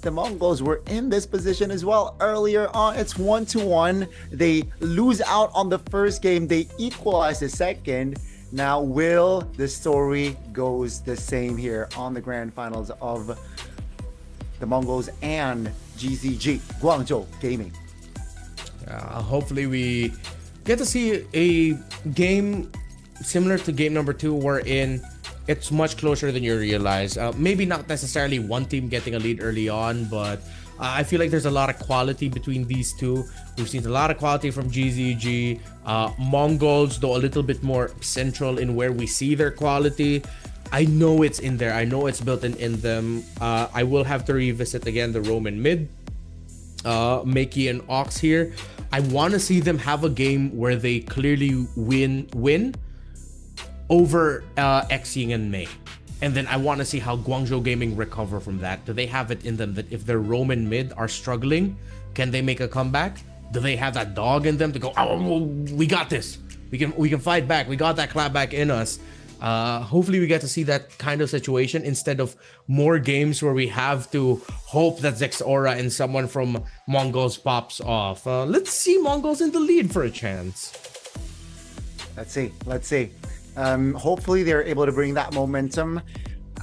the Mongols were in this position as well earlier on. It's 1-1. They lose out on the first game. They equalize the second. Now, will the story goes the same here on the grand finals of the Mongols and GZG, Guangzhou Gaming? Hopefully we get to see a game similar to game number 2 wherein it's much closer than you realize. Maybe not necessarily one team getting a lead early on, but I feel like there's a lot of quality between these two. We've seen a lot of quality from GZG. Mongols, though a little bit more central in where we see their quality. I know it's in there. I know it's built in them. I will have to revisit again the Roman mid. Makey and Ox here. I want to see them have a game where they clearly win over X-Ying and Mei. And then I want to see how Guangzhou Gaming recover from that. Do they have it in them that if their Roman mid are struggling, can they make a comeback? Do they have that dog in them to go, oh, we got this. We can fight back. We got that clap back in us. Hopefully we get to see that kind of situation instead of more games where we have to hope that Zexora and someone from Mongols pops off. Let's see Mongols in the lead for a chance. Let's see. Hopefully they're able to bring that momentum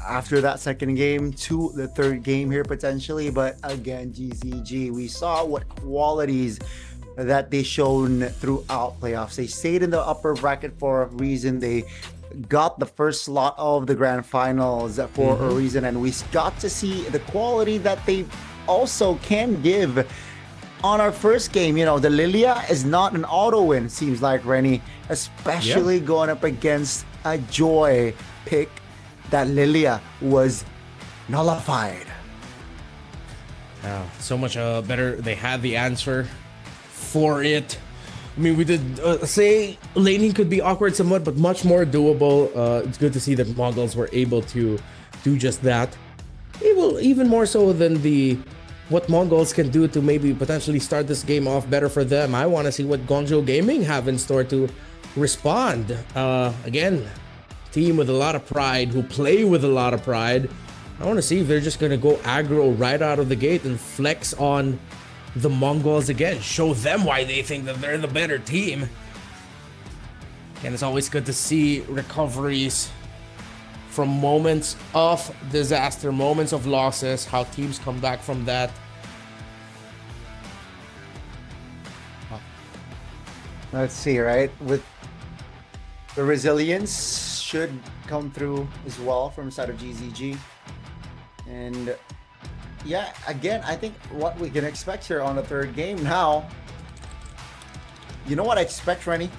after that second game to the third game here potentially. But again, GZG, we saw what qualities that they shown throughout playoffs. They stayed in the upper bracket for a reason. They got the first slot of the grand finals for a reason, and we got to see the quality that they also can give. On our first game, the Lilia is not an auto win, seems like, Rennie, especially going up against a Joy pick. That Lilia was nullified. So much better. They had the answer for it. I mean, we did say laning could be awkward somewhat, but much more doable. It's good to see that Mongols were able to do just that. Even more so than the what MongolZ can do to maybe potentially start this game off better for them. I want to see what Guangzhou Gaming have in store to respond. Again, team with a lot of pride, who play with a lot of pride. I want to see if they're just going to go aggro right out of the gate and flex on the Mongols again. Show them why they think that they're the better team. And it's always good to see recoveries from moments of disaster, moments of losses, how teams come back from that. Let's see, right? With the resilience should come through as well from the side of GZG. And yeah, again, I think what we can expect here on the third game now. You know what I expect, Rennie?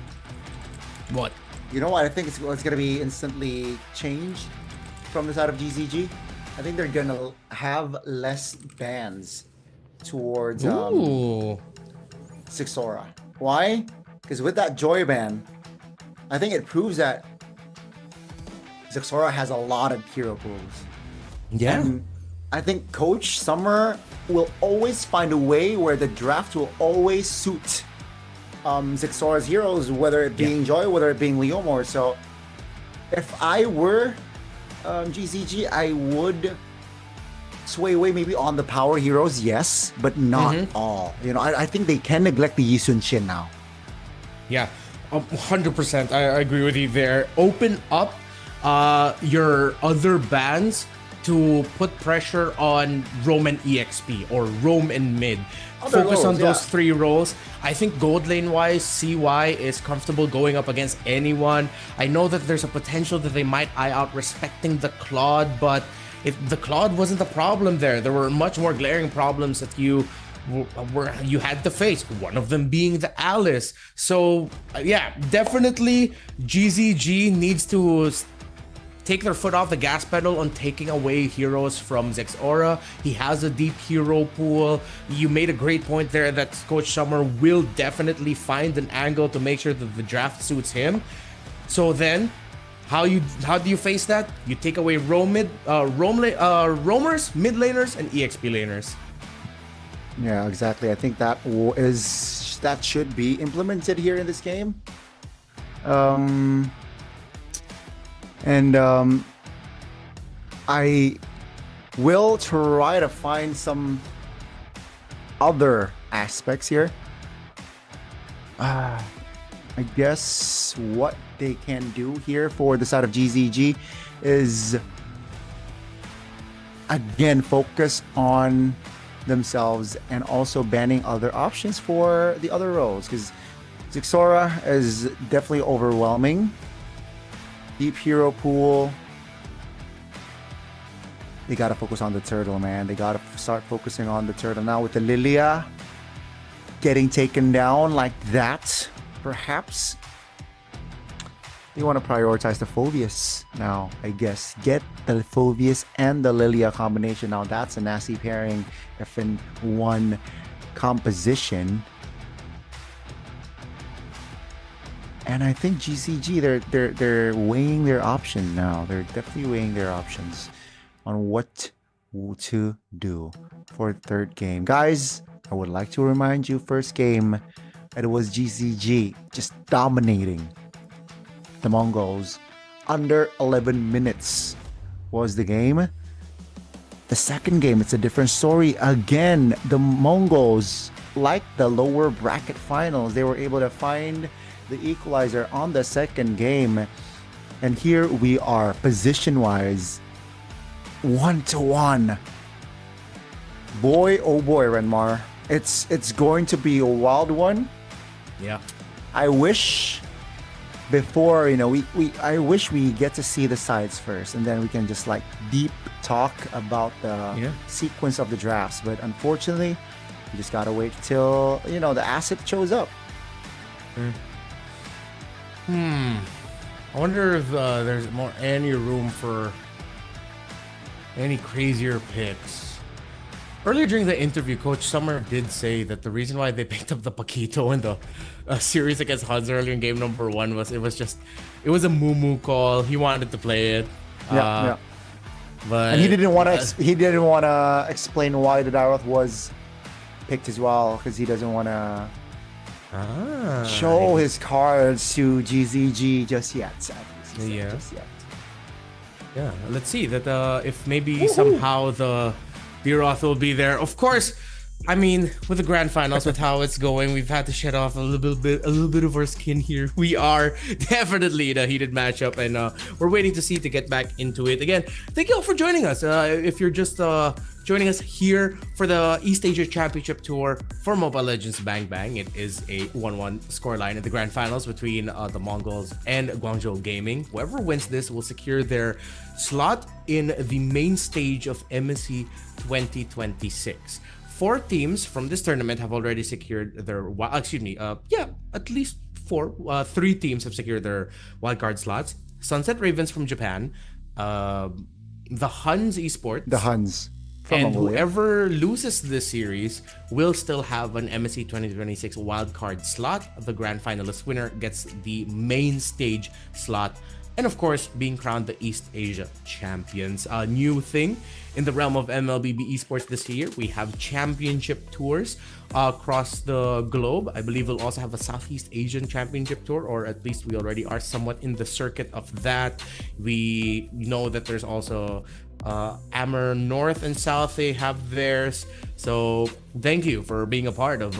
What? You know what? I think it's going to be instantly changed from the side of GZG. I think they're going to have less bans towards Zixora. Why? Because with that Joy ban, I think it proves that Zixora has a lot of hero pools. Yeah. And I think Coach Summer will always find a way where the draft will always suit Zixora's heroes, whether it being Joy, whether it being Leomor. So if I were GZG, I would sway away maybe on the power heroes, yes, but not all. You know, I think they can neglect the Yisun Shin now. Yeah, 100%. I agree with you there. Open up your other bans to put pressure on Roam and EXP or Roam and mid. Focus on those three roles. I think gold lane wise, CY is comfortable going up against anyone. I know that there's a potential that they might eye out respecting the Claude, but if the Claude wasn't the problem there were much more glaring problems that you had to face, one of them being the Alice. So yeah, definitely GZG needs to take their foot off the gas pedal on taking away heroes from Zixora. He has a deep hero pool. You made a great point there that Coach Summer will definitely find an angle to make sure that the draft suits him. So then, how do you face that? You take away roamers, mid laners, and EXP laners. Yeah, exactly. I think that should be implemented here in this game. I will try to find some other aspects here. I guess what they can do here for the side of GZG is again focus on themselves and also banning other options for the other roles, because Zixora is definitely overwhelming. Deep hero pool. They gotta focus on the turtle, man. They gotta start focusing on the turtle now with the Lilia getting taken down like that. Perhaps they want to prioritize the Phoveus now, I guess. Get the Phoveus and the Lilia combination. Now that's a nasty pairing if in one composition. And I think GCG, they're weighing their options now. They're definitely weighing their options on what to do for the third game. Guys, I would like to remind you, first game, it was GCG just dominating the Mongols. Under 11 minutes was the game. The second game, it's a different story. Again, the Mongols, like the lower bracket finals, they were able to find the equalizer on the second game. And here we are, position-wise, 1-1. Boy, oh boy, Renmar. It's going to be a wild one. Yeah. I wish before, I wish we get to see the sides first, and then we can just like deep talk about the sequence of the drafts. But unfortunately, you just gotta wait till, the asset shows up. I wonder if there's any room for any crazier picks. Earlier during the interview, Coach Summer did say that the reason why they picked up the Paquito in the series against HUNS earlier in game number 1 was it was a moo call. He wanted to play it. But And he didn't want to explain why the Daroth was picked as well, because he doesn't want to show his cards to GZG just yet. Yeah. Just yet. Yeah, let's see that if maybe somehow the Daroth will be there. Of course, I mean, with the grand finals, with how it's going, we've had to shed off a little bit of our skin here. We are definitely in a heated matchup, and we're waiting to get back into it again. Thank you all for joining us. If you're just joining us here for the East Asia Championship Tour for Mobile Legends Bang Bang, it is a 1-1 scoreline in the grand finals between the Mongols and Guangzhou Gaming. Whoever wins this will secure their slot in the main stage of MSC 2026. 4 teams from this tournament have already secured their at least 4. 3 teams have secured their wildcard slots. Sunset Ravens from Japan, the HUNS Esports, The HUNS from and Mongolia. whoever loses this series will still have an MSC 2026 wildcard slot. The grand finalist winner gets the main stage slot. And of course, being crowned the East Asia champions. A new thing in the realm of MLBB esports this year, we have championship tours across the globe. I believe we'll also have a Southeast Asian championship tour, or at least we already are somewhat in the circuit of that. We know that there's also Amur North and South, they have theirs. So thank you for being a part of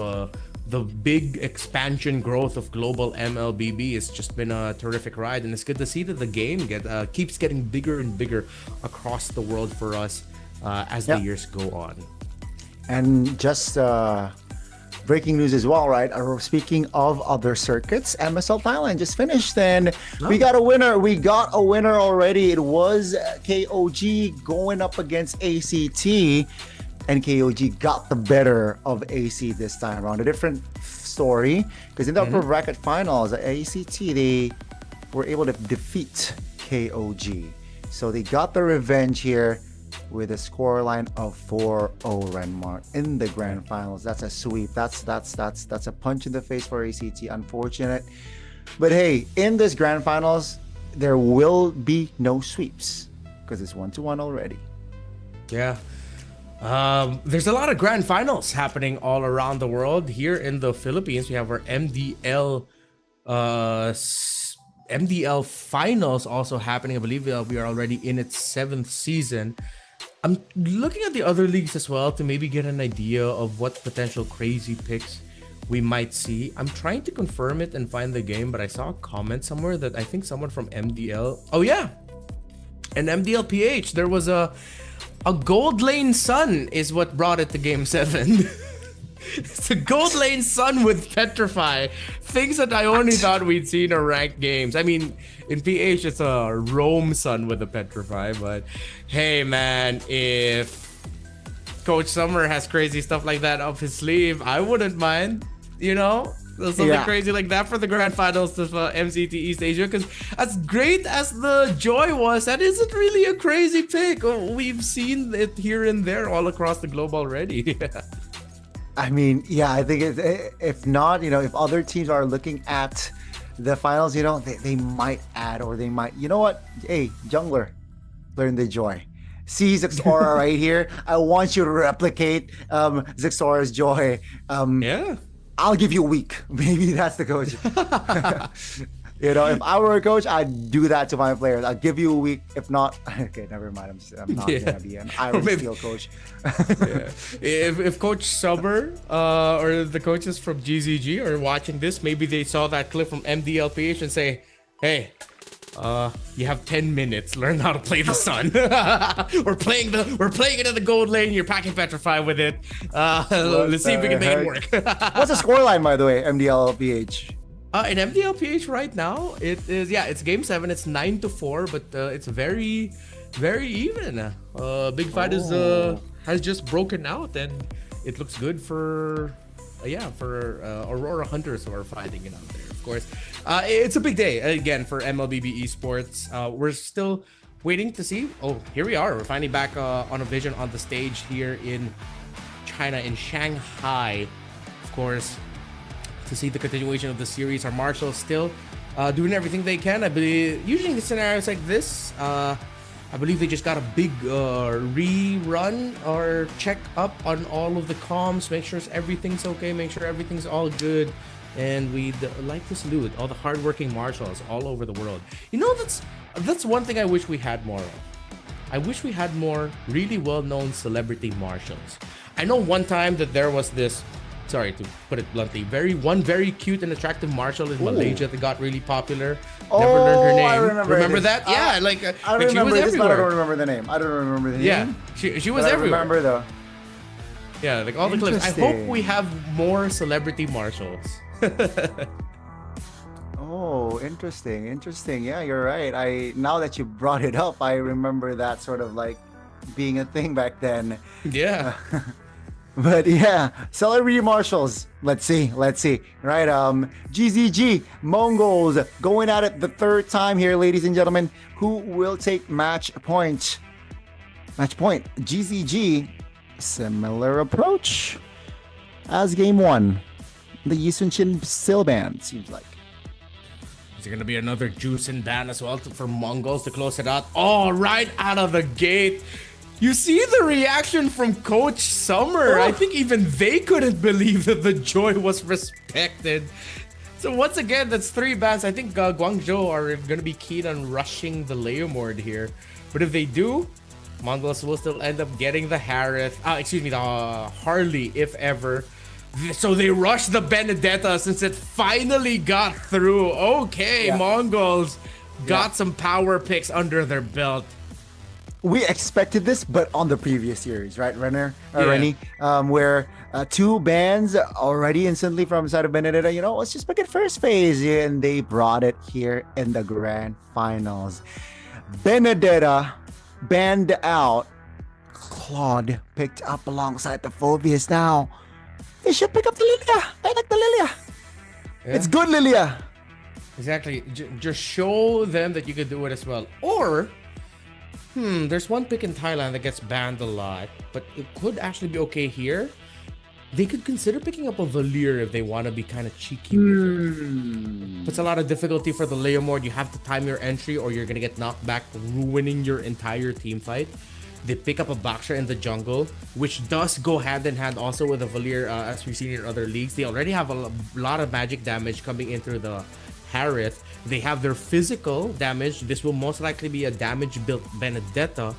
the big expansion growth of global MLBB. It's just been a terrific ride, and it's good to see that the game keeps getting bigger and bigger across the world for us as the years go on. And just breaking news as well, right? Speaking of other circuits, MSL Thailand just finished, and we got a winner. We got a winner already. It was KOG going up against ACT. And KOG got the better of AC this time around. A different story, because in the upper bracket finals, ACT, they were able to defeat KOG. So they got the revenge here with a scoreline of 4-0 Renmar in the grand finals. That's a sweep. That's a punch in the face for ACT. Unfortunate. But hey, in this grand finals, there will be no sweeps because it's 1-1 already. Yeah. There's a lot of grand finals happening all around the world. Here in the Philippines, we have our MDL finals also happening. I believe we are already in its 7th season. I'm looking at the other leagues as well to maybe get an idea of what potential crazy picks we might see. I'm trying to confirm it and find the game, but I saw a comment somewhere that I think someone from MDL. Oh yeah, and MDL PH. There was a gold lane sun is what brought it to game 7. It's a gold lane sun with Petrify. Things that I only thought we'd see in our ranked games. I mean, in PH, it's a Roam sun with a Petrify. But hey, man, if Coach Summer has crazy stuff like that up his sleeve, I wouldn't mind, you know? Something crazy like that for the grand finals of MCT East Asia, because as great as the joy was, that isn't really a crazy pick. We've seen it here and there all across the globe already. I mean, yeah, I think if not, you know, if other teams are looking at the finals, you know, they might add, or they might, you know what? Hey, jungler, learn the joy. See Zixora right here. I want you to replicate Zixora's joy. Yeah. I'll give you a week. Maybe that's the coach. You know, if I were a coach, I'd do that to my players. I'll give you a week. If not, okay, never mind. I'm not gonna be an Irish Steel coach. If Coach Summer or the coaches from GZG are watching this, maybe they saw that clip from MDLPH and say, "Hey, you have 10 minutes. Learn how to play the sun. we're playing it in the gold lane. You're packing Petrify with it. Let's see if we can make it work." What's the scoreline, by the way, MDLPH? In MDLPH right now, it's game 7. It's 9-4, but it's very, very even. Big Fight has just broken out, and it looks good for Aurora Hunters who are fighting it out there. Of course, it's a big day again for MLBB esports. We're still waiting to see. Oh, here we are. We're finally back on a vision on the stage here in China, in Shanghai. Of course, to see the continuation of the series. Our marshals still doing everything they can. I believe usually in scenarios like this, I believe they just got a big rerun or check up on all of the comms, make sure everything's okay, make sure everything's all good. And we'd like to salute all the hardworking marshals all over the world. You know, that's one thing I wish we had more of. I wish we had more really well-known celebrity marshals. I know one time that there was this, sorry to put it bluntly, very cute and attractive marshal in Malaysia that got really popular. Never learned her name. I remember that? Yeah, I remember she was this, but I everywhere. don't remember the name. I don't remember the name. Yeah, she was but everywhere. I remember though. Yeah, like all the clips. I hope we have more celebrity marshals. Oh, interesting. Yeah, you're right. Now that you brought it up, I remember that sort of like being a thing back then. Yeah. But yeah, celebrity marshals. Let's see. Right, GZG, MongolZ going at it the third time here, ladies and gentlemen. Who will take match point? GZG, similar approach as game one. The Yisunshin still banned, seems like. Is there going to be another Juicin ban as well for MongolZ to close it out? Oh, right out of the gate. You see the reaction from Coach Summer. I think even they couldn't believe that the joy was respected. So once again, that's 3 bans. I think Guangzhou are going to be keen on rushing the Leomord here. But if they do, MongolZ will still end up getting the the Harley, if ever. So they rushed the Benedetta since it finally got through. Okay, yeah. MongolZ got some power picks under their belt. We expected this, but on the previous series, right, Rennie? Where 2 bans already instantly from the side of Benedetta. You know, let's just pick it first phase, and they brought it here in the grand finals. Benedetta banned out. Claude picked up alongside the Phobias now. They should pick up the Lilia. I like the Lilia. Yeah. It's good Lilia. Exactly. Just show them that you could do it as well. Or, there's one pick in Thailand that gets banned a lot, but it could actually be okay here. They could consider picking up a Valir if they want to be kind of cheeky with it. Puts a lot of difficulty for the Leomord. You have to time your entry or you're going to get knocked back, ruining your entire team fight. They pick up a Baksha in the jungle, which does go hand in hand also with a Valir, as we've seen in other leagues. They already have a lot of magic damage coming into the Harith. They have their physical damage. This will most likely be a damage-built Benedetta.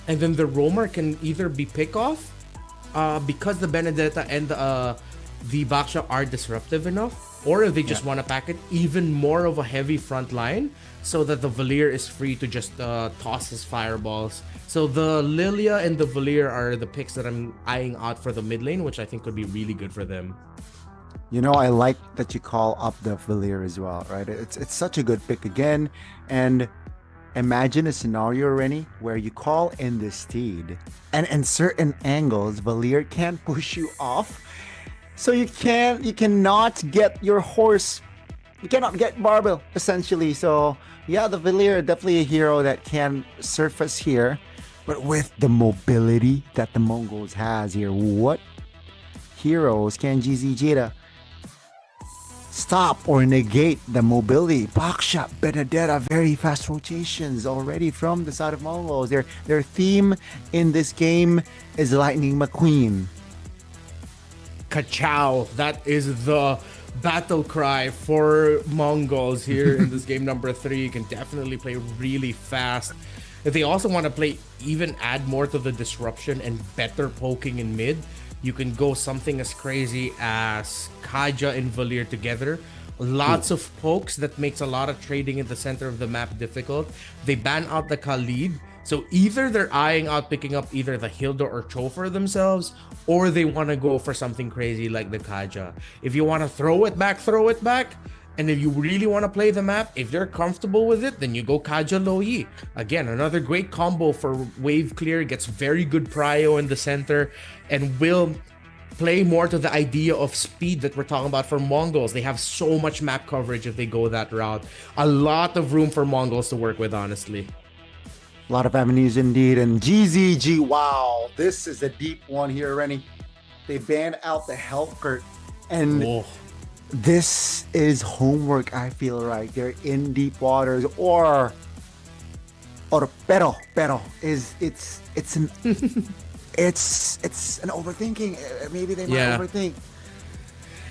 And then the Roamer can either be pick-off, because the Benedetta and the Baksha are disruptive enough, or if they just want to pack it, even more of a heavy front line, so that the Valir is free to just toss his fireballs. So the Lilia and the Valir are the picks that I'm eyeing out for the mid lane, which I think could be really good for them. You know, I like that you call up the Valir as well, right? It's such a good pick again. And imagine a scenario, Rennie, where you call in the steed, and in certain angles, Valir can't push you off. So you cannot get your horse. You cannot get Barbell, essentially. So yeah, the Valir, definitely a hero that can surface here. But with the mobility that the MongolZ has here, what heroes can GZG stop or negate the mobility? Baksha, Benedetta, very fast rotations already from the side of MongolZ. Their theme in this game is Lightning McQueen. Ka-chow. That is the battle cry for MongolZ here in this game number 3. You can definitely play really fast. If they also want to play, even add more to the disruption and better poking in mid, you can go something as crazy as Kaja and Valir together. Lots of pokes that makes a lot of trading in the center of the map difficult. They ban out the Khalid. So either they're eyeing out picking up either the Hilda or Chofer themselves, or they want to go for something crazy like the Kaja. If you want to throw it back. And if you really want to play the map, if they're comfortable with it, then you go Kaja Loyi. Again, another great combo for wave clear. Gets very good prio in the center and will play more to the idea of speed that we're talking about for MongolZ. They have so much map coverage if they go that route. A lot of room for MongolZ to work with, honestly. A lot of avenues indeed. And GZG, wow, this is a deep one here, Rennie. They banned out the Helkert. And this is homework, I feel, right? They're in deep waters, or or pero is it's an it's an overthinking. Maybe they might overthink.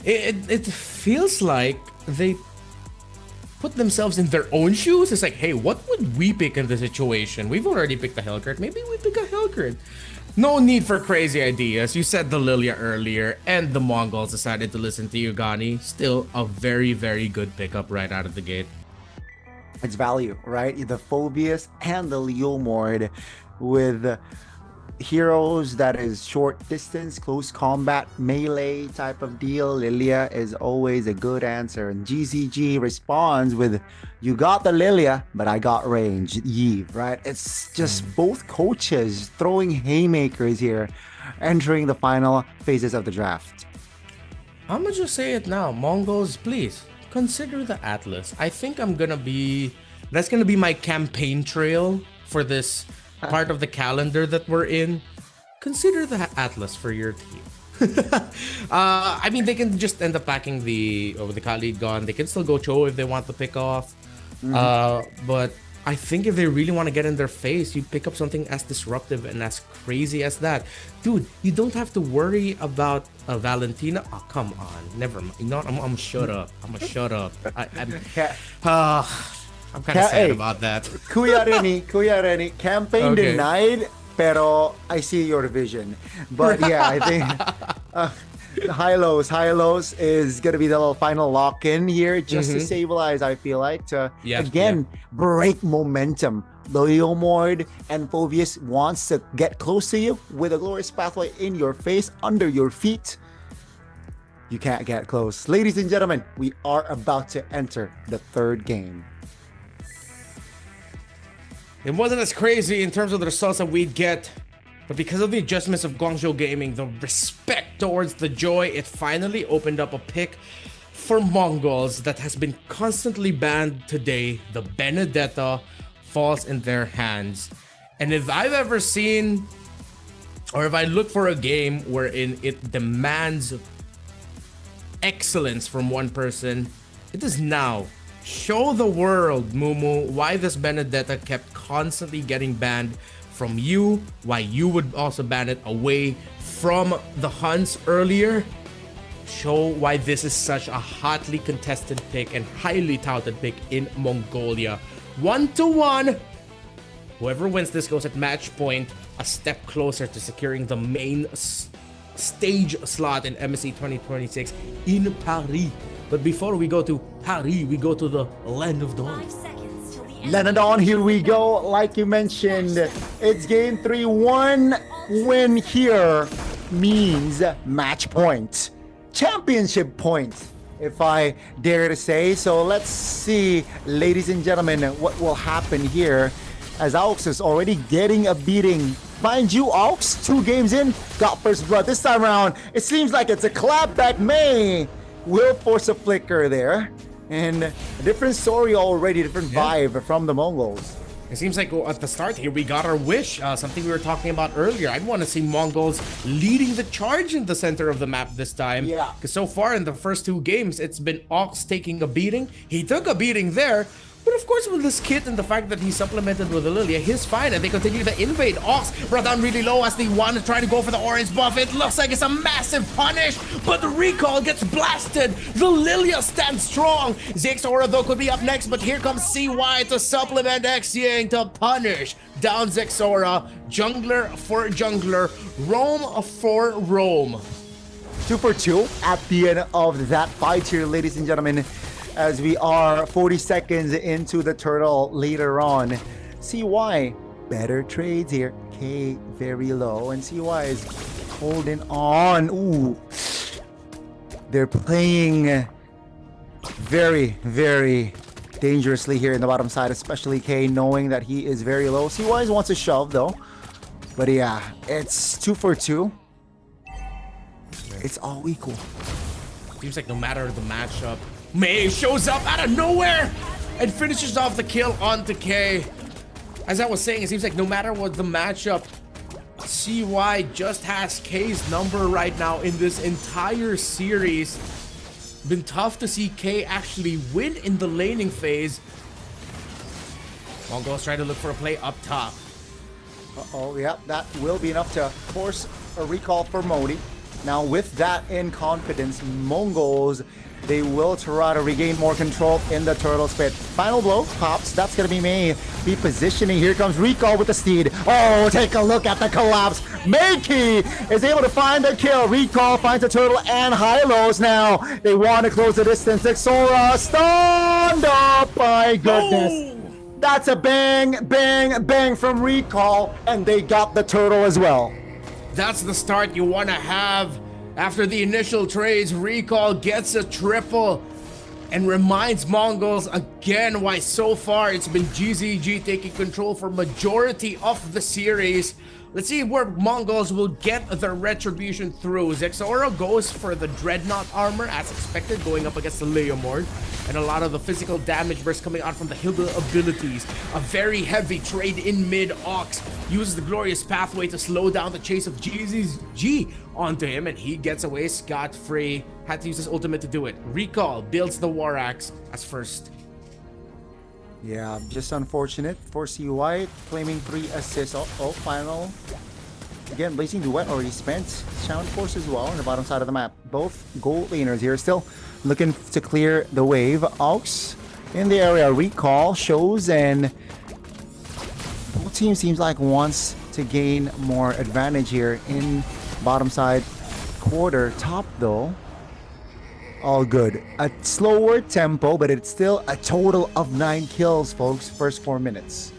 It feels like they put themselves in their own shoes. It's like, hey, what would we pick in this situation? We've already picked a Hellcurt. Maybe we pick a Hellcurt. No need for crazy ideas. You said the Lilia earlier, and the Mongols decided to listen to you, Gani. Still a very, very good pickup right out of the gate. It's value, right? The Phobius and the Leomord with heroes that is short distance, close combat, melee type of deal. Lilia is always a good answer. And GCG responds with, you got the Lilia, but I got range, Yves, right? It's just both coaches throwing haymakers here, entering the final phases of the draft. I'm gonna just say it now. Mongols, please consider the Atlas. I think that's gonna be my campaign trail for this part of the calendar that we're in. Consider the Atlas for your team. I mean, they can just end up packing the Khalid Gun. They can still go Cho if they want to pick off. But I think if they really want to get in their face, you pick up something as disruptive and as crazy as that. Dude, you don't have to worry about Valentina. Oh, come on. Never mind. You know what? I'm gonna shut up. I'm gonna shut up. I'm kind of sad about that. Kuya Reni, campaign denied, pero I see your vision. But yeah, I think High Lows is going to be the little final lock-in here just to stabilize, I feel like, to break momentum. The Leomord and Phobius wants to get close to you with a glorious pathway in your face, under your feet. You can't get close. Ladies and gentlemen, we are about to enter the third game. It wasn't as crazy in terms of the results that we'd get, but because of the adjustments of Guangzhou Gaming, the respect towards the Joy, it finally opened up a pick for Mongols that has been constantly banned today. The Benedetta falls in their hands. And if I've ever seen, or if I look for a game wherein it demands excellence from one person, it is now. Show the world, Mumu, why this Benedetta kept constantly getting banned from you, why you would also ban it away from the HUNS earlier. Show why this is such a hotly contested pick and highly touted pick in Mongolia. 1-1. Whoever wins this goes at match point, a step closer to securing the main stage slot in MSC 2026 in Paris. But before we go to Paris, we go to the Land of Dawn. Land of Dawn, here we go. Like you mentioned, it's game 3. One win here means match point. Championship point, if I dare to say. So let's see, ladies and gentlemen, what will happen here as Aux is already getting a beating. Mind you, Aux, 2 games in, got first blood. This time around, it seems like it's a collab that will force a flicker there. And a different story already, different vibe from the Mongols. It seems like at the start here, we got our wish. Something we were talking about earlier. I'd want to see Mongols leading the charge in the center of the map this time. Yeah. Because so far in the first 2 games, it's been Aux taking a beating. He took a beating there. But of course, with this kit and the fact that he supplemented with the Lilia, he's fine, and they continue to invade. Aux brought down really low as they want to try to go for the orange buff. It looks like it's a massive punish, but the recall gets blasted. The Lilia stands strong. Zexora, though, could be up next, but here comes CY to supplement Xyang to punish down Zexora. Jungler for jungler, roam for roam. 2 for 2 at the end of that fight here, ladies and gentlemen. As we are 40 seconds into the turtle later on. CY, better trades here. K very low, and CY is holding on. Ooh, they're playing very, very dangerously here in the bottom side, especially K, knowing that he is very low. CY wants to shove though, but yeah, it's 2 for 2. It's all equal. Seems like no matter the matchup, Mei shows up out of nowhere and finishes off the kill onto K. As I was saying, it seems like no matter what the matchup, CY just has K's number right now in this entire series. Been tough to see K actually win in the laning phase. Mongols try to look for a play up top. Uh-oh, yeah, that will be enough to force a recall for Modi. Now, with that in confidence, Mongols, they will try to regain more control in the turtle pit. Final blow pops. That's going to be May. Be positioning. Here comes recall with the steed. Oh, take a look at the collapse. Meiki is able to find the kill. Recall finds the turtle and high-lows now. They want to close the distance. Xora stunned up. My goodness. Oh! That's a bang, bang, bang from recall. And they got the turtle as well. That's the start you want to have. After the initial trades, Recall gets a triple and reminds Mongols again why so far it's been GZG taking control for majority of the series. Let's see where Mongols will get their retribution through. Xora goes for the Dreadnought armor as expected, going up against the Leomord. And a lot of the physical damage burst coming out from the Hilda abilities. A very heavy trade in mid. Ox uses the glorious pathway to slow down the chase of GZG onto him, and he gets away scot-free. Had to use his ultimate to do it. Recall builds the War Axe as first. Yeah, just unfortunate for CY, claiming 3 assists. Oh, final. Again, Blazing Duet already spent. Sound Force as well on the bottom side of the map. Both gold laners here still looking to clear the wave. Aux in the area. Recall shows, and both teams seems like wants to gain more advantage here in bottom side quarter. Top though, all good. A slower tempo, but it's still a total of 9 kills, folks. First 4 minutes.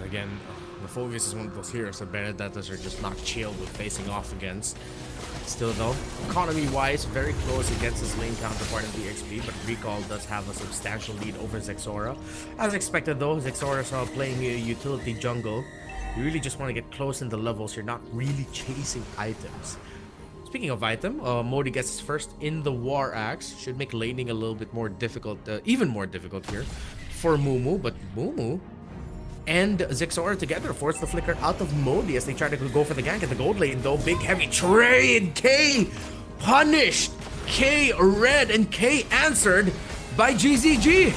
Again, the Focus is one of those heroes that Benedettas are just not chilled with facing off against. Still though, economy-wise, very close against his lane counterpart in the XP, but Recall does have a substantial lead over Xora. As expected though, Xora saw playing a utility jungle. You really just want to get close in the levels, you're not really chasing items. Speaking of item, Modi gets his first in the War Axe. Should make laning a little bit more difficult, even more difficult here for Mumu, but Mumu and Xora together force the flicker out of Modi as they try to go for the gank at the gold lane though. Big heavy trade. K punished. K read and K answered by GZG.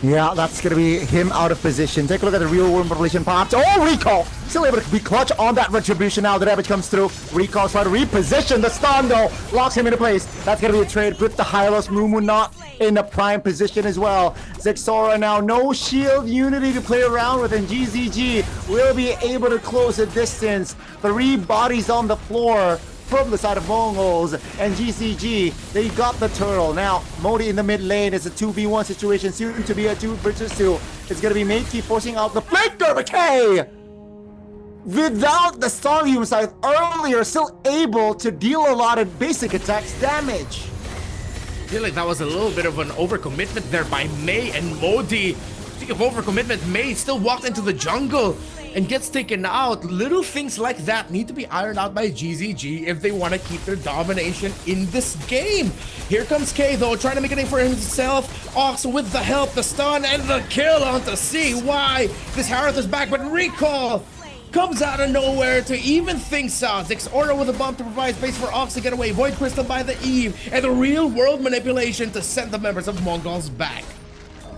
Yeah, that's going to be him out of position. Take a look at the real world population pops. Oh, Recall! Still able to be clutch on that retribution now. The damage comes through. Recall trying to reposition the stun though. Locks him into place. That's going to be a trade with the Hylos. Mumu not in a prime position as well. Xora now no shield unity to play around with, and GZG will be able to close the distance. 3 bodies on the floor from the side of Mongols, and GCG, they got the turtle. Now, Modi in the mid lane. It's a 2v1 situation, soon to be a 2 versus 2. It's gonna be Meiki forcing out the flicker, but K, without the Starium scythe earlier, still able to deal a lot of basic attacks damage. I feel like that was a little bit of an overcommitment there by May and Modi. Speaking of overcommitment, May still walked into the jungle and gets taken out. Little things like that need to be ironed out by GZG if they want to keep their domination in this game. Here comes K though, trying to make a name for himself. Ox with the help, the stun, and the kill onto CY. This Harith is back, but Recall comes out of nowhere to even things out. Xora with a bomb to provide space for Ox to get away. Void Crystal by the Eve, and the real world manipulation to send the members of Mongols back.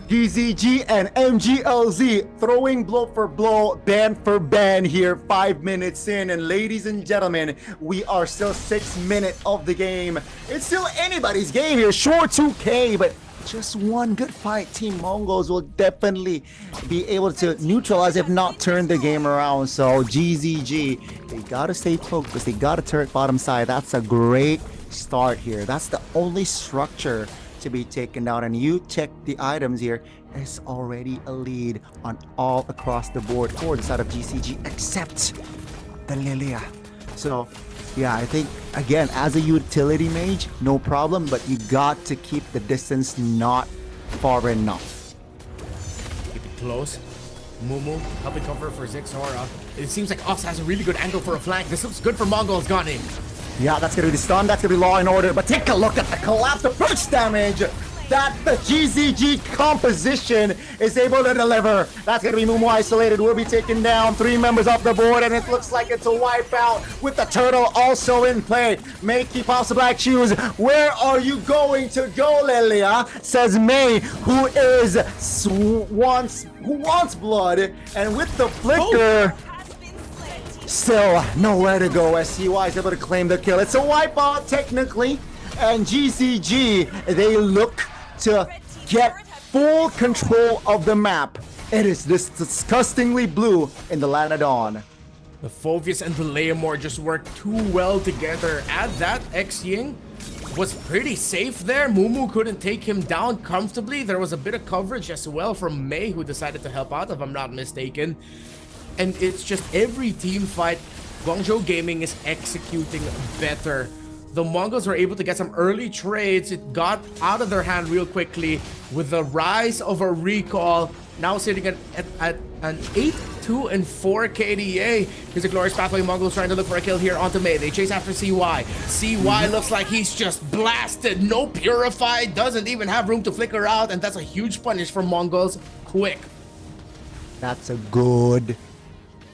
GZG and MGLZ throwing blow for blow, ban for ban here, 5 minutes in. And ladies and gentlemen, we are still 6 minutes of the game. It's still anybody's game here. Sure, 2K, but just one good fight. Team Mongols will definitely be able to neutralize, if not turn the game around. So GZG, they gotta stay focused. They gotta turret bottom side. That's a great start here. That's the only structure to be taken down, and you check the items here. There's already a lead on all across the board for the side of GCG, except the Lilia. So yeah, I think again, as a utility mage, no problem, but you got to keep the distance not far enough. Keep it close. Mumu helping cover for Xora. It seems like Ox has a really good angle for a flank. This looks good for Mongols. Got him. Yeah, that's gonna be the stun, that's gonna be Law and Order, but take a look at the collapse, the burst damage! that the GZG composition is able to deliver. That's going to be Mumu isolated, will be taken down. 3 members off the board, and it looks like it's a wipeout with the turtle also in play. May keep off the black shoes. Where are you going to go, Lelia? Says May, who wants blood, and with the flicker, still nowhere to go. SCY is able to claim the kill. It's a wipeout technically, and GZG, they look to get full control of the map. It is this disgustingly blue in the Land of Dawn. The Phoveus and the Leomore just worked too well together. At that, X-Ying was pretty safe there. Mumu couldn't take him down comfortably. There was a bit of coverage as well from May, who decided to help out, if I'm not mistaken. And it's just every team fight, Guangzhou Gaming is executing better. The Mongols were able to get some early trades. It got out of their hand real quickly with the rise of a recall. Now sitting at an 8-2 and 4 KDA. Here's a glorious pathway. Mongols trying to look for a kill here onto May. They chase after CY. CY looks like he's just blasted. No Purify. Doesn't even have room to flicker out. And that's a huge punish for Mongols. Quick. That's a good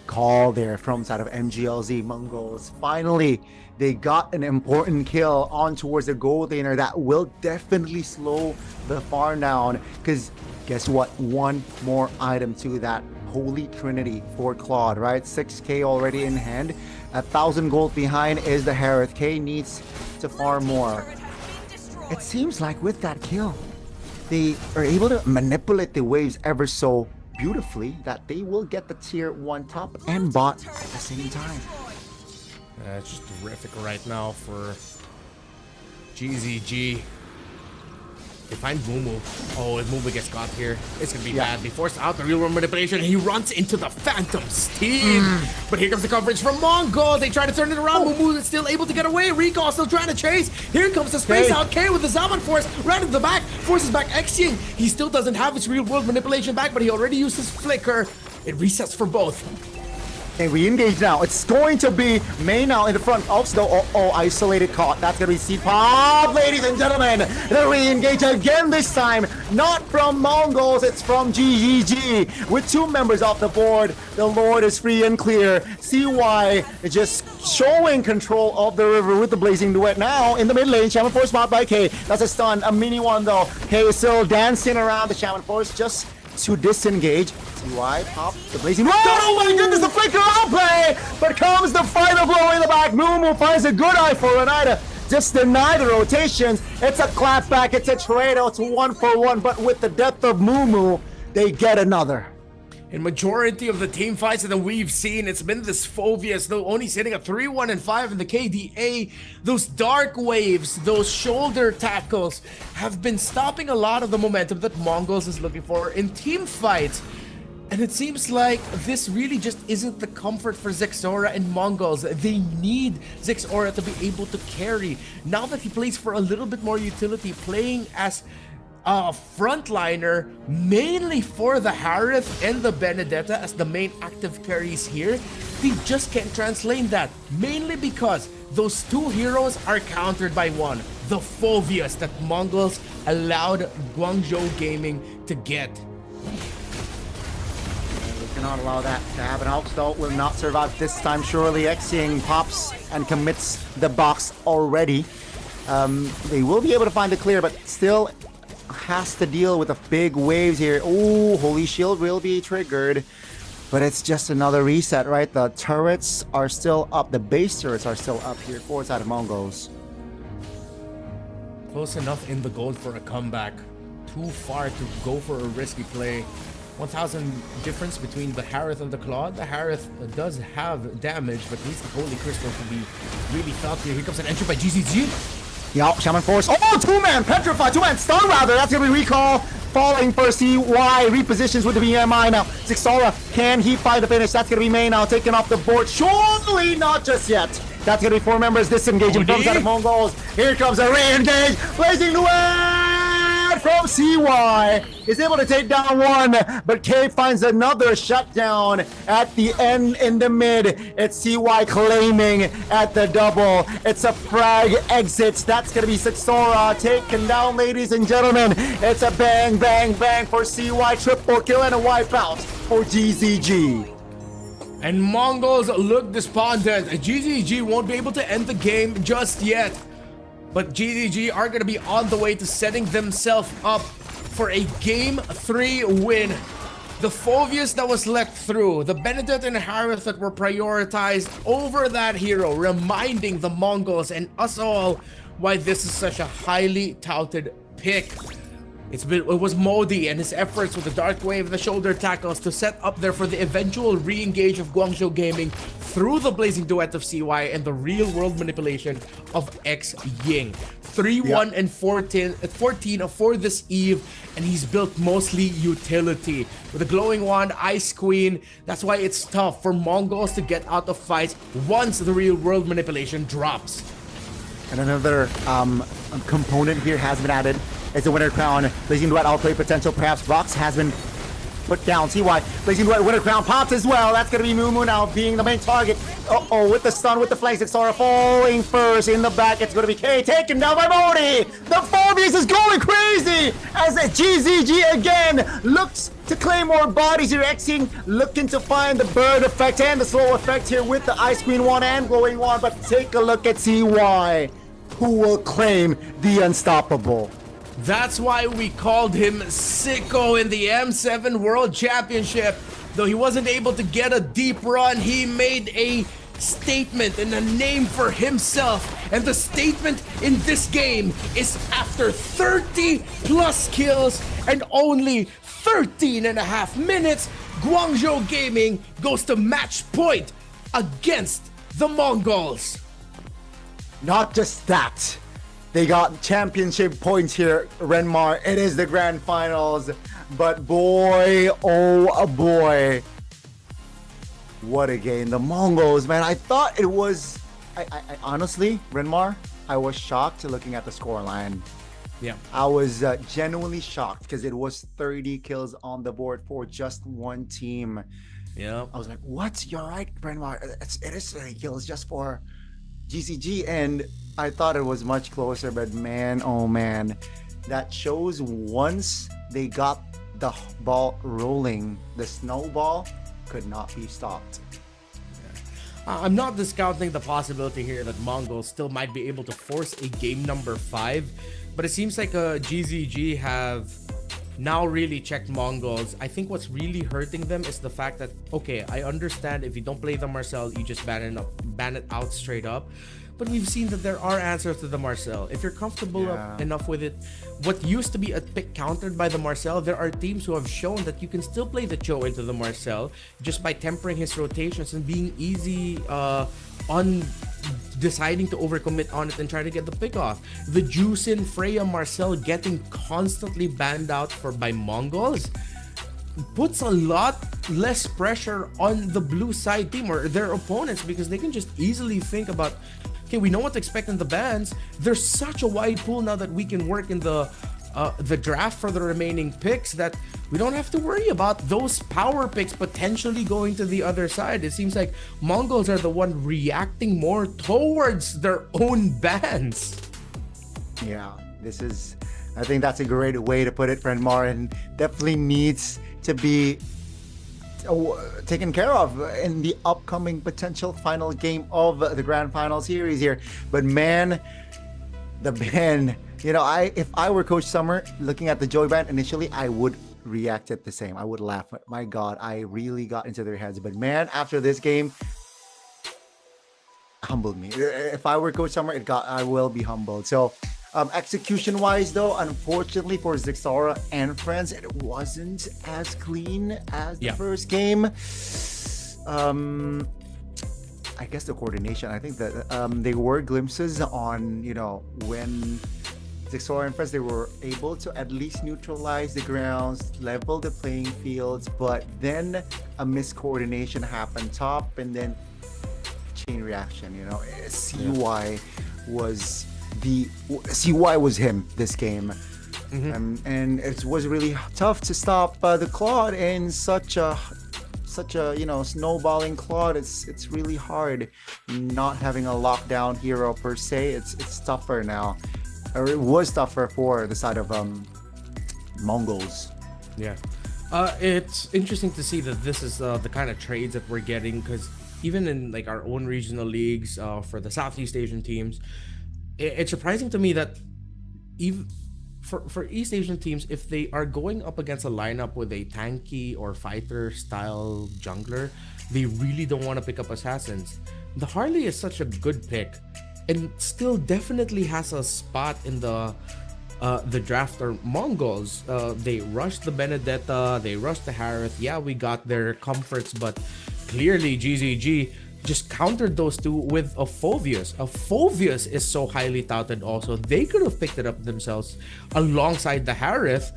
call there from side of MGLZ. Mongols finally, they got an important kill on towards the gold laner that will definitely slow the farm down, because guess what, one more item to that holy trinity for Claude, right? 6k already in hand, 1,000 gold behind is the Harith. K needs to farm more. It seems like with that kill, they are able to manipulate the waves ever so beautifully that they will get the tier 1 top and bot at the same time. It's just terrific right now for GZG. They find Mumu. Oh, if Mumu gets caught here, it's gonna be bad. They force out the real world manipulation. He runs into the Phantom's team. But here comes the coverage from Mongol. They try to turn it around. Mumu is still able to get away. Recall still trying to chase. Here comes the space out. K with the Zaman Force right in the back. Forces back X-Ying. He still doesn't have his real world manipulation back, but he already used his flicker. It resets for both. Okay, we engage now. It's going to be May now in the front. Also, isolated caught. That's going to be C-Pop, ladies and gentlemen. The re-engage again this time. Not from Mongols, it's from GGG. With 2 members off the board, the Lord is free and clear. CY just showing control of the river with the Blazing Duet. Now in the mid lane, Shaman Force spot by K. That's a stun, a mini one though. K is still dancing around the Shaman Force just to disengage. CY pop the Blazing Duet. Oh my goodness, the flicker outplay! But comes the final blow in the back. Mumu finds a good eye for Renata. Just deny the rotations. It's a clapback, it's a trade, it's 1-for-1, but with the depth of Mumu, they get another. In majority of the team fights that we've seen, it's been this Phoveus, though only sitting at 3-1 and 5 in the KDA. Those dark waves, those shoulder tackles have been stopping a lot of the momentum that Mongols is looking for in team fights. And it seems like this really just isn't the comfort for Zexora and Mongols. They need Zexora to be able to carry. Now that he plays for a little bit more utility, playing as a frontliner, mainly for the Harith and the Benedetta as the main active carries here, they just can't translate that. Mainly because those 2 heroes are countered by one, the Phoveus that Mongols allowed Guangzhou Gaming to get. Cannot allow that to happen. Hawksdalt will not survive this time. Surely X-Ying pops and commits the box already. They will be able to find the clear, but still has to deal with the big waves here. Oh, Holy Shield will be triggered, but it's just another reset, right? The turrets are still up. The base turrets are still up here for side of Mongols. Close enough in the gold for a comeback. Too far to go for a risky play. 1,000 difference between the Harith and the Claude. The Harith does have damage, but needs the Holy Crystal to be really felt here. Here comes an entry by GZG. Yeah, Shaman Force. Oh, 2-man Petrify, 2-man stun rather. That's gonna be recall. Falling for CY, repositions with the BMI now. Zexora, can he find the finish? That's gonna be May now, taken off the board. Surely not just yet. That's gonna be 4 members disengaging from side of Mongols. Here comes a re-engage. Blazing Duet! shot from CY. Is able to take down one, but K finds another shutdown at the end in the mid. It's CY claiming at the double. It's a frag exit. That's going to be Zixora taken down, ladies and gentlemen. It's a bang, bang, bang for CY. Triple kill and a wipeout for GZG. And Mongols look despondent. GZG won't be able to end the game just yet. But GZG are going to be on the way to setting themselves up for a Game 3 win. The Phoveus that was let through, the Benedict and Harith that were prioritized over that hero, reminding the Mongols and us all why this is such a highly touted pick. It was Modi and his efforts with the Dark Wave and the shoulder tackles to set up there for the eventual re-engage of Guangzhou Gaming through the Blazing Duet of CY and the real-world manipulation of X Ying. 3-1 and 14 for this Eve, and he's built mostly utility. With a Glowing Wand, Ice Queen, that's why it's tough for Mongols to get out of fights once the real-world manipulation drops. And another component here has been added. It's a Winter Crown. Blazing Duet outplay potential. Perhaps Rocks has been put down. CY. Blazing Duet Winter Crown pops as well. That's going to be Mumu now being the main target. Uh-oh, with the stun, with the flanks. Zixora falling first in the back. It's going to be K taken down by Modi. The Phoveus is going crazy as GZG again looks to claim more bodies here. Xing looking to find the bird effect and the slow effect here with the Ice Queen one and Glowing One. But take a look at CY, who will claim the unstoppable. That's why we called him Sicko in the M7 World Championship. Though he wasn't able to get a deep run, he made a statement and a name for himself. And the statement in this game is after 30 plus kills and only 13 and a half minutes, Guangzhou Gaming goes to match point against the Mongols. Not just that. They got championship points here, Renmar. It is the grand finals. But boy, oh boy. What a game. The Mongols, man. I thought it was... I honestly, Renmar, I was shocked looking at the scoreline. Yeah. I was genuinely shocked because it was 30 kills on the board for just one team. Yeah. I was like, what? You're right, Renmar. It is 30 kills just for GCG, and I thought it was much closer, but man, oh man, that shows once they got the ball rolling, the snowball could not be stopped. I'm not discounting the possibility here that Mongols still might be able to force a game number 5, but it seems like GZG have now really checked Mongols. I think what's really hurting them is the fact that, okay, I understand if you don't play the Marcel, you just ban it out straight up. But we've seen that there are answers to the Marcel. If you're comfortable enough with it, what used to be a pick countered by the Marcel, there are teams who have shown that you can still play the Cho into the Marcel just by tempering his rotations and being easy on deciding to overcommit on it and try to get the pick off. The Juicin Freya Marcel getting constantly banned out by Mongols puts a lot less pressure on the blue side team or their opponents, because they can just easily think about, okay, we know what to expect in the bans. There's such a wide pool now that we can work in the draft for the remaining picks that we don't have to worry about those power picks potentially going to the other side. It seems like Mongols are the one reacting more towards their own bans. Yeah, I think that's a great way to put it, Renmar, and definitely needs to be taken care of in the upcoming potential final game of the grand final series here. But man, the ban, if I were Coach Summer looking at the Joy ban initially, I would react it the same. I would laugh. My God, I really got into their heads. But man, after this game, humbled me. If I were Coach Summer, I will be humbled. So execution-wise, though, unfortunately for Zixora and friends, it wasn't as clean as the first game. I guess the coordination. I think that there were glimpses on, when Zixora and friends, they were able to at least neutralize the grounds, level the playing fields, but then a miscoordination happened top, and then chain reaction. CY was him this game. And it was really tough to stop the Claude in such a snowballing Claude. It's really hard not having a lockdown hero per se. It's tougher now, or it was tougher for the side of Mongols. Yeah. It's interesting to see that this is the kind of trades that we're getting, because even in like our own regional leagues for the Southeast Asian teams, it's surprising to me that even for East Asian teams, if they are going up against a lineup with a tanky or fighter style jungler, they really don't want to pick up assassins. The Harley is such a good pick and still definitely has a spot in the draft. Or Mongols, they rushed the Benedetta, they rushed the Harith. Yeah, we got their comforts, but clearly GZG just countered those two with a Phoveus. A Phoveus is so highly touted also. They could have picked it up themselves alongside the Harith.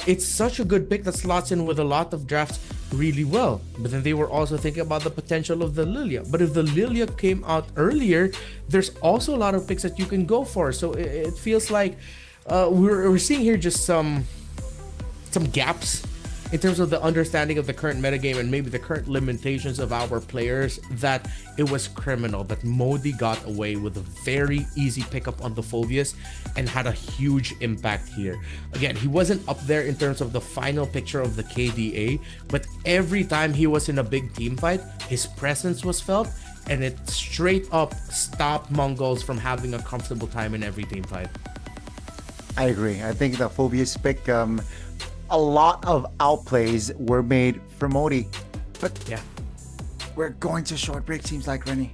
It's such a good pick that slots in with a lot of drafts really well. But then they were also thinking about the potential of the Lilia. But if the Lilia came out earlier, there's also a lot of picks that you can go for. So it feels like we're seeing here just some gaps in terms of the understanding of the current metagame and maybe the current limitations of our players, that it was criminal that Modi got away with a very easy pickup on the Phoveus and had a huge impact here. Again, he wasn't up there in terms of the final picture of the KDA, but every time he was in a big team fight, his presence was felt, and it straight up stopped Mongols from having a comfortable time in every team fight. I agree. I think the Phoveus pick, a lot of outplays were made for Modi. But yeah, we're going to short break, seems like, Rennie.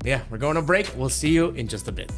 Yeah, we're going to break. We'll see you in just a bit.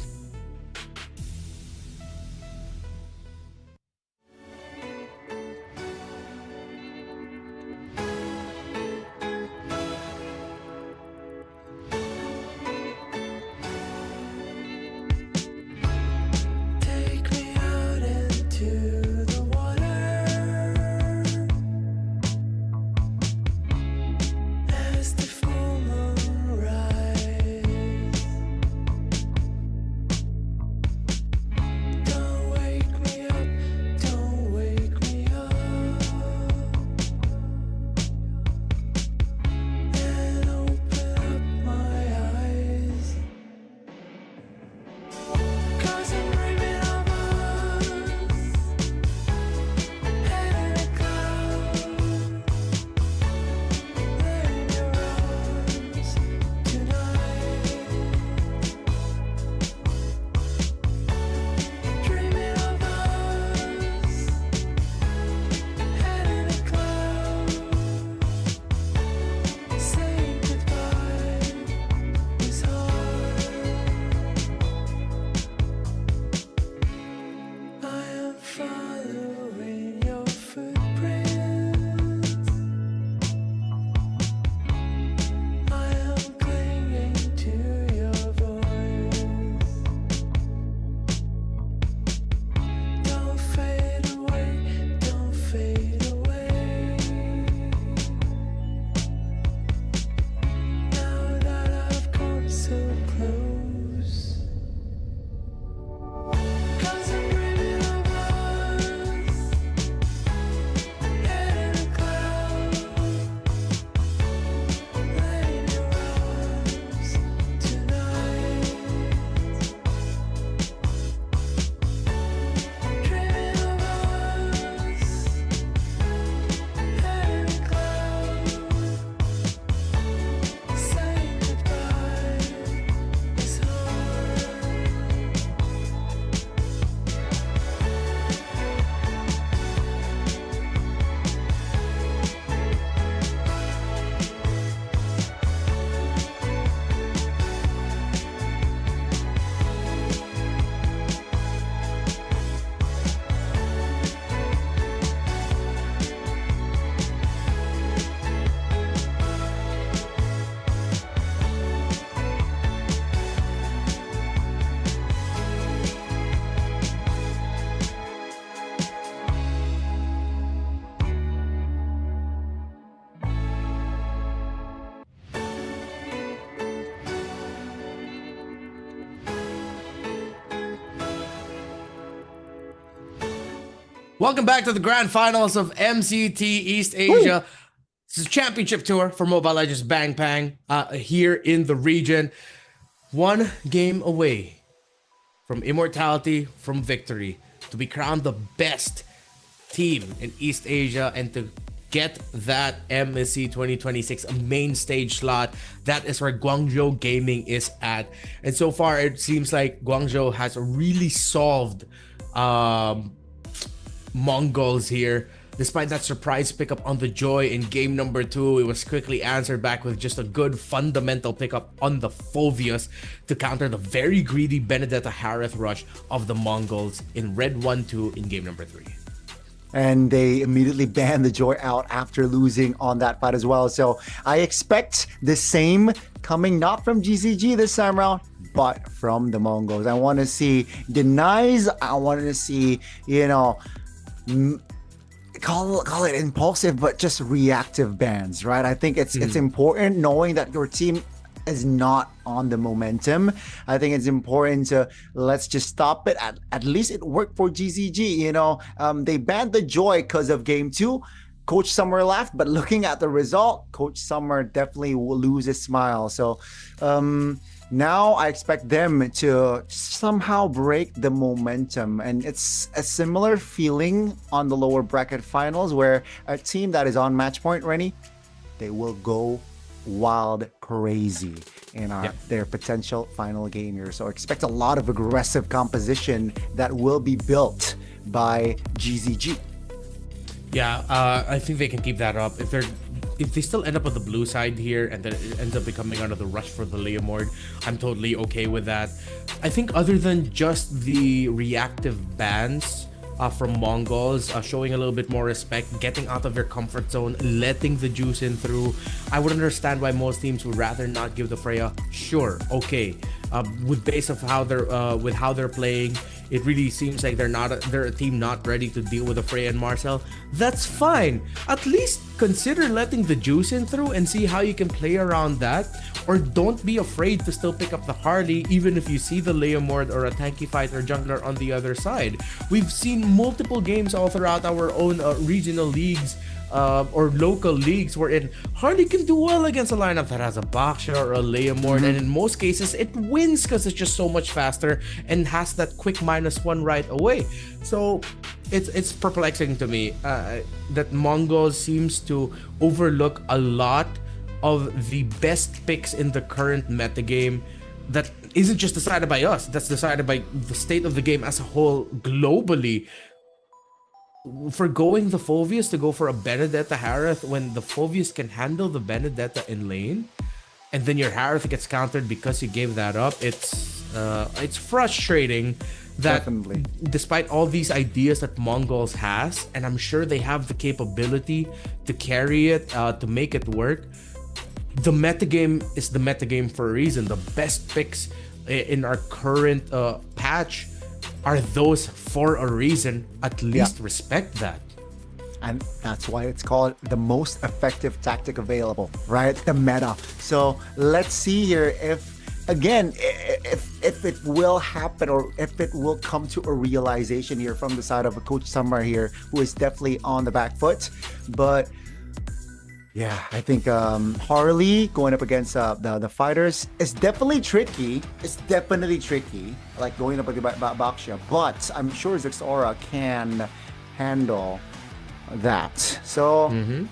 Welcome back to the grand finals of MCT East Asia. This is a championship tour for Mobile Legends Bang Pang here in the region. One game away from immortality, from victory, to be crowned the best team in East Asia and to get that MSC 2026 main stage slot. That is where Guangzhou Gaming is at. And so far, it seems like Guangzhou has really solved MongolZ here. Despite that surprise pickup on the Joy in game number 2, it was quickly answered back with just a good fundamental pickup on the Phoveus to counter the very greedy Benedetta Harith rush of the Mongols in Red 1-2 in game number 3. And they immediately banned the Joy out after losing on that fight as well. So I expect the same coming not from GCG this time around, but from the Mongols. I want to see denies. I want to see, call it impulsive, but just reactive bans, right? I think it's important knowing that your team is not on the momentum. I think it's important to let's just stop it. At least it worked for GCG. They banned the Joy because of game 2. Coach Summer left, but looking at the result, Coach Summer definitely will lose his smile. So now I expect them to somehow break the momentum. And it's a similar feeling on the lower bracket finals where a team that is on match point, Rennie, they will go wild crazy in their potential final game here. So expect a lot of aggressive composition that will be built by GZG. Yeah, I think they can keep that up. If they still end up on the blue side here and then it ends up becoming another rush for the Leomord, I'm totally okay with that. I think other than just the reactive bans from Mongols, showing a little bit more respect, getting out of their comfort zone, letting the juice in through, I would understand why most teams would rather not give the Freya. Sure, okay, with base of how they're playing, it really seems like they're a team not ready to deal with the Freya and Marcel. That's fine. At least consider letting the juice in through and see how you can play around that. Or don't be afraid to still pick up the Harley even if you see the Leomord or a tanky fighter jungler on the other side. We've seen multiple games all throughout our own regional leagues or local leagues wherein Harley can do well against a lineup that has a Baksha or a Leomord, and in most cases it wins because it's just so much faster and has that quick -1 right away. So it's perplexing to me that Mongol seems to overlook a lot of the best picks in the current metagame that isn't just decided by us, that's decided by the state of the game as a whole globally. For going the Phoveus to go for a Benedetta Harith when the Phoveus can handle the Benedetta in lane, and then your Harith gets countered because you gave that up, it's frustrating that Definitely. Despite all these ideas that Mongols has, and I'm sure they have the capability to carry it, to make it work, the metagame is the metagame for a reason. The best picks in our current patch are those for a reason. At least respect that. And that's why it's called the most effective tactic available, right? The meta. So let's see here if it will happen or if it will come to a realization here from the side of Coach Summer here, who is definitely on the back foot. But yeah, I think Harley going up against the fighters is definitely tricky. It's definitely tricky, like going up against Baksha. But I'm sure Zixora can handle that. So in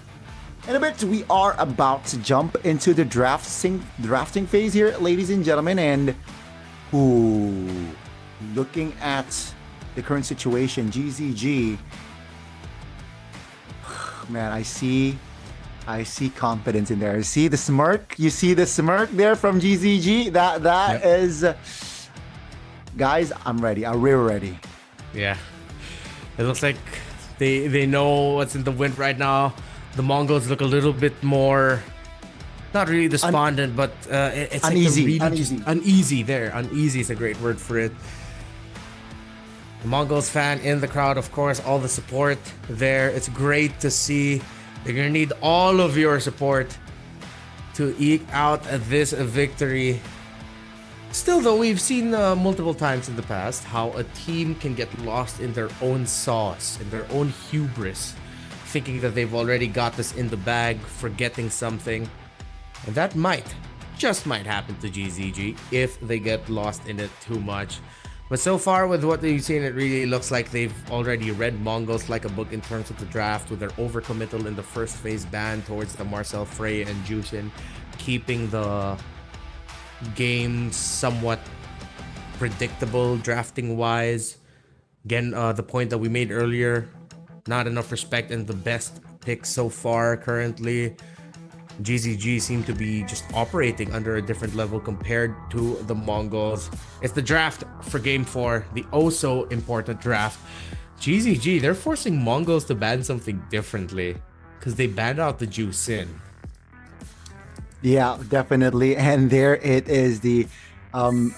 a bit, we are about to jump into the drafting phase here, ladies and gentlemen. And looking at the current situation, GZG, man, I see confidence in there. You see the smirk? You see the smirk there from GZG? That is... Guys, I'm ready. We're ready. Yeah. It looks like they know what's in the wind right now. The Mongols look a little bit more... Not really despondent, but it's uneasy. Like uneasy there. Uneasy is a great word for it. The Mongols fan in the crowd, of course. All the support there. It's great to see. They're going to need all of your support to eke out this victory. Still, though, we've seen multiple times in the past how a team can get lost in their own sauce, in their own hubris, thinking that they've already got this in the bag, forgetting something. And that just might happen to GZG if they get lost in it too much. But so far, with what we've seen, it really looks like they've already read Mongols like a book in terms of the draft, with their overcommittal in the first phase ban towards the Marcel Frey and Jushin, keeping the game somewhat predictable drafting wise. Again, the point that we made earlier, not enough respect and the best pick so far currently. GZG seem to be just operating under a different level compared to the Mongols. It's the draft for game 4, the so important draft. GZG, they're forcing Mongols to ban something differently because they banned out the Jusin. Yeah, definitely. And there it is, the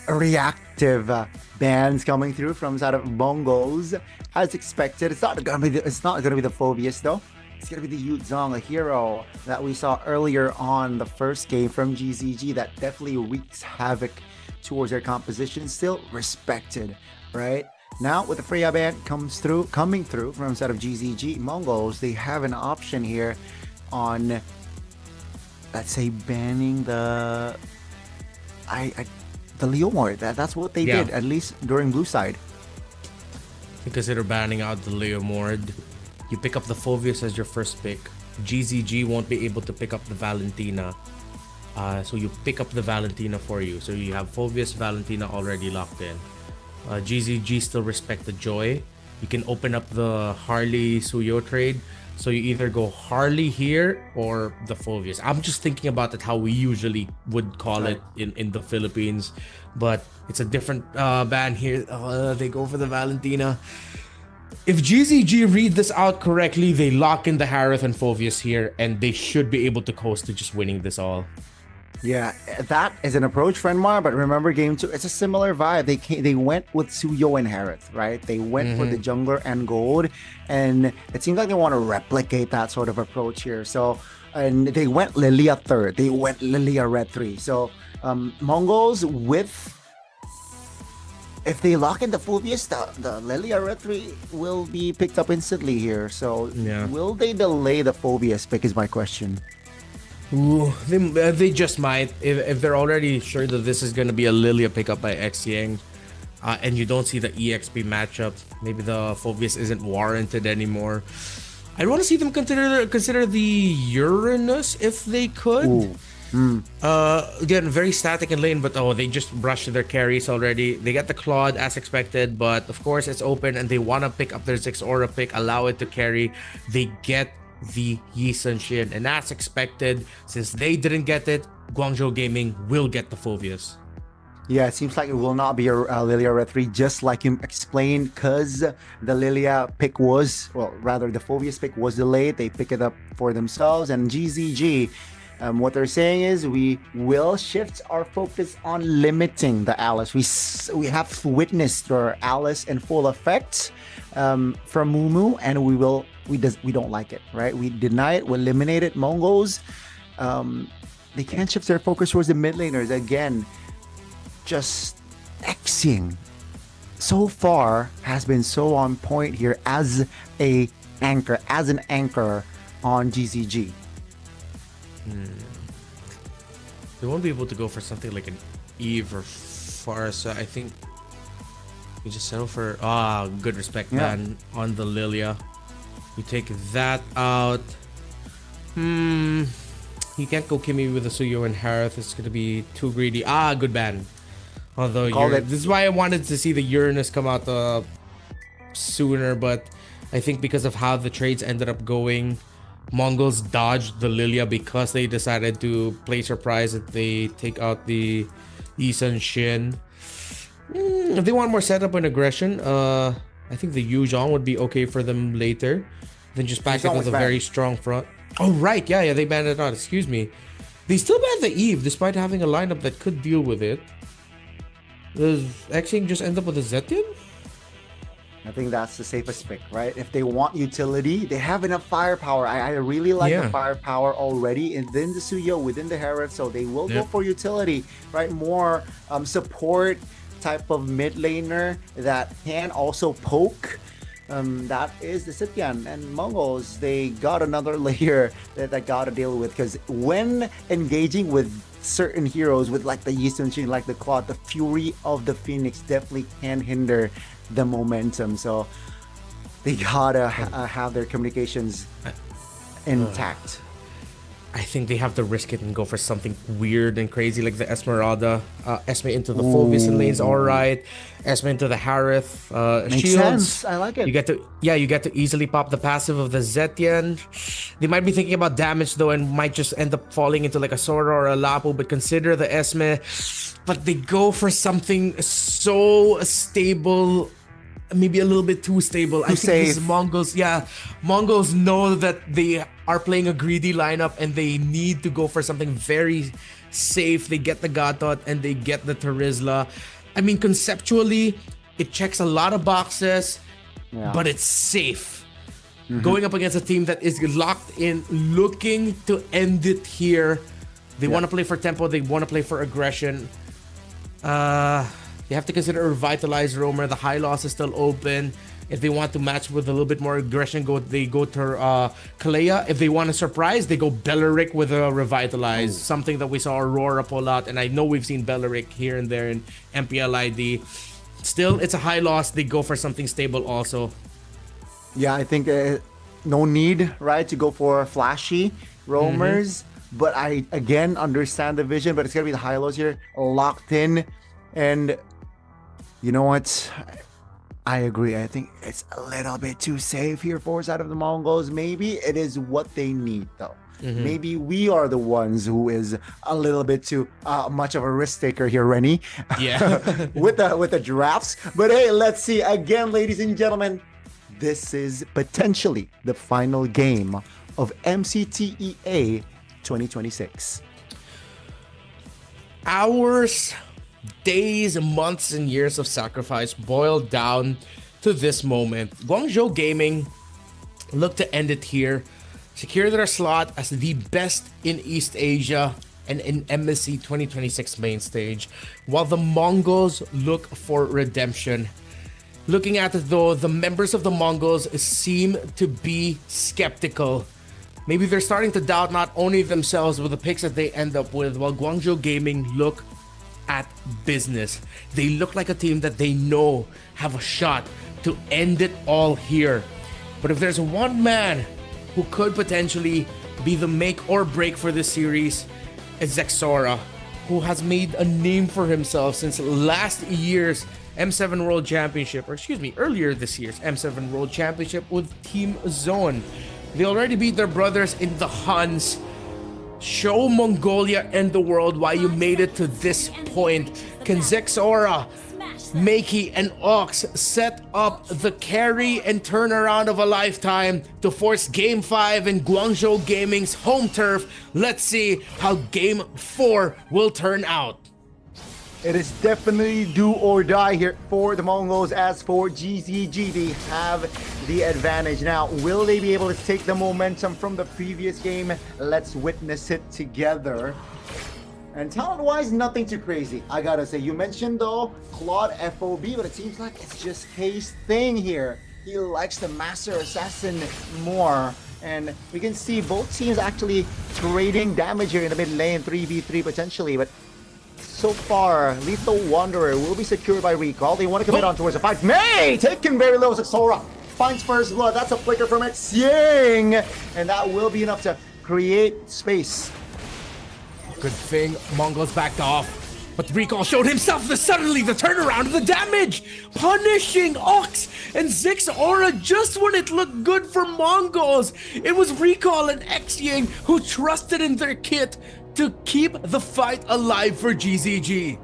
reactive bans coming through from side of Mongols. As expected, it's not gonna be the Phobius though. It's gonna be the Yuzong, a hero that we saw earlier on the first game from GZG that definitely wreaks havoc towards their composition. Still respected, right? Now with the Freya ban coming through from side of GZG, Mongols, they have an option here on, let's say, banning the Leomord. That's what they did, at least during blue side. You consider banning out the Leomord. You pick up the Phobius as your first pick. GZG won't be able to pick up the Valentina. So you pick up the Valentina for you. So you have Phobius, Valentina already locked in. GZG still respect the Joy. You can open up the Harley Suyo trade. So you either go Harley here or the Phobius. I'm just thinking about it how we usually would call it in the Philippines. But it's a different ban here. They go for the Valentina. If GZG read this out correctly, they lock in the Harith and Phobius here, and they should be able to coast to just winning this all. Yeah, that is an approach, Frenmar, but remember game 2, it's a similar vibe. They went with Suyo and Harith, right? They went for the jungler and gold, and it seems like they want to replicate that sort of approach here. So, and they went Lilia 3rd, they went Lilia Red 3. So, Mongols with, if they lock in the Phobius, the Lilia Red 3 will be picked up instantly here. So, will they delay the Phobius pick is my question. Ooh, they just might. If they're already sure that this is going to be a Lilia pickup by XYang, and you don't see the EXP matchup, maybe the Phobius isn't warranted anymore. I want to see them consider the Uranus if they could. Again, very static in lane, but they just brushed their carries already. They get the Claude as expected, but of course it's open and they want to pick up their Ziggs Aura pick, allow it to carry. They get the Yi Sun Shin, and as expected, since they didn't get it, Guangzhou Gaming will get the Phobius. Yeah, it seems like it will not be a Lilia Red 3, just like you explained, because the Lilia pick was, well, rather the Phobius pick was delayed. They pick it up for themselves, and GZG, what they're saying is we will shift our focus on limiting the Alice. We have witnessed our Alice in full effect from Mumu, and we don't like it, right? We deny it, we eliminate it. Mongols, they can't shift their focus towards the mid laners. Again, just Xing so far has been so on point here as an anchor on GZG. They won't be able to go for something like an Eve or Farsa. I think you just settle for good respect ban on the Lilia. You take that out. You can't go Kimmy with the Suyo and Harith. It's gonna be too greedy. Good ban. Although this is why I wanted to see the Uranus come out sooner, but I think because of how the trades ended up going, Mongols dodged the Lilia because they decided to play surprise that they take out the Yi Sun Shin. If they want more setup and aggression, I think the Yu Zhong would be okay for them later. Then just back it with a very strong front. Oh, right. Yeah, they banned it out. Excuse me. They still banned the Eve despite having a lineup that could deal with it. Does Xing just end up with a Zetian? I think that's the safest pick, right? If they want utility, they have enough firepower. I really like the firepower already within the Suyo, within the Harith, so they will go for utility, right? More support type of mid laner that can also poke. That is the Scythian and Mongols. They got another layer that they got to deal with, because when engaging with certain heroes, with like the Yisung Shin, like the Claude, the Fury of the Phoenix definitely can hinder the momentum. So they gotta have their communications intact. I think they have to risk it and go for something weird and crazy like the Esmeralda. Esme into the Fulvius lane's alright. Esme into the Harith. Makes Shields. sense. I like it. You get to easily pop the passive of the Zetian. They might be thinking about damage though, and might just end up falling into like a Sora or a Lapo, but consider the Esme. But they go for something so stable, maybe a little bit too stable. I think these Mongols, Mongols know that they are playing a greedy lineup and they need to go for something very safe. They get the Gatot and they get the Terizla. I mean, conceptually, it checks a lot of boxes, but it's safe. Going up against a team that is locked in, looking to end it here. They want to play for tempo. They want to play for aggression. You have to consider a revitalized roamer. The high loss is still open. If they want to match with a little bit more aggression, they go to Kalea. If they want to surprise, they go Belleric with a revitalize. Something that we saw Aurora pull out, and I know we've seen Belleric here and there in MPLID. Still, it's a high loss. They go for something stable also. Yeah, I think no need, right, to go for flashy roamers. But I, again, understand the vision, but it's going to be the high lows here, locked in. And you know what? I agree. I think it's a little bit too safe here for side of the Mongols. Maybe it is what they need, though. Maybe we are the ones who is a little bit too much of a risk taker here, Rennie. Yeah. with the drafts. But hey, let's see. Again, ladies and gentlemen, this is potentially the final game of MCTEA 2026. Hours, days, months, and years of sacrifice boiled down to this moment. Guangzhou Gaming look to end it here, secure their slot as the best in East Asia and in MSC 2026 main stage, while the Mongols look for redemption. Looking at it though, the members of the Mongols seem to be skeptical. Maybe they're starting to doubt not only themselves but the picks that they end up with, while Guangzhou Gaming look at business. They look like a team that they know have a shot to end it all here. But if there's one man who could potentially be the make or break for this series, it's Zexora, who has made a name for himself since last year's M7 World Championship, or excuse me, earlier this year's M7 World Championship with Team Zone. They already beat their brothers in the HUNS. Show Mongolia and the world why you made it to this point. Can Zexora, Makey, and Ox set up the carry and turnaround of a lifetime to force Game 5 in Guangzhou Gaming's home turf? Let's see how Game 4 will turn out. It is definitely do or die here for the Mongols. As for GZG, they have the advantage. Now, will they be able to take the momentum from the previous game? Let's witness it together. And talent-wise, nothing too crazy, I gotta say. You mentioned, though, Claude FOB, but it seems like it's just his thing here. He likes the Master Assassin more. And we can see both teams actually trading damage here in the mid lane, 3v3 potentially, but so far, Lethal Wanderer will be secured by recall. They want to commit on towards the fight. May taken very low. Sora finds first blood. That's a flicker from Xing, and that will be enough to create space. Good thing Mongols backed off. But Recall showed himself suddenly the turnaround of the damage, punishing Ox and Zexora just when it looked good for Mongols. It was Recall and Xing who trusted in their kit to keep the fight alive for GZG.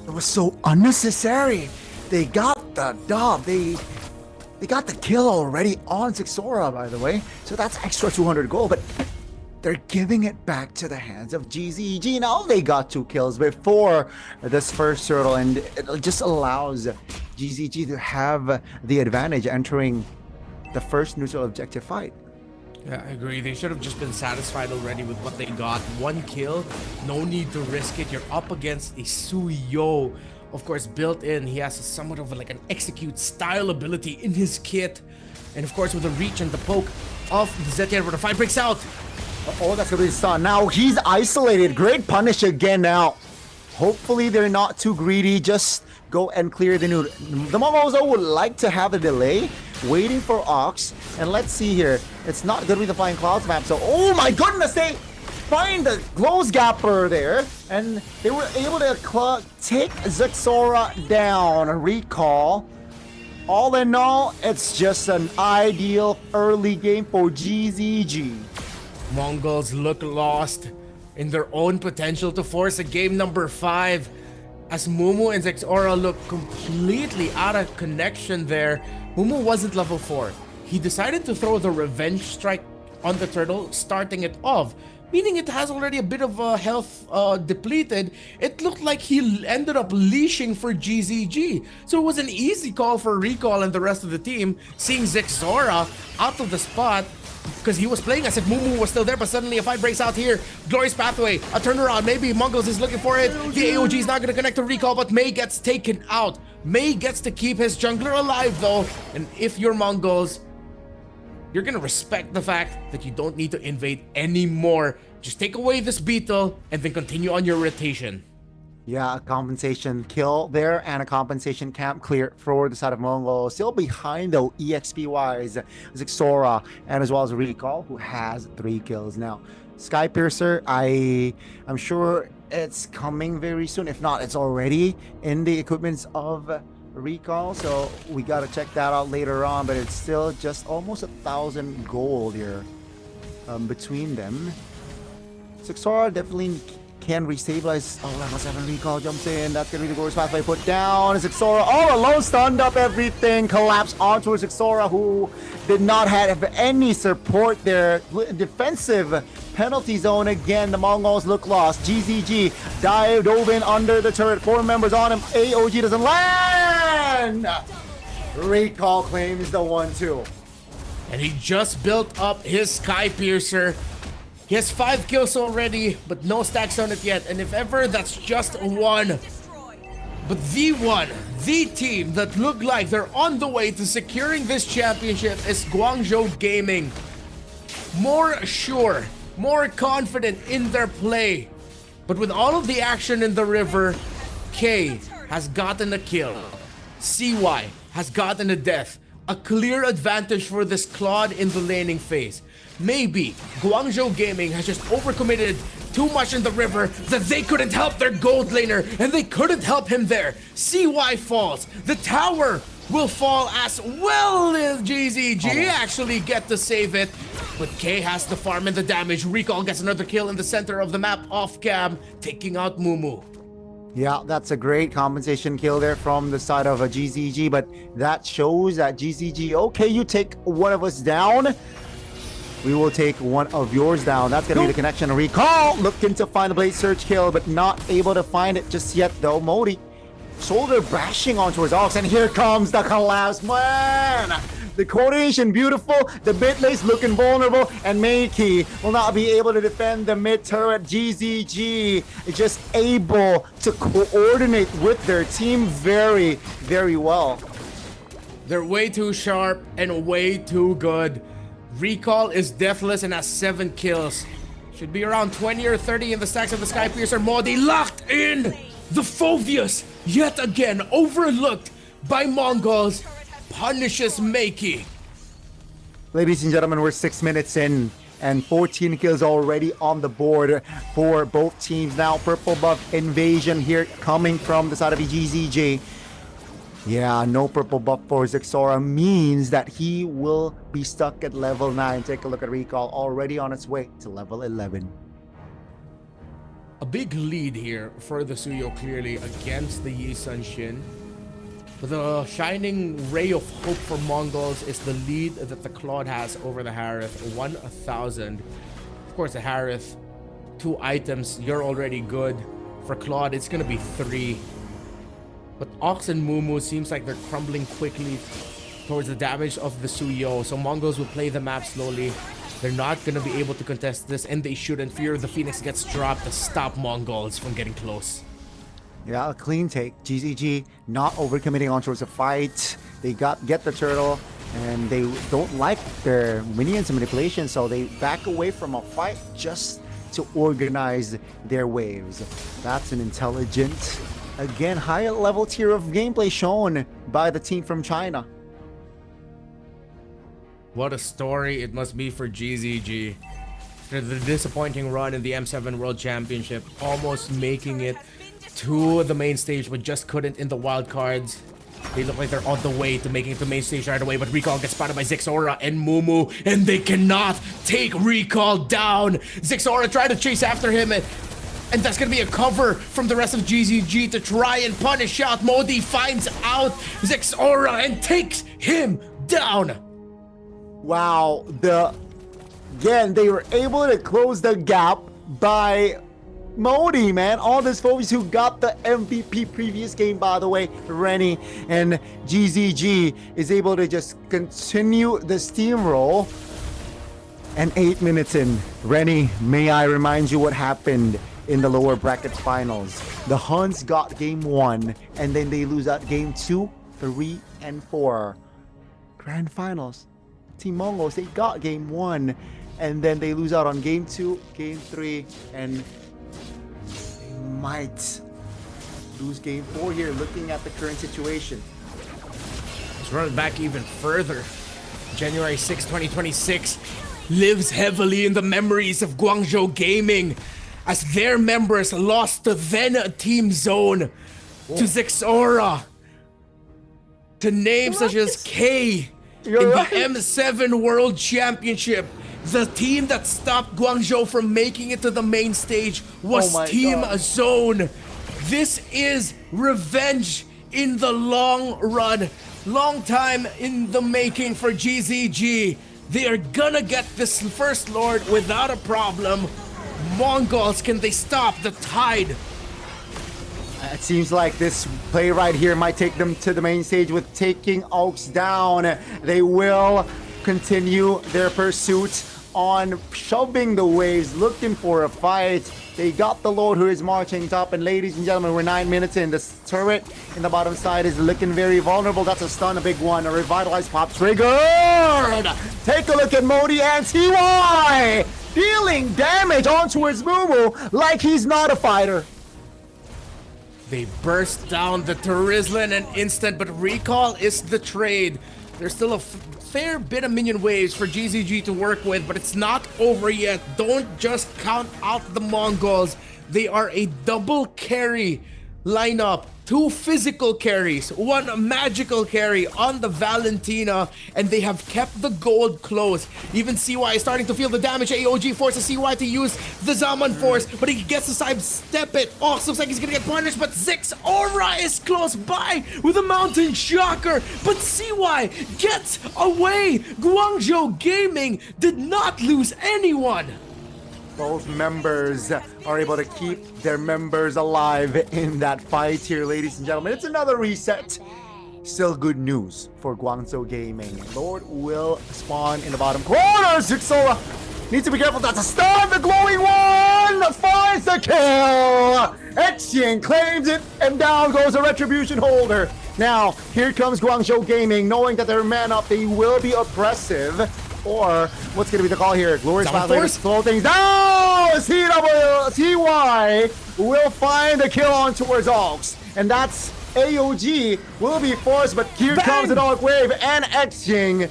It was so unnecessary. They got the dub. They got the kill already on Zexora, by the way. So that's extra 200 gold. But they're giving it back to the hands of GZG. Now they got 2 kills before this first turtle, and it just allows GZG to have the advantage entering the first neutral objective fight. Yeah, I agree. They should have just been satisfied already with what they got. 1 kill, no need to risk it. You're up against a Suyo. Of course, built in, he has somewhat of like an execute style ability in his kit. And of course, with the reach and the poke of the ZTN where the fight breaks out. Oh, that's gonna be stun. Now he's isolated. Great punish again now. Hopefully they're not too greedy. Just go and clear the nude. The MongolZ would like to have a delay, waiting for Ox. And let's see here. It's not gonna be the Flying Clouds map. So, oh my goodness, they find the close gapper there. And they were able to take Zexora down. A recall. All in all, it's just an ideal early game for GZG. Mongols look lost in their own potential to force a game number 5 as Mumu and Zexora look completely out of connection there. Mumu wasn't level 4. He decided to throw the revenge strike on the turtle, starting it off, meaning it has already a bit of health depleted. It looked like he ended up leashing for GZG. So it was an easy call for Recall and the rest of the team, seeing Zexora out of the spot, because he was playing as if Mumu was still there, but suddenly a fight breaks out here. Glorious Pathway, a turnaround, maybe MongolZ is looking for it. The AOG is not going to connect to Recall, but Mei gets taken out. Mei gets to keep his jungler alive though, and if you're MongolZ, you're going to respect the fact that you don't need to invade anymore. Just take away this beetle and then continue on your rotation. Yeah, a compensation kill there and a compensation camp clear for the side of Mongol. Still behind though, EXP-wise, Zexora and as well as Recall, who has 3 kills now. Skypiercer, I'm sure it's coming very soon. If not, it's already in the equipments of Recall, so we got to check that out later on, but it's still just almost 1,000 gold here between them. Zexora definitely can restabilize. Oh, level 7 Recall jumps in. That's gonna be the Glorious Pathway put down. Zexora all alone, stunned up everything, collapsed onto Zexora, who did not have any support there. Defensive penalty zone again. The Mongols look lost. GZG dove in under the turret. 4 members on him. AOG doesn't land. Recall claims the 1-2. And he just built up his Skypiercer. He has 5 kills already, but no stacks on it yet. And if ever, that's just 1. But the team that look like they're on the way to securing this championship is Guangzhou Gaming. More sure, more confident in their play. But with all of the action in the river, K has gotten a kill. CY has gotten a death. A clear advantage for this Claude in the laning phase. Maybe Guangzhou Gaming has just overcommitted too much in the river that they couldn't help their gold laner, and they couldn't help him there. CY falls. The tower will fall as well as GZG actually get to save it. But K has the farm and the damage. Recall gets another kill in the center of the map off cam, taking out Mumu. Yeah, that's a great compensation kill there from the side of a GZG, but that shows that GZG, okay, you take one of us down, we will take one of yours down. That's gonna be the connection. Recall looking to find the blade search kill, but not able to find it just yet though. Modi shoulder bashing onto his Ox, and here comes the collapse. Man, the coordination beautiful, the mid lane's looking vulnerable, and Meiki will not be able to defend the mid turret. GZG is just able to coordinate with their team very, very well. They're way too sharp and way too good. Recall is deathless and has 7 kills. Should be around 20 or 30 in the stacks of the Skypiercer. Modi locked in! The Phobius, yet again overlooked by Mongols, punishes Meiki. Ladies and gentlemen, we're 6 minutes in and 14 kills already on the board for both teams. Now purple buff invasion here coming from the side of GZG. Yeah, no purple buff for Zexora means that he will be stuck at level 9. Take a look at Recall, already on its way to level 11. A big lead here for the Suyo clearly against the Yi Sun Shin. But the shining ray of hope for Mongols is the lead that the Claude has over the Harith, 1,000 course, the Harith, 2 items, you're already good. For Claude, it's gonna be 3. But Ox and Mumu seems like they're crumbling quickly towards the damage of the Suyo. So Mongols will play the map slowly. They're not gonna be able to contest this, and they shouldn't. Fear of the Phoenix gets dropped to stop Mongols from getting close. Yeah, a clean take. GZG not overcommitting on towards a fight. They get the turtle, and they don't like their minions manipulation, so they back away from a fight just to organize their waves. That's an intelligent, again, higher level tier of gameplay shown by the team from China. What a story it must be for GZG. After the disappointing run in the M7 World Championship, almost making it to the main stage, but just couldn't in the wild cards. They look like they're on the way to making it to the main stage right away, but Recall gets spotted by Zixora and Mumu, and they cannot take Recall down. Zixora tried to chase after him, and that's gonna be a cover from the rest of GZG to try and punish out. Modi finds out Zixora and takes him down. Wow, again, they were able to close the gap by Modi, man. All these folks who got the MVP previous game, by the way, Rennie, and GZG is able to just continue the steamroll. And 8 minutes in, Rennie, may I remind you what happened in the lower bracket finals? The HUNS got game 1, and then they lose out game 2, 3, and 4. Grand finals. Team Mongols, they got game 1, and then they lose out on game 2, game 3, and they might lose game 4 here, looking at the current situation. Let's run it back even further. January 6, 2026 lives heavily in the memories of Guangzhou Gaming as their members lost to then Team Zone, to Zixora, to names such as K. In the M7 World Championship. The team that stopped Guangzhou from making it to the main stage was Team Zone. This is revenge in the long run. Long time in the making for GZG. They are gonna get this First Lord without a problem. Mongols, can they stop the tide? It seems like this play right here might take them to the main stage with taking Oaks down. They will continue their pursuit on shoving the waves, looking for a fight. They got the Lord who is marching top, and ladies and gentlemen, we're 9 minutes in. The turret in the bottom side is looking very vulnerable. That's a stun, a big one, a revitalized pop triggered. Take a look at Modi and TY dealing damage on towards Mumu like he's not a fighter. They burst down the Terizla in an instant, but Recall is the trade. There's still a fair bit of minion waves for GZG to work with, but it's not over yet. Don't just count out the Mongols. They are a double carry lineup. 2 physical carries, 1 magical carry on the Valentina, and they have kept the gold close. Even CY is starting to feel the damage. AOG forces CY to use the Zaman Force, but he gets to sidestep it. Oh, looks like he's gonna get punished, but Zixora is close by with a Mountain Shocker, but CY gets away. Guangzhou Gaming did not lose anyone. Both members are able to keep their members alive in that fight here, ladies and gentlemen. It's another reset. Still good news for Guangzhou Gaming. Lord will spawn in the bottom corner. Zixora needs to be careful. That's a stun. The glowing one finds the kill. Etienne claims it, and down goes a retribution holder. Now, here comes Guangzhou Gaming, knowing that they're man up. They will be oppressive. Or what's going to be the call here? Glorious Pathway to slow things down. CY will find the kill on towards Oaks. And that's AOG will be forced, but here comes the Dark Wave and Xing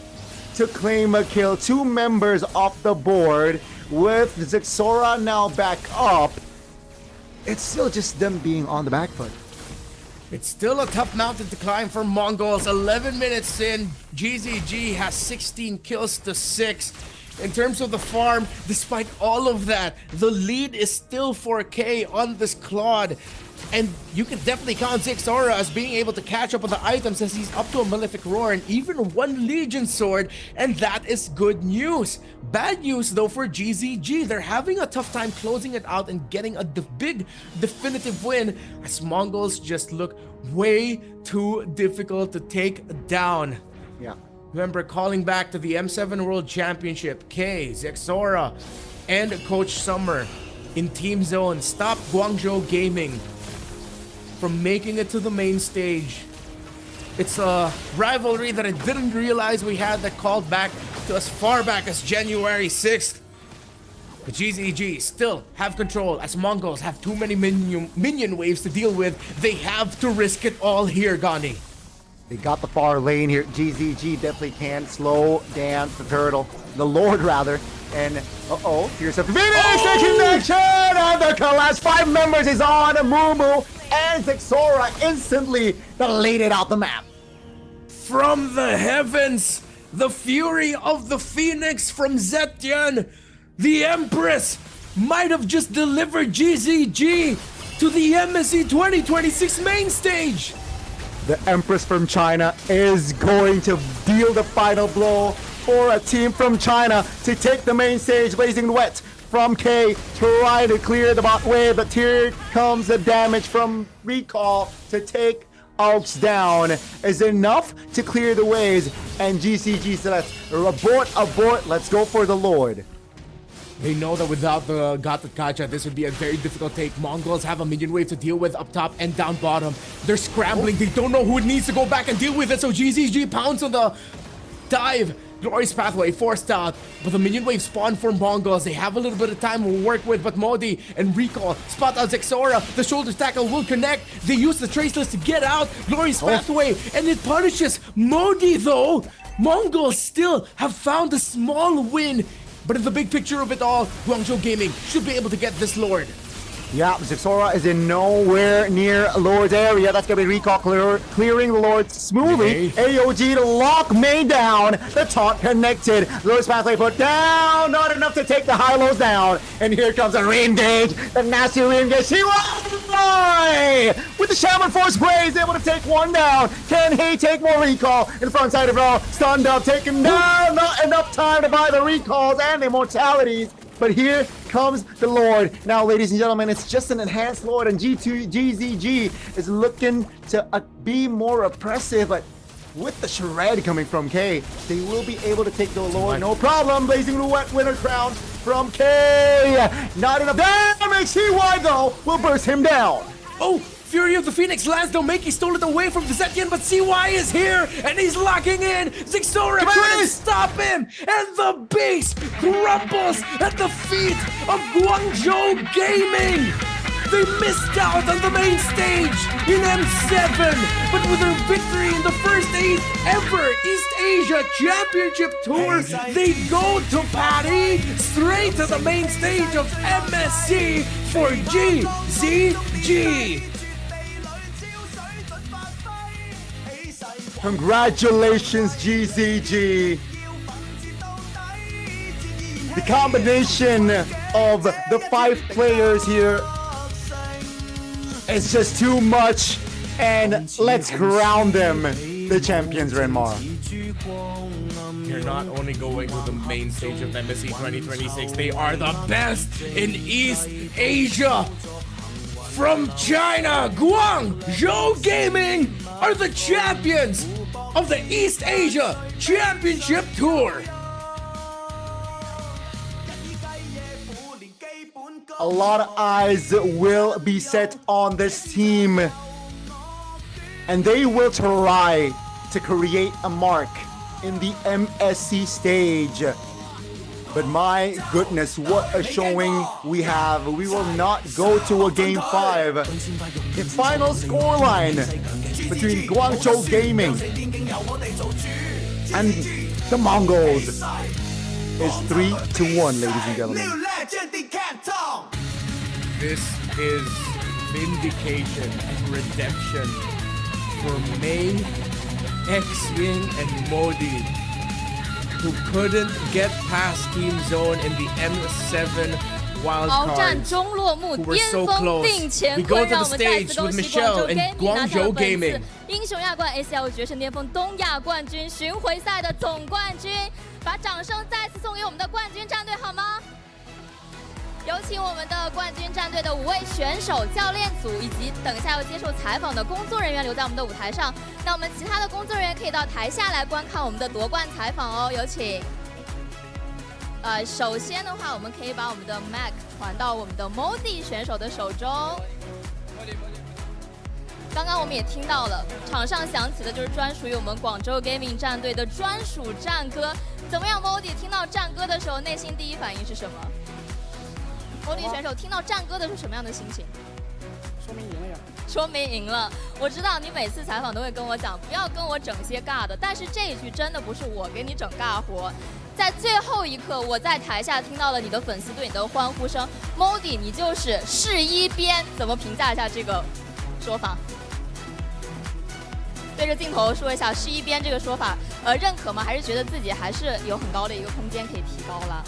to claim a kill. 2 members off the board with Zixora now back up. It's still just them being on the back foot. It's still a tough mountain to climb for Mongols. 11 minutes in, GZG has 16 kills to 6. In terms of the farm, despite all of that, the lead is still 4K on this Claude. And you can definitely count Zixora as being able to catch up with the items as he's up to a Malefic Roar and even one Legion Sword, and that is good news. Bad news though for GZG. They're having a tough time closing it out and getting a big definitive win as Mongols just look way too difficult to take down. Yeah. Remember, calling back to the M7 World Championship, K, Zixora, and Coach Summer in Team Zone stopped Guangzhou Gaming from making it to the main stage. It's a rivalry that I didn't realize we had that called back to as far back as January 6th. The GZG still have control as Mongols have too many minion waves to deal with. They have to risk it all here, Gandhi. They got the far lane here. GZG definitely can slow down the turtle. The Lord, rather. And, here's a Phoenix connection! And the last 5 members is on Mumu. And Zixora instantly deleted out the map. From the heavens, the fury of the Phoenix from Zetian. The Empress might have just delivered GZG to the MSC 2026 main stage. The Empress from China is going to deal the final blow for a team from China to take the main stage. Blazing Wet from K trying to clear the bot wave, but here comes the damage from Recall to take Aux down. Is enough to clear the waves, and GCG says, abort, let's go for the Lord. They know that without the Gata Kacha, this would be a very difficult take. Mongols have a minion wave to deal with up top and down bottom. They're scrambling. They don't know who needs to go back and deal with it, so GZG pounds on the dive. Glorious Pathway forced out, but the minion wave spawned for Mongols. They have a little bit of time to work with, but Modi and Recall spot out Zixora. The shoulder tackle will connect. They use the Traceless to get out. Glorious Pathway, and it punishes Modi though. Mongols still have found a small win, but in the big picture of it all, Guangzhou Gaming should be able to get this Lord. Yeah, Zixora is in nowhere near Lord's area. That's going to be Recall clearing the Lord smoothly. AOG to lock main down. The taunt connected. Lord's Pathway put down. Not enough to take the high-lows down. And here comes a re-engage. The nasty re-engage. He with the Shaman Force Blaze able to take one down. Can he take more Recall? In the front side of it all. Stunned up, taken down. Not enough time to buy the recalls and the immortalities. But here comes the Lord. Now, ladies and gentlemen, it's just an enhanced Lord, and GZG is looking to be more oppressive, but with the shred coming from K, they will be able to take the Lord. No problem. Blazing Roulette winner crown from K. Not enough damage. CY, though, will burst him down. Oh! Fury of the Phoenix lands, Domeki stole it away from the Zetian, but CY is here, and he's locking in. Zixora couldn't stop him, and the base crumbles at the feet of Guangzhou Gaming. They missed out on the main stage in M7, but with their victory in the first ever East Asia Championship Tour, they go to Paris, straight to the main stage of MSC for GZG. Congratulations, GZG. The combination of the 5 players here is just too much, and let's crown them the champions, Renmar. They're not only going to the main stage of MSC 2026, they are the best in East Asia. From China, Guangzhou Gaming are the champions of the East Asia Championship Tour. A lot of eyes will be set on this team, and they will try to create a mark in the MSC stage. But my goodness, what a showing we have. We will not go to a game 5. The final scoreline between Guangzhou Gaming and the Mongols is 3-1, ladies and gentlemen. This is vindication and redemption for Mei, X-Wing, and Modi, who couldn't get past Team Zone in the M7 鏖战终落幕，巅峰定乾坤，让我们再次恭喜广州 Gaming 拿下了本次英雄亚冠 ACL 决胜巅峰东亚冠军巡回赛的总冠军。把掌声再次送给我们的冠军战队好吗？有请我们的冠军战队的5位选手、教练组以及等一下要接受采访的工作人员留在我们的舞台上。那我们其他的工作人员可以到台下来观看我们的夺冠采访哦，有请。首先的话，我们可以把我们的 Mac 传到我们的 MongolZ 选手的手中。刚刚我们也听到了，场上响起的就是专属于我们广州 Gaming 战队的专属战歌。怎么样 ，MongolZ 听到战歌的时候，内心第一反应是什么？MongolZ 选手听到战歌的是什么样的心情？说明赢了呀！说明赢了。我知道你每次采访都会跟我讲，不要跟我整些尬的，但是这一句真的不是我给你整尬活。在最后一刻，我在台下听到了你的粉丝对你的欢呼声。MongolZ， 你就是试一边，怎么评价一下这个说法？对着镜头说一下试一边这个说法，认可吗？还是觉得自己还是有很高的一个空间可以提高了？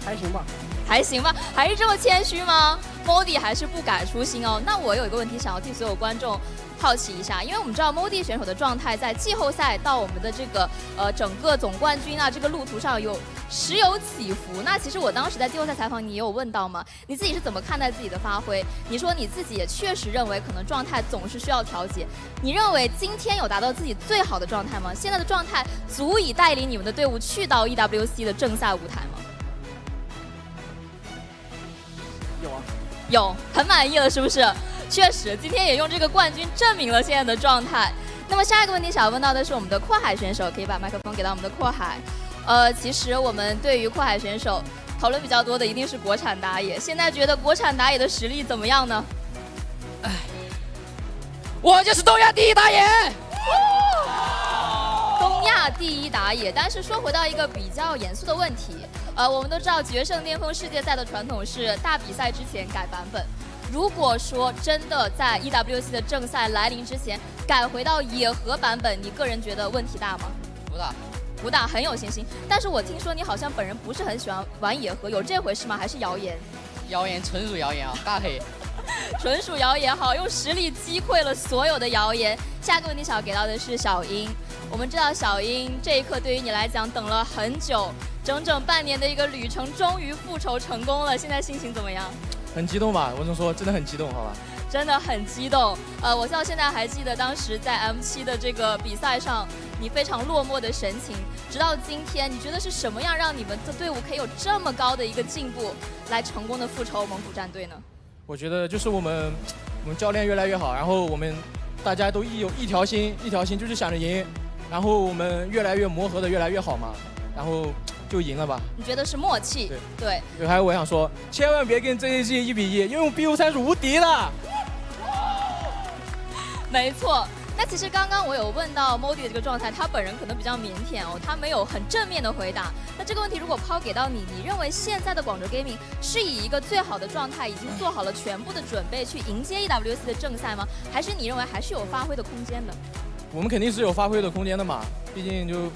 还行吧。还行吧，还是这么谦虚吗 ？MongolZ 还是不改初心哦。那我有一个问题想要替所有观众好奇一下，因为我们知道 MongolZ 选手的状态在季后赛到我们的这个整个总冠军啊这个路途上时有起伏。那其实我当时在季后赛采访你也有问到吗？你自己是怎么看待自己的发挥？你说你自己也确实认为可能状态总是需要调节。你认为今天有达到自己最好的状态吗？现在的状态足以带领你们的队伍去到 EWC 的正赛舞台吗？有啊，有，很满意了是不是？确实，今天也用这个冠军证明了现在的状态。那么下一个问题想要问到的是我们的阔海选手，可以把麦克风给到我们的阔海。其实我们对于阔海选手讨论比较多的一定是国产打野，现在觉得国产打野的实力怎么样呢？我就是东亚第一打野。东亚第一打野，但是说回到一个比较严肃的问题，我们都知道决胜巅峰世界赛的传统是大比赛之前改版本。如果说真的在 EWC 的正赛来临之前改回到野核版本，你个人觉得问题大吗？不大，不大，很有信心。但是我听说你好像本人不是很喜欢玩野核，有这回事吗？还是谣言？谣言，纯属谣言啊，大黑。纯属谣言，好，用实力击溃了所有的谣言。下个问题想要给到的是小英，我们知道小英这一刻对于你来讲等了很久，整整半年的一个旅程，终于复仇成功了，现在心情怎么样？很激动吧，我只能说真的很激动，好吧？真的很激动。我到现在还记得当时在 M7的这个比赛上，你非常落寞的神情。直到今天，你觉得是什么样让你们的队伍可以有这么高的一个进步，来成功的复仇蒙古战队呢？我觉得就是我们教练越来越好，然后我们大家都有一条心就是想着赢，然后我们越来越磨合的越来越好嘛，然后就赢了吧。你觉得是默契？对。还有我想说，千万别跟 JAG 1-1，因为我们 BO3是无敌的。没错。那其实刚刚我有问到 MongolZ 的这个状态，他本人可能比较腼腆哦，他没有很正面的回答。那这个问题如果抛给到你，你认为现在的广州 Gaming 是以一个最好的状态，已经做好了全部的准备去迎接 EWC 的正赛吗？还是你认为还是有发挥的空间的？我们肯定是有发挥的空间的嘛，毕竟就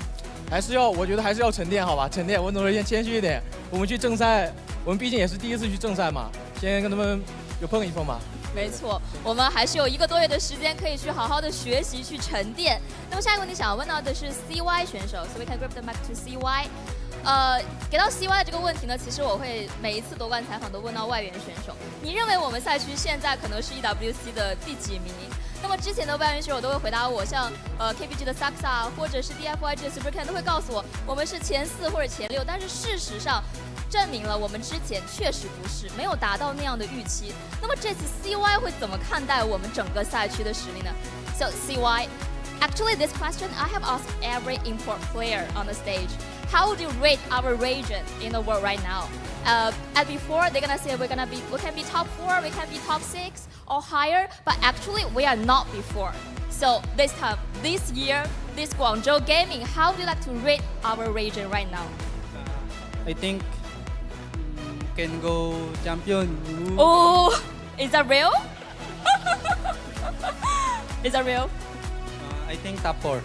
还是要，我觉得还是要沉淀，好吧？沉淀，我总是先谦虚一点。我们去正赛，我们毕竟也是第一次去正赛嘛，先跟他们就碰一碰嘛。没错，我们还是有1个多月的时间可以去好好的学习，去沉淀。那么下一个问题想要问到的是 CY 选手 ，so we can grab the mic to CY。给到 CY 的这个问题呢，其实我会每一次夺冠采访都问到外援选手，你认为我们赛区现在可能是 EWC 的第几名？那么之前的外援选手都会回答我，像KBG 的 Saxa 或者是 DFYG 的 SuperCan 都会告诉我们是前4或者前6，但是事实上证明了我们之前确实不是，没有达到那样的预期。那么这次 CY 会怎么看待我们整个赛区的实力呢 ？So CY, actually this question I have asked every import player on the stage. How would you rate our region in the world right now? As before, they're gonna say we can be top 4, we can be top 6 or higher, but actually we are not before. So this time, this year, this Guangzhou Gaming, how would you like to rate our region right now? I think can go champion. Oh, is that real? Is that real? I think top 4.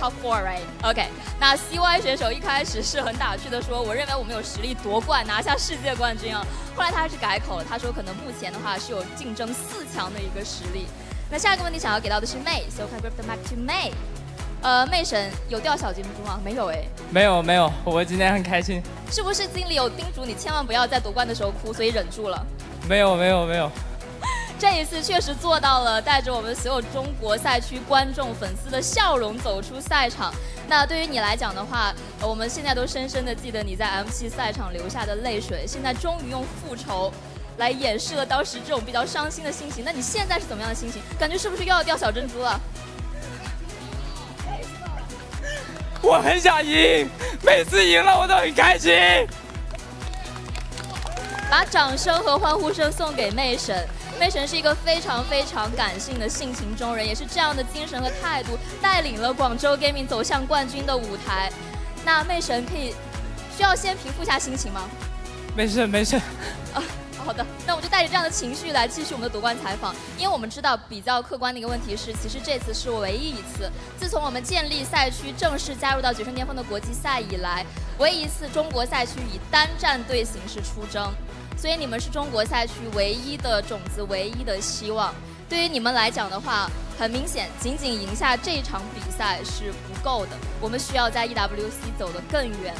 top 4，right？OK，、那 CY 选手一开始是很打趣的说，我认为我们有实力夺冠，拿下世界冠军啊。后来他还是改口了，他说可能目前的话是有竞争4强的一个实力。那下一个问题想要给到的是 May，so can I grab the mic to May？ 妹神有掉小金珠吗？没有哎。没有，我今天很开心。是不是经理有叮嘱你千万不要在夺冠的时候哭，所以忍住了？没有。这一次确实做到了，带着我们所有中国赛区观众、粉丝的笑容走出赛场。那对于你来讲的话，我们现在都深深的记得你在 M7 赛场留下的泪水。现在终于用复仇来掩饰了当时这种比较伤心的心情。那你现在是怎么样的心情？感觉是不是又要掉小珍珠了？我很想赢，每次赢了我都很开心。把掌声和欢呼声送给妹神。妹神是一个非常感性的性情中人，也是这样的精神和态度带领了广州 Gaming 走向冠军的舞台。那妹神需要先平复一下心情吗？没事。好的，那我们就带着这样的情绪来继续我们的夺冠采访。因为我们知道比较客观的一个问题是，其实这次是唯一一次，自从我们建立赛区正式加入到决胜巅峰的国际赛以来，唯一一次中国赛区以单战队形式出征。所以你们是中国赛区唯一的种子，唯一的希望。对于你们来讲的话，很明显，仅仅赢下这一场比赛是不够的，我们需要在 EWC 走得更远。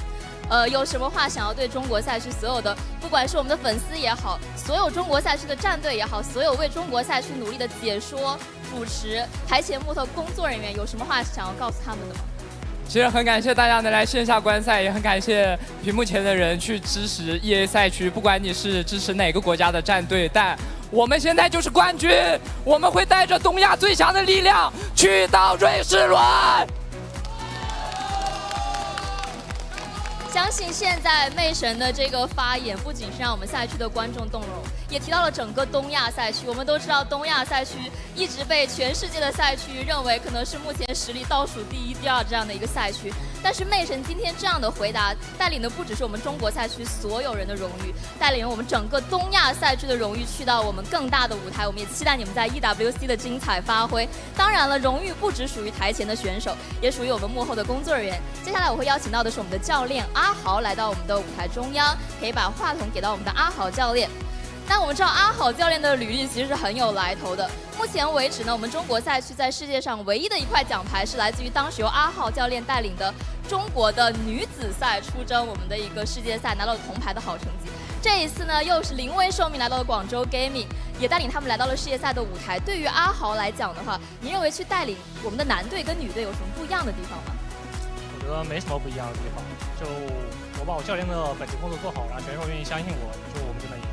有什么话想要对中国赛区所有的，不管是我们的粉丝也好，所有中国赛区的战队也好，所有为中国赛区努力的解说、主持、台前幕后工作人员，有什么话想要告诉他们的吗？其实很感谢大家能来线下观赛，也很感谢屏幕前的人去支持 EA 赛区。不管你是支持哪个国家的战队，但我们现在就是冠军，我们会带着东亚最强的力量去到瑞士轮。相信现在妹神的这个发言，不仅是让我们赛区的观众动容，也提到了整个东亚赛区。我们都知道，东亚赛区一直被全世界的赛区认为可能是目前实力倒数第1、第2这样的一个赛区。但是妹神今天这样的回答，带领的不只是我们中国赛区所有人的荣誉，带领了我们整个东亚赛区的荣誉去到我们更大的舞台。我们也期待你们在 EWC 的精彩发挥。当然了，荣誉不只属于台前的选手，也属于我们幕后的工作人员。接下来我会邀请到的是我们的教练阿豪来到我们的舞台中央，可以把话筒给到我们的阿豪教练。那我们知道阿豪教练的履历其实是很有来头的。目前为止呢，我们中国赛区在世界上唯一的一块奖牌是来自于当时由阿豪教练带领的中国的女子赛出征我们的一个世界赛，拿到了铜牌的好成绩。这一次呢，又是临危受命来到了广州 Gaming， 也带领他们来到了世界赛的舞台。对于阿豪来讲的话，你认为去带领我们的男队跟女队有什么不一样的地方吗？我觉得没什么不一样的地方，就我把我教练的本职工作做好，然后选手愿意相信我，就我们就能赢。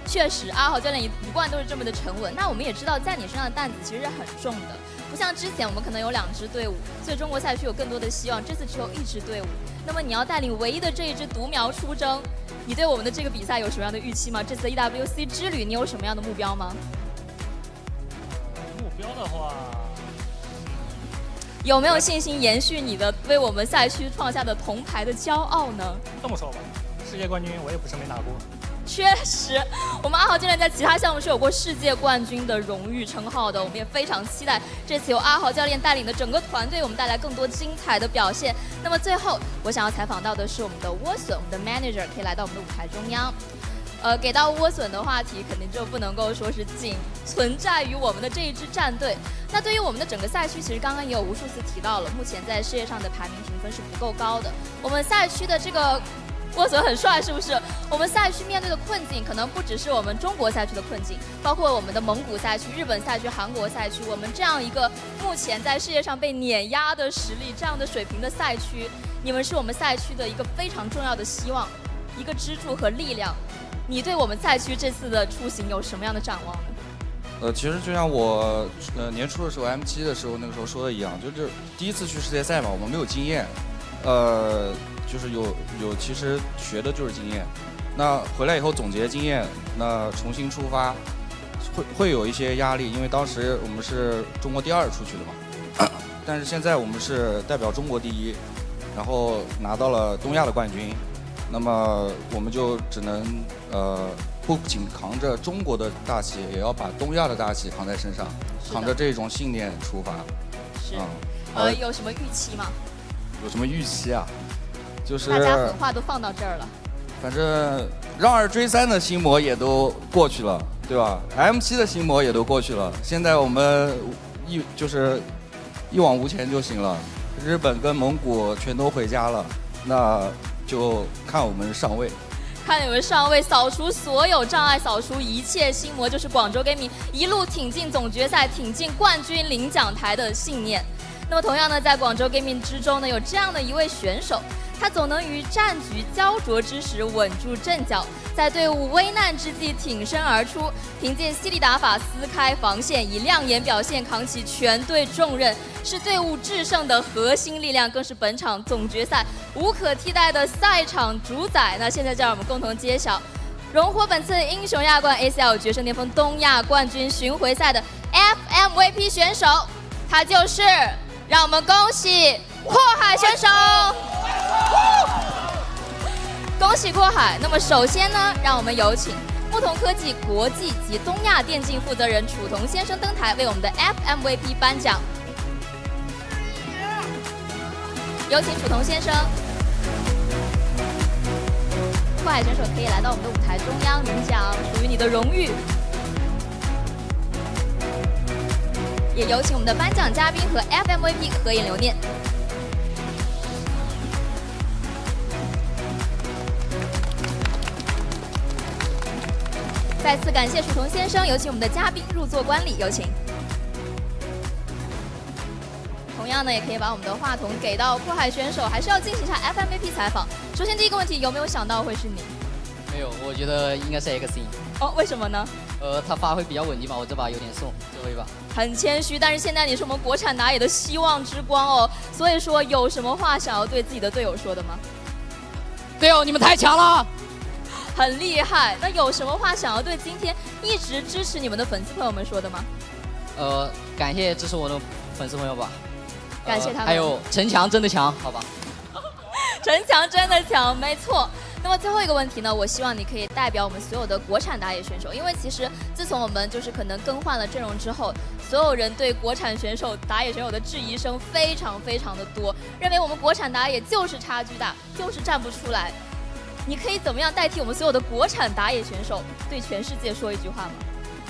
确实，阿豪教练一贯都是这么的沉稳。那我们也知道，在你身上的担子其实是很重的，不像之前我们可能有2支队伍，所以中国赛区有更多的希望。这次只有1支队伍，那么你要带领唯一的这一支独苗出征，你对我们的这个比赛有什么样的预期吗？这次的 EWC 之旅，你有什么样的目标吗？目标的话，有没有信心延续你的为我们赛区创下的铜牌的骄傲呢？这么说吧，世界冠军我也不是没拿过。确实，我们阿豪教练在其他项目是有过世界冠军的荣誉称号的。我们也非常期待这次由阿豪教练带领的整个团队，我们带来更多精彩的表现。那么最后，我想要采访到的是我们的莴笋，我们的 manager 可以来到我们的舞台中央。给到莴笋的话题，肯定就不能够说是仅存在于我们的这一支战队。那对于我们的整个赛区，其实刚刚也有无数次提到了，目前在世界上的排名评分是不够高的。我们赛区的这个莴笋很帅，是不是？我们赛区面对的困境，可能不只是我们中国赛区的困境，包括我们的蒙古赛区、日本赛区、韩国赛区，我们这样一个目前在世界上被碾压的实力、这样的水平的赛区，你们是我们赛区的一个非常重要的希望，一个支柱和力量。你对我们赛区这次的出行有什么样的展望呢？其实就像我年初的时候 M7 的时候那个时候说的一样，就是第一次去世界赛嘛，我们没有经验，就是有其实学的就是经验。那回来以后总结经验，那重新出发，会有一些压力，因为当时我们是中国第2出去的嘛，但是现在我们是代表中国第1，然后拿到了东亚的冠军。那么我们就只能不仅扛着中国的大旗，也要把东亚的大旗扛在身上，扛着这种信念出发。是。有什么预期吗？有什么预期啊？就是大家狠话都放到这儿了。反正让2追3的心魔也都过去了，对吧 ？M7的心魔也都过去了，现在我们就是一往无前就行了。日本跟蒙古全都回家了，那就看我们上位。看你们上位，扫除所有障碍，扫除一切心魔，就是广州 Gaming 一路挺进总决赛、挺进冠军领奖台的信念。那么同样呢，在广州 Gaming 之中呢，有这样的一位选手，他总能于战局焦灼之时稳住阵脚，在队伍危难之际挺身而出，凭借犀利打法撕开防线，以亮眼表现扛起全队重任，是队伍制胜的核心力量，更是本场总决赛无可替代的赛场主宰。那现在就让我们共同揭晓荣获本次英雄亚冠 ACL 决胜巅峰东亚冠军巡回赛的 FMVP 选手，他就是让我们恭喜阔海选手。恭喜阔海！那么首先呢，让我们有请木桐科技国际及东亚电竞负责人楚桐先生登台，为我们的 FMVP 颁奖。有请楚桐先生。阔海选手可以来到我们的舞台中央领奖，属于你的荣誉。也有请我们的颁奖嘉宾和 FMVP 合影留念。再次感谢楚桐先生，有请我们的嘉宾入座观礼，有请。同样呢，也可以把我们的话筒给到阔海选手，还是要进行一下 FMVP 采访。首先第一个问题，有没有想到会是你？没有，我觉得应该是 XC。哦，为什么呢？他发挥比较稳定吧，我这把有点送，最后一把。很谦虚，但是现在你是我们国产打野的希望之光哦，所以说有什么话想要对自己的队友说的吗？队友，你们太强了！很厉害，那有什么话想要对今天一直支持你们的粉丝朋友们说的吗？感谢支持我的粉丝朋友吧，感谢他们。还有陈强真的强，好吧？陈强真的强，没错。那么最后一个问题呢，我希望你可以代表我们所有的国产打野选手，因为其实自从我们就是可能更换了阵容之后，所有人对国产选手打野选手的质疑声非常非常的多，认为我们国产打野就是差距大，就是站不出来。你可以怎么样代替我们所有的国产打野选手，对全世界说一句话吗？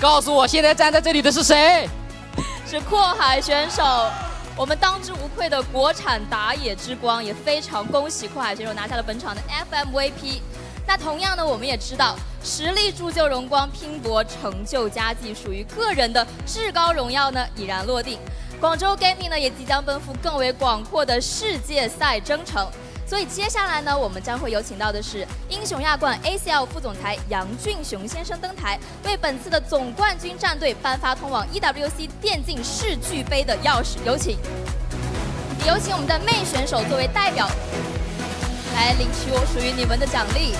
告诉我，现在站在这里的是谁？是阔海选手，我们当之无愧的国产打野之光，也非常恭喜阔海选手拿下了本场的 FMVP。那同样呢，我们也知道，实力铸就荣光，拼搏成就佳绩，属于个人的至高荣耀呢已然落定。广州 Gaming 呢也即将奔赴更为广阔的世界赛征程。所以接下来呢，我们将会有请到的是英雄亚冠 ACL 副总裁杨俊雄先生登台，为本次的总冠军战队颁发通往 EWC 电竞世俱杯的钥匙，有请。也有请我们的妹选手作为代表来领取属于你们的奖励。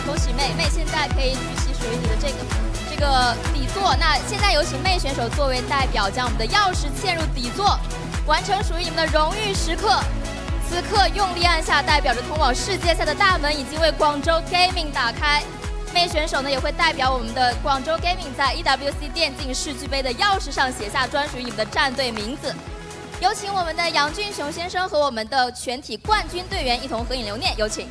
恭喜妹，妹现在可以举起属于你的这个底座。那现在有请妹选手作为代表，将我们的钥匙嵌入底座。完成属于你们的荣誉时刻，此刻用力按下，代表着通往世界赛的大门已经为广州 Gaming 打开。妹选手呢也会代表我们的广州 Gaming 在 EWC 电竞世俱杯的钥匙上写下专属于你们的战队名字。有请我们的杨俊雄先生和我们的全体冠军队员一同合影留念，有请。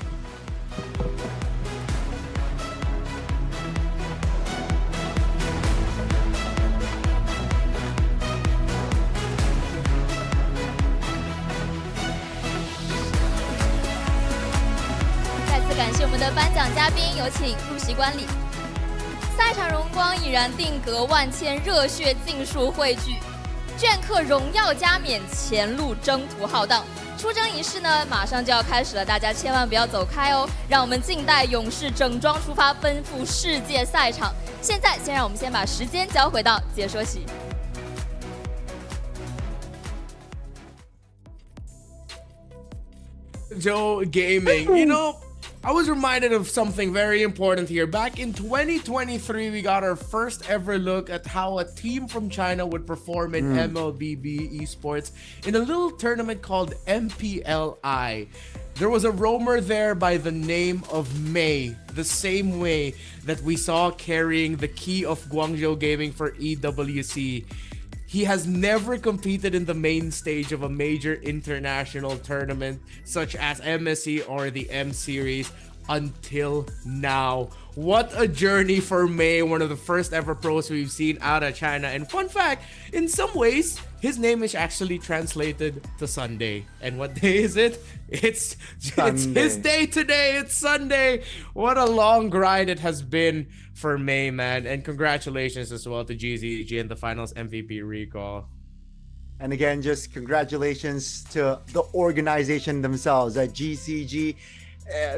感谢我们的颁奖嘉宾，有请入席观礼。赛场荣光已然定格，万千热血尽数汇聚，镌刻荣耀加冕，前路征途浩荡。出征仪式呢，马上就要开始了，大家千万不要走开哦！让我们静待勇士整装出发，奔赴世界赛场。现在，先让我们先把时间交回到解说席。Joe Gaming, you know, I was reminded of something very important here. Back in 2023, we got our first ever look at how a team from China would perform in MLBB esports in a little tournament called MPLI. There was a roamer there by the name of Mei, the same way that we saw carrying the key of Guangzhou Gaming for EWC. he has never competed in the main stage of a major international tournament such as MSC or the M Series until now. What a journey for May, one of the first ever pros we've seen out of China. And fun fact, in some ways, his name is actually translated to Sunday. And what day is it? It's his day today. It's Sunday. What a long grind it has been for May, man. And congratulations as well to GZG and the finals MVP recall. And again, just congratulations to the organization themselves at GCG.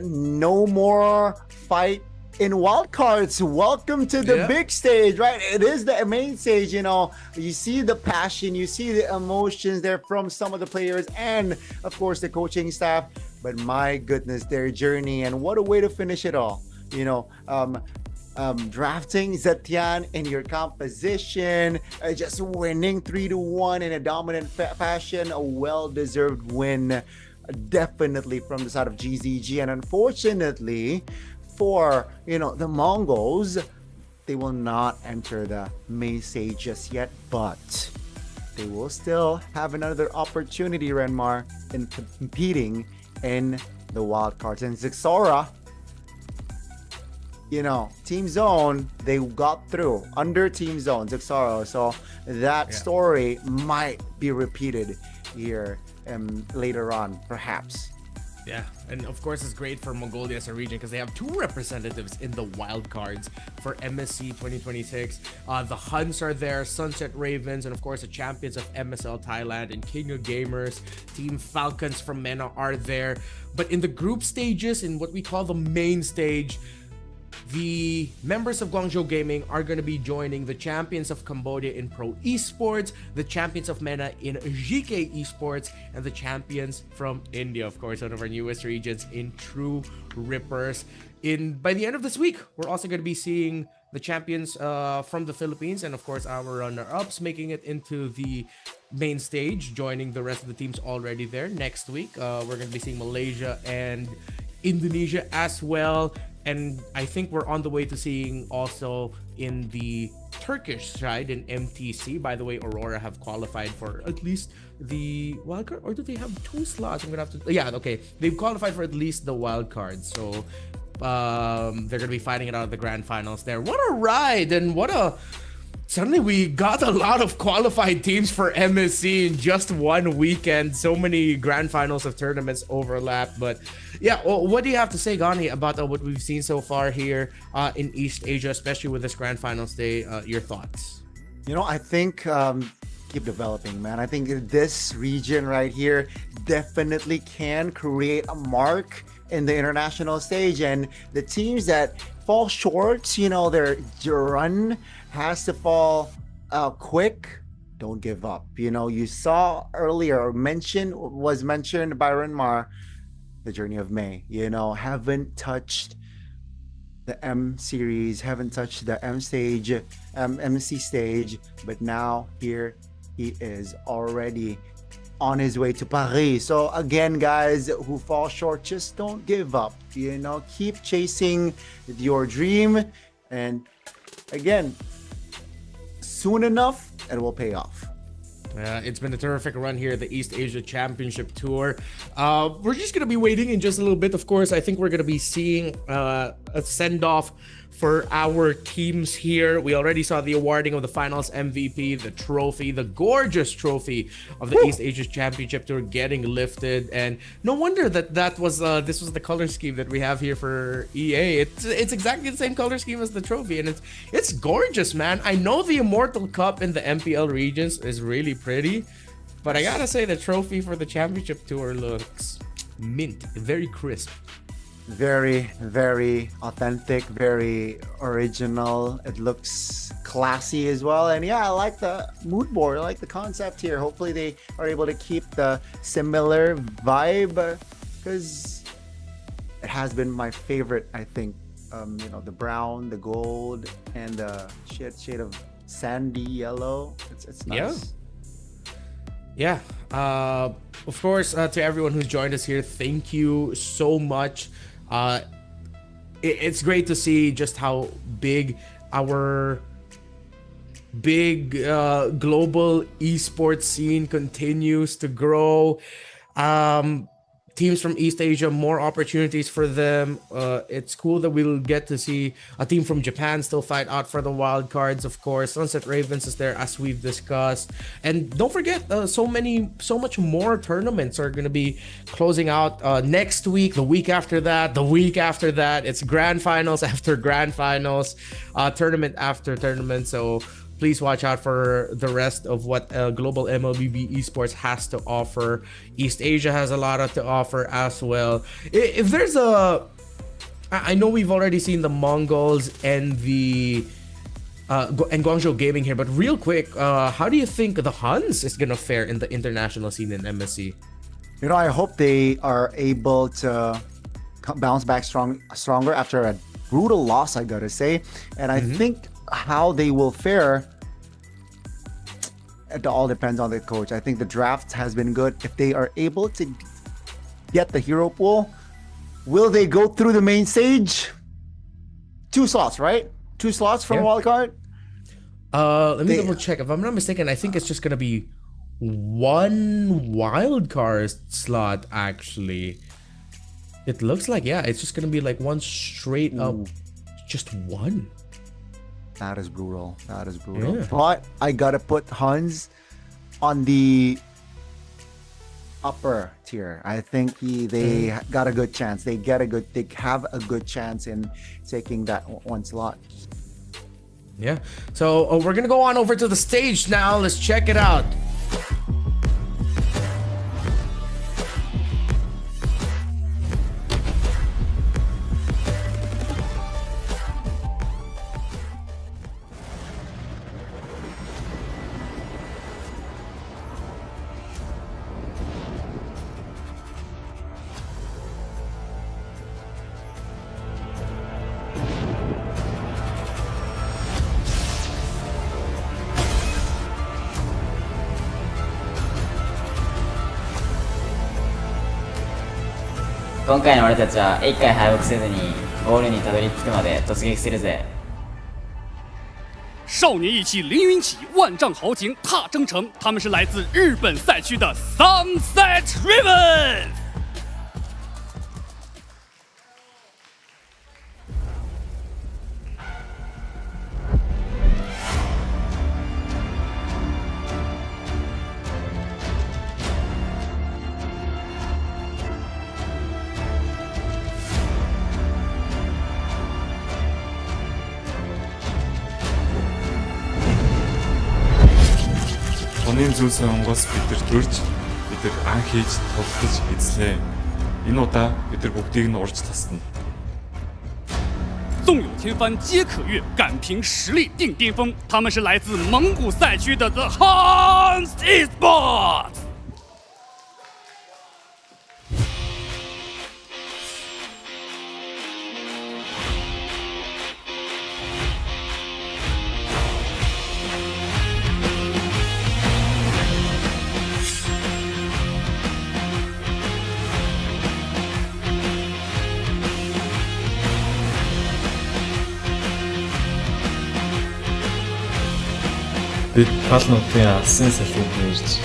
No more fight in wildcards. Welcome to the big stage, right? It is the main stage, you know. You see the passion, you see the emotions there from some of the players and, of course, the coaching staff. But my goodness, their journey, and what a way to finish it all. You know, drafting Zetian in your composition, just winning 3-1 in a dominant fashion, a well-deserved win. Definitely from the side of GZG, and unfortunately for the Mongols, they will not enter the main stage just yet, but they will still have another opportunity, Renmar, in competing in the wildcards. And Zixora, Team Zone, they got through under Team Zone, Zixora, so that story might be repeated here later on, perhaps. Yeah, and of course it's great for Mongolia as a region because they have 2 representatives in the wildcards for MSC 2026. The HUNS are there, Sunset Ravens, and of course the champions of MSL Thailand and King of Gamers. Team Falcons from MENA are there. But in the group stages, in what we call the main stage, the members of Guangzhou Gaming are going to be joining the champions of Cambodia in Pro Esports, the champions of MENA in GK Esports, and the champions from India, of course, one of our newest regions, in True Rippers. By the end of this week, we're also going to be seeing the champions from the Philippines and, of course, our runner-ups making it into the main stage, joining the rest of the teams already there. Next week, we're going to be seeing Malaysia and Indonesia as well. And I think we're on the way to seeing also in the Turkish side in MTC. By the way, Aurora have qualified for at least the wildcard, or do they have 2 slots? I'm gonna have to. Yeah, okay. They've qualified for at least the wildcard, so they're gonna be fighting it out of the grand finals there. What a ride, and suddenly we got a lot of qualified teams for MSC in just one weekend. So many grand finals of tournaments overlap. But yeah, what do you have to say, Gani, about what we've seen so far here in East Asia, especially with this grand finals day? Your thoughts? I think keep developing, man. I think this region right here definitely can create a mark in the international stage, and the teams that fall short, their run has to fall quick. Don't give up. You saw earlier was mentioned by Renmar, the journey of May. Haven't touched the M series, haven't touched the M stage, MC stage, but now here he is already on his way to Paris. So again, guys who fall short, just don't give up. Keep chasing your dream, and again, soon enough it will pay off. It's been a terrific run here at the East Asia Championship Tour. We're just going to be waiting in just a little bit. Of course, I think we're going to be seeing a send-off for our teams here. We already saw the awarding of the finals MVP, the trophy, the gorgeous trophy of the East Asia Championship Tour getting lifted. And no wonder that this was the color scheme that we have here for EA. It's exactly the same color scheme as the trophy, and it's gorgeous, man. I know the Immortal Cup in the MPL regions is really pretty, but I gotta say the trophy for the Championship Tour looks mint, very crisp. Very, very authentic, very original. It looks classy as well. And yeah, I like the mood board. I like the concept here. Hopefully they are able to keep the similar vibe, because it has been my favorite, I think. The brown, the gold, and the shade of sandy yellow. It's nice. Yeah. Of course, to everyone who's joined us here, thank you so much. It's great to see just how big our big global esports scene continues to grow. Teams from East Asia, more opportunities for them. It's cool that we'll get to see a team from Japan still fight out for the wild cards, of course. Sunset Ravens is there, as we've discussed. And don't forget, so much more tournaments are going to be closing out next week, the week after that, the week after that. It's grand finals after grand finals, tournament after tournament. So please watch out for the rest of what global MLBB esports has to offer. East Asia has a lot to offer as well. If there's I know we've already seen the Mongols and the and Guangzhou Gaming here, but real quick, how do you think the HUNS is gonna fare in the international scene in MSC? You know, I hope they are able to bounce back stronger after a brutal loss, I gotta say. And I think how they will fare, it all depends on the coach. I think the draft has been good. If they are able to get the hero pool, will they go through the main stage? 2 slots, right? 2 slots from wildcard? Let me double check. If I'm not mistaken, I think it's just gonna be 1 wildcard slot, actually. It looks like, it's just gonna be like 1 straight up, just 1. That is brutal. Yeah. But I gotta put HUNS on the upper tier. I think they got a good chance. They have a good chance in taking that 1 slot. Yeah. So we're gonna go on over to the stage now. Let's check it out.今回の俺たちは一回敗北せずにゴールにたどり着くまで突撃するぜ。少年意气凌云起，万丈豪情踏征程。他们是来自日本赛区的 Sunset Ravens。Тонын зүйлсээ онгоос бид нар төрж бид нар анх хийж тоглож эзлээ. Энэ удаа бид нар бүгдийг нь урьж тасна. 纵有千帆皆可越，敢凭实力定巅峰。他们是来自蒙古赛区的 The HUNS Esports。Бид тал нутгийн алсын салхинд нэрж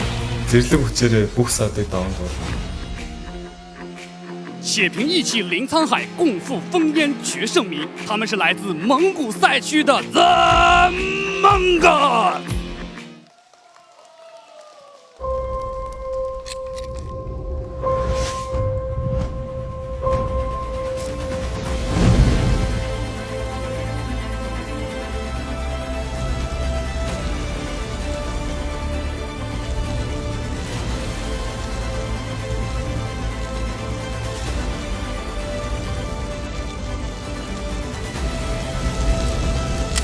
зэрлэг хүчээрээ бүх садыг даван туулна. 且凭义气临沧海，共赴烽烟决胜名。他们是来自蒙古赛区的 The MongolZ。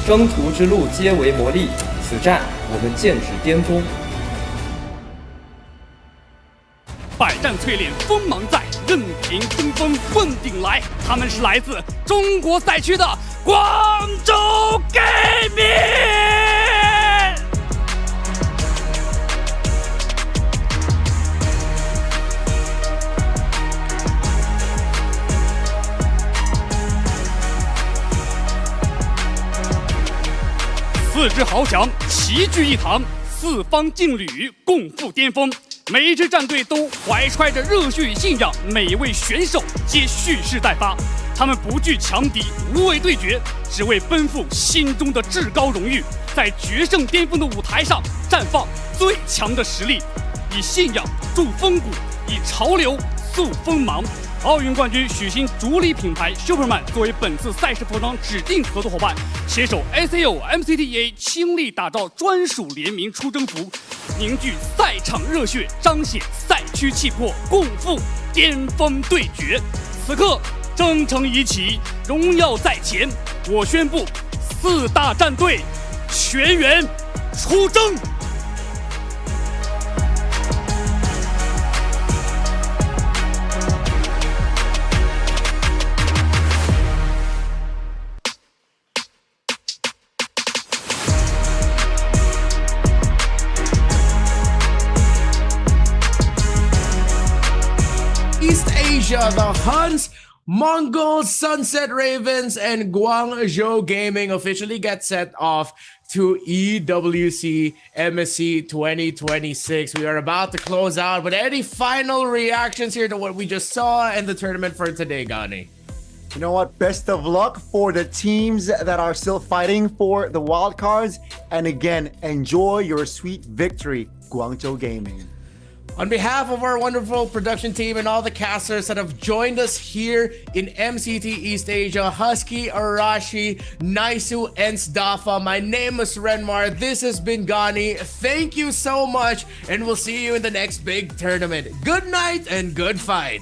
征途之路皆为磨砺，此战我们剑指巅峰。百战淬炼锋芒在，任凭争锋问鼎来。他们是来自中国赛区的广州 Gaming。 4支支豪强齐聚一堂，四方劲旅共赴巅峰。每一支战队都怀揣着热血与信仰，每一位选手皆蓄势待发。他们不惧强敌，无畏对决，只为奔赴心中的至高荣誉，在决胜巅峰的舞台上绽放最强的实力，以信仰铸风骨，以潮流塑锋芒。奥运冠军许昕主理品牌 Superman 作为本次赛事服装指定合作伙伴，携手 ACL、MCT、倾力打造专属联名出征服，凝聚赛场热血，彰显赛区气魄，共赴巅峰对决。此刻征程已起，荣耀在前，我宣布4大战队全员出征。East Asia, the HUNS, Mongol Sunset Ravens, and Guangzhou Gaming officially get set off to EWC MSC 2026. We are about to close out, but any final reactions here to what we just saw and the tournament for today, Gani? You know what? Best of luck for the teams that are still fighting for the wild cards. And again, enjoy your sweet victory, Guangzhou Gaming. On behalf of our wonderful production team and all the casters that have joined us here in MCT East Asia, Husky, Arashi, Naisu, and Sdafa, my name is Renmar. This has been Gani. Thank you so much, and we'll see you in the next big tournament. Good night and good fight.